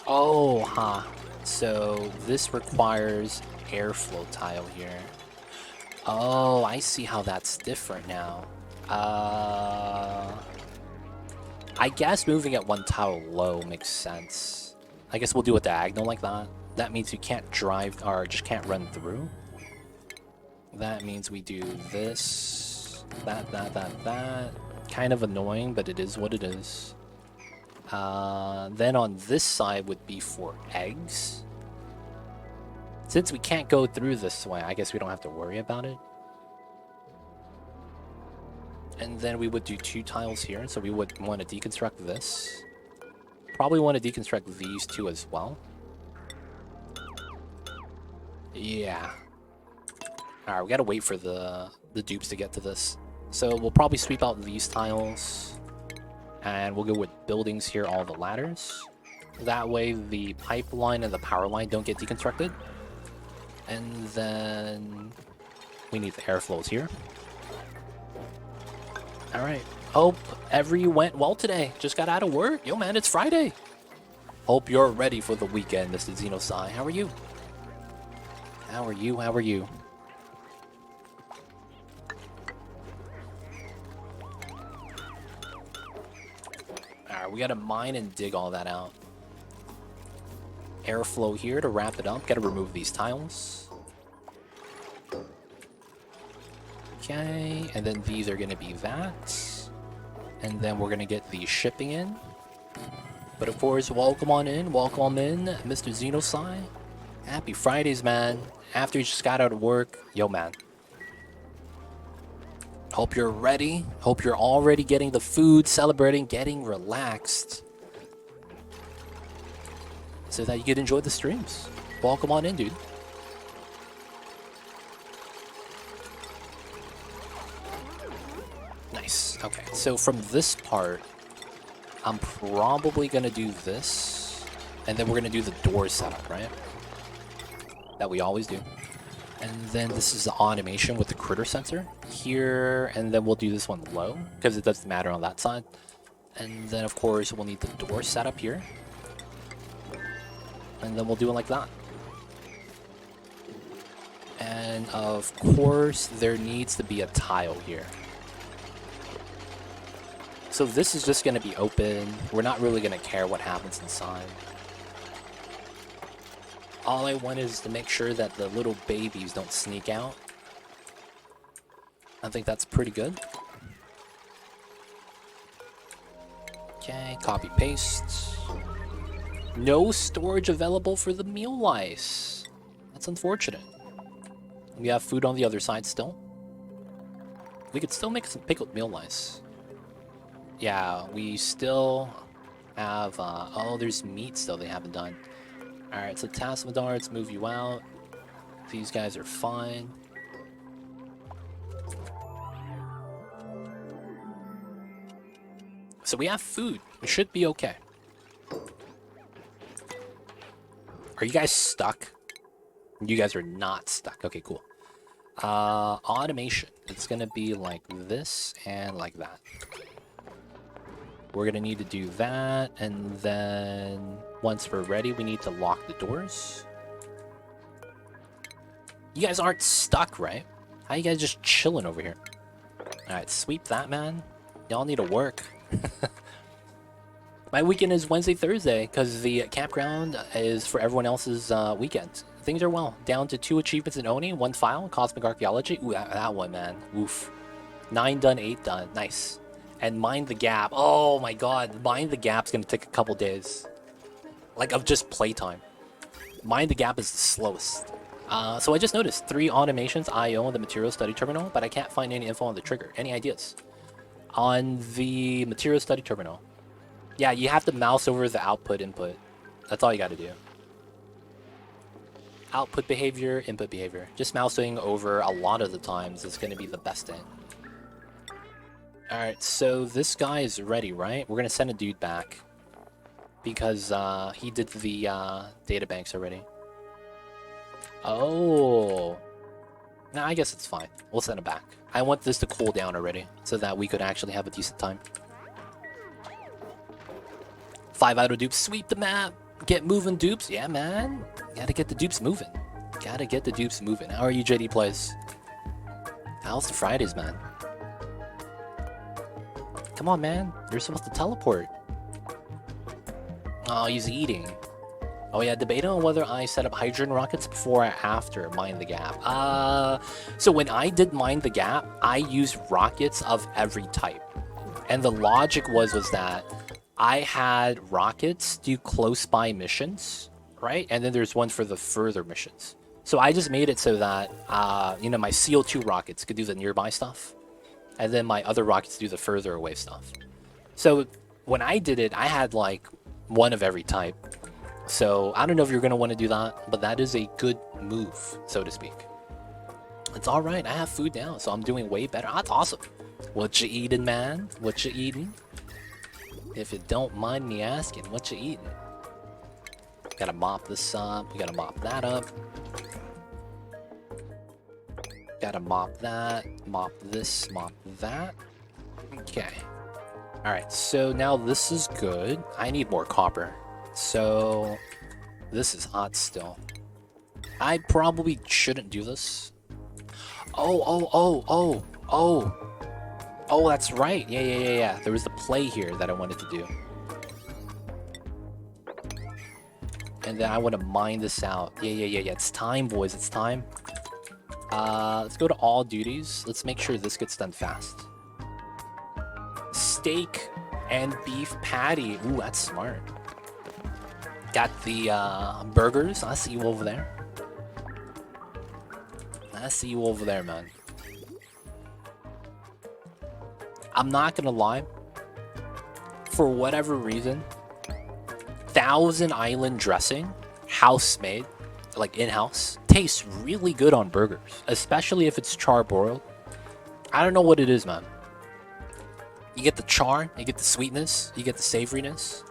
Oh, huh. So this requires airflow tile here. Oh, I see how that's different now. I guess moving it 1 tile low makes sense. I guess we'll do a diagonal like that. That means you can't drive, or just can't run through. That means we do this, that. Kind of annoying, but it is what it is. Then on this side would be for eggs. Since we can't go through this way, I guess we don't have to worry about it. And then we would do 2 tiles here, so we would want to deconstruct this. Probably want to deconstruct these 2 as well. Yeah. Alright, we gotta wait for the dupes to get to this. So we'll probably sweep out these tiles. And we'll go with buildings here, all the ladders. That way the pipeline and the power line don't get deconstructed. And then we need the airflows here. Alright. Hope every went well today. Just got out of work. Yo man, it's Friday. Hope you're ready for the weekend, Mr. Xenosci. How are you? How are you? How are you? Alright, we gotta mine and dig all that out. Airflow here to wrap it up. Gotta remove these tiles. Okay, and then these are gonna be that. And then we're gonna get the shipping in. But of course, welcome on in, Mr. Xenosci. Happy Fridays, man. After you just got out of work, yo man. Hope you're ready. Hope you're already getting the food, celebrating, getting relaxed. So that you can enjoy the streams. Welcome on in, dude. Nice. Okay, so from this part, I'm probably gonna do this, and then we're gonna do the door setup, right? That we always do. And then this is the automation with the critter sensor here, and then we'll do this one low, because it doesn't matter on that side. And then, of course, we'll need the door setup here. And then we'll do it like that. And, of course, there needs to be a tile here. So this is just going to be open. We're not really going to care what happens inside. All I want is to make sure that the little babies don't sneak out. I think that's pretty good. Okay, copy paste. No storage available for the meal lice. That's unfortunate. We have food on the other side still. We could still make some pickled meal lice. Yeah, we still have, oh, there's meat still they haven't done. Alright, so Tasmadar, let's move you out. These guys are fine. So we have food. We should be okay. Are you guys stuck? You guys are not stuck. Okay, cool. Automation. It's gonna be like this and like that. We're gonna need to do that, and then once we're ready, we need to lock the doors. You guys aren't stuck, right? How you guys just chilling over here? Alright, sweep that, man. Y'all need to work. My weekend is Wednesday, Thursday, because the campground is for everyone else's weekend. Things are well. Down to 2 achievements in Oni, 1 file, Cosmic Archaeology. Ooh, that one, man. Oof. 9 done, 8 done. Nice. And Mind the Gap. Oh my god, Mind the Gap's gonna take a couple days. Like, of just playtime. Mind the Gap is the slowest. So I just noticed 3 automations, IO on the material study terminal, but I can't find any info on the trigger. Any ideas? On the material study terminal. Yeah, you have to mouse over the output input. That's all you gotta do. Output behavior, input behavior. Just mousing over a lot of the times is gonna be the best thing. Alright, so this guy is ready, right? We're gonna send a dude back. Because he did the data banks already. Oh. Nah, I guess it's fine. We'll send him back. I want this to cool down already, so that we could actually have a decent time. 5 auto dupes, sweep the map! Get moving, dupes! Yeah, man! Gotta get the dupes moving. Gotta get the dupes moving. How are you, JD Plays? How's the Fridays, man? Come on, man. You're supposed to teleport. Oh, he's eating. Oh yeah, debating on whether I set up hydrogen rockets before or after Mind the Gap. So when I did Mind the Gap, I used rockets of every type. And the logic was that I had rockets do close by missions, right? And then there's one for the further missions. So I just made it so that, you know, my CO2 rockets could do the nearby stuff. And then my other rockets do the further away stuff. So when I did it, I had like one of every type. So I don't know if you're going to want to do that, but that is a good move, so to speak. It's all right. I have food now, so I'm doing way better. That's awesome. What you eating, man? What you eating? If you don't mind me asking, what you eating? Gotta mop this up. We gotta mop that up. Gotta mop that. Mop this. Mop that. Okay. Alright, so now this is good. I need more copper. So this is hot still. I probably shouldn't do this. Oh, that's right. Yeah. There was the play here that I wanted to do. And then I want to mine this out. Yeah. It's time, boys. It's time. Let's go to all duties. Let's make sure this gets done fast. Steak and beef patty. Ooh, that's smart. Got the burgers. I see you over there. I see you over there, man. I'm not gonna lie. For whatever reason, Thousand Island dressing, house-made, like in-house, tastes really good on burgers, especially if it's charbroiled. I don't know what it is, man. You get the char, you get the sweetness, you get the savoriness.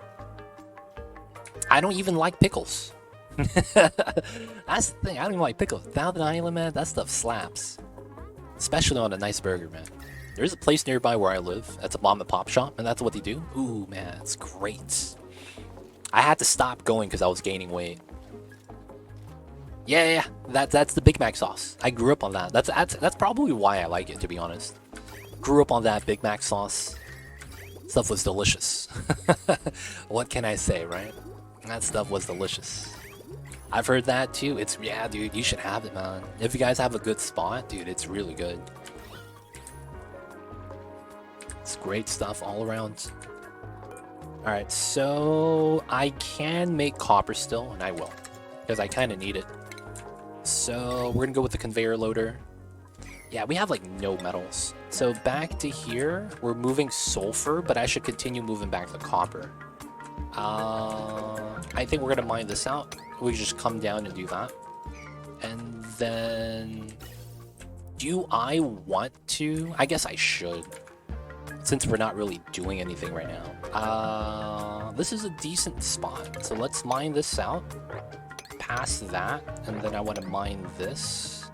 I don't even like pickles. That's the thing, I don't even like pickles. Thousand Island, man, that stuff slaps. Especially on a nice burger, man. There's a place nearby where I live. That's a mom and pop shop, and that's what they do. Ooh, man, it's great. I had to stop going because I was gaining weight. Yeah. That's the Big Mac sauce. I grew up on that. That's probably why I like it, to be honest. Grew up on that Big Mac sauce. Stuff was delicious. What can I say, right? That stuff was delicious. I've heard that too. Yeah, dude, you should have it, man. If you guys have a good spot, dude, it's really good. It's great stuff all around. Alright, so I can make copper still, and I will. Because I kind of need it. So we're going to go with the conveyor loader. Yeah, we have like no metals. So back to here, we're moving sulfur, but I should continue moving back the copper. I think we're going to mine this out. We just come down and do that. And then... do I want to? I guess I should. since we're not really doing anything right now. This is a decent spot. So let's mine this out. Past that, and then I want to mine this.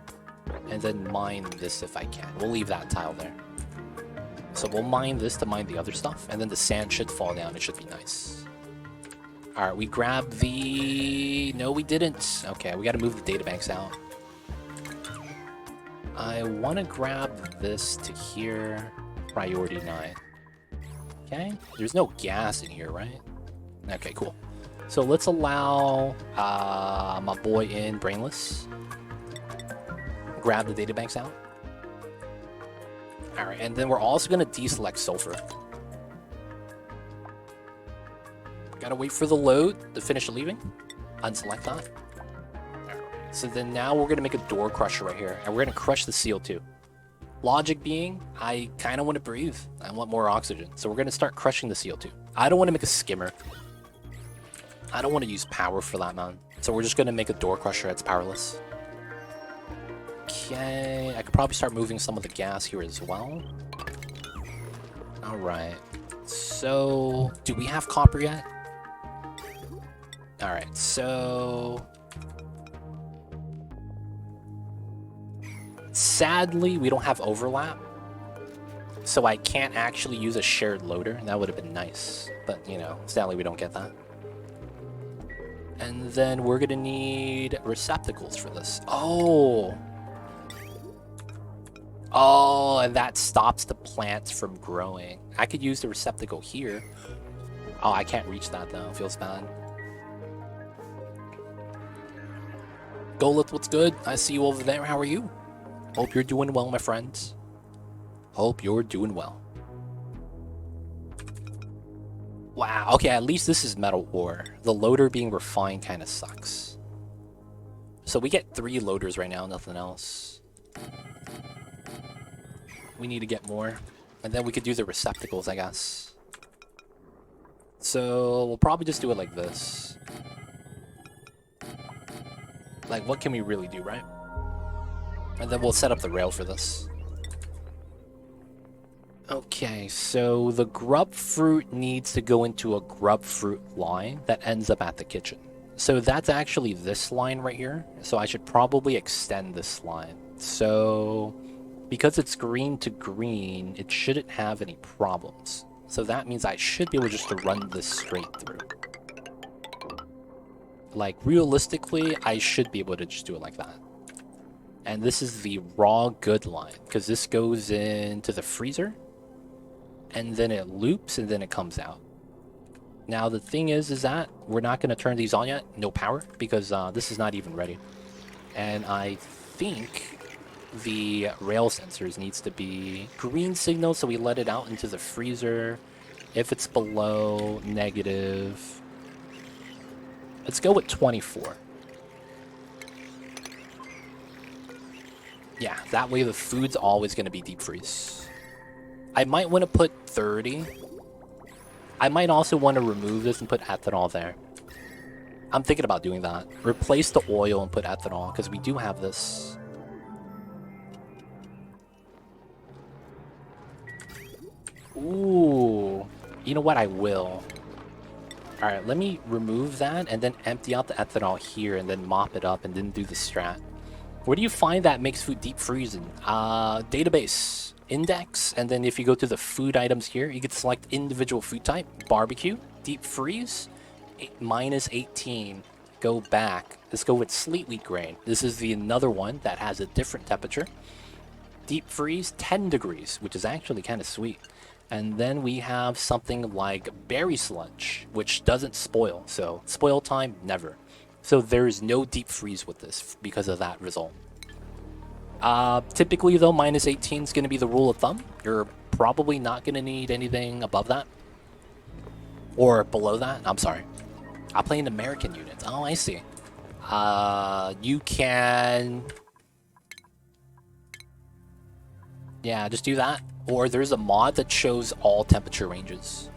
And then mine this if I can. We'll leave that tile there. So we'll mine this to mine the other stuff, and then the sand should fall down. It should be nice. Alright, we grab the... No, we didn't. Okay, we gotta move the databanks out. I want to grab this to here. Priority 9. Okay, there's no gas in here, right? Okay, cool. So let's allow my boy in Brainless. Grab the databanks out. Alright, and then we're also going to deselect sulfur. Gotta wait for the load to finish leaving. Unselect that. Alright, so then now we're going to make a door crusher right here. And we're going to crush the CO2. Logic being, I kind of want to breathe. I want more oxygen. So we're going to start crushing the CO2. I don't want to make a skimmer. I don't want to use power for that, man. So we're just going to make a door crusher that's powerless. Okay, I could probably start moving some of the gas here as well. Alright. So, do we have copper yet? Alright, so... Sadly, we don't have overlap. So I can't actually use a shared loader. That would have been nice. But, you know, sadly we don't get that. And then we're gonna need receptacles for this. Oh! Oh, and that stops the plants from growing. I could use the receptacle here. Oh, I can't reach that though. Feels bad. Golith, what's good? I see you over there. How are you? Hope you're doing well, my friends. Hope you're doing well. Wow, okay, at least this is metal ore. The loader being refined kind of sucks. So we get 3 loaders right now, nothing else. We need to get more. And then we could do the receptacles, I guess. So we'll probably just do it like this. Like, what can we really do, right? And then we'll set up the rail for this. Okay, so the grub fruit needs to go into a grub fruit line that ends up at the kitchen. So that's actually this line right here. So I should probably extend this line. So because it's green to green, it shouldn't have any problems. So that means I should be able just to run this straight through. Like, realistically, I should be able to just do it like that. And this is the raw good line, because this goes into the freezer, and then it loops, and then it comes out. Now, the thing is that we're not going to turn these on yet, no power, because this is not even ready. And I think the rail sensors needs to be green signal, so we let it out into the freezer. If it's below negative, let's go with 24. Yeah, that way the food's always going to be deep freeze. I might want to put 30. I might also want to remove this and put ethanol there. I'm thinking about doing that. Replace the oil and put ethanol, because we do have this. Ooh, you know what? I will. All right, let me remove that and then empty out the ethanol here and then mop it up and then do the strat. Where do you find that makes food deep freezing? Database, index, and then if you go to the food items here, you can select individual food type, barbecue, deep freeze, -18. Go back. Let's go with sleet wheat grain. This is the another one that has a different temperature. Deep freeze, 10 degrees, which is actually kind of sweet. And then we have something like berry sludge, which doesn't spoil. So spoil time, never. So there's no deep freeze with this because of that result. Typically though, -18 is going to be the rule of thumb. You're probably not going to need anything above that. Or below that. I'm sorry. I play in American units. Oh, I see. You can... Yeah, just do that. Or there's a mod that shows all temperature ranges.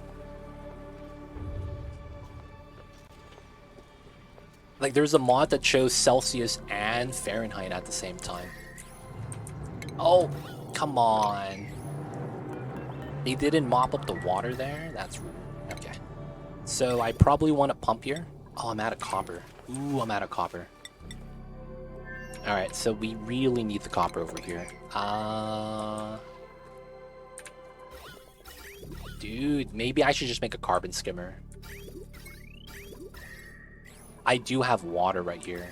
Like, there's a mod that shows Celsius and Fahrenheit at the same time. Oh, come on. They didn't mop up the water there? That's rude. Okay. So I probably want to pump here. Oh, I'm out of copper. Ooh, I'm out of copper. Alright, so we really need the copper over here. Dude, maybe I should just make a carbon skimmer. I do have water right here.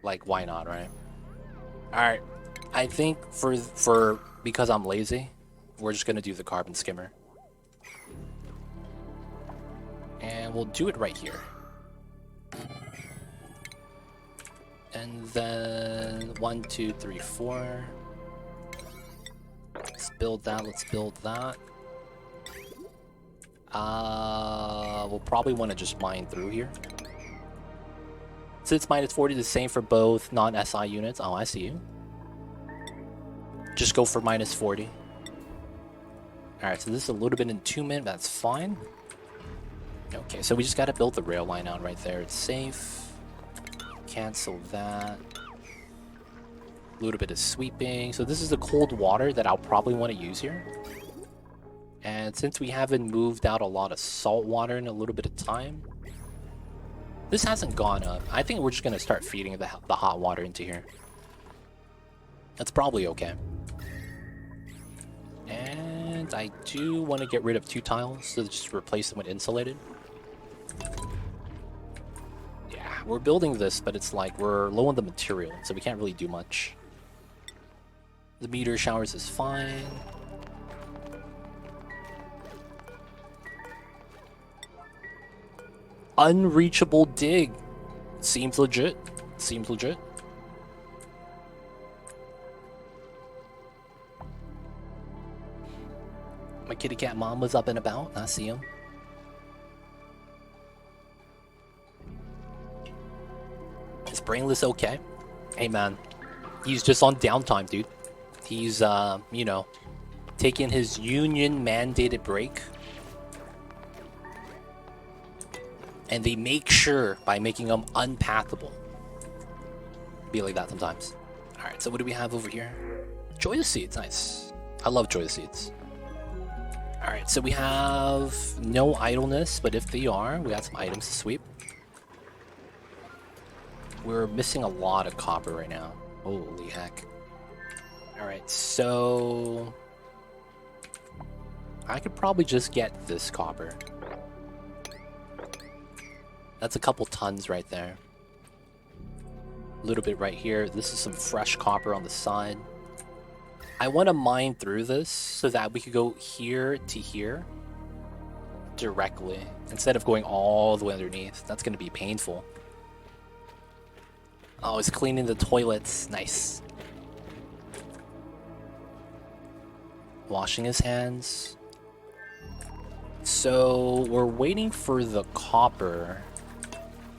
Like, why not, right? Alright. I think because I'm lazy, we're just gonna do the carbon skimmer. And we'll do it right here. And then 1, 2, 3, 4. Let's build that, let's build that. We'll probably want to just mine through here. Since minus 40 is the same for both non-SI units. Oh, I see you. Just go for minus 40. Alright, so this is a little bit entombment, that's fine. Okay, so we just gotta build the rail line out right there. It's safe. Cancel that. A little bit of sweeping. So this is the cold water that I'll probably want to use here. And since we haven't moved out a lot of salt water in a little bit of time, this hasn't gone up. I think we're just going to start feeding the hot water into here. That's probably okay. And I do want to get rid of 2 tiles, so just replace them with insulated. Yeah, we're building this, but it's like we're low on the material, so we can't really do much. The meteor showers is fine. Unreachable dig. Seems legit. Seems legit. My kitty cat Mamba's up and about. I see him. Is Brainless okay? Hey man, he's just on downtime, dude. He's, you know, taking his union mandated break. And they make sure by making them unpathable. Be like that sometimes. Alright, so what do we have over here? Joy Seeds, nice. I love Joy Seeds. Alright, so we have no idleness, but if they are, we got some items to sweep. We're missing a lot of copper right now. Holy heck. Alright, so I could probably just get this copper. That's a couple tons right there. A little bit right here. This is some fresh copper on the side. I want to mine through this so that we could go here to here directly instead of going all the way underneath. That's going to be painful. Oh, it's cleaning the toilets. Nice. Washing his hands. So we're waiting for the copper.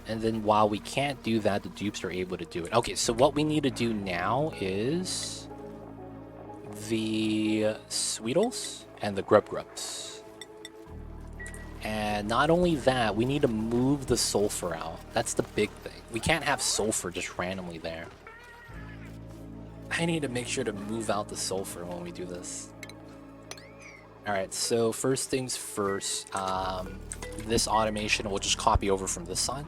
And then while we can't do that, the dupes are able to do it. Okay, so what we need to do now is the Sweetles and the Grubs. And not only that, we need to move the sulfur out. That's the big thing. We can't have sulfur just randomly there. I need to make sure to move out the sulfur when we do this. Alright, so first things first, this automation will just copy over from this side.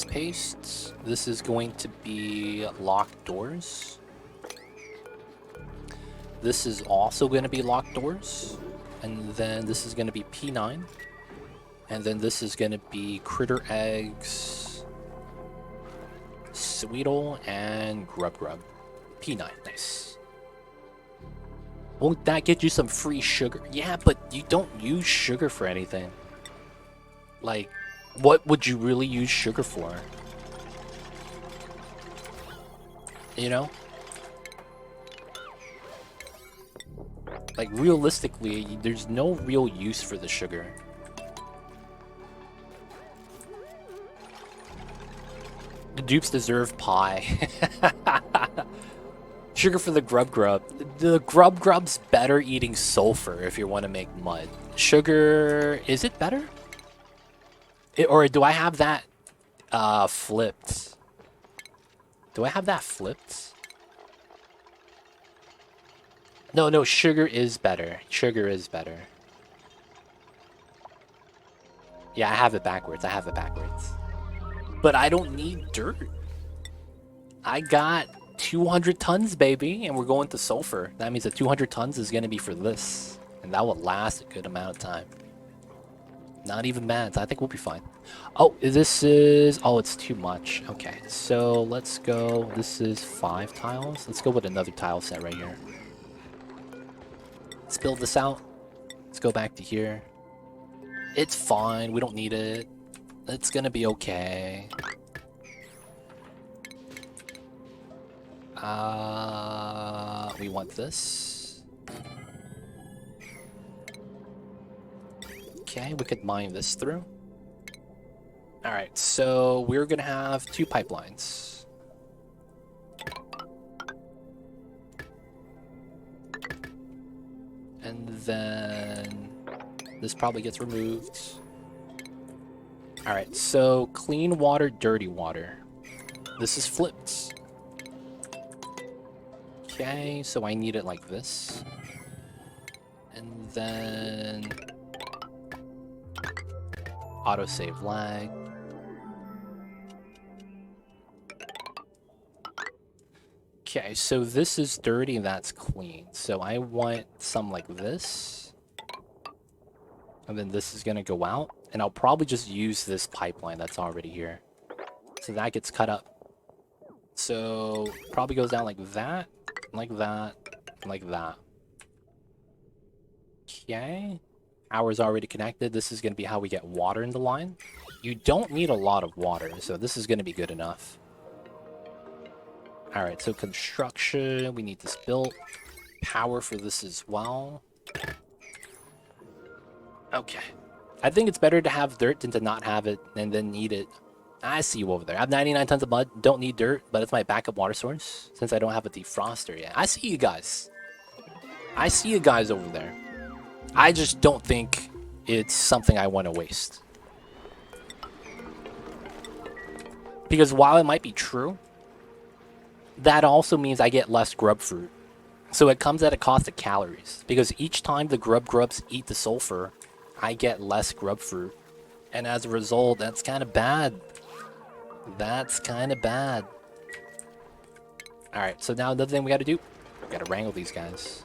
Paste. This is going to be locked doors. This is also going to be locked doors. And then this is going to be P9. And then this is going to be critter eggs, Sweetle, and Grub. P9, nice. Won't that get you some free sugar? Yeah, but you don't use sugar for anything. Like, what would you really use sugar for? You know? Like, realistically, there's no real use for the sugar. The dupes deserve pie. Sugar for the Grub. The Grub's better eating sulfur if you want to make mud. Sugar, is it better? Or do I have that flipped? Do I have that flipped? No, sugar is better. Sugar is better. Yeah, I have it backwards. But I don't need dirt. I got 200 tons, baby, and we're going to sulfur. That means that 200 tons is going to be for this. And that will last a good amount of time. Not even bad. So I think we'll be fine. Oh, this is... Oh, it's too much. Okay, so let's go... This is 5 tiles. Let's go with another tile set right here. Let's build this out. Let's go back to here. It's fine. We don't need it. It's gonna be okay. We want this. Okay, we could mine this through. Alright, so we're gonna have 2 pipelines. And then this probably gets removed. Alright, so clean water, dirty water. This is flipped. Okay, so I need it like this. And then... autosave lag. Okay, so this is dirty, that's clean. So I want some like this. And then this is gonna go out. And I'll probably just use this pipeline that's already here. So that gets cut up. So probably goes down like that, like that, like that. Okay. Power's already connected. This is gonna be how we get water in the line. You don't need a lot of water, so this is gonna be good enough. Alright, so construction, we need this built. Power for this as well. Okay. I think it's better to have dirt than to not have it and then need it. I see you over there. I have 99 tons of mud, don't need dirt, but it's my backup water source since I don't have a defroster yet. I see you guys. I see you guys over there. I just don't think it's something I want to waste. Because while it might be true, that also means I get less grub fruit. So it comes at a cost of calories. Because each time the grubs eat the sulfur, I get less grub fruit. And as a result, that's kind of bad. That's kind of bad. Alright, so now another thing we gotta do. We gotta wrangle these guys.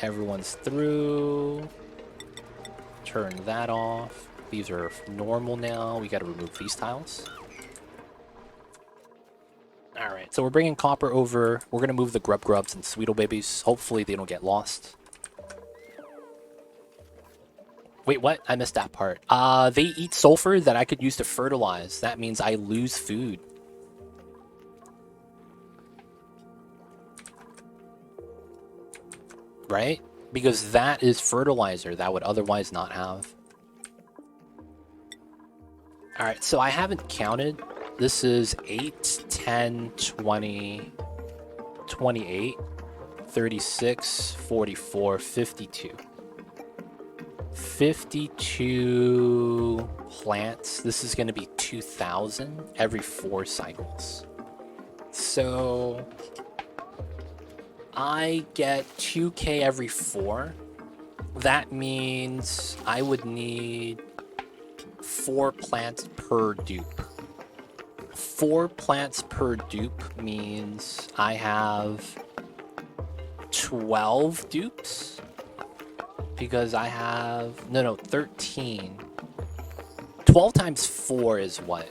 Everyone's through. Turn that off. These are normal now. We gotta remove these tiles. Alright, so we're bringing copper over. We're gonna move the grubs and sweetle babies. Hopefully they don't get lost. Wait, what? I missed that part. They eat sulfur that I could use to fertilize. That means I lose food. Right? Because that is fertilizer that I would otherwise not have. Alright, so I haven't counted. This is 8, 10, 20, 28, 36, 44, 52. 52 plants. This is going to be 2,000 every 4 cycles. So I get 2k every 4. That means I would need 4 plants per dupe. 4 plants per dupe means I have 12 dupes. Because I have... No, 13. 12 times 4 is what?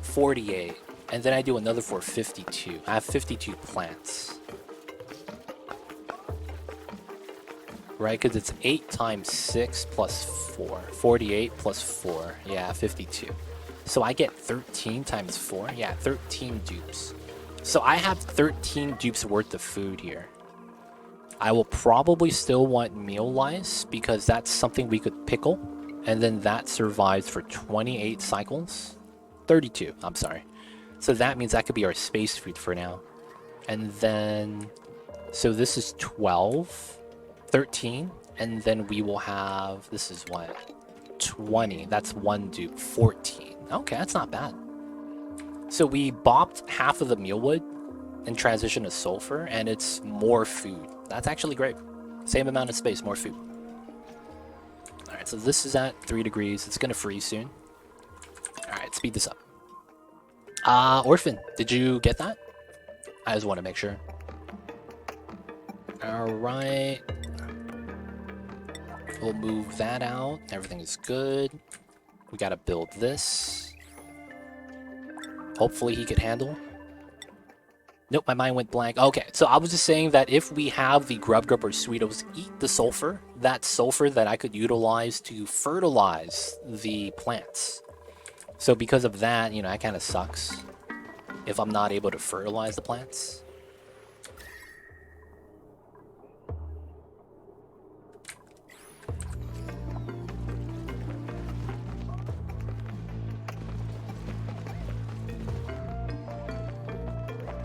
48. And then I do another for 52. I have 52 plants. Right? Because it's 8 times 6 plus 4. 48 plus 4. Yeah, 52. So I get 13 times 4. Yeah, 13 dupes. So I have 13 dupes worth of food here. I will probably still want meal lice because that's something we could pickle. And then that survives for 28 cycles. 32, I'm sorry. So that means that could be our space food for now. And then... So this is 12. 13. And then we will have... This is what? 20. That's 1 dupe. 14. Okay, that's not bad. So we bopped half of the mealwood and transitioned to sulfur, and it's more food. That's actually great. Same amount of space, more food. Alright, so this is at 3 degrees. It's gonna freeze soon. Alright, speed this up. Orphan, did you get that? I just want to make sure. Alright. We'll move that out. Everything is good. We gotta build this. Hopefully he could handle. Nope, my mind went blank. Okay, so I was just saying that if we have the grub grub or sweetos eat the sulfur, that's sulfur that I could utilize to fertilize the plants. So because of that, you know, that kind of sucks if I'm not able to fertilize the plants.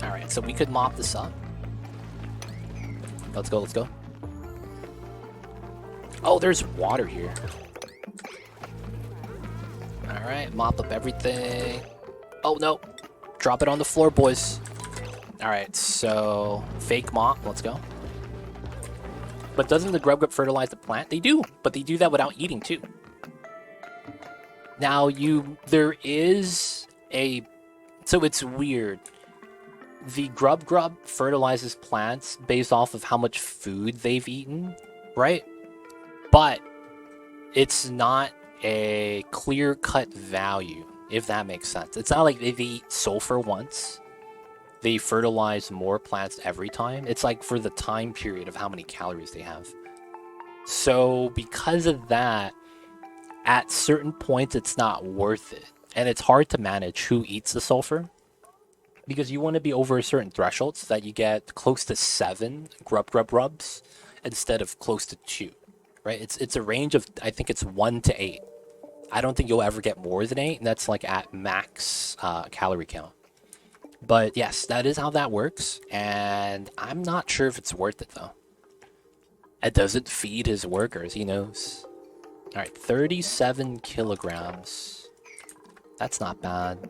Alright, so we could mop this up. Let's go, let's go. Oh, there's water here. Alright, mop up everything. Oh, no. Drop it on the floor, boys. Alright, so fake mop. Let's go. But doesn't the grub grub fertilize the plant? They do, but they do that without eating, too. Now, there is a... So it's weird. The grub grub fertilizes plants based off of how much food they've eaten, right? But it's not a clear-cut value, if that makes sense. It's not like if they eat sulfur once, they fertilize more plants every time. It's like for the time period of how many calories they have. So because of that, at certain points, it's not worth it. And it's hard to manage who eats the sulfur, because you want to be over a certain threshold so that you get close to 7 grub grub rubs instead of close to 2, right? It's a range of, I think it's 1 to 8. I don't think you'll ever get more than 8, and that's like at max calorie count. But yes, that is how that works, and I'm not sure if it's worth it though. It doesn't feed his workers, he knows. Alright, 37 kilograms. That's not bad.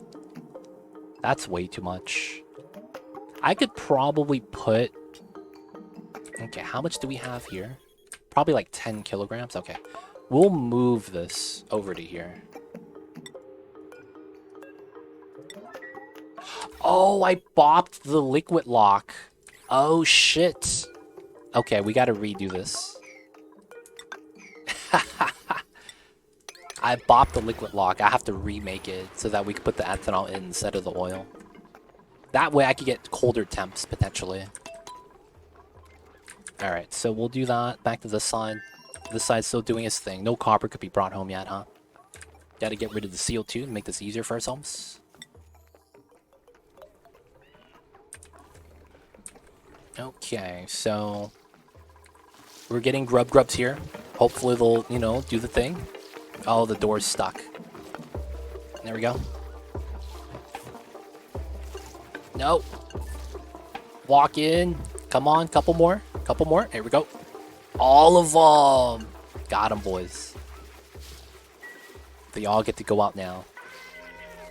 That's way too much. I could probably put... Okay, how much do we have here? Probably like 10 kilograms. Okay. We'll move this over to here. Oh, I bopped the liquid lock. Oh, shit. Okay, we gotta redo this. I bopped the liquid lock. I have to remake it so that we can put the ethanol in instead of the oil. That way I could get colder temps, potentially. Alright, so we'll do that. Back to this side. This side's still doing its thing. No copper could be brought home yet, huh? Gotta get rid of the CO2 and make this easier for ourselves. Okay, so... we're getting grub grubs here. Hopefully they'll, you know, do the thing. Oh, the door's stuck. There we go. Nope. Walk in. Come on, couple more. Couple more. Here we go. All of them. Got them, boys. They all get to go out now.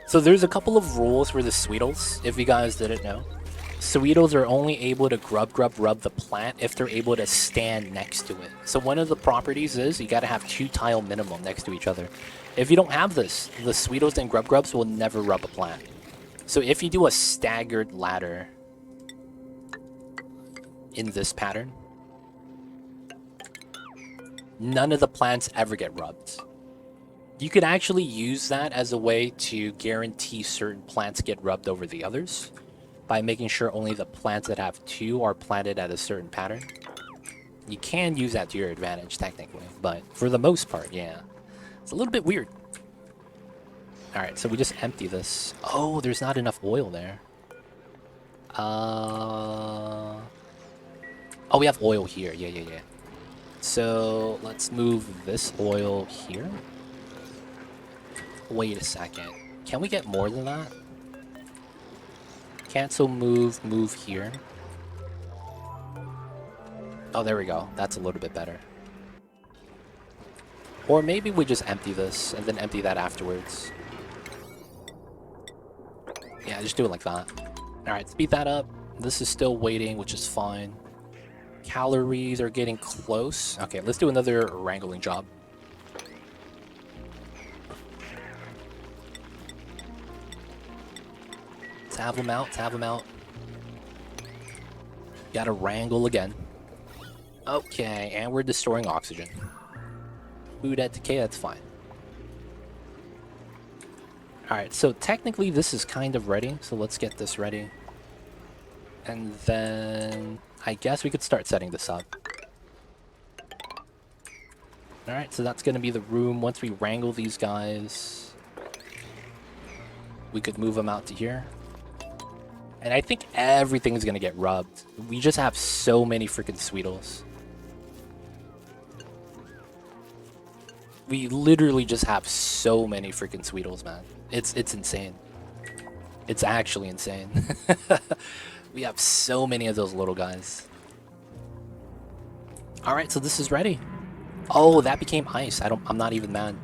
So there's a couple of rules for the Sweetles, if you guys didn't know. Sweetles are only able to grub rub the plant if they're able to stand next to it. So one of the properties is you gotta have 2 tile minimum next to each other. If you don't have this, the Sweetles and grub grubs will never rub a plant. So if you do a staggered ladder in this pattern, none of the plants ever get rubbed. You could actually use that as a way to guarantee certain plants get rubbed over the others, by making sure only the plants that have 2 are planted at a certain pattern. You can use that to your advantage, technically, but for the most part, yeah. It's a little bit weird. Alright, so we just empty this. Oh, there's not enough oil there. Oh, we have oil here. Yeah. So, let's move this oil here. Wait a second. Can we get more than that? Cancel, move here. Oh, there we go. That's a little bit better. Or maybe we just empty this and then empty that afterwards. Yeah, just do it like that. Alright, speed that up. This is still waiting, which is fine. Calories are getting close. Okay, let's do another wrangling job. Have them out, have them out. Gotta wrangle again. Okay, and we're destroying oxygen. Food at decay, that's fine. Alright, so technically this is kind of ready, so let's get this ready. And then I guess we could start setting this up. Alright, so that's gonna be the room. Once we wrangle these guys, we could move them out to here. And I think everything is gonna get rubbed. We just have so many freaking Sweetles. We literally just have so many freaking Sweetles, man. It's insane. It's actually insane. We have so many of those little guys. Alright, so this is ready. Oh, that became ice. I'm not even mad.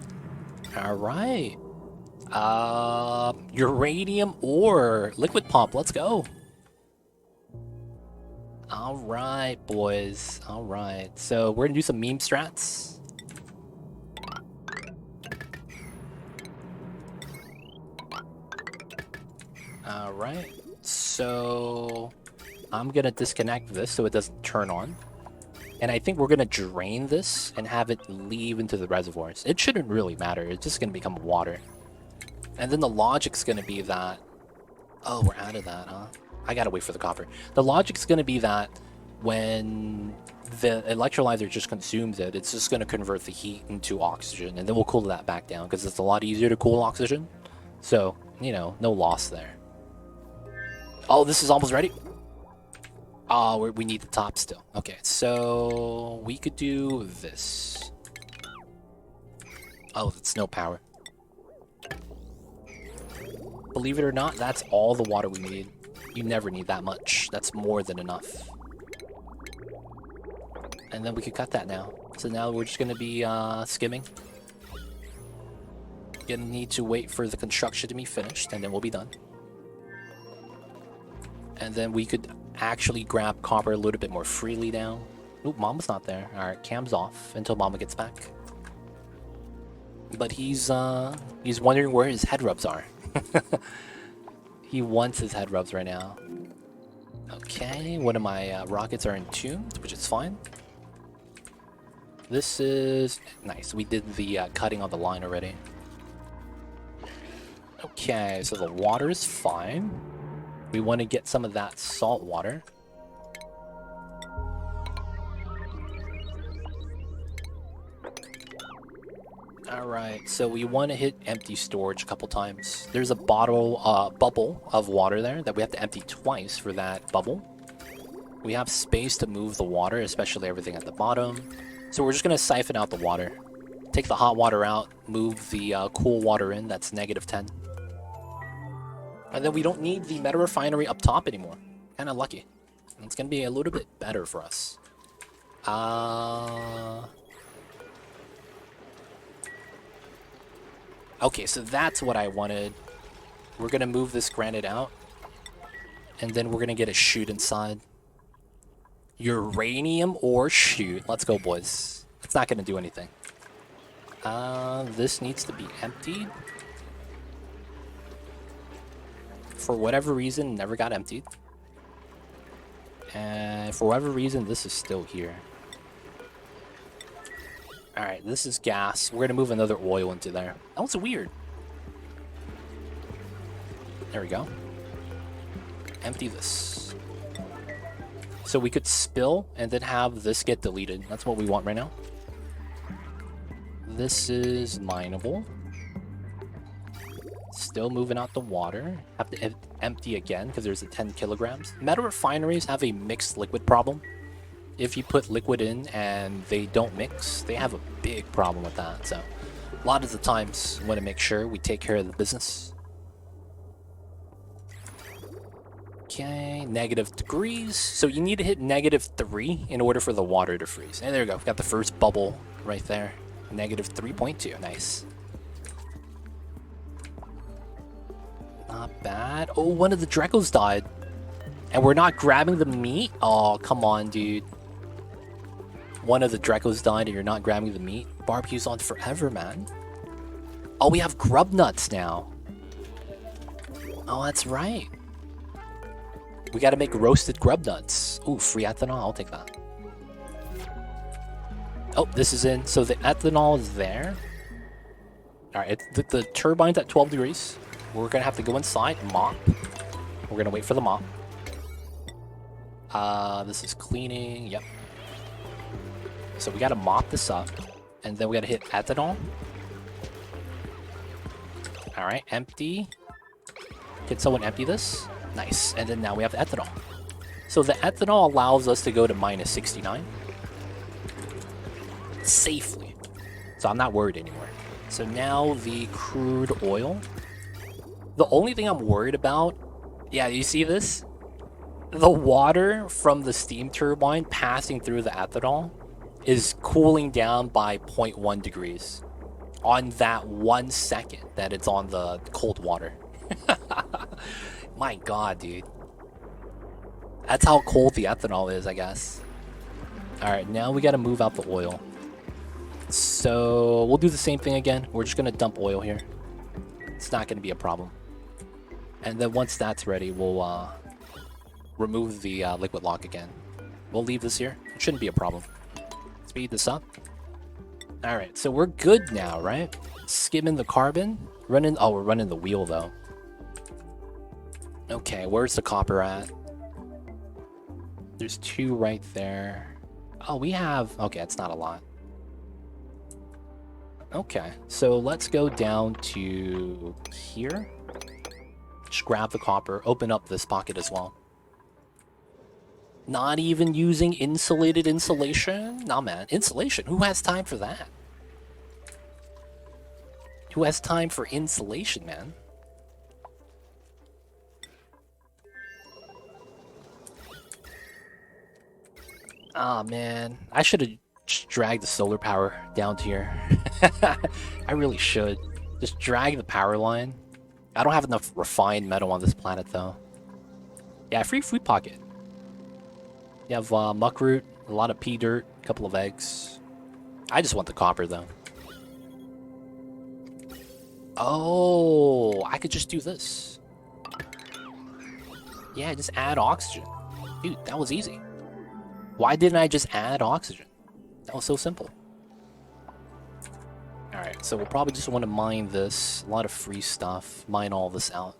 Alright. Uranium ore. Liquid pump. Let's go. Alright, boys. Alright. So we're gonna do some meme strats. Alright. So I'm gonna disconnect this so it doesn't turn on. And I think we're gonna drain this and have it leave into the reservoirs. It shouldn't really matter. It's just gonna become water. And then the logic's gonna be that... Oh, we're out of that, huh? I gotta wait for the copper. The logic's gonna be that when the electrolyzer just consumes it, it's just gonna convert the heat into oxygen, and then we'll cool that back down, because it's a lot easier to cool oxygen. So, you know, no loss there. Oh, this is almost ready. Oh, we need the top still. Okay, so we could do this. Oh, that's no power. Believe it or not, that's all the water we need. You never need that much. That's more than enough. And then we could cut that now. So now we're just going to be skimming. Gonna need to wait for the construction to be finished, and then we'll be done. And then we could actually grab copper a little bit more freely now. Oop, Mamba's not there. Alright, cam's off until Mamba gets back. But he's wondering where his head rubs are. He wants his head rubs right now. Okay, one of my rockets are entombed, which is fine. This is nice. We did the cutting on the line already. Okay, so the water is fine. We want to get some of that salt water. Alright, so we want to hit empty storage a couple times. There's a bubble of water there that we have to empty twice for that bubble. We have space to move the water, especially everything at the bottom. So we're just going to siphon out the water. Take the hot water out, move the cool water in, that's -10. And then we don't need the meta refinery up top anymore. Kinda lucky. It's gonna be a little bit better for us. Okay, so that's what I wanted. We're gonna move this granite out. And then we're gonna get a chute inside. Uranium ore chute. Let's go, boys. It's not gonna do anything. This needs to be emptied. For whatever reason, never got emptied. And for whatever reason, this is still here. Alright, this is gas. We're gonna move another oil into there. That was weird. There we go. Empty this. So we could spill and then have this get deleted. That's what we want right now. This is mineable. Still moving out the water. Have to empty again because there's a 10 kilograms. Meta refineries have a mixed liquid problem. If you put liquid in and they don't mix, they have a big problem with that. So a lot of the times we want to make sure we take care of the business. Okay, -degrees. So you need to hit -3 in order for the water to freeze. And there we go. We've got the first bubble right there. -3.2. Nice. not bad. Oh, one of the Drecos died. And we're not grabbing the meat? Oh, come on, dude. One of the Drecos died and you're not grabbing the meat? Barbecue's on forever, man. Oh, we have grub nuts now. Oh, that's right. We gotta make roasted grub nuts. Ooh, free ethanol, I'll take that. Oh, this is in. So the ethanol is there. Alright, the turbine's at 12 degrees. We're gonna have to go inside, mop. We're gonna wait for the mop. This is cleaning, yep. So we gotta mop this up. And then we gotta hit ethanol. Alright, empty. Can someone empty this? Nice. And then now we have the ethanol. So the ethanol allows us to go to minus 69. Safely. So I'm not worried anymore. So now the crude oil. The only thing I'm worried about... Yeah, you see this? The water from the steam turbine passing through the ethanol is cooling down by 0.1 degrees. On that 1 second that it's on the cold water. My god, dude. That's how cold the ethanol is, I guess. Alright, now we gotta move out the oil. So, we'll do the same thing again. We're just gonna dump oil here. It's not gonna be a problem. And then once that's ready, we'll remove the liquid lock again. We'll leave this here. It shouldn't be a problem. Speed this up. Alright, so we're good now, right? Skimming the carbon. Running. Oh, we're running the wheel, though. Okay, where's the copper at? There's 2 right there. Oh, we have... Okay, it's not a lot. Okay, so let's go down to here. Just grab the copper, open up this pocket as well. Not even using insulated insulation? Nah, man. Insulation? Who has time for that? Who has time for insulation, man? Ah, man. I should have just dragged the solar power down to here. I really should. Just drag the power line. I don't have enough refined metal on this planet, though. Yeah, free food pocket. You have muckroot, a lot of pea dirt, a couple of eggs. I just want the copper, though. Oh, I could just do this. Yeah, just add oxygen. Dude, that was easy. Why didn't I just add oxygen? That was so simple. Alright, so we'll probably just want to mine this. A lot of free stuff. Mine all this out.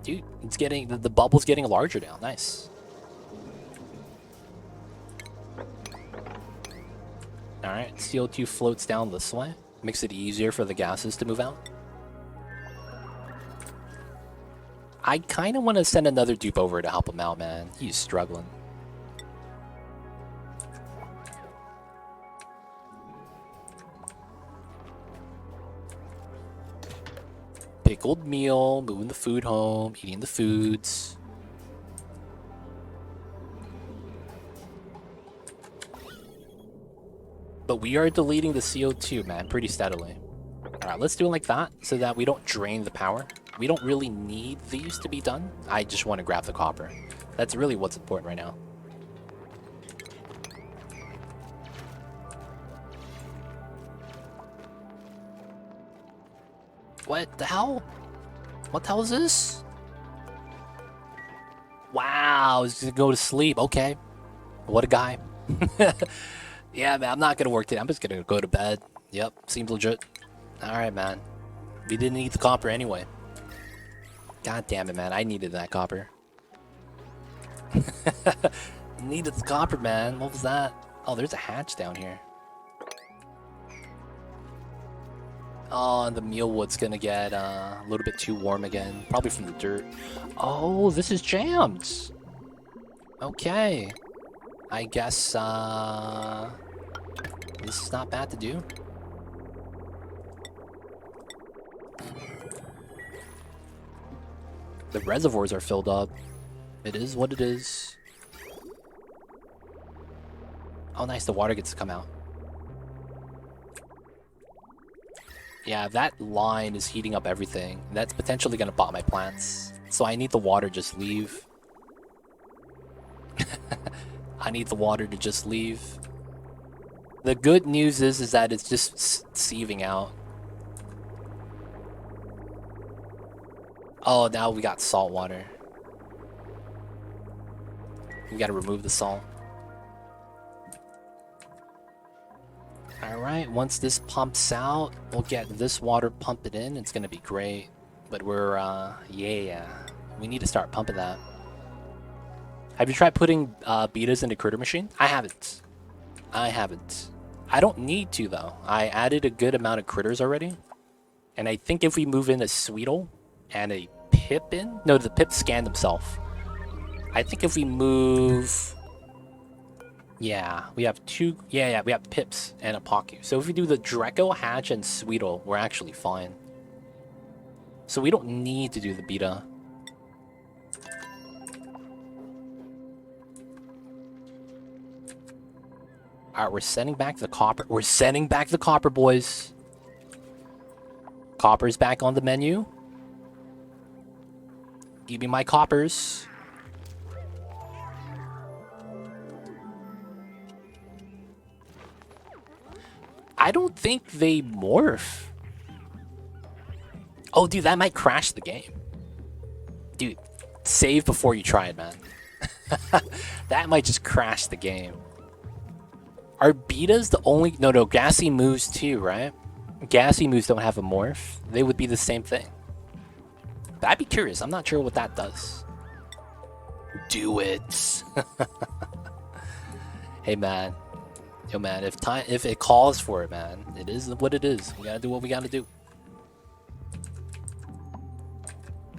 Dude, it's getting... The bubble's getting larger now. Nice. Alright, CO2 floats down this way. Makes it easier for the gases to move out. I kind of want to send another dupe over to help him out, man. He's struggling. Pickled meal, moving the food home, eating the foods. But we are deleting the CO2, man, pretty steadily. Alright, let's do it like that, so that we don't drain the power. We don't really need these to be done. I just want to grab the copper. That's really what's important right now. What the hell? What the hell is this? Wow, he's gonna go to sleep. Okay. What a guy. Yeah, man, I'm not gonna work today. I'm just gonna go to bed. Yep, seems legit. Alright, man. We didn't need the copper anyway. God damn it, man. I needed that copper. Needed the copper, man. What was that? Oh, there's a hatch down here. Oh, and the mealwood's gonna get a little bit too warm again. Probably from the dirt. Oh, this is jammed. Okay. I guess, this is not bad to do. The reservoirs are filled up. It is what it is. Oh, nice. The water gets to come out. Yeah, that line is heating up everything. That's potentially gonna bot my plants. So I need the water just leave. I need the water to just leave. The good news is that it's just sieving out. Oh, now we got salt water. We gotta remove the salt. Alright, once this pumps out, we'll get this water, pump it in. It's gonna be great. But we're, yeah. We need to start pumping that. Have you tried putting betas into Critter Machine? I haven't. I don't need to, though. I added a good amount of critters already. And I think if we move in a Sweetle and a Pip in... No, the Pip scanned himself. I think if we move... Yeah, we have two... Yeah, we have Pips and a Poku. So if we do the Dreco, Hatch, and Sweetle, we're actually fine. So we don't need to do the beta. Alright, we're sending back the copper. We're sending back the copper, boys. Copper's back on the menu. Give me my coppers. I don't think they morph. Oh, dude, that might crash the game. Dude, save before you try it, man. That might just crash the game. Are betas the only... No, gassy moves too, right? Gassy moves don't have a morph. They would be the same thing. But I'd be curious. I'm not sure what that does. Do it. Hey, man. Yo, man, if it calls for it, man, it is what it is. We gotta do what we gotta do.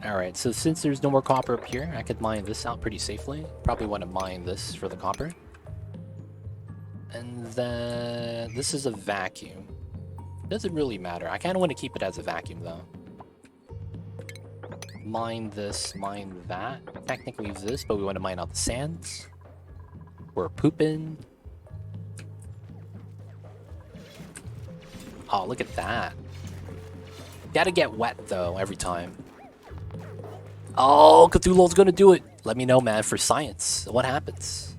Alright, so since there's no more copper up here, I could mine this out pretty safely. Probably want to mine this for the copper. And then this is a vacuum. Doesn't really matter. I kind of want to keep it as a vacuum, though. Mine this, mine that. Technically this, but we want to mine out the sands. We're pooping. Oh, look at that. Gotta get wet, though, every time. Oh, Cthulhu's gonna do it. Let me know, man, for science. What happens?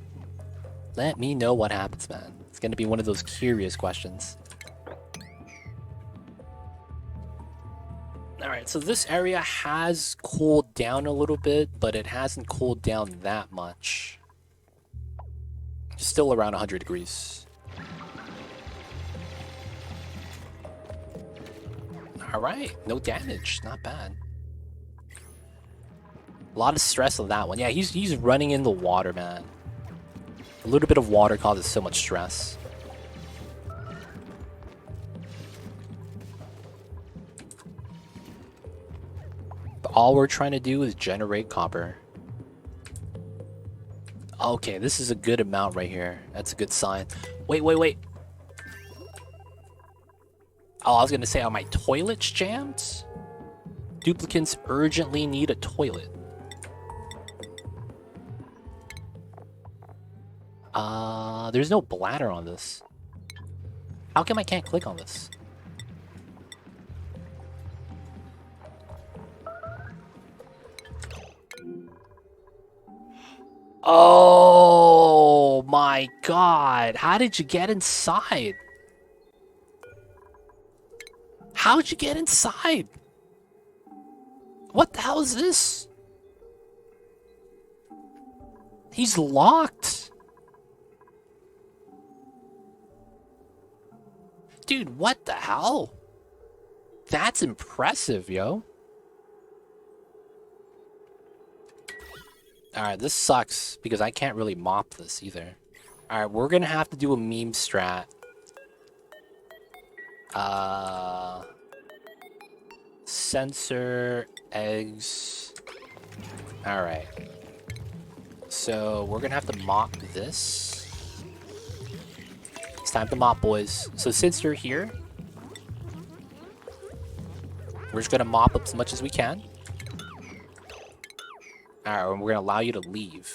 Let me know what happens, man. It's gonna be one of those curious questions. Alright, so this area has cooled down a little bit, but it hasn't cooled down that much. It's still around 100 degrees. Alright, no damage. Not bad. A lot of stress on that one. Yeah, he's running in the water, man. A little bit of water causes so much stress. But all we're trying to do is generate copper. Okay, this is a good amount right here. That's a good sign. Wait. Oh, I was gonna say, are my toilets jammed? Duplicants urgently need a toilet. There's no bladder on this. How come I can't click on this? Oh my god. How did you get inside? How'd you get inside? What the hell is this? He's locked. Dude, what the hell? That's impressive, yo. Alright, this sucks because I can't really mop this either. Alright, we're gonna have to do a meme strat. Sensor, eggs. Alright. So, we're gonna have to mop this. It's time to mop, boys. So since you're here, we're just gonna mop up as much as we can. Alright, and we're gonna allow you to leave.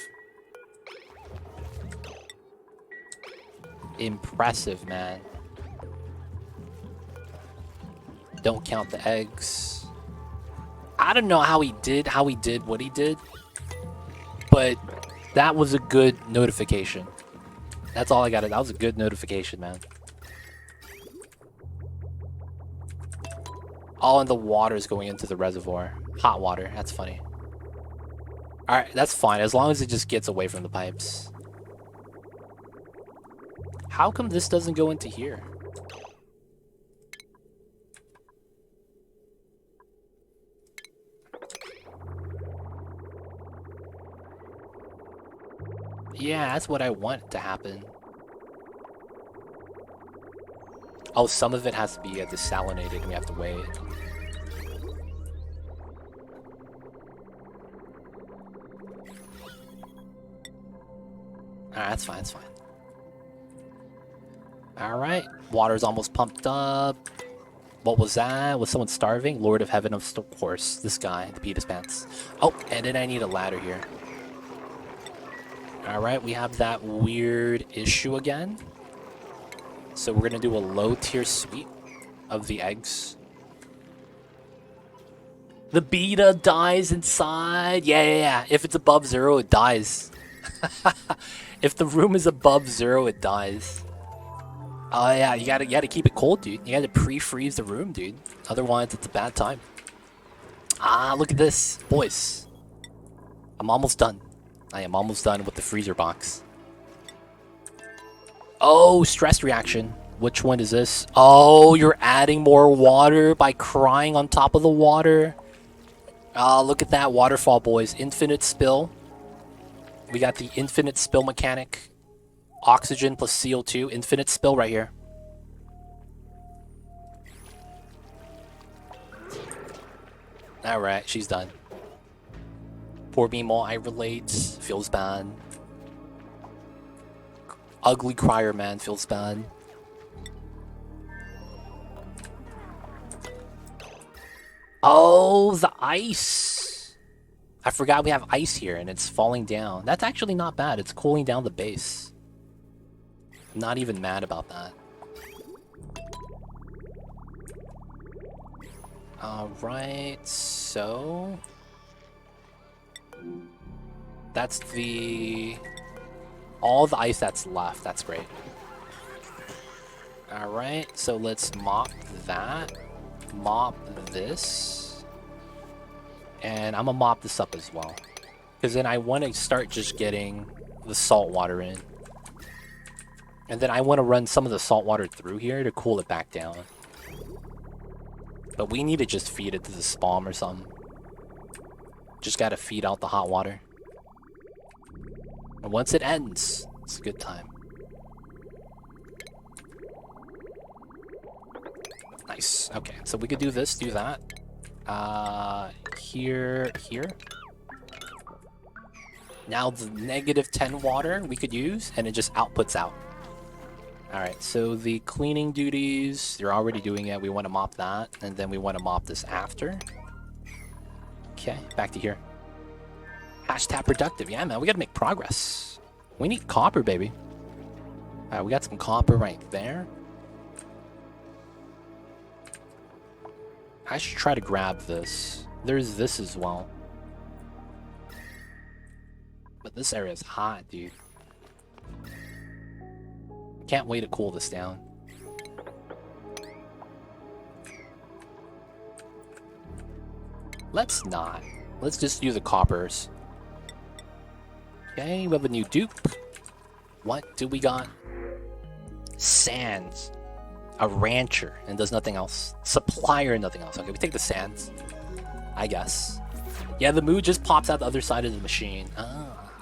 Impressive, man. Don't count the eggs. I don't know how he did what he did, but that was a good notification. That's all I got. That was a good notification, man. All in the water is going into the reservoir. Hot water. That's funny. Alright, that's fine. As long as it just gets away from the pipes. How come this doesn't go into here? Yeah, that's what I want to happen. Oh, some of it has to be desalinated and we have to wait. Alright, that's fine, that's fine. Alright, water's almost pumped up. What was that? Was someone starving? Lord of Heaven, of course. This guy, the Peter's Pants. Oh, and then I need a ladder here. Alright, we have that weird issue again. So we're gonna do a low tier sweep of the eggs. The beta dies inside. Yeah. If it's above 0, it dies. If the room is above 0, it dies. Oh yeah, you gotta keep it cold, dude. You gotta pre-freeze the room, dude. Otherwise, it's a bad time. Ah, look at this, boys. I'm almost done. I am almost done with the freezer box. Oh, stress reaction. Which one is this? Oh, you're adding more water by crying on top of the water. Ah, look at that waterfall, boys. Infinite spill. We got the infinite spill mechanic. Oxygen plus CO2. Infinite spill right here. Alright, she's done. Poor Meemaw, I relate. Feels bad. Ugly crier, man. Feels bad. Oh, the ice. I forgot we have ice here and it's falling down. That's actually not bad. It's cooling down the base. I'm not even mad about that. Alright, so... that's all the ice that's left. That's great. Alright, so let's mop that. Mop this. And I'm gonna mop this up as well. Because then I want to start just getting the salt water in. And then I want to run some of the salt water through here to cool it back down. But we need to just feed it to the spawn or something. Just gotta feed out the hot water. And once it ends, it's a good time. Nice. Okay, so we could do this, do that. Here. Now the -10 water we could use, and it just outputs out. Alright, so the cleaning duties, you're already doing it. We want to mop that, and then we want to mop this after. Okay, back to here. Hashtag productive. Yeah, man, we gotta make progress. We need copper, baby. Alright, we got some copper right there. I should try to grab this. There's this as well. But this area is hot, dude. Can't wait to cool this down. Let's not. Let's just use the coppers. Okay, we have a new dupe. What do we got? Sands. A rancher, and does nothing else. Supplier, nothing else. Okay, we take the sands. I guess. Yeah, the moo just pops out the other side of the machine.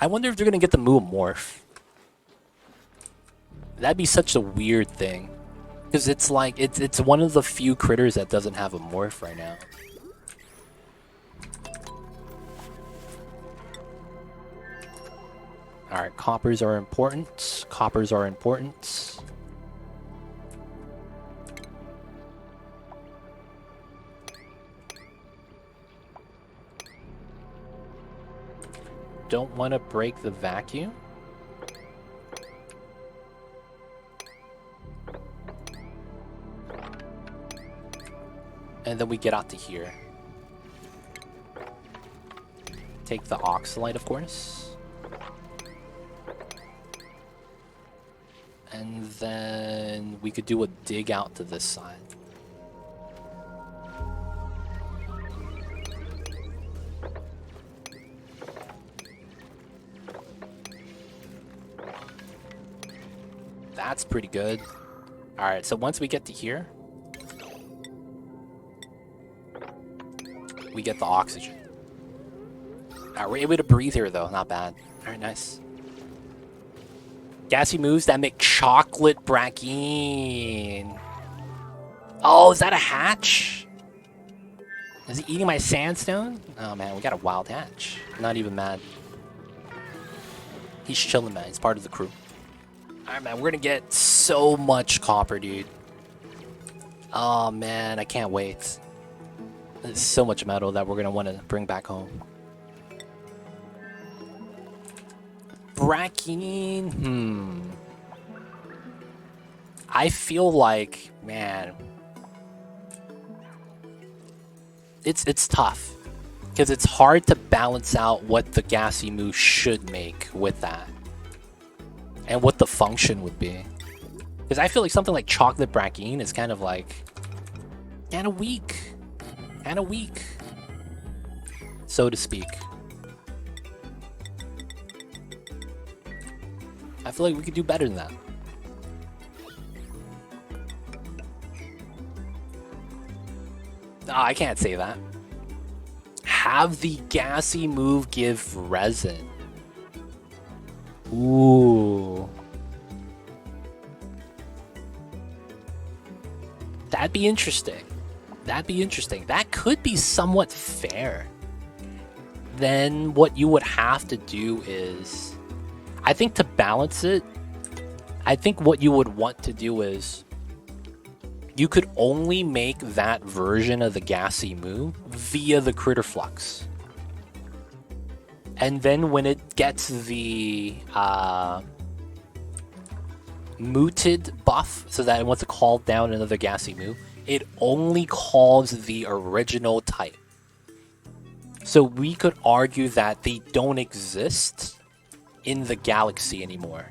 I wonder if they're gonna get the moo morph. That'd be such a weird thing. Because it's like, it's one of the few critters that doesn't have a morph right now. Alright, coppers are important. Coppers are important. Don't want to break the vacuum. And then we get out to here. Take the oxalite, of course. And then we could do a dig out to this side. That's pretty good. Alright, so once we get to here, we get the oxygen. Alright, we're able to breathe here, though. Not bad. Alright, nice. Gassy moves that make chocolate brackine. Oh, is that a hatch? Is he eating my sandstone? Oh, man, we got a wild hatch. Not even mad. He's chilling, man. He's part of the crew. Alright, man, we're gonna get so much copper, dude. Oh, man, I can't wait. There's so much metal that we're gonna want to bring back home. Brackine, I feel like, man, it's tough. Because it's hard to balance out what the gassy moo should make with that. And what the function would be. Because I feel like something like chocolate brackine is kind of like... Kind of weak. Kind of weak. So to speak. I feel like we could do better than that. No, I can't say that. Have the gassy move give resin. Ooh. That'd be interesting. That'd be interesting. That could be somewhat fair. Then what you would have to do is... I think to balance it, I think what you would want to do is... You could only make that version of the gassy moo via the critter flux. And then when it gets the mooted buff, so that it wants to call down another gassy moo, it only calls the original type. So we could argue that they don't exist in the galaxy anymore.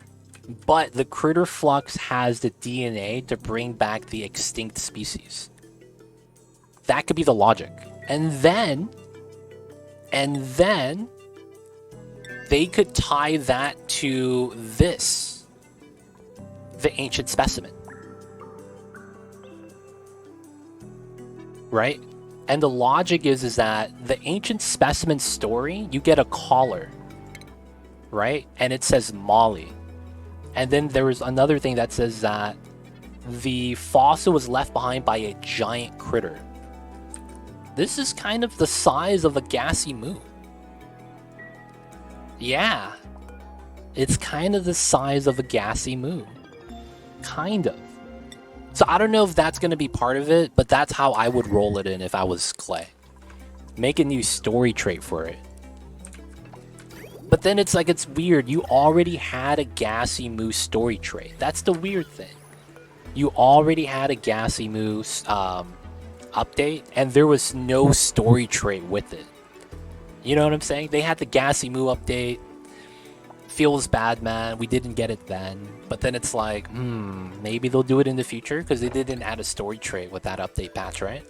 But the critter flux has the DNA to bring back the extinct species. That could be the logic. And then they could tie that to this, the ancient specimen. Right? And the logic is that the ancient specimen story, you get a collar, right? And it says Molly. And then there was another thing that says that the fossil was left behind by a giant critter. This is kind of the size of a gassy moo. Yeah. It's kind of the size of a gassy moo. Kind of. So I don't know if that's going to be part of it, but that's how I would roll it in if I was Clay. Make a new story trait for it. But then it's like, it's weird. You already had a gassy moo story trait. That's the weird thing. You already had a gassy moo update, and there was no story trait with it. You know what I'm saying? They had the gassy moo update. Feels bad, man. We didn't get it then. But then it's like, maybe they'll do it in the future, because they didn't add a story trait with that update patch, right?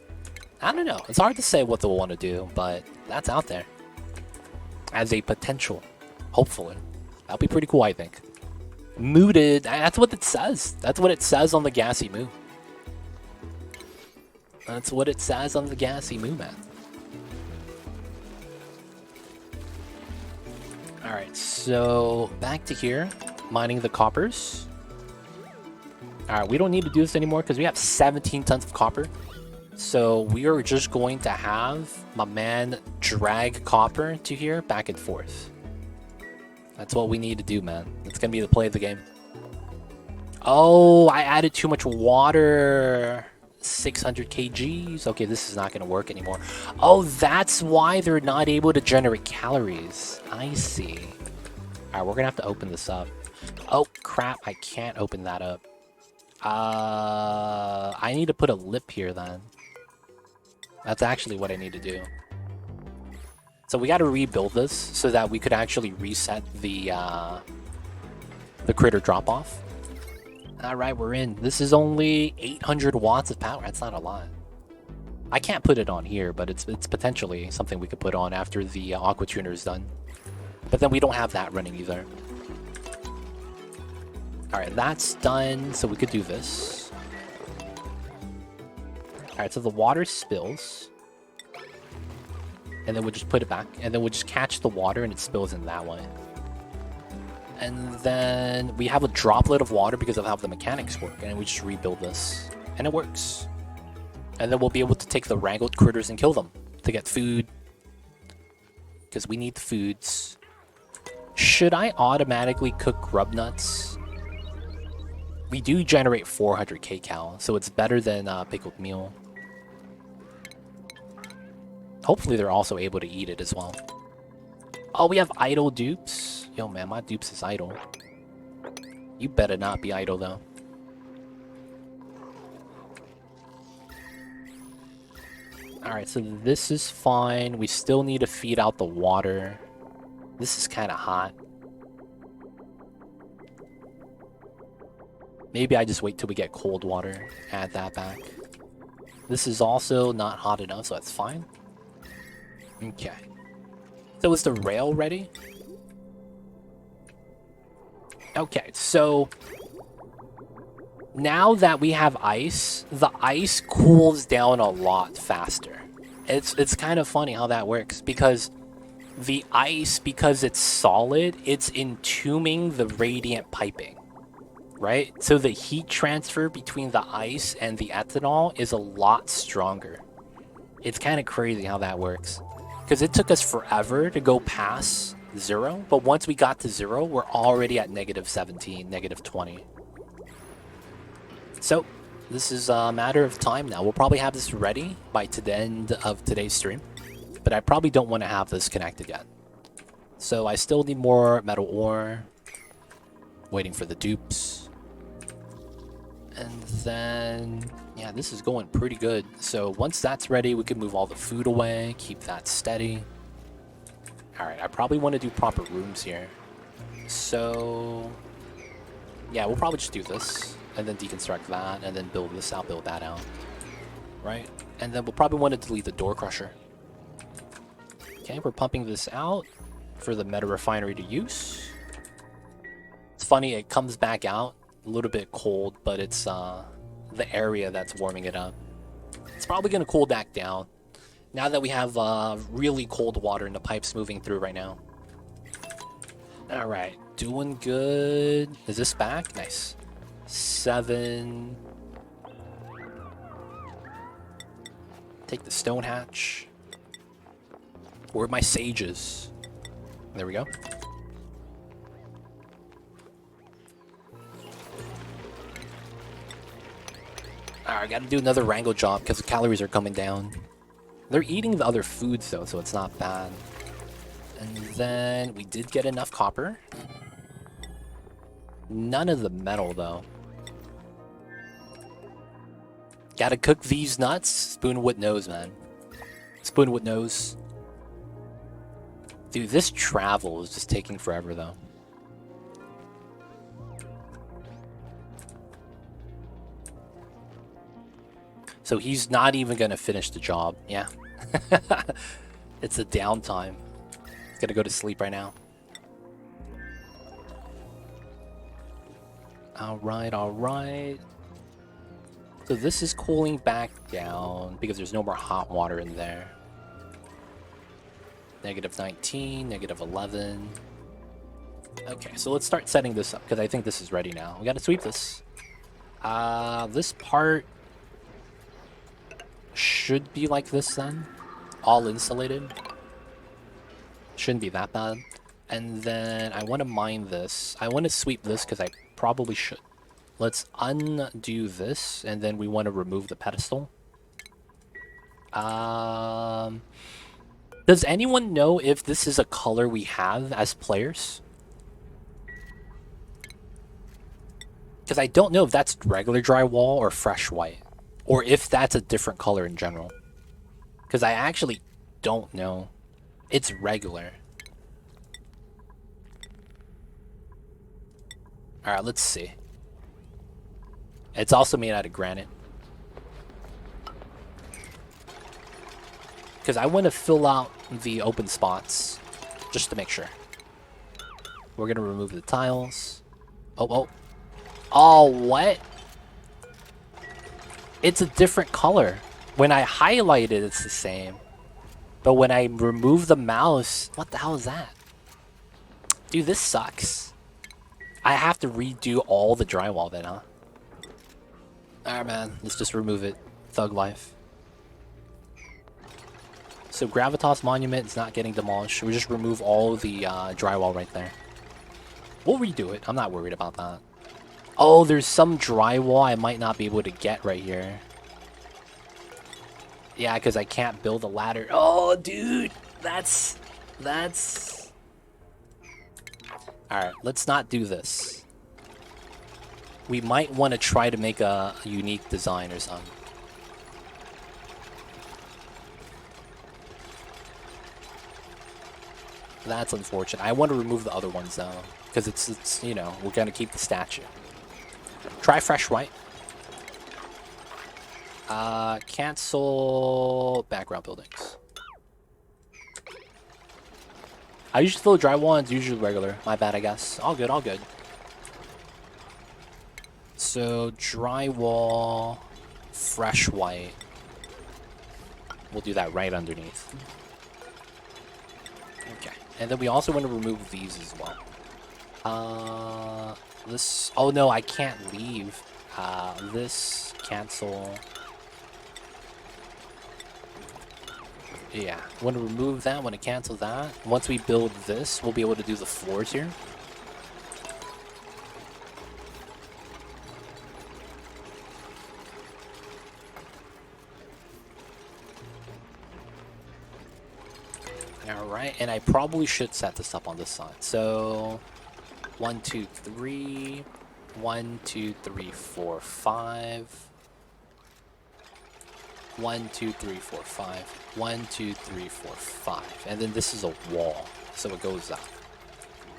I don't know. It's hard to say what they'll want to do, but that's out there. As a potential. Hopefully. That'll be pretty cool, I think. Mooted. That's what it says. That's what it says on the gassy moo. That's what it says on the gassy moo, man. Alright, so back to here. Mining the coppers. Alright, we don't need to do this anymore because we have 17 tons of copper. So we are just going to have my man drag copper to here back and forth. That's what we need to do, man. It's going to be the play of the game. Oh, I added too much water. 600 kgs. Okay, this is not going to work anymore. Oh, that's why they're not able to generate calories. I see. Alright, we're going to have to open this up. Oh, crap. I can't open that up. I need to put a lip here, then. That's actually what I need to do. So we got to rebuild this so that we could actually reset the critter drop-off. Alright, we're in. This is only 800 watts of power. That's not a lot. I can't put it on here, but it's potentially something we could put on after the aqua tuner is done. But then we don't have that running either. Alright, that's done, so we could do this. Alright, so the water spills. And then we'll just put it back. And then we'll just catch the water and it spills in that way. And then we have a droplet of water because of how the mechanics work. And we just rebuild this. And it works. And then we'll be able to take the wrangled critters and kill them to get food. Because we need foods. Should I automatically cook grub nuts? We do generate 400 kcal, so it's better than pickled meal. Hopefully they're also able to eat it as well. Oh, we have idle dupes. Yo, man, my dupes is idle. You better not be idle, though. Alright, so this is fine. We still need to feed out the water. This is kind of hot. Maybe I just wait till we get cold water. Add that back. This is also not hot enough, so that's fine. Okay. So is the rail ready? Okay, so now that we have ice, the ice cools down a lot faster. It's kind of funny how that works, because the ice, because it's solid, it's entombing the radiant piping, right? So the heat transfer between the ice and the ethanol is a lot stronger. It's kind of crazy how that works, because it took us forever to go past 0, but once we got to 0, we're already at -17, -20. So this is a matter of time now. We'll probably have this ready by the end of today's stream, but I probably don't want to have this connected yet. So I still need more metal ore. Waiting for the dupes. And then, yeah, this is going pretty good. So once that's ready, we can move all the food away, keep that steady. Alright, I probably want to do proper rooms here. So, yeah, we'll probably just do this, and then deconstruct that, and then build this out, build that out. Right? And then we'll probably want to delete the door crusher. Okay, we're pumping this out for the meta refinery to use. It's funny, it comes back out a little bit cold, but it's the area that's warming it up. It's probably going to cool back down now that we have really cold water in the pipes moving through right now. Alright, doing good. Is this back? Nice. 7. Take the stone hatch. Where are my sages? There we go. Alright, gotta do another wrangle job because the calories are coming down. They're eating the other foods though, so it's not bad. And then we did get enough copper. None of the metal though. Gotta cook these nuts. Spoonwood knows, man. Spoonwood knows. Dude, this travel is just taking forever though. So he's not even gonna finish the job. Yeah. It's a downtime. Gotta go to sleep right now. Alright, alright. So this is cooling back down because there's no more hot water in there. -19, -11. Okay, so let's start setting this up because I think this is ready now. We gotta sweep this. This part should be like this then. All insulated. Shouldn't be that bad. And then I want to mine this. I want to sweep this because I probably should. Let's undo this, and then we want to remove the pedestal. Does anyone know if this is a color we have as players? Because I don't know if that's regular drywall or fresh white, or if that's a different color in general. Because I actually don't know. It's regular. Alright, let's see. It's also made out of granite. Because I want to fill out the open spots. Just to make sure. We're going to remove the tiles. Oh. Oh, what? It's a different color. When I highlight it, it's the same. But when I remove the mouse... What the hell is that? Dude, this sucks. I have to redo all the drywall then, huh? Alright, man. Let's just remove it. Thug life. So Gravitas Monument is not getting demolished. We just remove all the drywall right there. We'll redo it. I'm not worried about that. Oh, there's some drywall I might not be able to get right here. Yeah, because I can't build a ladder. Oh, dude. That's... Alright, let's not do this. We might want to try to make a unique design or something. That's unfortunate. I want to remove the other ones, though. Because it's you know, we're going to keep the statue. Try fresh white. Cancel background buildings. I usually fill drywall and it's usually regular. My bad, I guess. All good, all good. So, drywall, fresh white. We'll do that right underneath. Okay. And then we also want to remove these as well. This... Oh, no, I can't leave. This... Cancel... Yeah, want to remove that, want to cancel that. Once we build this, we'll be able to do the floors here. Alright, and I probably should set this up on this side. So, 1, 2, 3, 1, 2, 3, 4, 5. 1, 2, 3, 4, 5. 1, 2, 3, 4, 5. And then this is a wall, so it goes up.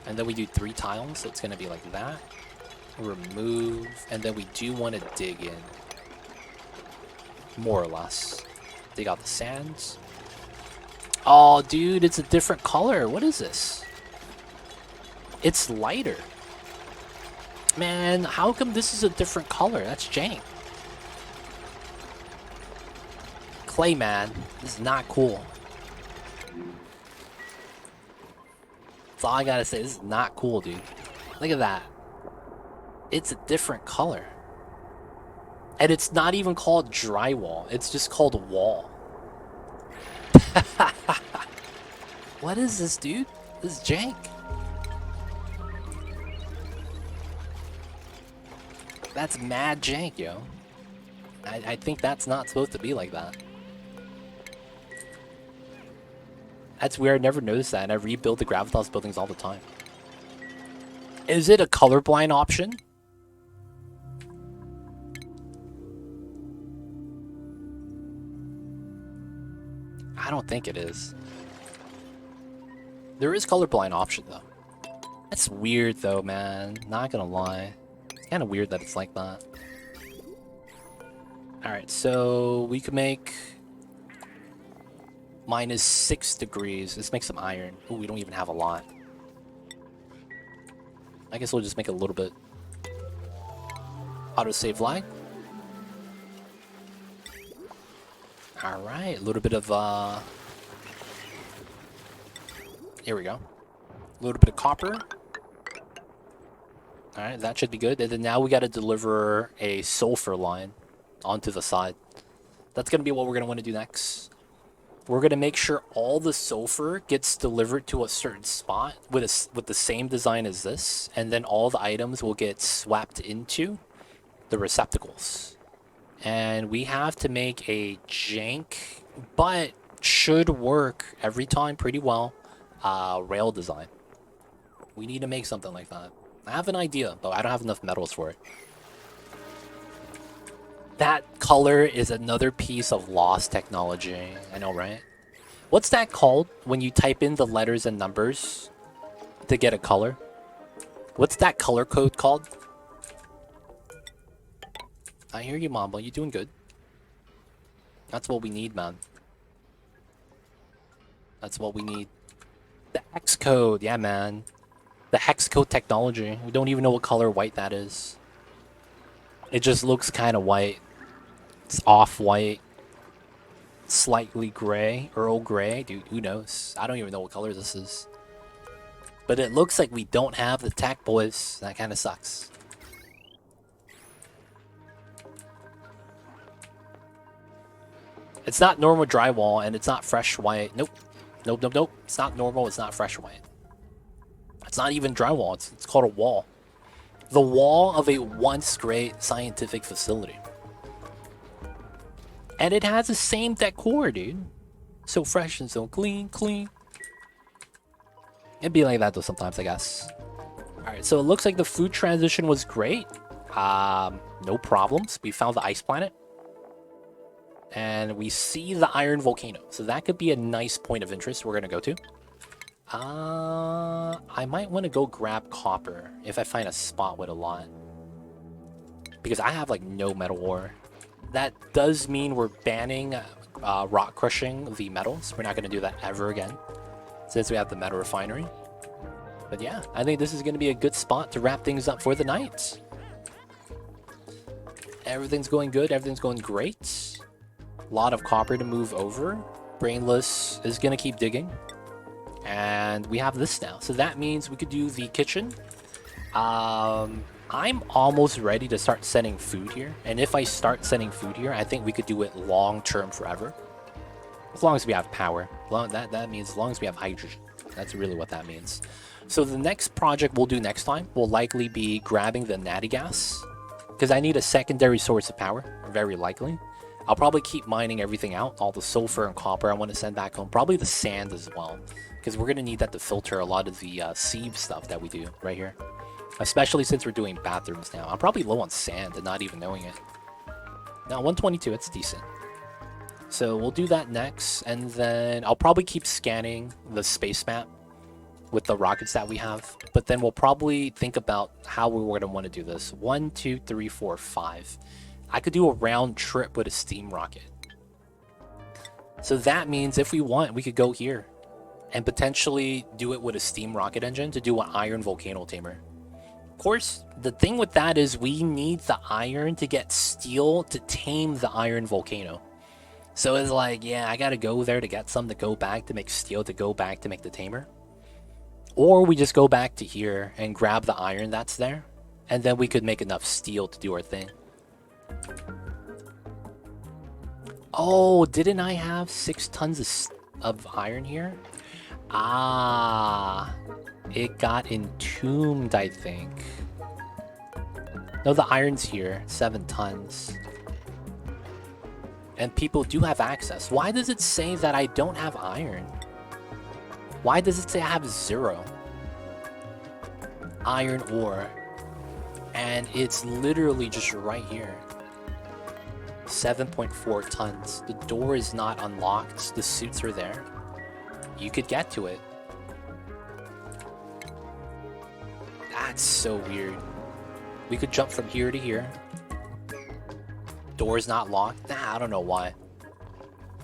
And then we do 3 tiles, so it's going to be like that. Remove, and then we do want to dig in. More or less. Dig out the sands. Oh, dude, it's a different color. What is this? It's lighter. Man, how come this is a different color? That's jank. Clay, man. This is not cool. That's all I gotta say. This is not cool, dude. Look at that. It's a different color. And it's not even called drywall. It's just called wall. What is this, dude? This is jank. That's mad jank, yo. I think that's not supposed to be like that. That's weird. I never noticed that, and I rebuild the Gravitas buildings all the time. Is it a colorblind option? I don't think it is. There is colorblind option, though. That's weird, though, man. Not gonna lie. It's kind of weird that it's like that. Alright, so we could make... -6 degrees. Let's make some iron. Oh, we don't even have a lot. I guess we'll just make a little bit. Autosave lag. Alright, a little bit of, here we go. A little bit of copper. Alright, that should be good. And then now we gotta deliver a sulfur line onto the side. That's gonna be what we're gonna want to do next. We're gonna make sure all the sulfur gets delivered to a certain spot with the same design as this, and then all the items will get swapped into the receptacles. And we have to make a jank, but should work every time pretty well, rail design. We need to make something like that. I have an idea, but I don't have enough metals for it. That color is another piece of lost technology. I know, right? What's that called when you type in the letters and numbers to get a color? What's that color code called? I hear you, Mamba. You're doing good. That's what we need, man. That's what we need. The hex code. Yeah, man. The hex code technology. We don't even know what color white that is. It just looks kind of white. It's off-white. Slightly gray. Earl Grey. Dude, who knows? I don't even know what color this is. But it looks like we don't have the tech, boys. That kind of sucks. It's not normal drywall, and it's not fresh white. Nope. Nope, nope, nope. It's not normal, it's not fresh white. It's not even drywall, it's called a wall. The wall of a once great scientific facility. And it has the same decor, dude. So fresh and so clean. It'd be like that though sometimes, I guess. Alright, so it looks like the food transition was great. No problems. We found the ice planet. And we see the iron volcano. So that could be a nice point of interest we're going to go to. I might want to go grab copper if I find a spot with a lot. Because I have like no metal ore. That does mean we're banning rock crushing the metals. We're not going to do that ever again. Since we have the metal refinery. But yeah, I think this is going to be a good spot to wrap things up for the night. Everything's going good. Everything's going great. A lot of copper to move over. Brainless is going to keep digging. And we have this now. So that means we could do the kitchen. I'm almost ready to start sending food here. And if I start sending food here, I think we could do it long-term forever. As long as we have power. That means as long as we have hydrogen. That's really what that means. So the next project we'll do next time will likely be grabbing the natty gas. Because I need a secondary source of power. Very likely. I'll probably keep mining everything out. All the sulfur and copper I want to send back home. Probably the sand as well. Because we're going to need that to filter a lot of the sieve stuff that we do right here. Especially since we're doing bathrooms now. I'm probably low on sand and not even knowing it. Now 122, it's decent. So we'll do that next. And then I'll probably keep scanning the space map with the rockets that we have. But then we'll probably think about how we're going to want to do this. 1, 2, 3, 4, 5. I could do a round trip with a steam rocket. So that means if we want, we could go here and potentially do it with a steam rocket engine to do an iron volcano tamer. Of course, the thing with that is we need the iron to get steel to tame the iron volcano. So it's like, yeah, I gotta go there to get some to go back to make steel to go back to make the tamer. Or we just go back to here and grab the iron that's there. And then we could make enough steel to do our thing. Oh, didn't I have 6 tons of iron here? Ah, it got entombed, I think. No, the iron's here, 7 tons. And people do have access. Why does it say that I don't have iron? Why does it say I have 0 iron ore? And it's literally just right here. 7.4 tons. The door is not unlocked. The suits are there. You could get to it. That's so weird. We could jump from here to here. Door's not locked. Nah, I don't know why.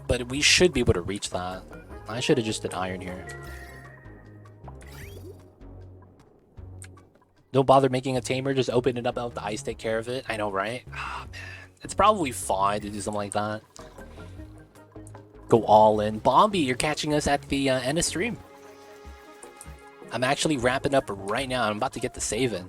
But we should be able to reach that. I should have just did iron here. Don't bother making a tamer. Just open it up and let the ice take care of it. I know, right? Oh, man. It's probably fine to do something like that. Go all in. Bombi, you're catching us at the end of stream. I'm actually wrapping up right now. I'm about to get the save in.